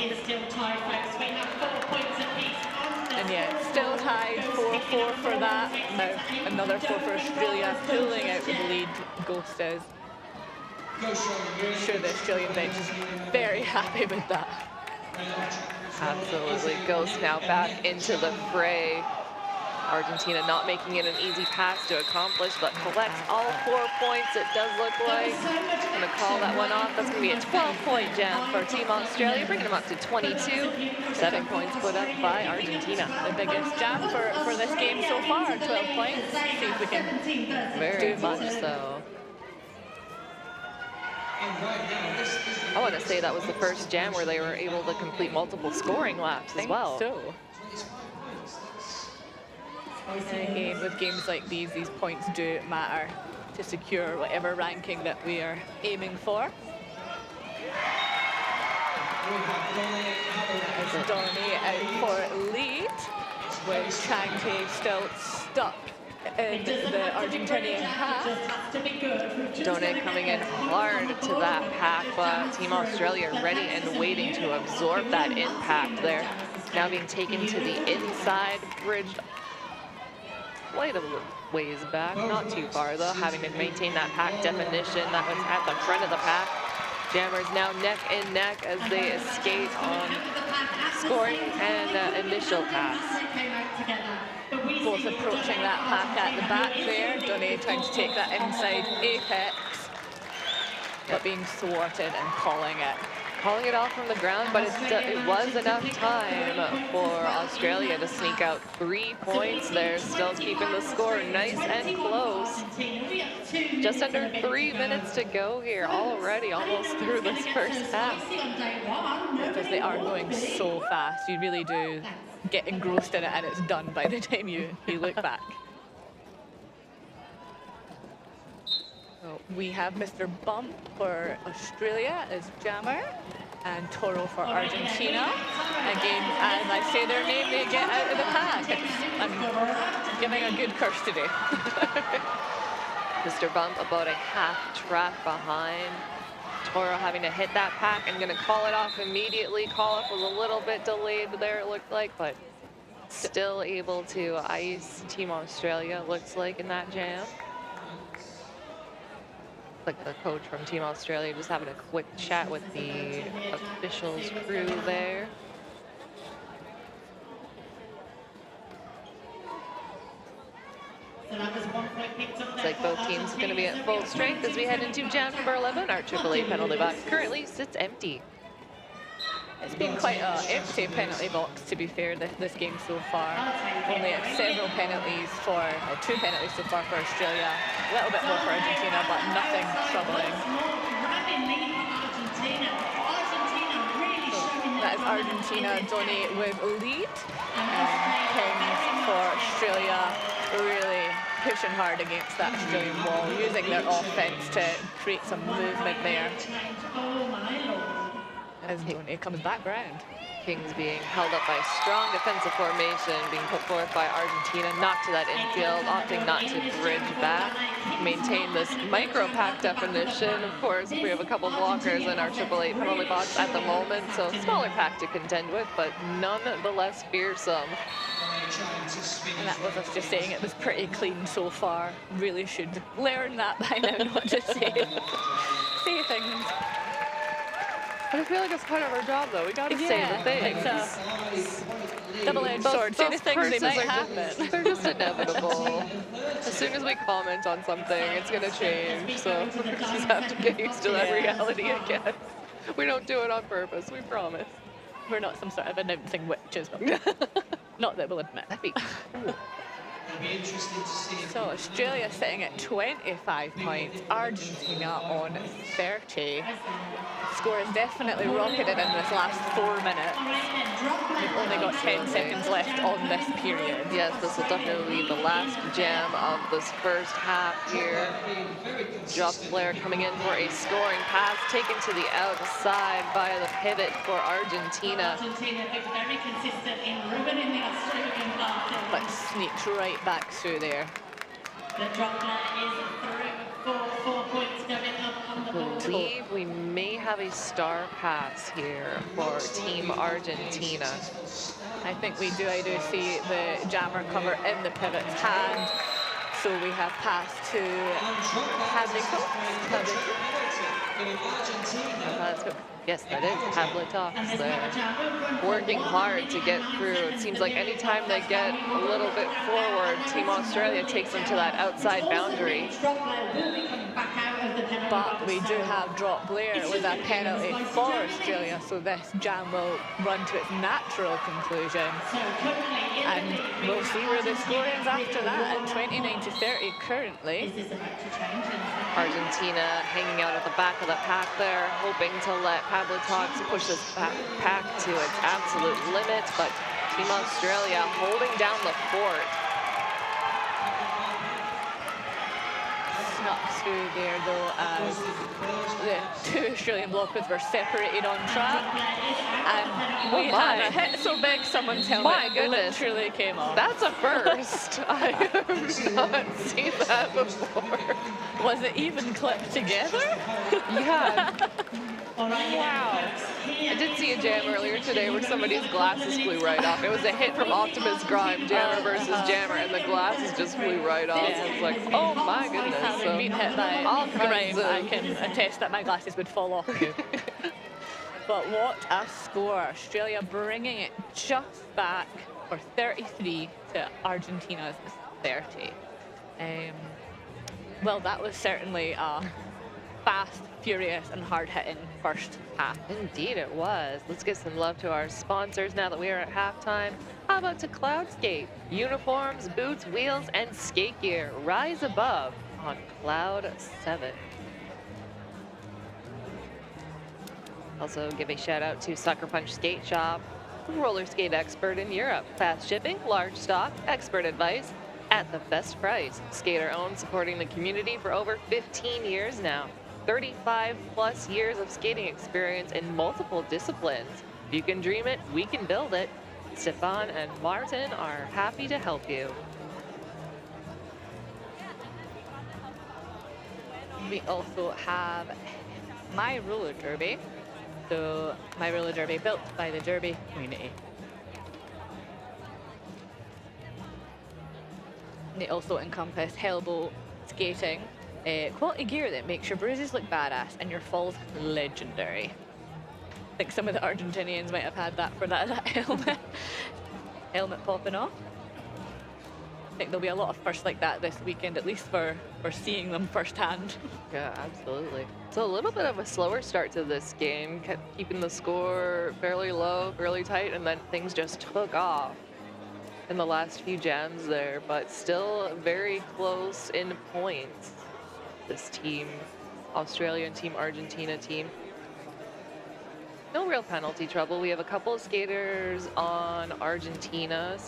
yeah, still tied 4-4 for that. Now another 4 for Australia, pulling out with the lead. Ghost is. I'm sure the Australian bench is very happy with that. Absolutely. Ghost now back into the fray. Argentina not making it an easy pass to accomplish, but collects all 4 points, it does look like. I'm going to call that one off. That's going to be a 12-point jam for Team Australia, bringing them up to 22. 7 points put up by Argentina. The biggest jam for this game so far, 12 points. See if we can Very much so. I want to say that was the first jam where they were able to complete multiple scoring laps as well. So. And again, with games like these points do matter to secure whatever ranking that we are aiming for. As Donnie out for lead, with Chang-Tae still stuck in the Argentinian pack. Donne coming in hard to that pack, but Team Australia ready and waiting to absorb that impact there. Now being taken to the inside, bridged quite a ways back, not too far though, having to maintain that pack definition that was at the front of the pack. Jammers now neck and neck as they escape on scoring and initial pass. Both approaching that pack at the back there. Donne trying to take that inside apex, but being thwarted and calling it. Calling it off from the ground, but it was enough time for Australia to sneak out 3 points there, still keeping the score nice and close. Just under 3 minutes to go here already, almost through this first half. Because they are going so fast, you really do get engrossed in it and it's done by the time you look back. So we have Mr. Bump for Australia as jammer, and Toro for Argentina. Again, as I say their name, they get out of the pack. I'm giving a good curse today. Mr. Bump about a half track behind. Toro having to hit that pack and gonna call it off immediately. Call off was a little bit delayed there, it looked like, but still able to ice Team Australia, looks like, in that jam. Like the coach from Team Australia just having a quick chat with the officials crew there. Looks like both teams are going to be at full strength as we head into jam number 11. Our 888 penalty box currently sits empty. It's been quite an empty penalty box, to be fair, this game so far. Only several penalties for, 2 penalties so far for Australia. A little bit more for Argentina, but nothing troubling. That is Argentina, Donnie with lead. And Kings for Australia, really pushing hard against that Australian wall, using their offense to create some movement there. As Donnie comes back round. Kings being held up by strong defensive formation, being put forth by Argentina, knocked to that infield, opting not to bridge back, maintain this micro pack definition. Of course, we have a couple blockers in our 888 penalty box at the moment, so smaller pack to contend with, but nonetheless fearsome. And that was us just saying it was pretty clean so far. Really should learn that by now, not to say things. But I feel like it's part of our job, though. We gotta say the things. It's a double-edged sword. Say the things, they might happen. They're just inevitable. As soon as we comment on something, it's gonna change. So we just have to get used to that reality again. We don't do it on purpose, we promise. We're not some sort of announcing witches. Not that we'll admit. That'd be cool. So Australia sitting at 25 points, Argentina on 30. Score is definitely rocketed in this last 4 minutes. We've only got 10 seconds left on this period. Yes, this will definitely be the last jam of this first half here. Jock Blair coming in for a scoring pass, taken to the outside via the pivot for Argentina. Argentina looked very consistent in ruining the Australian party. But sneaked right back through there. The droplet is through for 4 points going up on the board. I believe we may have a star pass here for Team Argentina. I think we do. I do see the jammer cover in the pivot's hand. So we have passed to Yes, that is Pavlitovs. They're working hard to get through. It seems like anytime they get a little bit forward, Team Australia takes them to that outside boundary. But we do have Drop Blair with a penalty for Australia, so this jam will run to its natural conclusion. And we'll see where the score ends after that at 29 to 30 currently. Argentina hanging out at the back of the pack there, hoping to let Pavlitovs push this pack to its absolute limit, but Team Australia holding down the fort. Snuck through there though as the two Australian blockers were separated on track, and we had a hit so big someone's helmet literally came off. That's a first. I have not seen that before. Was it even clipped together? Yeah. Wow. I did see a jam earlier today where somebody's glasses flew right off. It was a hit from Optimus Grime, jammer versus jammer, and the glasses just flew right off. Yeah. It's like, oh my goodness. Having been hit by all Grime, kinds of... I can attest that my glasses would fall off too. But what a score. Australia bringing it just back for 33 to Argentina's 30. Well, that was certainly a fast, furious, and hard-hitting first half. Indeed it was. Let's give some love to our sponsors now that we are at halftime. How about to Cloudscape? Uniforms, boots, wheels, and skate gear. Rise above on Cloud 7. Also give a shout out to Sucker Punch Skate Shop, roller skate expert in Europe. Fast shipping, large stock, expert advice at the best price. Skater owned, supporting the community for over 15 years now. 35 plus years of skating experience in multiple disciplines. If you can dream it, we can build it. Stefan and Martin are happy to help you. We also have My Roller Derby. So My Roller Derby built by the Derby community. They also encompass Hellboat skating, quality gear that makes your bruises look badass and your falls legendary. I think some of the Argentinians might have had that for that helmet popping off. I think there'll be a lot of firsts like that this weekend, at least for seeing them firsthand. Yeah, absolutely. So a little bit of a slower start to this game, kept keeping the score fairly low, fairly tight, and then things just took off in the last few jams there, but still very close in points. This team, Australian team, Argentina team. No real penalty trouble. We have a couple of skaters on Australia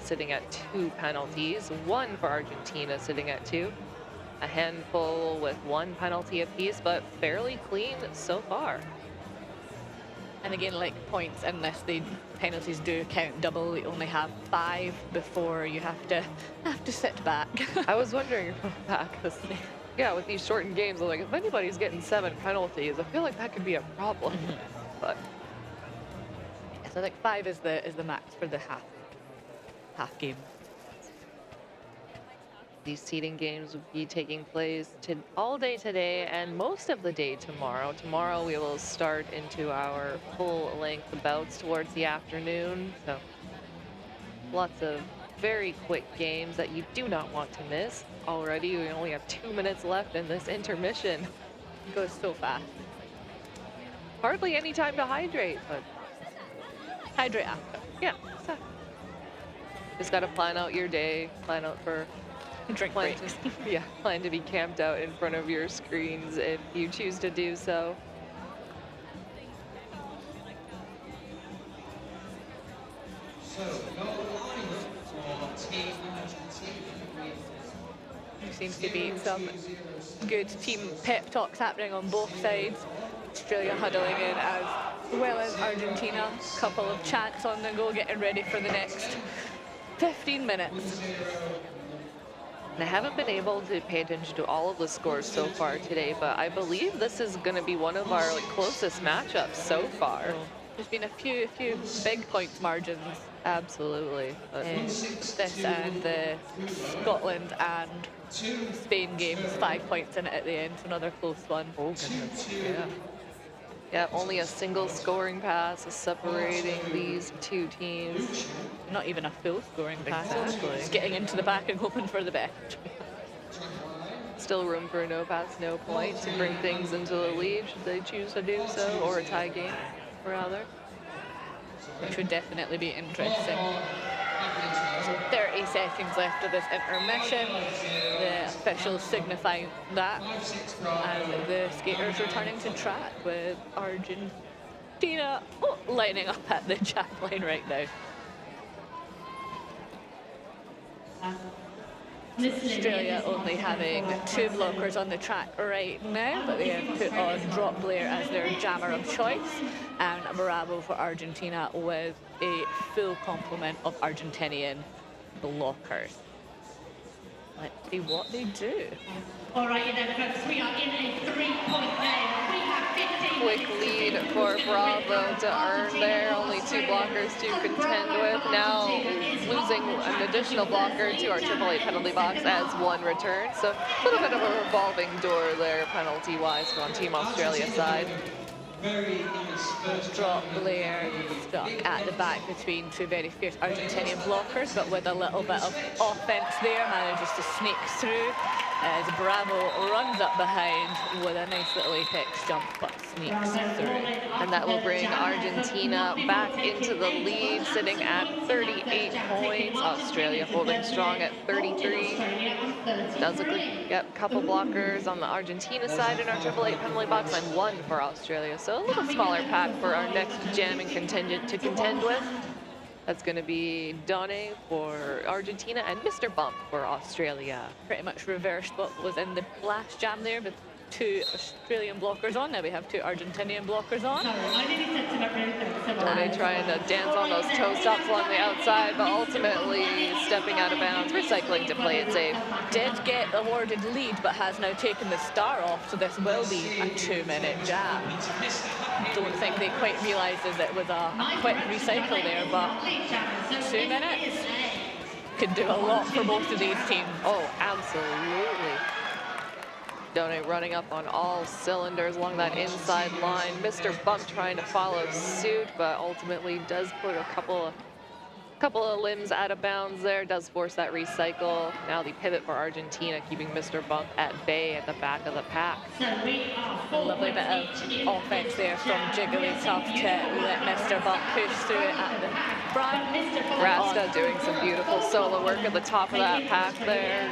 sitting at 2 penalties. One for Argentina sitting at 2. A handful with 1 penalty apiece, but fairly clean so far. And again, like points in this, the penalties do count double. You only have 5 before you have to sit back. I was wondering about that because, yeah, with these shortened games, I'm like, if anybody's getting 7 penalties, I feel like that could be a problem. But so I think 5 is the max for the half game. These seeding games will be taking place all day today and most of the day tomorrow. Tomorrow we will start into our full-length bouts towards the afternoon. So lots of very quick games that you do not want to miss. Already we only have 2 minutes left in this intermission. It goes so fast. Hardly any time to hydrate, but hydrate after. Yeah, exactly. Just gotta plan out your day, plan out for drink breaks. Yeah, plan to be camped out in front of your screens if you choose to do so. There seems to be some good team pep talks happening on both sides. Australia huddling in as well as Argentina. A couple of chants on the go, getting ready for the next 15 minutes. I haven't been able to pay attention to all of the scores so far today, but I believe this is going to be one of our closest matchups so far. There's been a few big points margins. Absolutely. This and the Scotland and Spain games, 5 points in it at the end, another close one. Oh goodness. Yeah. Yeah, only a single scoring pass is separating these two teams. Not even a full scoring pass. Exactly. Just getting into the back and hoping for the best. Still room for a no pass, no point to bring things into the lead should they choose to do so, or a tie game, rather. Which would definitely be interesting. So 30 seconds left of this intermission. The officials signifying that as the skaters returning to track with Argentina lining up at the jam line right now. Australia only having 2 blockers on the track right now, but they have put on Drop Blair as their jammer of choice, and Bravo for Argentina with a full complement of Argentinian blockers. Let's see what they do. All right, then, folks, we are in a 3-point game. We have 15. Quick lead for Bravo to earn there. Only 2 blockers to contend with. Now losing an additional blocker to our AAA penalty box as 1 return. So a little bit of a revolving door there penalty-wise on Team Australia's side. Drop Blair stuck at the back between 2 very fierce Argentinian blockers, but with a little bit of offense there, manages to sneak through as Bravo runs up behind with a nice little apex jump, but sneaks through. And that will bring Argentina back into the lead, sitting at 38 points. Australia holding strong at 33. Does look like, yep, couple blockers on the Argentina side in our AAA penalty box and 1 for Australia. So a little smaller pack for our next jamming contingent to contend with. That's going to be Donne for Argentina and Mr. Bump for Australia. Pretty much reversed what was in the last jam there, with 2 Australian blockers on. Now we have 2 Argentinian blockers on. Donne trying to dance on those toe stops along the outside, but ultimately stepping out of bounds, recycling to play it safe. Did get awarded lead, but has now taken the star off, so this will be a 2-minute jam. Don't think they quite realised it was a quick recycle there, but 2 minutes could do a lot for both of these teams. Oh, absolutely. Donne running up on all cylinders along that inside line. Mr. Bump trying to follow suit, but ultimately does put a couple of limbs out of bounds there, does force that recycle. Now the pivot for Argentina, keeping Mr. Bump at bay at the back of the pack. A lovely bit of offense there from Jigglytuff to let Mr. Bump push through it at the front. Rasta doing some beautiful solo work at the top of that pack there,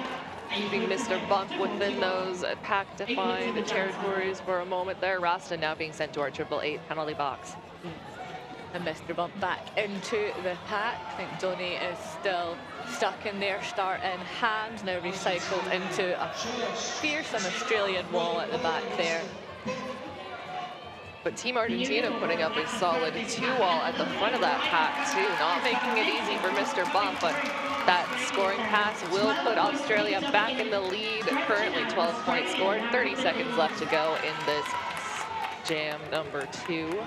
keeping Mr. Bump within those pack-defined territories for a moment there. Rasta now being sent to our 888 penalty box. And Mr. Bump back into the pack. I think Donne is still stuck in their start in hand, now recycled into a fearsome Australian wall at the back there. But Team Argentina putting up a solid 2-wall at the front of that pack too, not making it easy for Mr. Bump, but that scoring pass will put Australia back in the lead. Currently 12 points scored, 30 seconds left to go in this jam number 2.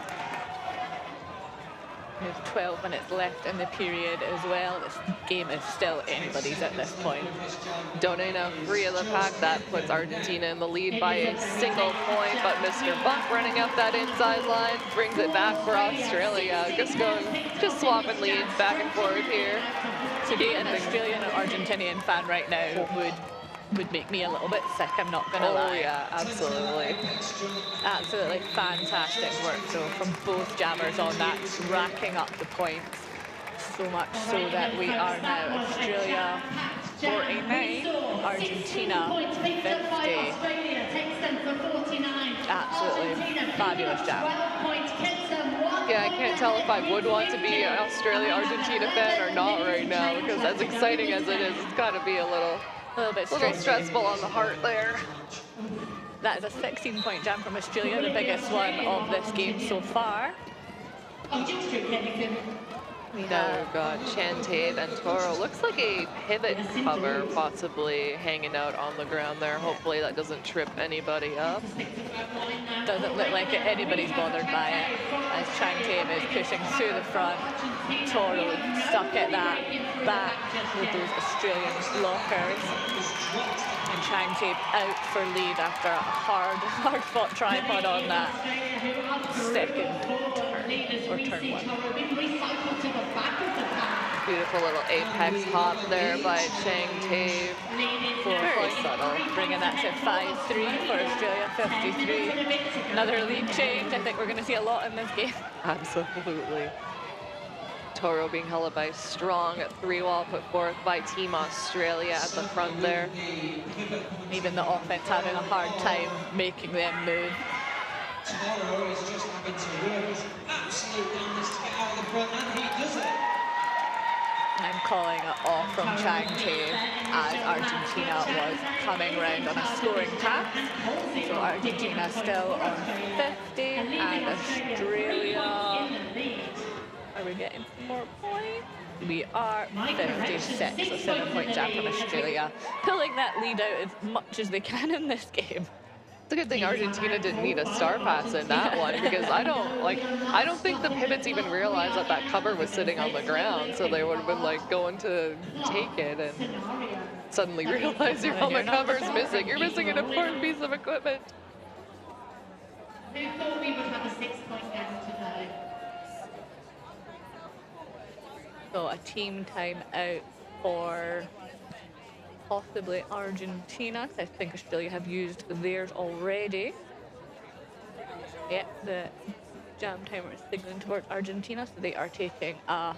There's 12 minutes left in the period as well. This game is still anybody's at this point. Done now, 3 of the pack. That puts Argentina in the lead by a single point, but Mr. Buck running up that inside line brings it back for Australia. Just swapping leads back and forth here. To be an Australian or Argentinian fan right now would make me a little bit sick, I'm not gonna lie. Oh yeah, absolutely. Absolutely fantastic work though from both jammers on that, racking up the points. So much so that we are now Australia 49, Argentina 50. Absolutely fabulous jam. Yeah, I can't tell if I would want to be an Australia-Argentina fan or not right now, because as exciting as it is, it's got to be a little bit stressful on the heart there. That is a 16-point jam from Australia, the biggest one of this game so far. Now we've got Chantave and Toro. Looks like a pivot cover possibly hanging out on the ground there. Hopefully that doesn't trip anybody up. Doesn't look like anybody's bothered by it as Chantave is pushing through the front. Toro stuck at that back with those Australian blockers. And Chantave out for lead after a hard fought tripod on that second turn, or turn 1. Beautiful little apex hop there by Chantave. Very subtle. Bringing that to 5-3 for Australia, 53. Another lead change. I think we're going to see a lot in this game. Absolutely. Toro being held up by a strong 3-wall put forth by Team Australia at the front there. Even the offense having a hard time making them move. Toro is just having to work his absolute damnedest to get out of the front, and he does it. I'm calling it off from Chantave as Argentina was coming round on a scoring pass. So Argentina still on 50 and Australia, are we getting some more points? We are 56, so 7-point jam from Australia, pulling that lead out as much as they can in this game. It's a good thing Argentina didn't need a star pass in that one, because I don't think the pivots even realized that that cover was sitting on the ground, so they would have been like going to take it and suddenly realize your helmet cover's missing. You're missing an important piece of equipment. Who thought we would have a 6-point game today? So a team timeout for possibly Argentina. I think Australia have used theirs already. Yeah, the jam timer is signaling towards Argentina, so they are taking a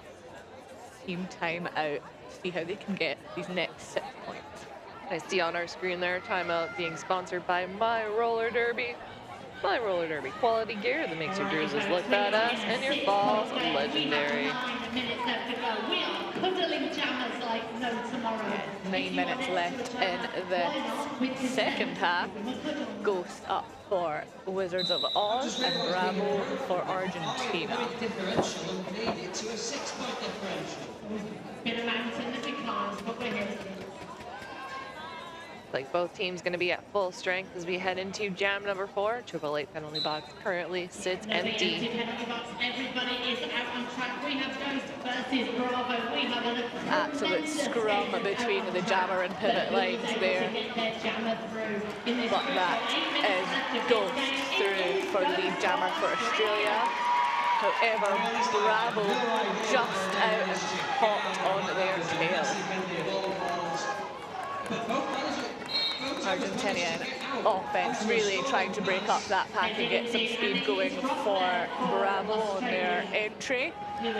team timeout to see how they can get these next 6 points. I see on our screen there, timeout being sponsored by My Roller Derby. My Roller Derby quality gear that makes your jerseys look badass and your balls legendary. 9 minutes left to go. We are cuddling jammers like no tomorrow. 9 minutes left in the second half. Ghost up for Wizards of Oz and Bravo for Argentina. Differential and made it to a 6-point differential. Been a mountain that we climbed, but we're here. Like both teams going to be at full strength as we head into jam number 4. 888 penalty box currently sits empty. Everybody is out on track. We have Ghost versus Bravo. We have a absolute scrum between the jammer and pivot lines there. But that is Ghost through for lead jammer for Australia. However, Bravo just out and caught on their tail. Argentinian offense really trying to break up that pack and get some speed going for Bravo on their entry. Through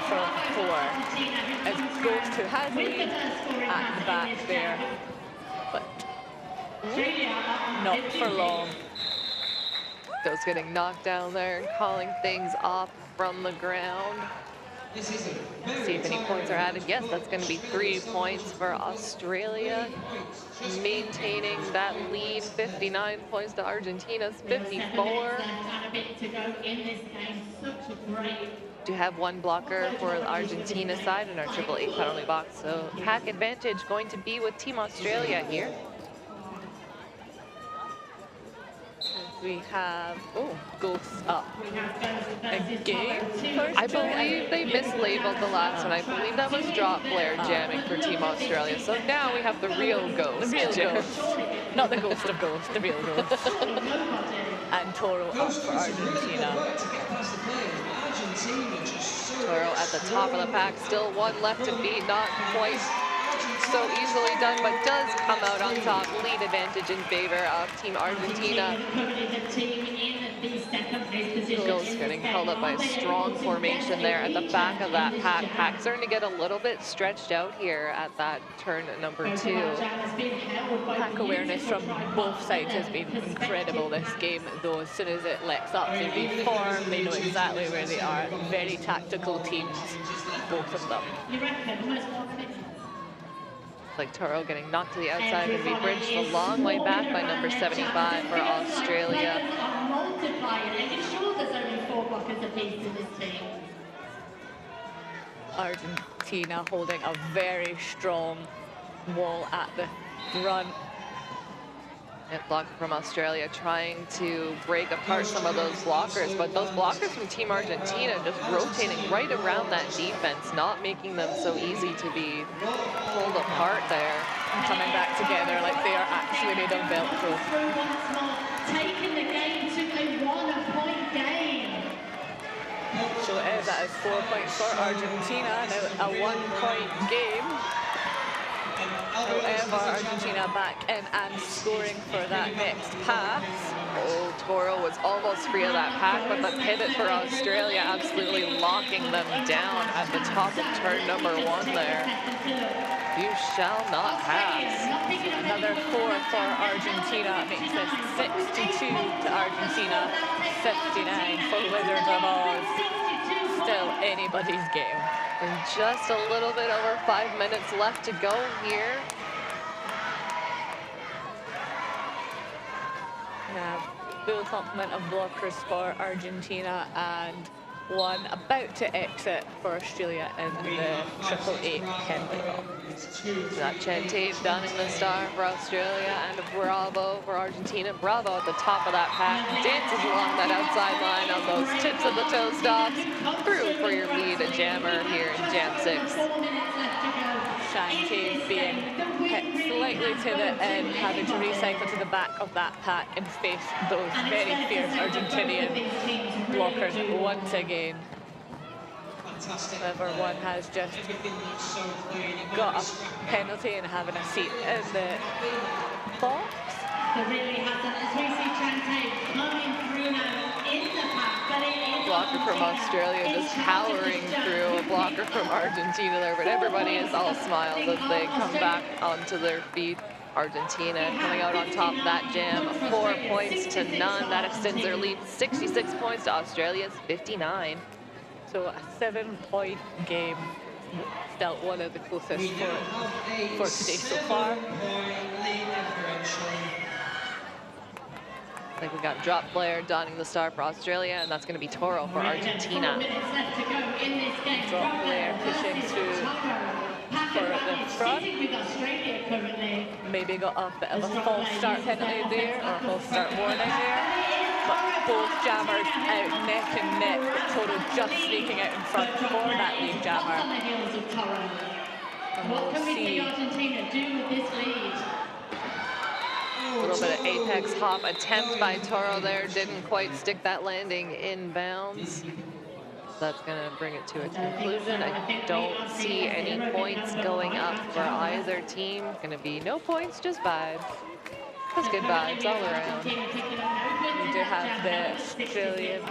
for 4 as Ghost, who has lead at the back there, but not for long. Ghost getting knocked down there and calling things off from the ground. See if any points are added. Yes, that's going to be 3 points for Australia, maintaining that lead. 59 points to Argentina's 54. Do have 1 blocker for the Argentina side in our 888 penalty box, so pack advantage going to be with Team Australia here. We have, Ghost up again. I believe they mislabeled the last one. I believe that was drop flare jamming for Team Australia. So now we have the real Ghost. The real Ghost. Not the ghost of Ghost, the real Ghost. And Toro up for Argentina. Toro at the top of the pack, still one left to beat, not quite so easily done, but does come out on top. Lead advantage in favor of Team Argentina. Eagles getting held up by a strong formation there at the back of that pack. Pack starting to get a little bit stretched out here at that turn number 2. Pack awareness from both sides has been incredible this game, though as soon as it lets up, they reform, they know exactly where they are. Very tactical teams, both of them. Like Toro getting knocked to the outside and be bridged a long way back by number 75 for Australia. Argentina holding a very strong wall at the front. Net blocker from Australia trying to break apart some of those blockers, but those blockers from Team Argentina just rotating right around that defense, not making them so easy to be pulled apart there. And coming back together like they are actually made of Velcro. Taking the game to a 1-point game. So it is, that is 4 points for Argentina, now a 1-point game. However, Argentina back in and scoring for that next pass. Oh, Toro was almost free of that pack, but the pivot for Australia absolutely locking them down at the top of turn number 1 there. You shall not pass. Another 4 for Argentina makes this 62 to Argentina, 59 for Wizards of Oz. Still anybody's game. And just a little bit over 5 minutes left to go here. We have full complement of blockers for Argentina and one about to exit for Australia in the 888 Henley ball. That Chante donning the star for Australia and Bravo for Argentina. Bravo at the top of that pack, dances along that outside line on those tips of the toe stops. Through for your lead, a jammer here in Jam 6. Chante being hit slightly to the end, having to recycle to the back of that pack and face those very fierce Argentinian blockers once again. However, one has just got a penalty and having a seat in the box. Blocker from Australia just powering through a blocker from Argentina there, but everybody is all smiles as they come back onto their feet. Argentina coming out on top of that jam, 4 points to none. That extends their lead 66 points to Australia's 59. So a 7-point game, still one of the closest for today so far. I think we got drop player donning the star for Australia, and that's going to be Toro for Argentina. Drop player pushing through for the front. Maybe got a bit of a false start penalty there, or a false start warning there. But both jammers out neck and neck, with Toro just sneaking out in front for that lead jammer. And we'll see. A little bit of apex hop attempt by Toro there, didn't quite stick that landing in bounds. That's going to bring it to a conclusion. I don't see any points going up for either team. Going to be no points, just vibes. That's good vibes all around. We do have the Australian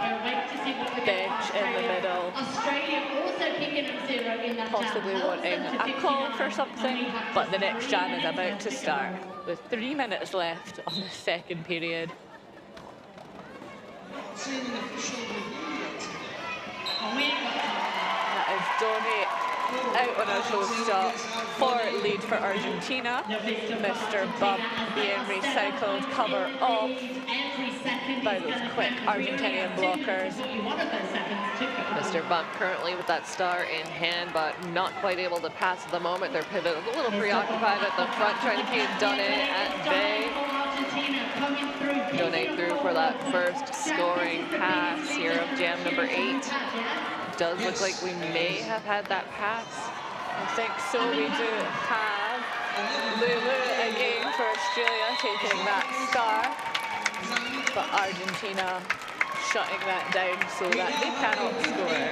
bench in the middle, possibly wanting a call for something, but the next jam is about to start with 3 minutes left on the second period. That is Donny out on a show stop for lead for Argentina. Mr. Bump being recycled, cover off by those quick Argentinian blockers. Mr. Bump currently with that star in hand, but not quite able to pass at the moment. Their pivot is a little preoccupied at the front, trying to keep Donny at bay. Donate through for that first scoring pass here of jam number 8. Does look like we may have had that pass. I think so. We do have Lulu again for Australia taking that star, but Argentina shutting that down so that they cannot score.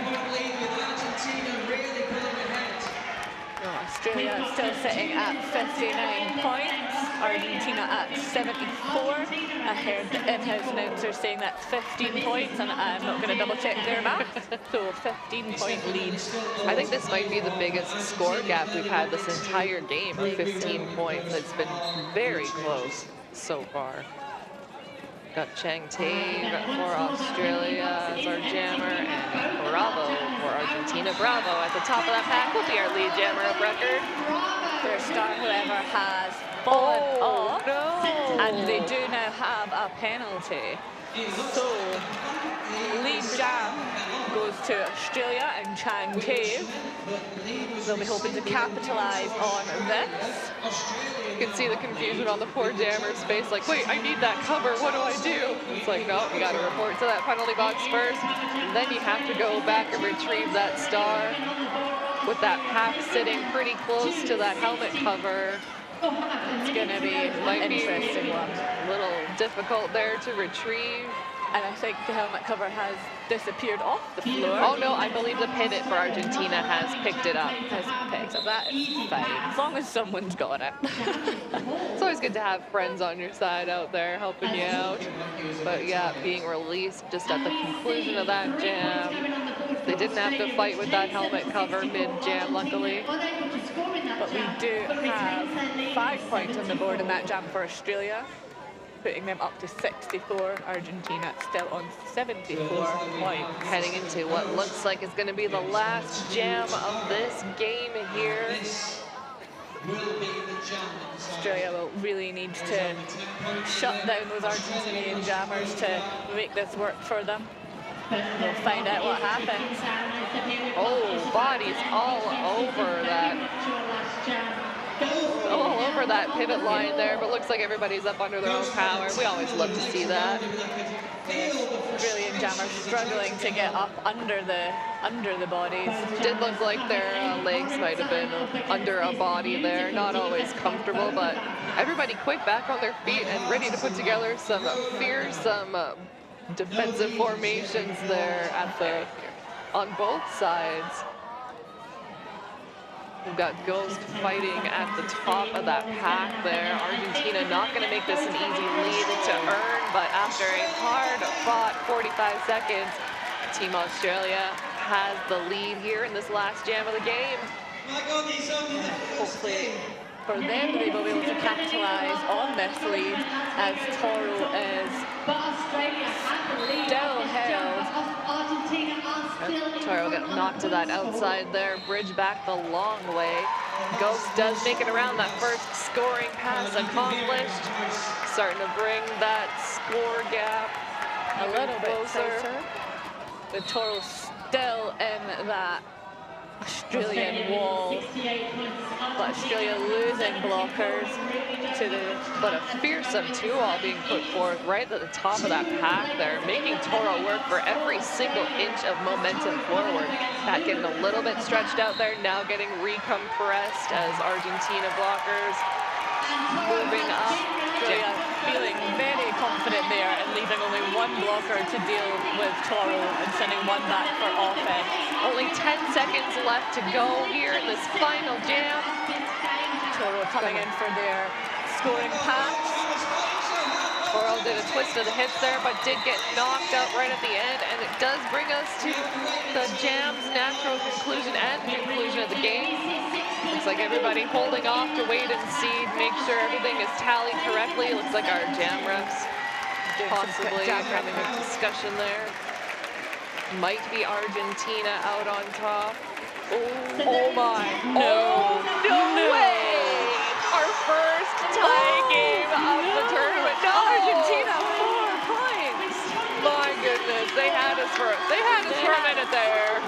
Australia still sitting at 59 points, Argentina at 74. I heard the in-house announcer saying that's 15 points, and I'm not going to double check their math, so 15-point lead. I think this might be the biggest score gap we've had this entire game, of 15 points. It's been very close so far. Got Chang Tae for Australia as our jammer, and Bravo for Argentina. Bravo at the top of that pack will be our lead jammer of record. Their star, however, has fallen off, and they do now have a penalty. So, lead jam goes to Australia and Chang Tae. They'll be hoping to capitalise on this. You can see the confusion on the poor jammer's face, like, wait, I need that cover, what do I do? It's like, no, you gotta report to that penalty box first, and then you have to go back and retrieve that star with that pack sitting pretty close to that helmet cover. It's gonna be an interesting one. A little difficult there to retrieve. And I think the helmet cover has disappeared off the floor. Oh no, I believe the pivot for Argentina has picked it up. That is fine, as long as someone's got it. It's always good to have friends on your side out there helping you out. But yeah, being released just at the conclusion of that jam. They didn't have to fight with that helmet cover mid-jam, luckily. But we do have 5 points on the board in that jam for Australia, putting them up to 64. Argentina still on 74 points. Heading into what looks like is going to be the last jam of this game here. Australia will really need to shut down those Argentinian jammers to make this work for them. We'll find out what happens. Oh, bodies all over that. All over that pivot line there, but looks like everybody's up under their own power. We always love to see that. Brilliant jammers struggling to get up under the bodies. Did look like their legs might have been under a body there. Not always comfortable, but everybody quick back on their feet and ready to put together some fearsome defensive formations there on both sides. We've got Ghost fighting at the top of that pack there. Argentina not going to make this an easy lead to earn, but after a hard-fought 45 seconds, Team Australia has the lead here in this last jam of the game. Hopefully for them, they will be able to capitalise on this lead as Toro is still held. Toro got knocked to that outside there, bridge back the long way. Ghost does make it around. That first scoring pass accomplished. Starting to bring that score gap a little bit closer. The Toro still in that Australian wall, but Australia losing blockers to the... But a fearsome 2-all being put forth right at the top of that pack there, making Toro work for every single inch of momentum forward. Pat getting a little bit stretched out there, now getting recompressed as Argentina blockers moving up. Australia feeling very confident there and leaving only one blocker to deal with Toro and sending one back for offense. Only 10 seconds left to go here in this final jam. Toro coming in for their scoring pass. Toro did a twist of the hips there, but did get knocked out right at the end, and it does bring us to the jam's natural conclusion and conclusion of the game. Looks like everybody holding off to wait and see, make sure everything is tallied correctly. Looks like our jam refs possibly having a discussion there. Might be Argentina out on top. Oh my, no way! Our first tie game of the tournament. No, Argentina 4 points. My goodness, they had us for a minute there.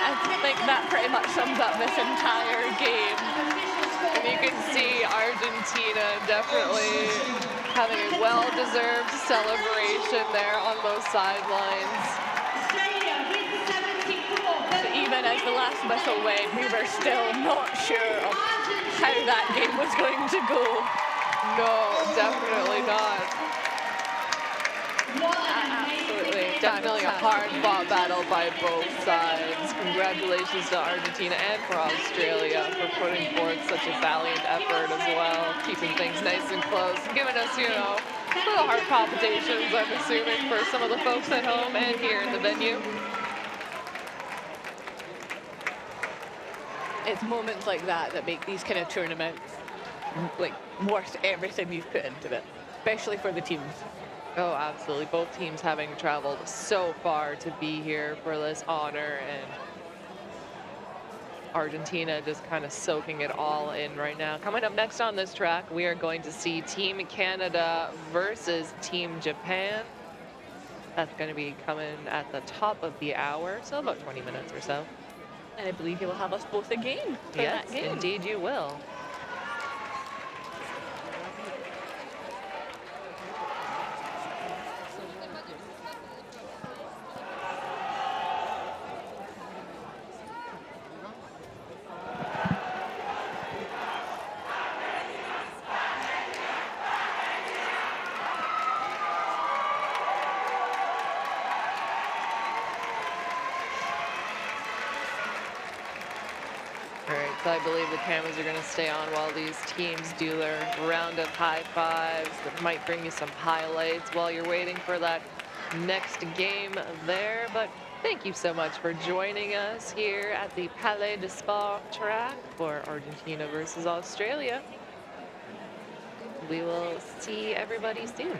I think that pretty much sums up this entire game. And you can see Argentina Argentina definitely having a well-deserved celebration there on those sidelines. But even as the last whistle went, we were still not sure of how that game was going to go. No, definitely not. Absolutely. Definitely a hard-fought battle by both sides. Congratulations to Argentina and for Australia for putting forth such a valiant effort as well, keeping things nice and close, giving us, you know, little heart palpitations, I'm assuming, for some of the folks at home and here in the venue. It's moments like that that make these kind of tournaments like worth everything you've put into it, especially for the teams. Oh, absolutely. Both teams having traveled so far to be here for this honor, and Argentina just kind of soaking it all in right now. Coming up next on this track, we are going to see Team Canada versus Team Japan. That's going to be coming at the top of the hour, so about 20 minutes or so. And I believe you will have us both again for Yes, that game. indeed you will. So I believe the cameras are going to stay on while these teams do their round of high fives. That might bring you some highlights while you're waiting for that next game there. But thank you so much for joining us here at the Palais de Sport track for Argentina versus Australia. We will see everybody soon.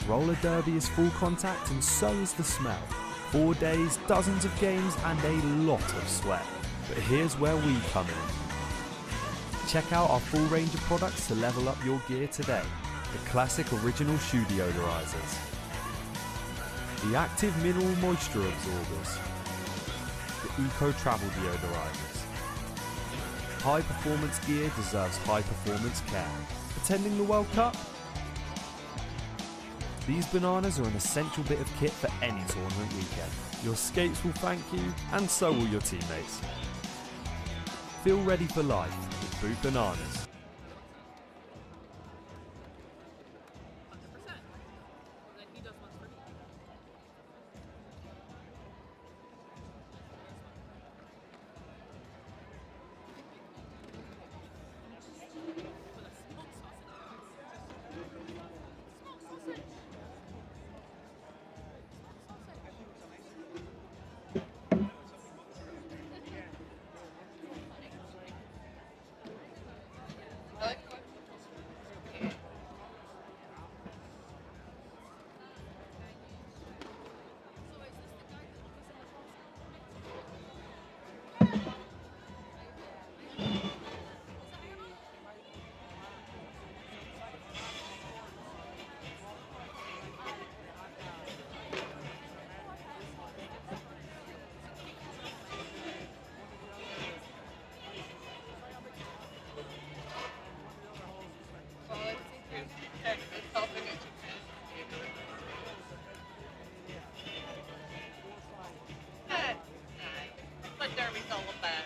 Roller derby is full contact and so is the smell. 4 days, dozens of games and a lot of sweat. But here's where we come in. Check out our full range of products to level up your gear today. The classic original shoe deodorizers. The active mineral moisture absorbers. The eco travel deodorizers. High performance gear deserves high performance care. Attending the World Cup? These bananas are an essential bit of kit for any tournament weekend. Your skates will thank you, and so will your teammates. Feel ready for life with Boot Bananas. What derby's all about.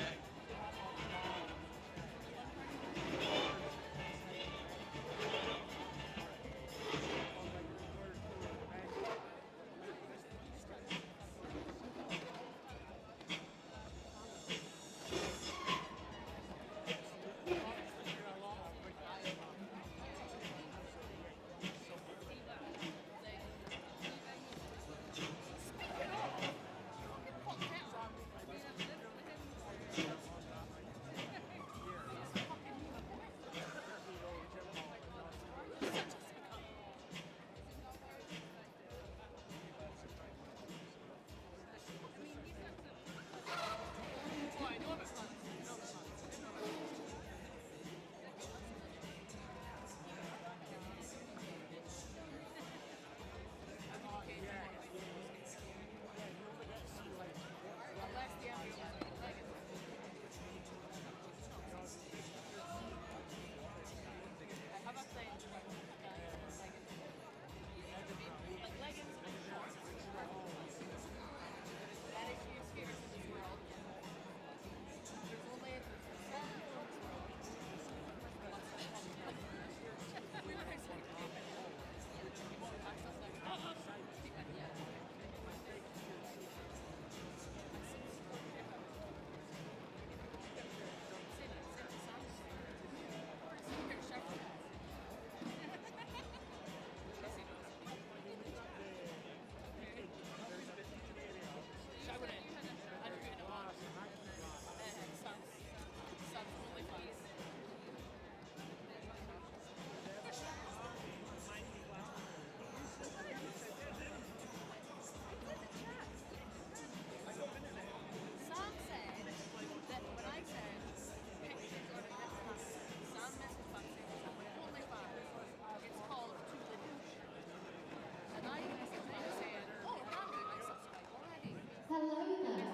Hello there.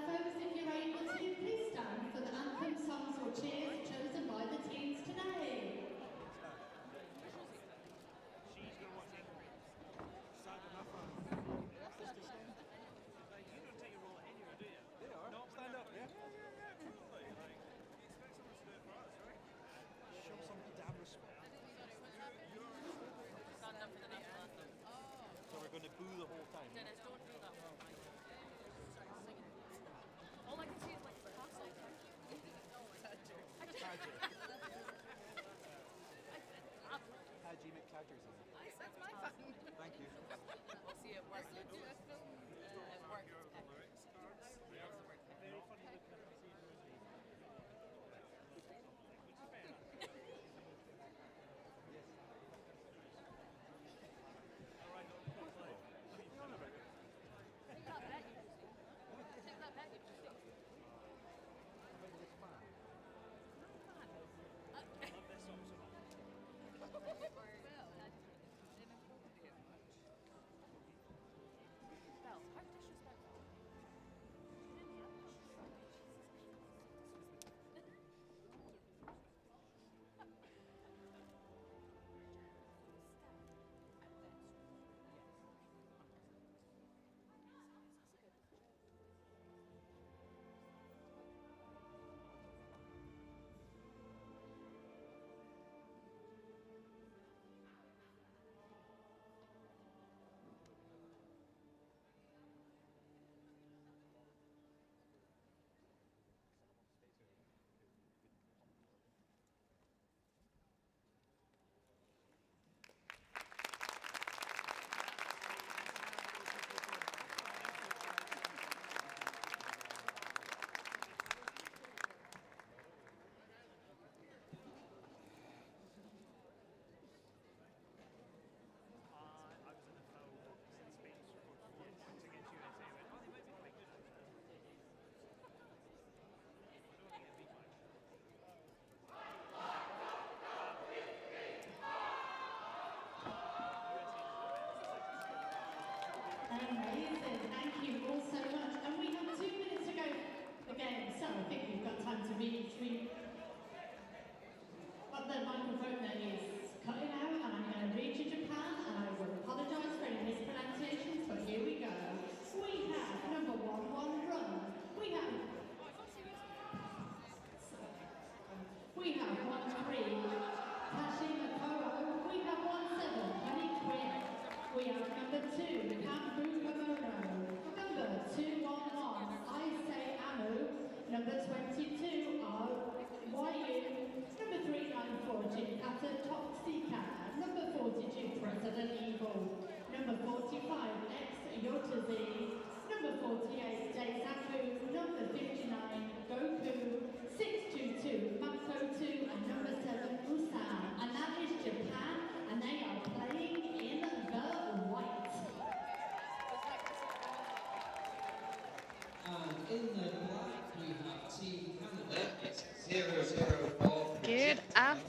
Folks, if you're able to, please stand for the anthem songs or cheers chosen by the teams today.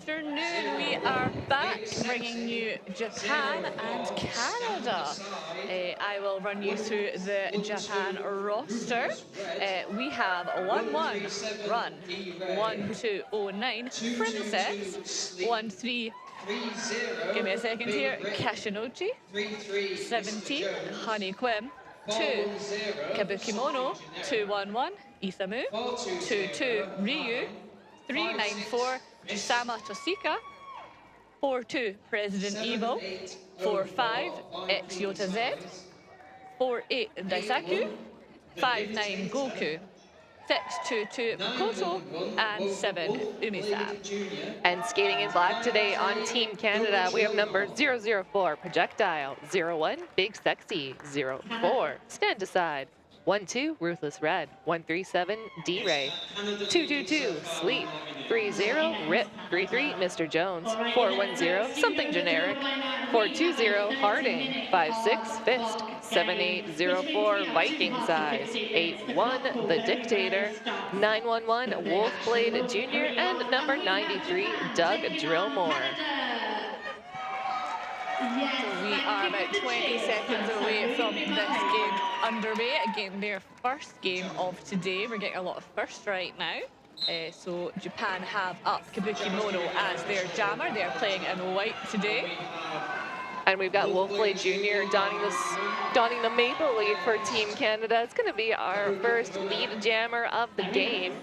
afternoon. We are back bringing you Japan and Canada. I will run you through the Japan roster. We have 1-1 Run, 1-2-09 Princess, 1-3. Give me a second here. Kashinochi, 17 Honeyquim, 2 Kabukimono, 2-1-1 Isamu, 2-2 Ryu, 3-9-4 Sama Toshika, 4-2 President Evo, 4-5 X Yota Z, 4-8 Daisaku, 5-9 Goku, 6-2-2 Makoto, and 7 Umisab. And skating in black today on Team Canada, we have number 004 Projectile, 01 Big Sexy, 04 Stand Aside, 1-2 Ruthless Red, 137 D-Ray, 222 Sleep, 30 Rip, 33 Mr. Jones, 410 Something Generic, 420 Harding, 56 Fist, 7804 Viking Size, 81 The Dictator, 911 Wolfblade Jr., and number 93 Doug Drillmore. We are about 20 seconds away from this game underway. Again, their first game of today. We're getting a lot of firsts right now. So Japan have up Kabukimono as their jammer. They are playing in white today. And we've got Wolfblade Jr. donning the maple leaf for Team Canada. It's going to be our first lead jammer of the game.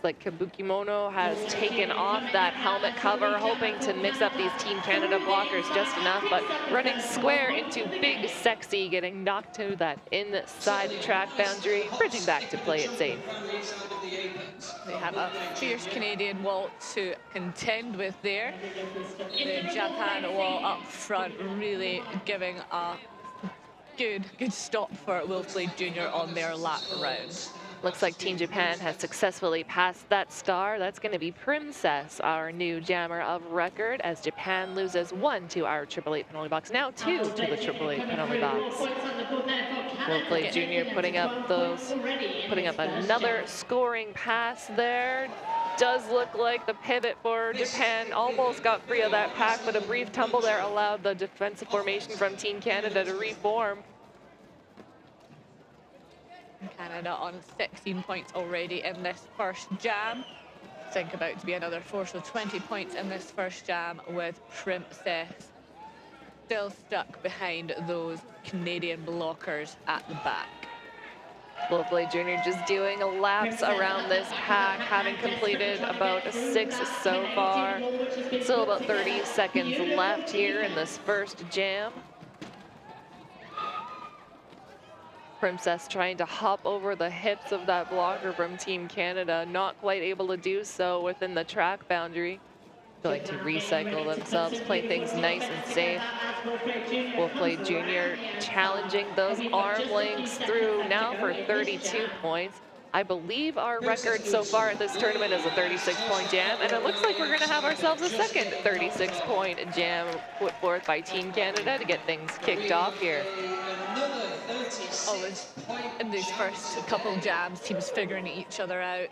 Like Kabukimono has taken off that helmet cover, hoping to mix up these Team Canada blockers just enough, but running square into Big Sexy, getting knocked to that inside track boundary, bridging back to play it safe. They have a fierce Canadian wall to contend with there. The Japan wall up front really giving a good stop for Wolfblade Jr. on their lap round. Looks like Team Japan has successfully passed that star. That's going to be Princess, our new jammer of record, as Japan loses 1 to our 888 penalty box, now 2 to the 888 penalty box. Wolfblade Jr. putting up another scoring pass there. Does look like the pivot for Japan almost got free of that pack, but a brief tumble there allowed the defensive formation from Team Canada to reform. Canada on 16 points already in this first jam. Think about to be another 4, so 20 points in this first jam, with Princess still stuck behind those Canadian blockers at the back. Wolfblade Jr. just doing laps around this pack, having completed about 6 so far. Still about 30 seconds left here in this first jam. Princess trying to hop over the hips of that blocker from Team Canada, not quite able to do so within the track boundary. They like to recycle themselves, play things nice and safe. Wolfblade Jr. challenging those arm lengths through now for 32 points. I believe our record so far at this tournament is a 36-point jam, and it looks like we're going to have ourselves a second 36-point jam put forth by Team Canada to get things kicked off here. Always in these first couple jams, teams figuring each other out.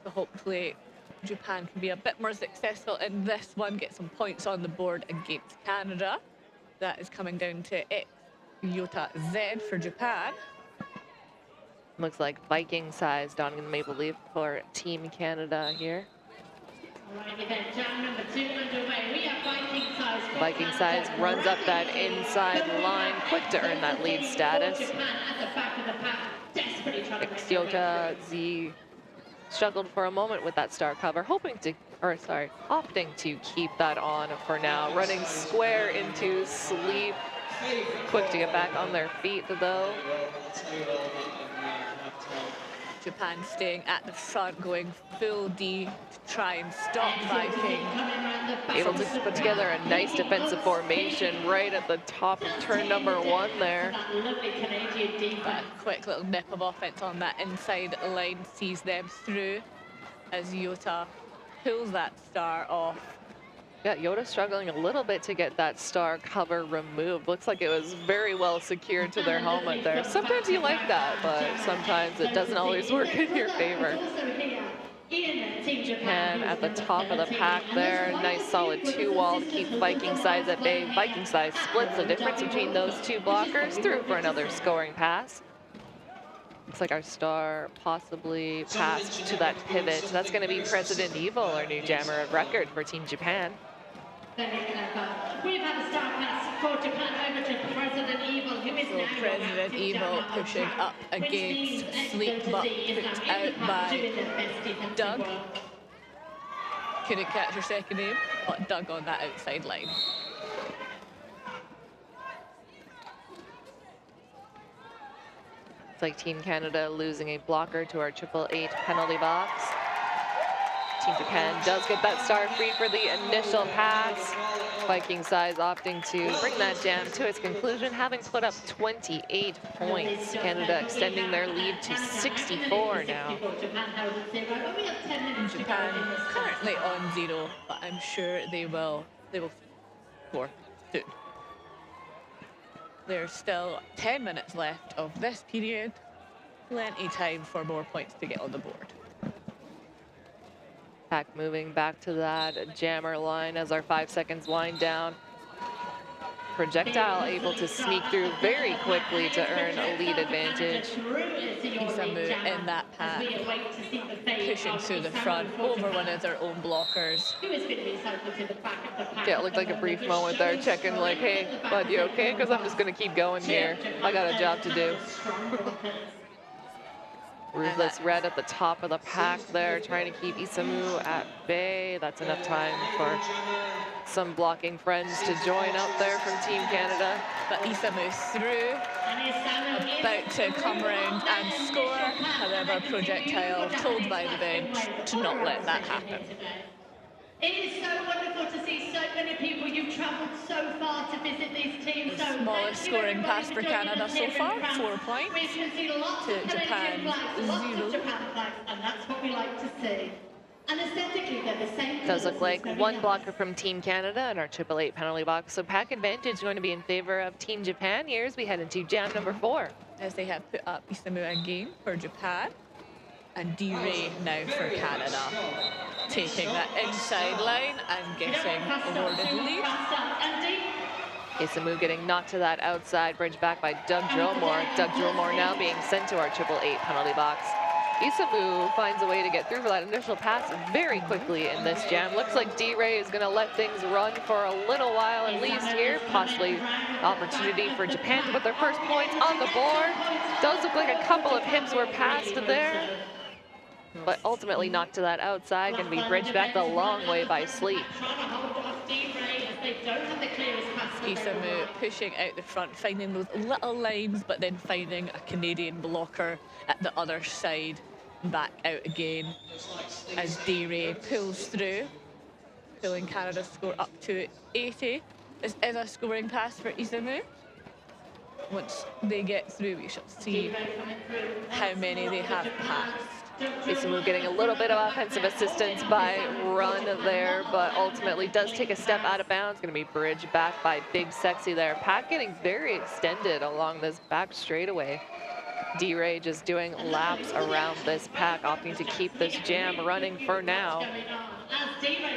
So hopefully Japan can be a bit more successful in this one, get some points on the board against Canada. That is coming down to X Yota Z for Japan. Looks like Viking Size donning the maple leaf for Team Canada here. Viking Size runs up that inside line, quick to earn that lead status. Yota Z struggled for a moment with that star cover, opting to keep that on for now. Running square into Sleep, quick to get back on their feet though. Japan staying at the front, going full D to try and stop Viking. Able to put together a nice defensive formation right at the top of turn number 1 there. That quick little nip of offense on that inside line sees them through as Yota pulls that star off. Yeah, Yota struggling a little bit to get that star cover removed. Looks like it was very well secured to their helmet there. Sometimes you like that, but sometimes it doesn't always work in your favor. Japan at the top of the pack there. Nice solid 2-wall to keep Viking size at bay. Viking size splits the difference between those two blockers. Through for another scoring pass. Looks like our star possibly passed to that pivot. That's going to be President Evil, our new jammer of record for Team Japan. We've had a star pass for Japan over to President Evil, who is now President Evil pushing up against Sleep, but put out by Doug. Couldn't catch her second aim, but Doug on that outside line. It's like Team Canada losing a blocker to our 888 penalty box. Team Japan does get that star free for the initial pass. Viking size opting to bring that jam to its conclusion, having put up 28 points. Canada extending their lead to 64 now. Japan currently on 0, but I'm sure they will score soon. There's still 10 minutes left of this period. Plenty time for more points to get on the board. Pack moving back to that jammer line as our 5 seconds wind down. Projectile able to sneak through very quickly to earn a lead advantage. Isamu in that pack, pushing through the front over one of their own blockers. Yeah, it looked like a brief moment there, checking like, hey, bud, you okay? Because I'm just going to keep going here. I got a job to do. Ruthless Red at the top of the pack there, trying to keep Isamu at bay. That's enough time for some blocking friends to join up there from Team Canada. But Isamu through, about to come around and score. However, Projectile told by the bench to not let that happen. It is so wonderful to see so many people. You've travelled so far to visit these teams. So smallest scoring pass for Canada so far, 4 points. We can see lots to of Japan, lots 0. of Japan flags, and that's what we like to see. And aesthetically, they're the same. Does look like one blocker from Team Canada and our 888 penalty box. So pack advantage going to be in favor of Team Japan here as we head into jam number 4. As they have put up Isamu again for Japan. And D-Ray now for Canada. Taking that inside line and getting awarded the lead. Isamu getting knocked to that outside, bridge back by Doug Drillmore. Doug Drillmore now being sent to our 888 penalty box. Isamu finds a way to get through for that initial pass very quickly in this jam. Looks like D-Ray is going to let things run for a little while at least here. Possibly opportunity for Japan to put their first points on the board. Does look like a couple of hips were passed there, but ultimately knocked to that outside, going to be bridged back the long way by Sleep. Isamu pushing out the front, finding those little lines, but then finding a Canadian blocker at the other side, back out again as D-Ray pulls through, pulling Canada's score up to 80. This is a scoring pass for Isamu. Once they get through, we shall see how many they have passed. Isamu getting a little bit of offensive assistance by Run there, but ultimately does take a step out of bounds. Going to be bridged back by Big Sexy there. Pack getting very extended along this back straightaway. D-Ray just doing laps around this pack, opting to keep this jam running for now.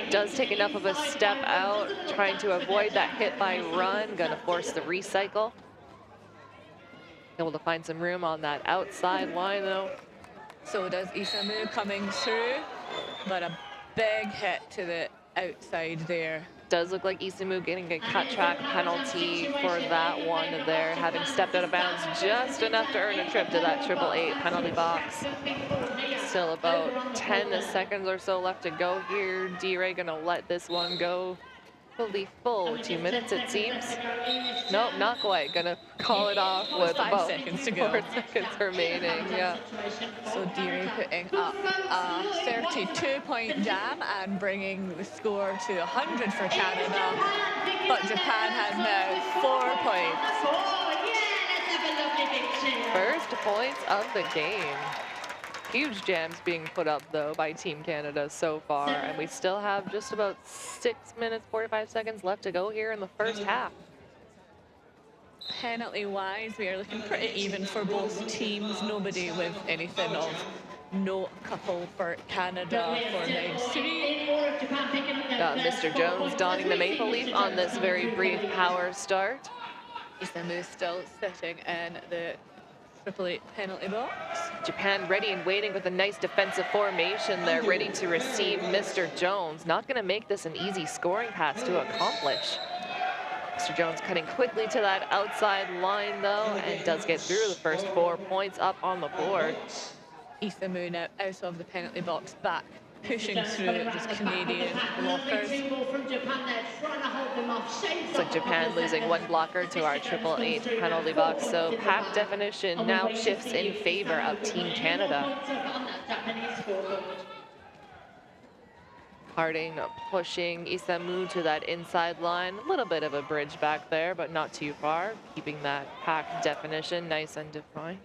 Does take enough of a step out, trying to avoid that hit by Run. Going to force the recycle. Able to find some room on that outside line though. So does Isamu coming through, but a big hit to the outside there. Does look like Isamu getting a cut track penalty for that one there, having stepped out of bounds just enough to earn a trip to that 888 penalty box. Still about 10 seconds or so left to go here. D-Ray gonna let this one go fully full. 2 minutes it seems. Nope, not quite. Gonna call it off with 5 about seconds to go. 4 seconds remaining, yeah. So D-Ray putting up a 32-point jam and bringing the score to 100 for Canada. But Japan has now 4 points. First points of the game. Huge jams being put up though by Team Canada so far, and we still have just about 6 minutes 45 seconds left to go here in the first half. Penalty wise, we are looking pretty even for both teams. Nobody with anything of no couple for Canada for round 3. Mr. Jones donning the maple leaf on this very brief power start. Isamu still sitting in the 888 penalty box. Japan ready and waiting with a nice defensive formation there, ready to receive Mr. Jones. Not going to make this an easy scoring pass to accomplish. Mr. Jones cutting quickly to that outside line, though, and does get through the first 4 points up on the board. Isamu now out of the penalty box, back, pushing through these Canadian blockers. So Japan losing 1 blocker to our 888 penalty box. So pack definition now shifts in favor of Team Canada. Harding pushing Isamu to that inside line. A little bit of a bridge back there, but not too far. Keeping that pack definition nice and defined.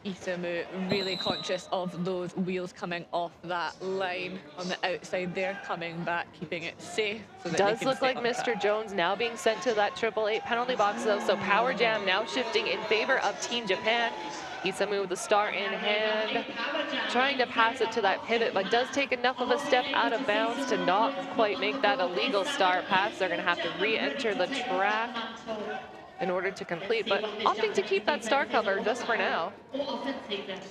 Isamu really conscious of those wheels coming off that line on the outside there, coming back, keeping it safe. So that does look like Mr. Jones now being sent to that 888 penalty box, though. So power jam now shifting in favor of Team Japan. Isamu with the star in hand, trying to pass it to that pivot, but does take enough of a step out of bounds to not quite make that a legal star pass. They're going to have to re-enter the track in order to complete, but opting to keep that star cover just for now.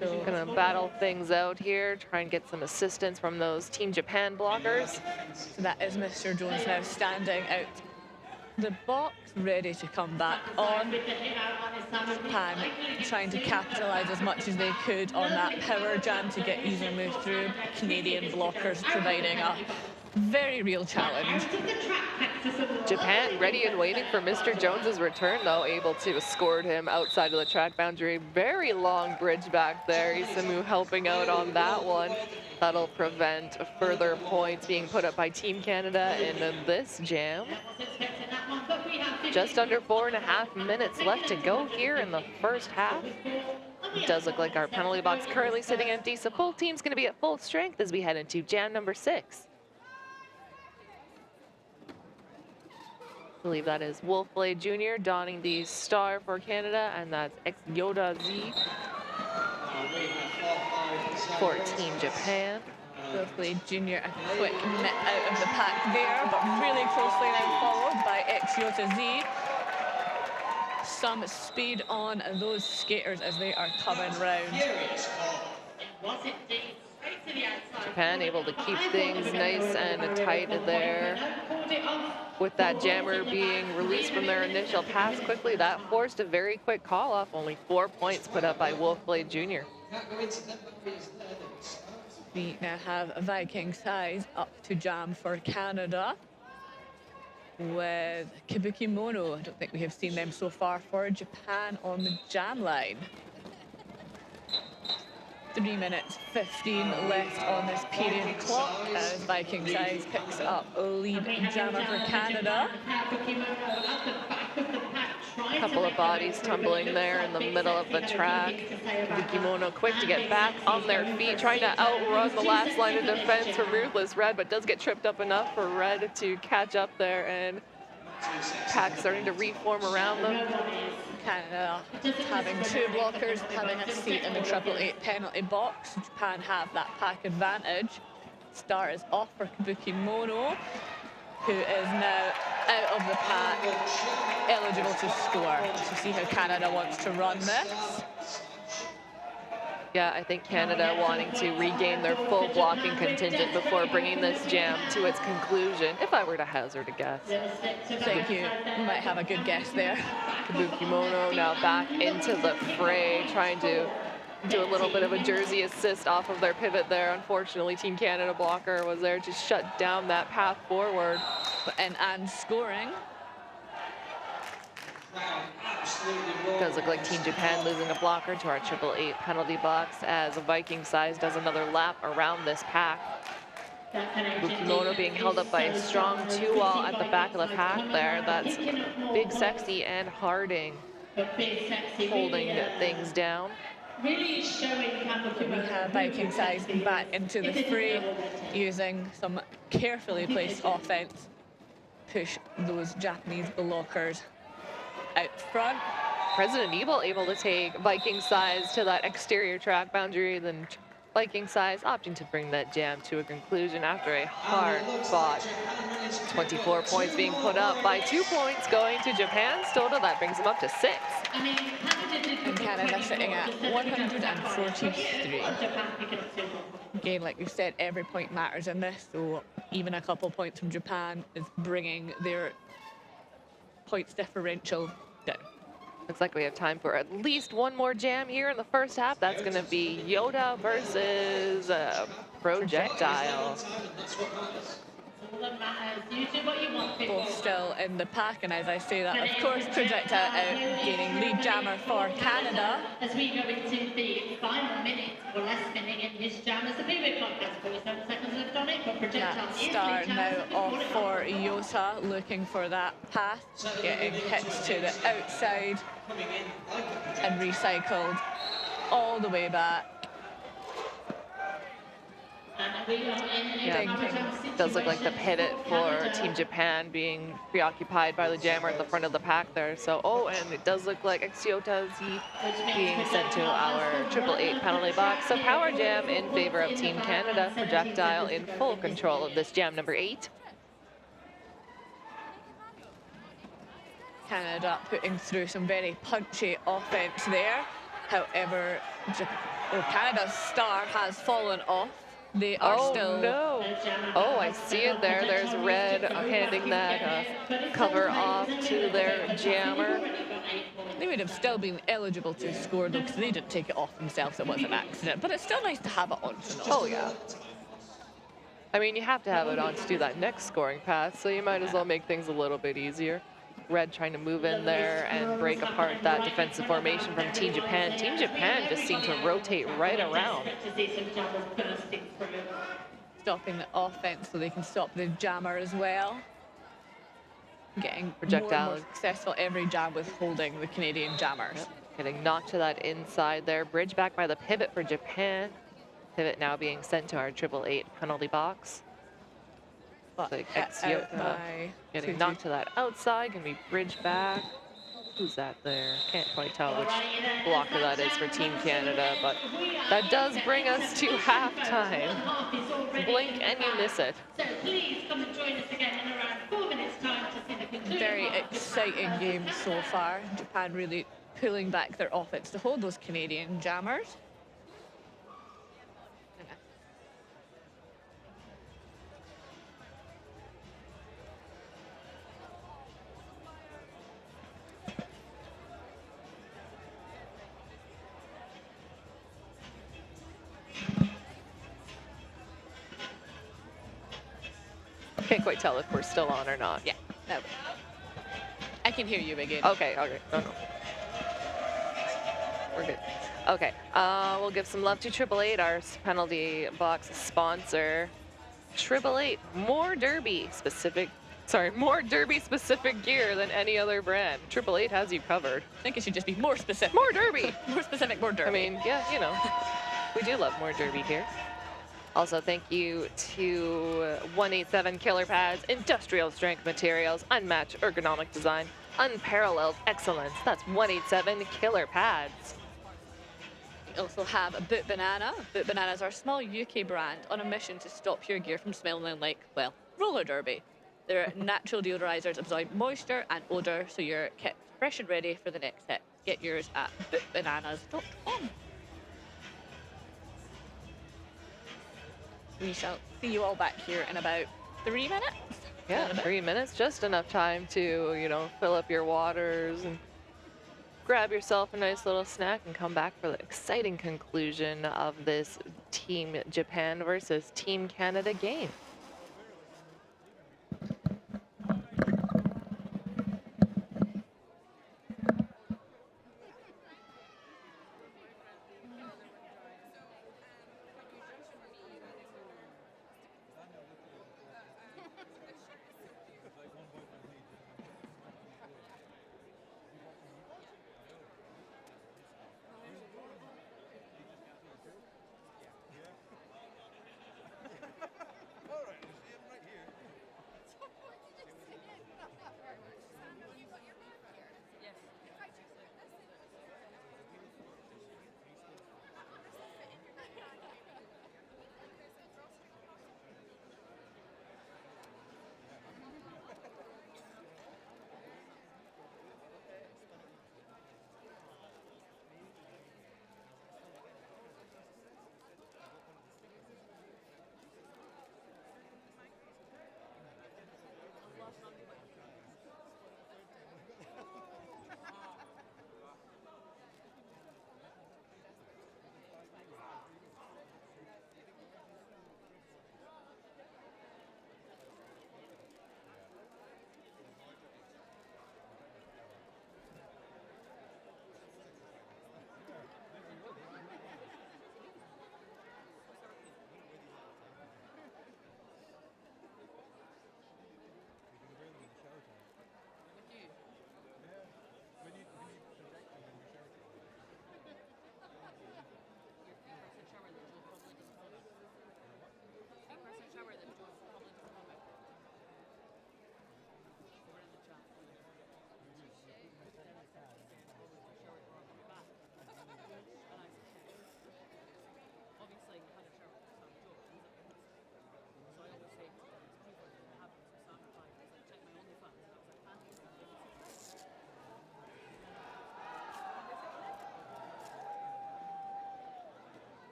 So gonna battle things out here, try and get some assistance from those Team Japan blockers. So that is Mr. Jones now standing out the box, ready to come back on. Japan trying to capitalize as much as they could on that power jam to get Isamu through. Canadian blockers providing a very real challenge. Japan ready and waiting for Mr. Jones's return, though, able to escort him outside of the track boundary. Very long bridge back there. Isamu helping out on that one. That'll prevent further points being put up by Team Canada in this jam. Just under 4.5 minutes left to go here in the first half. It does look like our penalty box currently sitting empty, so both teams going to be at full strength as we head into jam number 6. I believe that is Wolfblade Jr. donning the star for Canada, and that's Yoda Z for Team Japan. Wolfblade Jr. a quick nip out of the pack there, but really closely now followed by Yoda Z. Some speed on those skaters as they are coming round. Japan able to keep things nice and tight there. With that jammer being released from their initial pass quickly, that forced a very quick call off. Only 4 points put up by Wolfblade Jr. We now have a Viking size up to jam for Canada with Kabuki Mono. I don't think we have seen them so far for Japan on the jam line. 3 minutes 15 left on this period clock as Viking size picks up lead jammer for Canada. A couple of bodies tumbling there in the middle of the track. Kabuki quick to get back on their feet, trying to outrun the last line of defense for Ruthless Red, but does get tripped up enough for Red to catch up there, and pack starting to reform around them. Canada having 2 blockers, having a seat in the 888 penalty box. Japan have that pack advantage. Star is off for Kabuki Mono, who is now out of the pack, eligible to score. To see how Canada wants to run this. Yeah, I think Canada wanting to regain their full blocking contingent before bringing this jam to its conclusion, if I were to hazard a guess. Thank you. You might have a good guess there. Kabuki Mono now back into the fray, trying to do a little bit of a jersey assist off of their pivot there. Unfortunately, Team Canada blocker was there to shut down that path forward. And scoring. Does look like Team Japan losing a blocker to our 888 penalty box as Viking size does another lap around this pack. Bukimono being held up by a strong 2-wall at the back of the pack there. That's Big Sexy and Harding holding things down. Really showing We have Viking size back into the fray, using some carefully placed offense. Push those Japanese blockers out front. President Evil able to take Viking Size to that exterior track boundary, then Viking Size opting to bring that jam to a conclusion after a hard-fought 24 points being put up by 2 points going to Japan's total. That brings them up to 6. And Canada sitting at 143. Again, like we said, every point matters in this, so even a couple points from Japan is bringing their points differential down. Looks like we have time for at least one more jam here in the first half. That's going to be Yoda versus Projectile. Both still in the pack, and as I say that, of course, Projectile out gaining lead jammer for Canada. As we go into the final minute or less spinning in his jam, as the period clock has 47 seconds left on it, but Projectile That is star lead jammer, now looking off forward it. for Yota, looking for that path, getting hit to the outside and recycled all the way back. Yeah, does look like the pivot for Team Japan being preoccupied by the jammer at the front of the pack there. So, and it does look like Yota being sent to our 888 penalty box. So power jam in favor of Team Canada. Projectile in full control of this jam number 8. Canada putting through some very punchy offense there. However, Canada's star has fallen off. They are still... no. Oh, I see it there. There's Red handing that cover off to their jammer. They would have still been eligible to score, though, because they didn't take it off themselves. It was an accident. But it's still nice to have it on. Oh, yeah. I mean, you have to have it on to do that next scoring pass, so you might as well make things a little bit easier. Red trying to move in there and break apart that defensive formation from Team Japan. Team Japan just seemed to rotate right around. Stopping the offense so they can stop the jammer as well. Getting Projectile more successful every jam with holding the Canadian jammers. Yep. Getting knocked to that inside there. Bridge back by the pivot for Japan. Pivot now being sent to our 888 penalty box. Like getting knocked to that outside, can be bridged back. Who's that there? Can't quite tell which blocker that is for Team Canada, but that does bring us to halftime. Blink and you miss it. So please come and join us again in around 4 minutes time to see the conclusion. Very exciting game so far. Japan really pulling back their offense to hold those Canadian jammers. Can't quite tell if we're still on or not. Yeah, no. I can hear you again. Okay. No. We're good. Okay, we'll give some love to 888, our penalty box sponsor. 888, more derby specific gear than any other brand. 888 has you covered. I think it should just be more specific. More derby. More specific, more derby. I mean, yeah, you know, we do love more derby here. Also, thank you to 187 Killer Pads, industrial strength materials, unmatched ergonomic design, unparalleled excellence. That's 187 Killer Pads. We also have Boot Banana. Boot Banana is our small UK brand on a mission to stop your gear from smelling like, well, roller derby. Their natural deodorizers absorb moisture and odor, so you're kept fresh and ready for the next step. Get yours at bootbananas.com. We shall see you all back here in about 3 minutes. Yeah, 3 minutes, just enough time to, you know, fill up your waters and grab yourself a nice little snack and come back for the exciting conclusion of this Team Japan versus Team Canada game.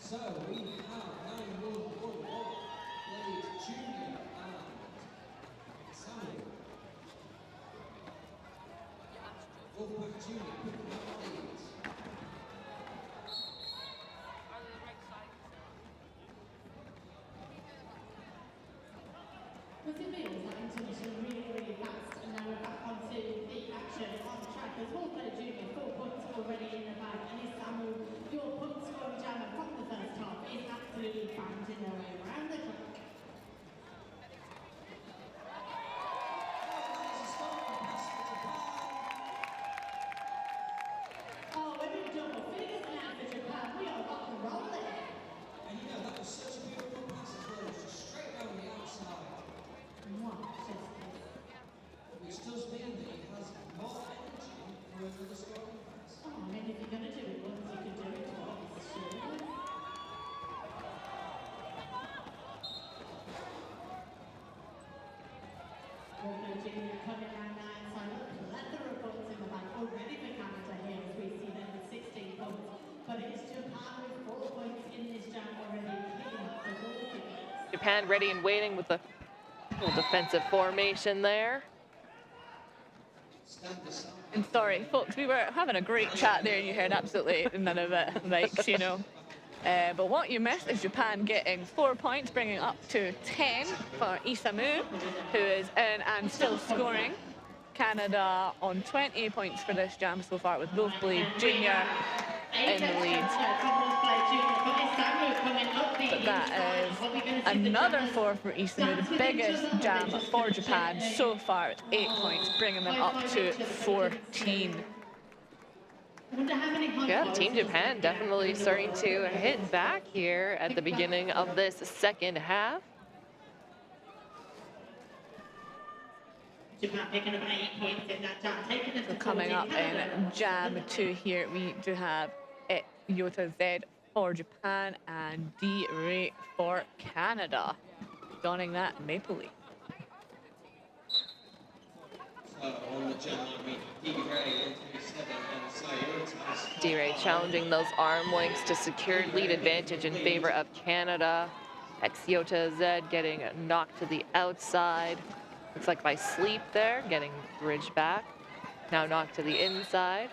So we have 9-1-1-1 played Junior and Samuel. Wolfpack Junior picking up leads. Was it me? Was that intermission really fast? And now we're back onto the action on the track as Wolfpack Junior, 4 points already in the bag. And is Samuel, your point scoring jammer from the first half is absolutely banging their way around the track. Oh, we're in double figures now for Japan. We are rock and rolling. And you know, that was such a beautiful pass as well. It was just straight down the outside. Which does mean that he has more energy for another scoring pass. Oh, I mean, if you're going to do it once, you can do it twice, surely. Wolfpack Junior coming down now inside a plethora of points in the back already for Canada here as we see them with 16 points. But it's Japan with 4 points in this jam already picking up the ball figures. Japan ready and waiting with the little defensive formation there. And sorry, folks, we were having a great chat there and you heard absolutely none of it, Mike, you know. But what you missed is Japan getting 4 points, bringing up to 10 for Isamu, who is in and still scoring. Canada on 20 points for this jam so far, with Wolfpack Junior in the lead. But that is another 4 for Isamu, the biggest jam for Japan so far. It's 8 points, bringing them up to 14. Yeah, Team Japan definitely starting to hit back here at the beginning of this second half. Japan picking up 8 points in that jam, taking us to Coming up in jam 2 here, we do have Yota Z for Japan and D Ray for Canada, donning that maple leaf. On the jam line, we have D-Ray 137 and Sayotas. D-Ray challenging those arm lengths to secure lead advantage in favor of Canada. Yota Z getting knocked to the outside. Looks like by Sleep there, getting bridged back. Now knocked to the inside.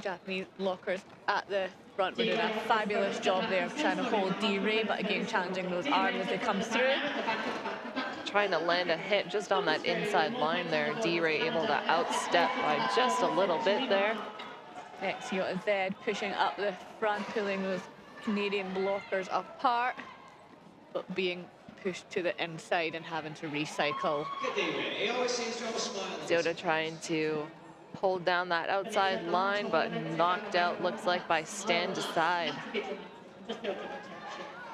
Japanese blockers at the front were doing a fabulous job there of trying to hold D-Ray, but again challenging those arms as they come through. Trying to land a hit just on that inside line there. D-Ray able to outstep by just a little bit there. Yota Z pushing up the front, pulling those Canadian blockers apart, but being pushed to the inside and having to recycle. He always seems to have a smile. Yota trying to hold down that outside line, but knocked out, looks like, by stand aside.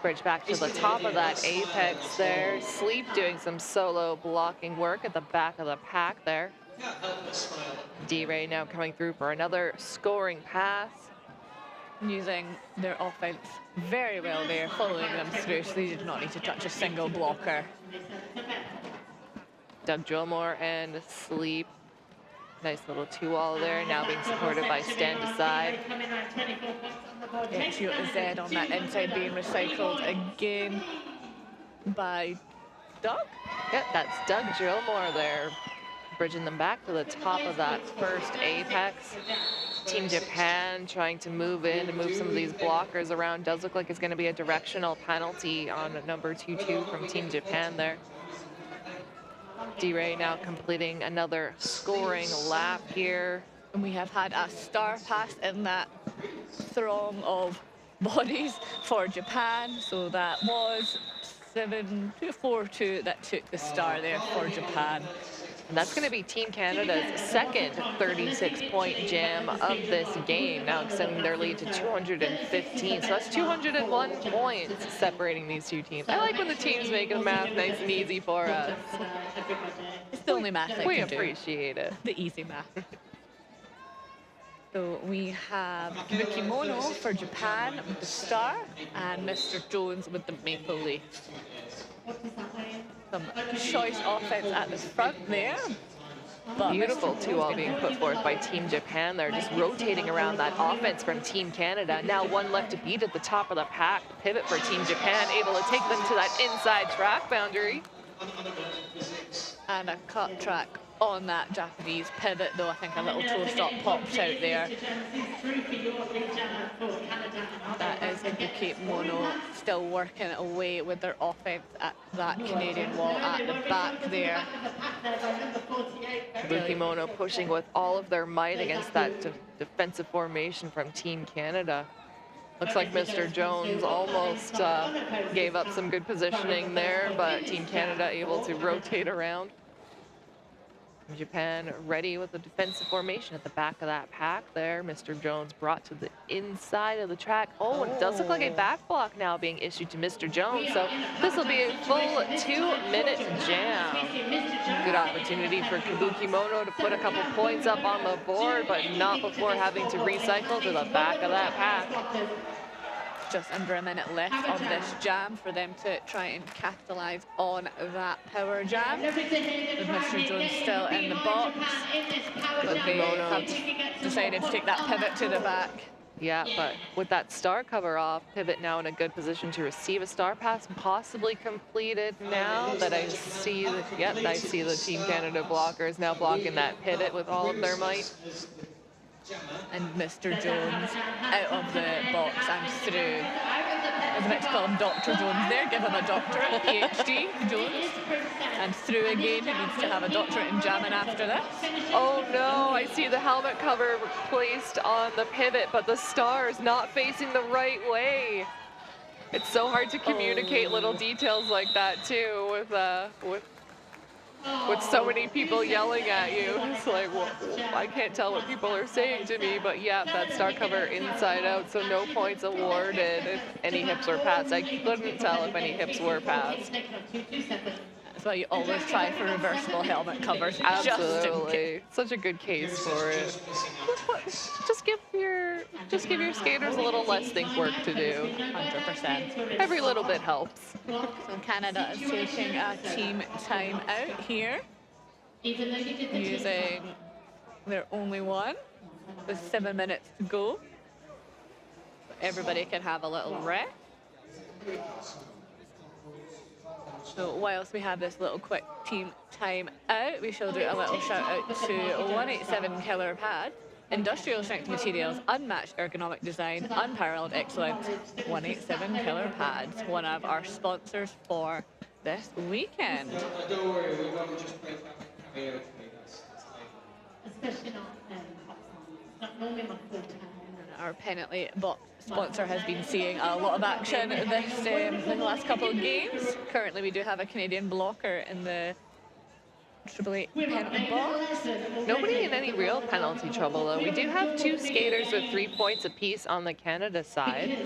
Bridge back to the top of that apex there. Sleep doing some solo blocking work at the back of the pack there. D-Ray now coming through for another scoring pass. Using their offense very well there, following them through, so they did not need to touch a single blocker. Doug Gilmore and Sleep. Nice little 2-all there, now being supported by stand aside. Yota Z on that inside being recycled again by Doug? Yeah, that's Doug Gilmore there, bridging them back to the top of that first apex. Team Japan trying to move in and move some of these blockers around. Does look like it's going to be a directional penalty on number 2-2 from Team Japan there. D-Ray now completing another scoring lap here. And we have had a star pass in that throng of bodies for Japan. So that was 7-4-2 that took the star there for Japan. And that's going to be Team Canada's second 36-point jam of this game, now extending their lead to 215. So that's 201 points separating these two teams. I like when the teams make the math nice and easy for us. It's the only math I We can do. appreciate it. The easy math. So we have Mukimono for Japan with the star and Mr. Jones with the maple leaf. Some choice offense at the front there. But Beautiful Mr. 2-all being put forth by Team Japan. They're just rotating around that offense from Team Canada. Now one left to beat at the top of the pack. Pivot for Team Japan, able to take them to that inside track boundary. And a cut track on that Japanese pivot, though I think a little toe stop popped out there. That is Kabuki Mono still working away with their offense at that Canadian wall at the back there. Kabuki Mono pushing with all of their might against that defensive formation from Team Canada. Looks like Mr. Jones almost gave up some good positioning there, but Team Canada able to rotate around. Japan ready with the defensive formation at the back of that pack there. Mr. Jones brought to the inside of the track. Oh, it does look like a back block now being issued to Mr. Jones. So this will be a full 2-minute jam. Good opportunity for Kabuki Mono to put a couple points up on the board, but not before having to recycle to the back of that pack. Just under a minute left of this jam for them to try and capitalize on that power jam. With Mr. Jones still in the box, but they have decided to take that pivot to the back. Yeah, but with that star cover off, Pivot now in a good position to receive a star pass, possibly completed now that I see I see the Team Canada blockers now blocking that pivot with all of their might. And Mr. Jones out of the box and through. I was about to call him Dr. Jones there, give him a doctorate, PhD, Jones. And through again, he needs to have a doctorate in jamming after this. Oh no, I see the helmet cover placed on the pivot, but the star is not facing the right way. It's so hard to communicate little details like that too with so many people yelling at you. It's like, well, I can't tell what people are saying to me, but yeah, that star cover inside out, so no points awarded if any hips were passed. I couldn't tell if any hips were passed. That's why you always try for reversible helmet covers. Absolutely. Such a good case for it. Just give your skaters a little less think work to do. 100%. Every little bit helps. So Canada is taking a team time out here, using their only one with 7 minutes to go. Everybody can have a little rest. So whilst we have this little quick team time out, we shall do a little shout out to 187 Killer Pad, industrial strength materials, unmatched ergonomic design, unparalleled excellence. 187 Killer Pads, one of our sponsors for this weekend. Don't worry, we won't just break out the caveat. Especially not normally my full time. Our pennantly box sponsor has been seeing a lot of action this in the last couple of games. Currently, we do have a Canadian blocker in the AAA penalty box. Nobody in any real penalty trouble, though. We do have 2 skaters with 3 points apiece on the Canada side.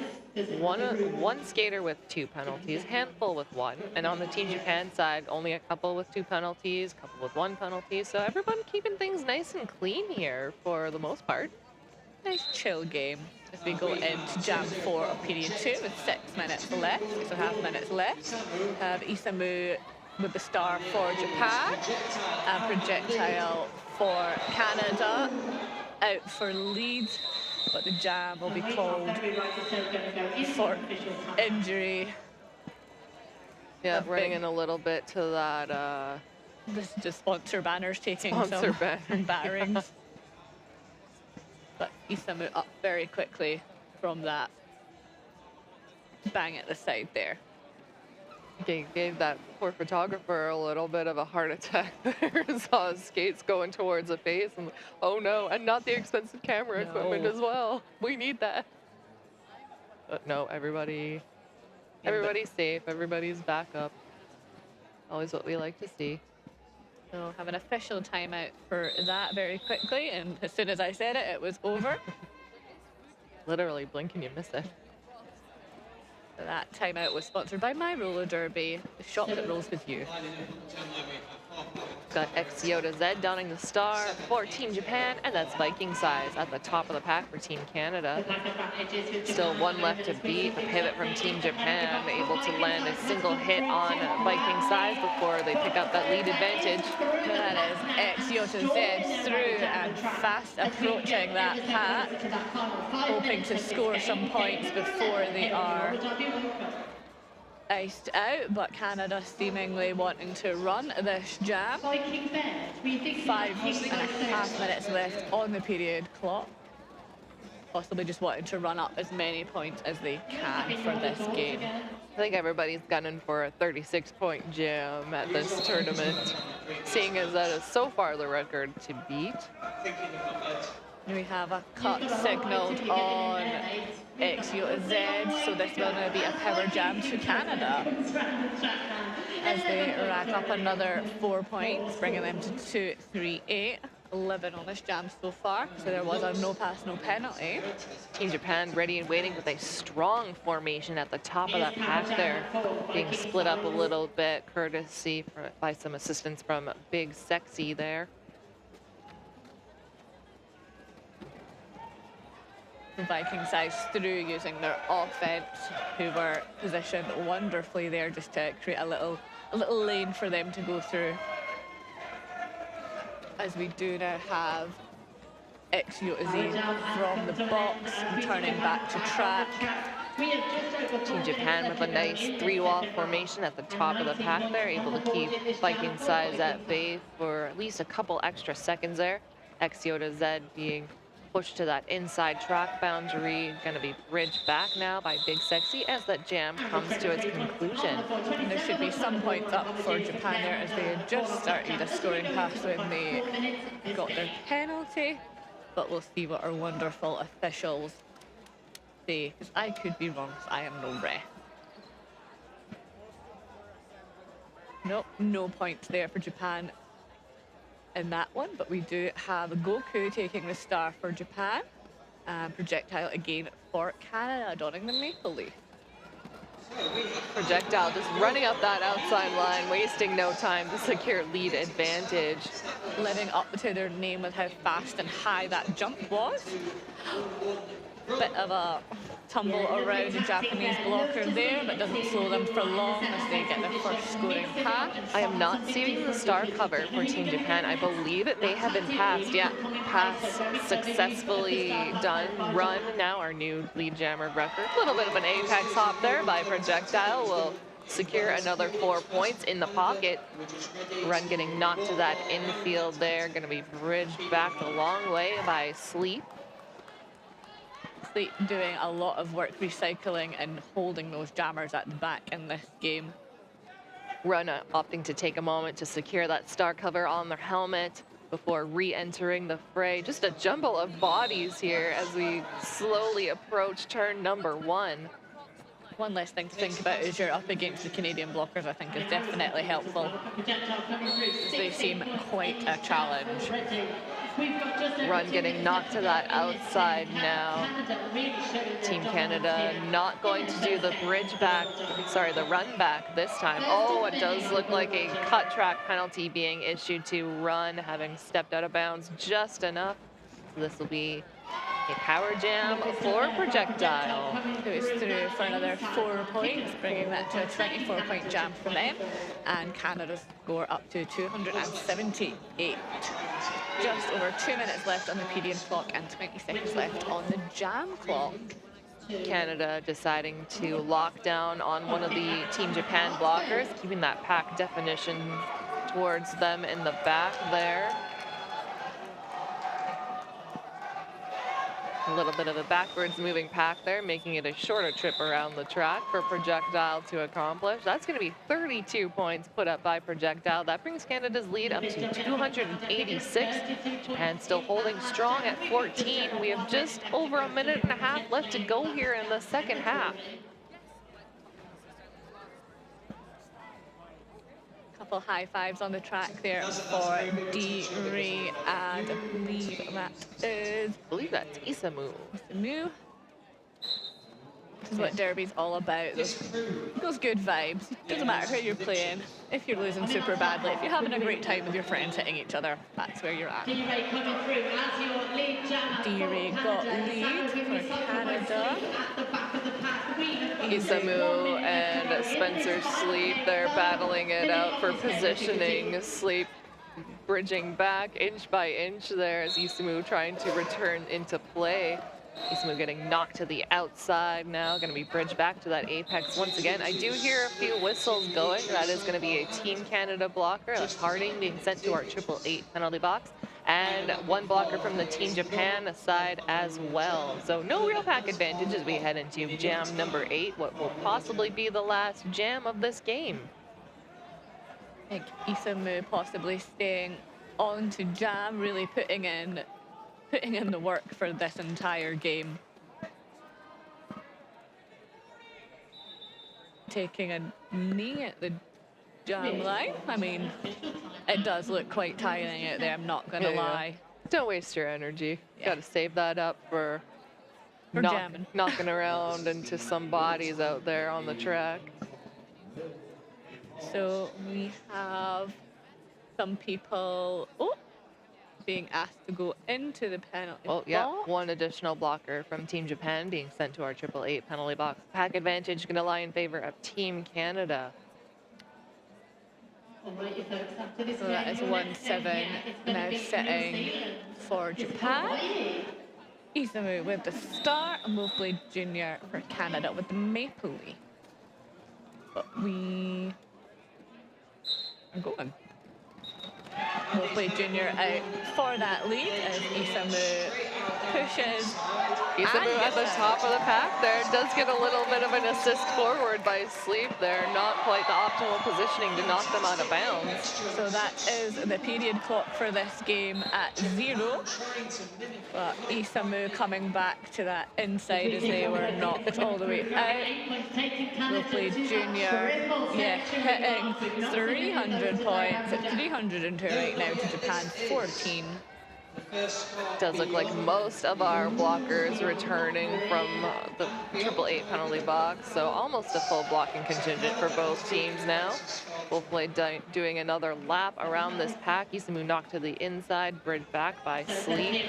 One skater with 2 penalties, handful with 1. And on the Team Japan side, only a couple with 2 penalties, a couple with 1 penalty. So everyone keeping things nice and clean here for the most part. Nice chill game as we go into Jam 4 of period 2 with 6 minutes left, 6.5 minutes left. Have Isamu with the star for Japan, and Projectile for Canada out for lead, but the jam will be called for injury. Yeah, running in a little bit to that. This is just sponsor banners taking sponsor some batterings. But Isamu up very quickly from that bang at the side there. Gave that poor photographer a little bit of a heart attack there. Saw his skates going towards the face and oh no, and not the expensive camera equipment as well. We need that. But no, everybody's safe, everybody's back up. Always what we like to see. So have an official timeout for that very quickly, and as soon as I said it, it was over. Literally blink and you miss it. So that timeout was sponsored by My Roller Derby, the shop that rolls with you. Got Yoda Z donning the star for Team Japan, and that's Viking Size at the top of the pack for Team Canada. Still one left to beat. The pivot from Team Japan, able to land a single hit on Viking Size before they pick up that lead advantage. That is Yoda Z through and fast approaching that pack, hoping to score some points before they are iced out, but Canada seemingly wanting to run this jam. 5.5 minutes left on the period clock. Possibly just wanting to run up as many points as they can for this game. I think everybody's gunning for a 36-point jam at this tournament, seeing as that is so far the record to beat. We have a cut signaled on Yoda Z, so this will now be a power jam to Canada as they rack up another 4 points, bringing them to 2-3-8. 11 on this jam so far, so there was a no pass, no penalty. Team Japan ready and waiting with a strong formation at the top of that pack there, being split up a little bit, courtesy by some assistance from Big Sexy there. Viking Size through using their offense, who were positioned wonderfully there just to create a little lane for them to go through. As we do now have Yoda Z from the box, turning back to track. Team Japan with a nice 3-wall formation at the top of the pack there, able to keep Viking Size at bay for at least a couple extra seconds there. Yoda Z being pushed to that inside track boundary, going to be bridged back now by Big Sexy as that jam comes to its conclusion. And there should be some points up for Japan there as they had just started a scoring pass when they got their penalty. But we'll see what our wonderful officials say, because I could be wrong, because I am no ref. Nope, no points there for Japan in that one, but we do have Goku taking the star for Japan, and Projectile again for Canada, donning the maple leaf. Projectile just running up that outside line, wasting no time to secure lead advantage. Living up to their name with how fast and high that jump was. Bit of a tumble around the Japanese blocker there, but doesn't slow them for long as they get their first scoring pass. I am not seeing the star cover for Team Japan. I believe it may have been passed. Yeah, pass successfully done. Run now our new lead jammer record. A little bit of an apex hop there by Projectile will secure another 4 points in the pocket. Run getting knocked to that infield there. Going to be bridged back a long way by Sleep. Doing a lot of work recycling and holding those jammers at the back in this game. Run opting to take a moment to secure that star cover on their helmet before re-entering the fray. Just a jumble of bodies here as we slowly approach turn number 1. One less thing to think about as you're up against the Canadian blockers, I think, is definitely helpful. They seem quite a challenge. Run getting knocked to that outside now. Team Canada not going to do the bridge back, sorry, the run back this time. Oh, it does look like a cut track penalty being issued to Run, having stepped out of bounds just enough. So this will be a power jam for Projectile, who is through for another 4 points, bringing that to a 24-point jam for them, and Canada's score up to 278. Just over 2 minutes left on the period clock and 20 seconds left on the jam clock. Canada deciding to lock down on one of the Team Japan blockers, keeping that pack definition towards them in the back there. A little bit of a backwards moving pack there, making it a shorter trip around the track for Projectile to accomplish. That's going to be 32 points put up by Projectile. That brings Canada's lead up to 286. Japan still holding strong at 14. We have just over a minute and a half left to go here in the second half. Couple high fives on the track there for D-Ray, and I believe that's Isamu. Isamu. This is what Derby's all about. Those good vibes. Doesn't matter who you're playing. If you're losing super badly, if you're having a great time with your friends hitting each other, that's where you're at. D-Ray coming through as your lead jammer. D-Ray got lead for Canada. At the back of the pack, Isamu and Spencer Sleep, they're battling it out for positioning. Sleep bridging back inch by inch there as Isamu trying to return into play. Isamu getting knocked to the outside now, going to be bridged back to that apex once again. I do hear a few whistles going. That is going to be a Team Canada blocker. That's Harding being sent to our 888 penalty box. And one blocker from the Team Japan side as well. So no real pack advantage as we head into jam number 8, what will possibly be the last jam of this game. I think Isamu possibly staying on to jam, really putting in the work for this entire game. Taking a knee at the jam line. I mean, it does look quite tiring out there, I'm not gonna lie. Don't waste your energy. You gotta save that up for jamming. Knocking around into some bodies out there on the track. So we have some people being asked to go into the penalty box. One additional blocker from Team Japan being sent to our 888 penalty box. Pack advantage going to lie in favor of Team Canada. So that is 1-7 now sitting for Japan. Isamu with the star, and we'll play Junior for Canada with the maple leaf. But we are going. We'll play Junior out for that lead as Isamu pushes. Isamu at the top of the pack there does get a little bit of an assist forward by Sleep there. Not quite the optimal positioning to knock them out of bounds. So that is the period clock for this game at 0. But Isamu coming back to that inside as they were knocked all the way out. We'll play Junior, hitting 300 points at 302 right now to Japan's 14. Does look like most of our blockers returning from the 888 penalty box, so almost a full blocking contingent for both teams now. We'll play doing another lap around this pack. Isamu knocked to the inside, bridged back by Sleep.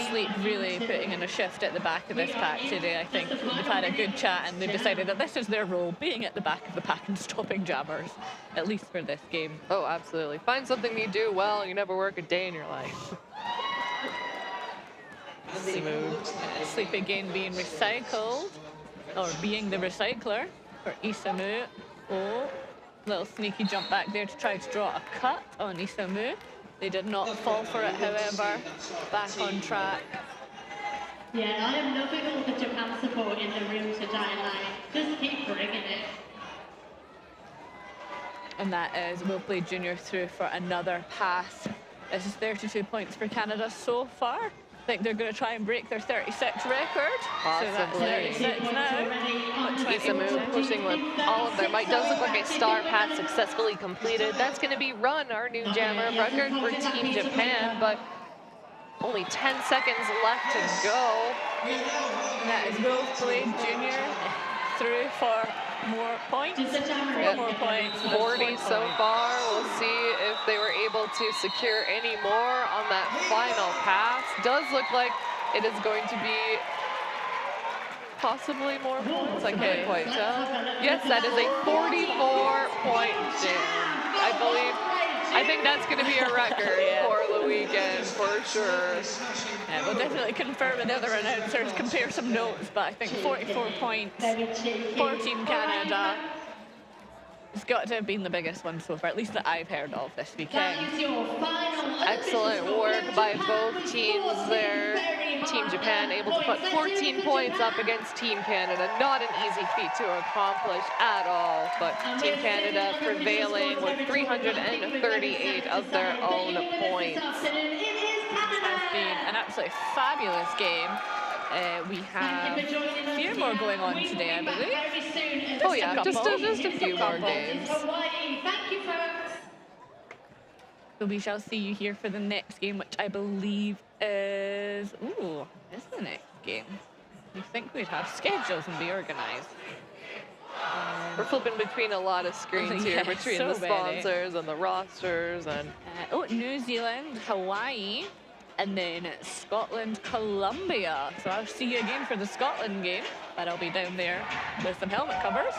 Sleep really putting in a shift at the back of this pack today. I think they've had a good chat and they've decided that this is their role, being at the back of the pack and stopping jammers, at least for this game. Oh, absolutely. Find something you do well, you never work a day in your life. Sleep again being recycled, or being the recycler for Isamu. Little sneaky jump back there to try to draw a cut on Isamu. They did not fall for it, however. Back on track. Yeah, I am loving all the Japan support in the room today. Like, just keep bringing it. And that is, we'll play Junior through for another pass. This is 32 points for Canada so far. I think they're going to try and break their 36 record. Possibly. So that's 36 now. Isamu pushing with all of their might. Does look like a star pass successfully completed. That's going to be Run, our new jammer record for Team Japan, but only 10 seconds left to go. And that is Wolf Blade Junior through for more points. 4 more points. 40 so far. We'll see if they were able to secure any more on that final pass. Does look like it is going to be possibly more points. I can't quite tell. Yes, that is a 44-point jam. I think that's going to be a record for the weekend, for sure. Yeah, we'll definitely confirm with the other announcers, compare some notes, but I think 44 points for Team Canada. It's got to have been the biggest one so far, at least that I've heard of this weekend. Excellent work by both teams there. Team Japan able to put 14 points up against Team Canada. Not an easy feat to accomplish at all, but Team Canada prevailing with 338 of their own points. This has been an absolutely fabulous game. We have a few more going on today, I believe. Oh yeah, just a few more games. So we shall see you here for the next game, which I believe is... Ooh, this is the next game. You think we we'd have schedules and be organised. We're flipping between a lot of screens here, Yeah, between so the many. sponsors and the rosters and Oh, New Zealand, Hawaii, and then Scotland, Colombia. So I'll see you again for the Scotland game, but I'll be down there with some helmet covers.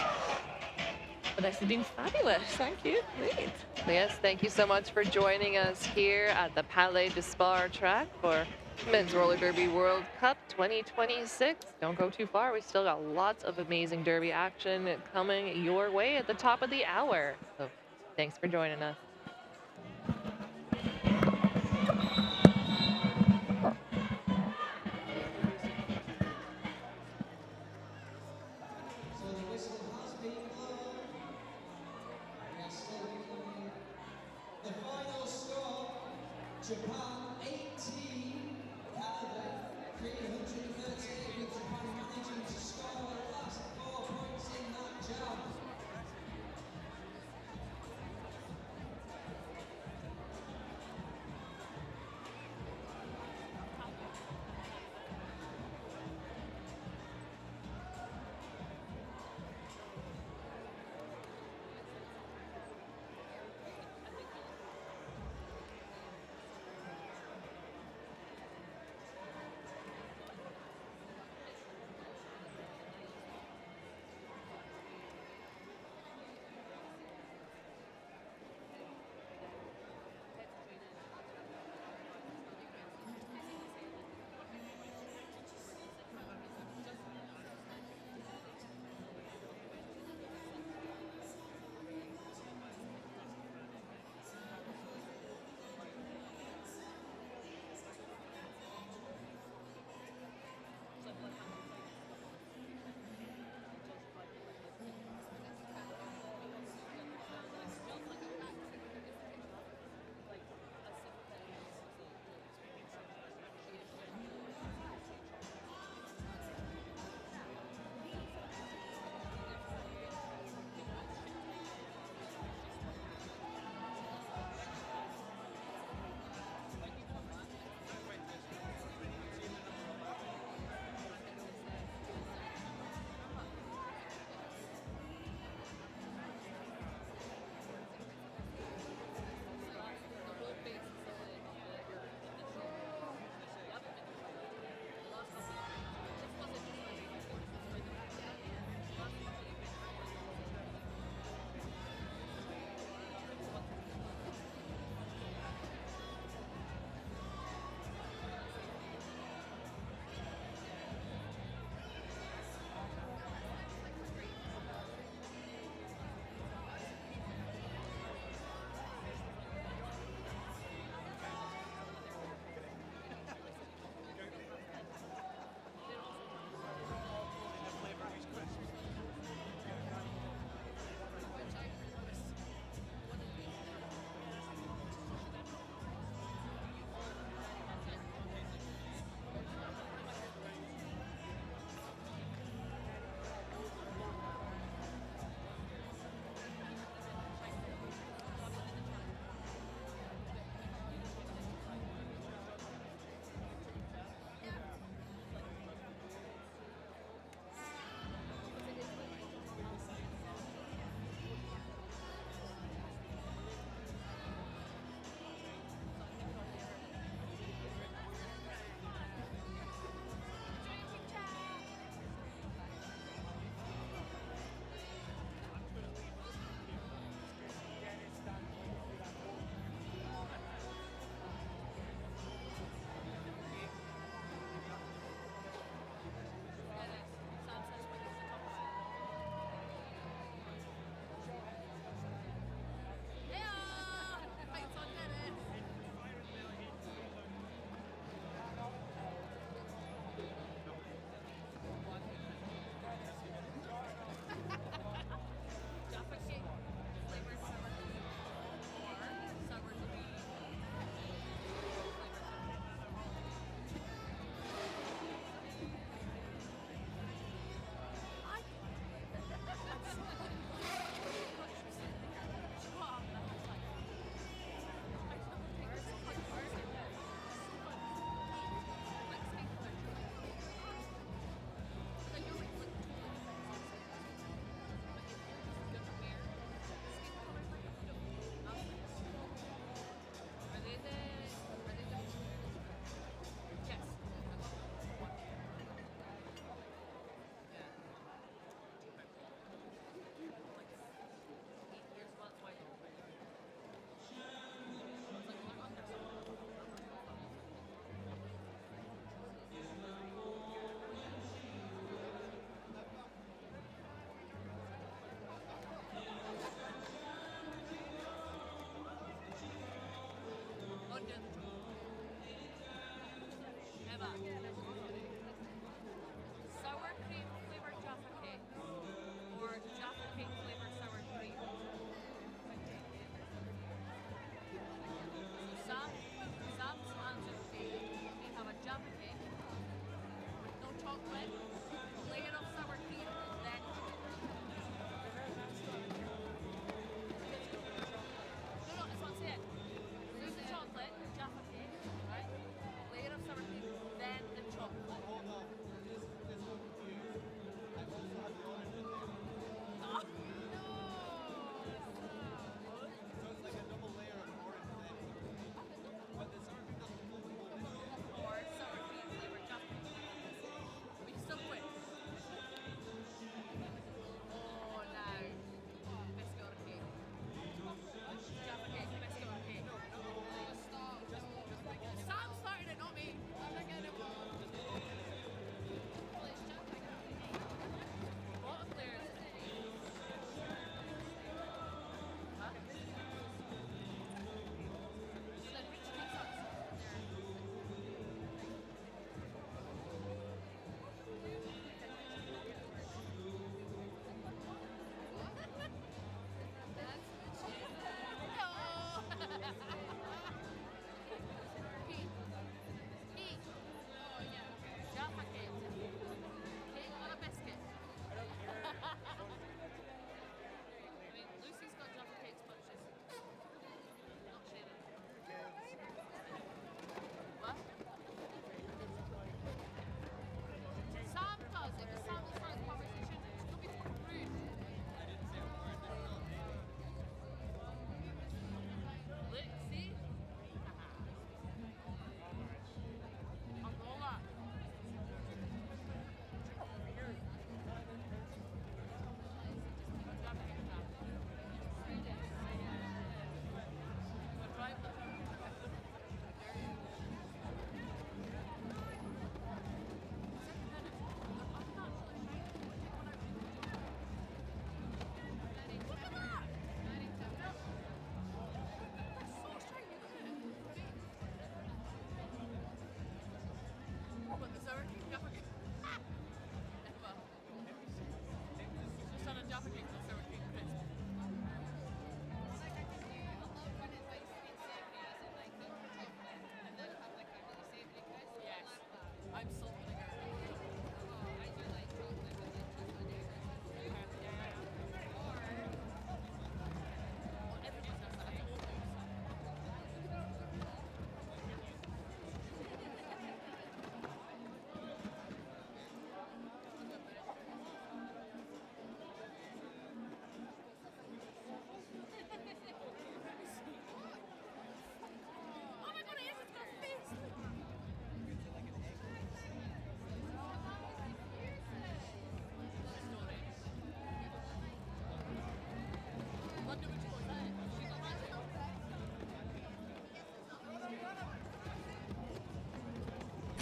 But this has been fabulous. Thank you. Great. yes, thank you so much for joining us here at the Palais de Spar track for Men's Roller Derby World Cup 2026. Don't go too far. We still got lots of amazing derby action coming your way at the top of the hour. So thanks for joining us. So the whistle has been blown. We are still becoming the final score. Japan 18, Canada 338, with Japan managing to score the last 4 points in that jump.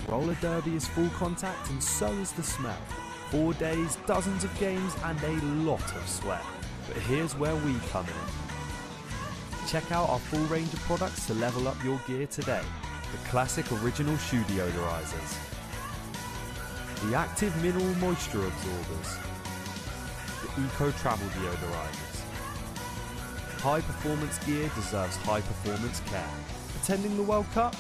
Roller derby is full contact and so is the smell. 4 days, dozens of games and a lot of sweat. But here's where we come in. Check out our full range of products to level up your gear today. The classic original shoe deodorizers. The active mineral moisture absorbers. The eco travel deodorizers. High performance gear deserves high performance care. Attending the World Cup?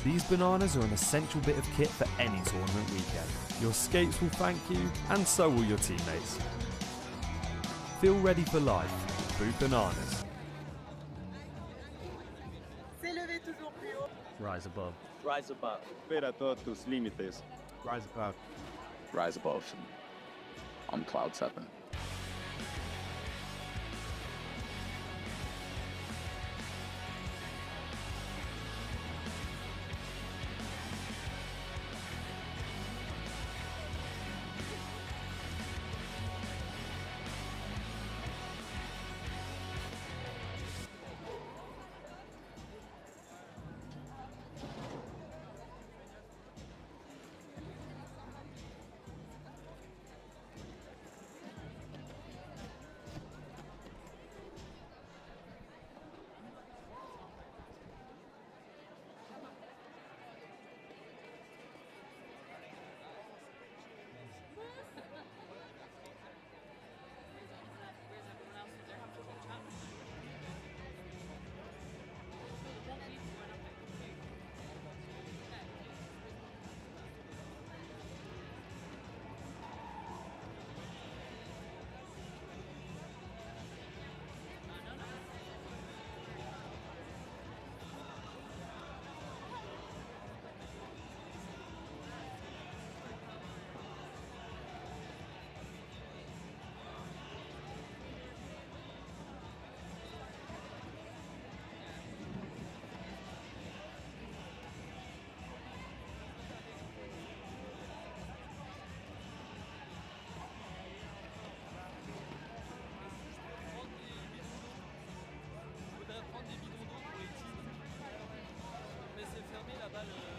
These bananas are an essential bit of kit for any tournament weekend. Your skates will thank you, and so will your teammates. Feel ready for life. Boot bananas. Rise above. Rise above. Supera todos tus límites. Rise above. Rise above. On cloud 7. Faudrait prendre des bidons d'eau pour les teams. Mais c'est fermé là-bas le.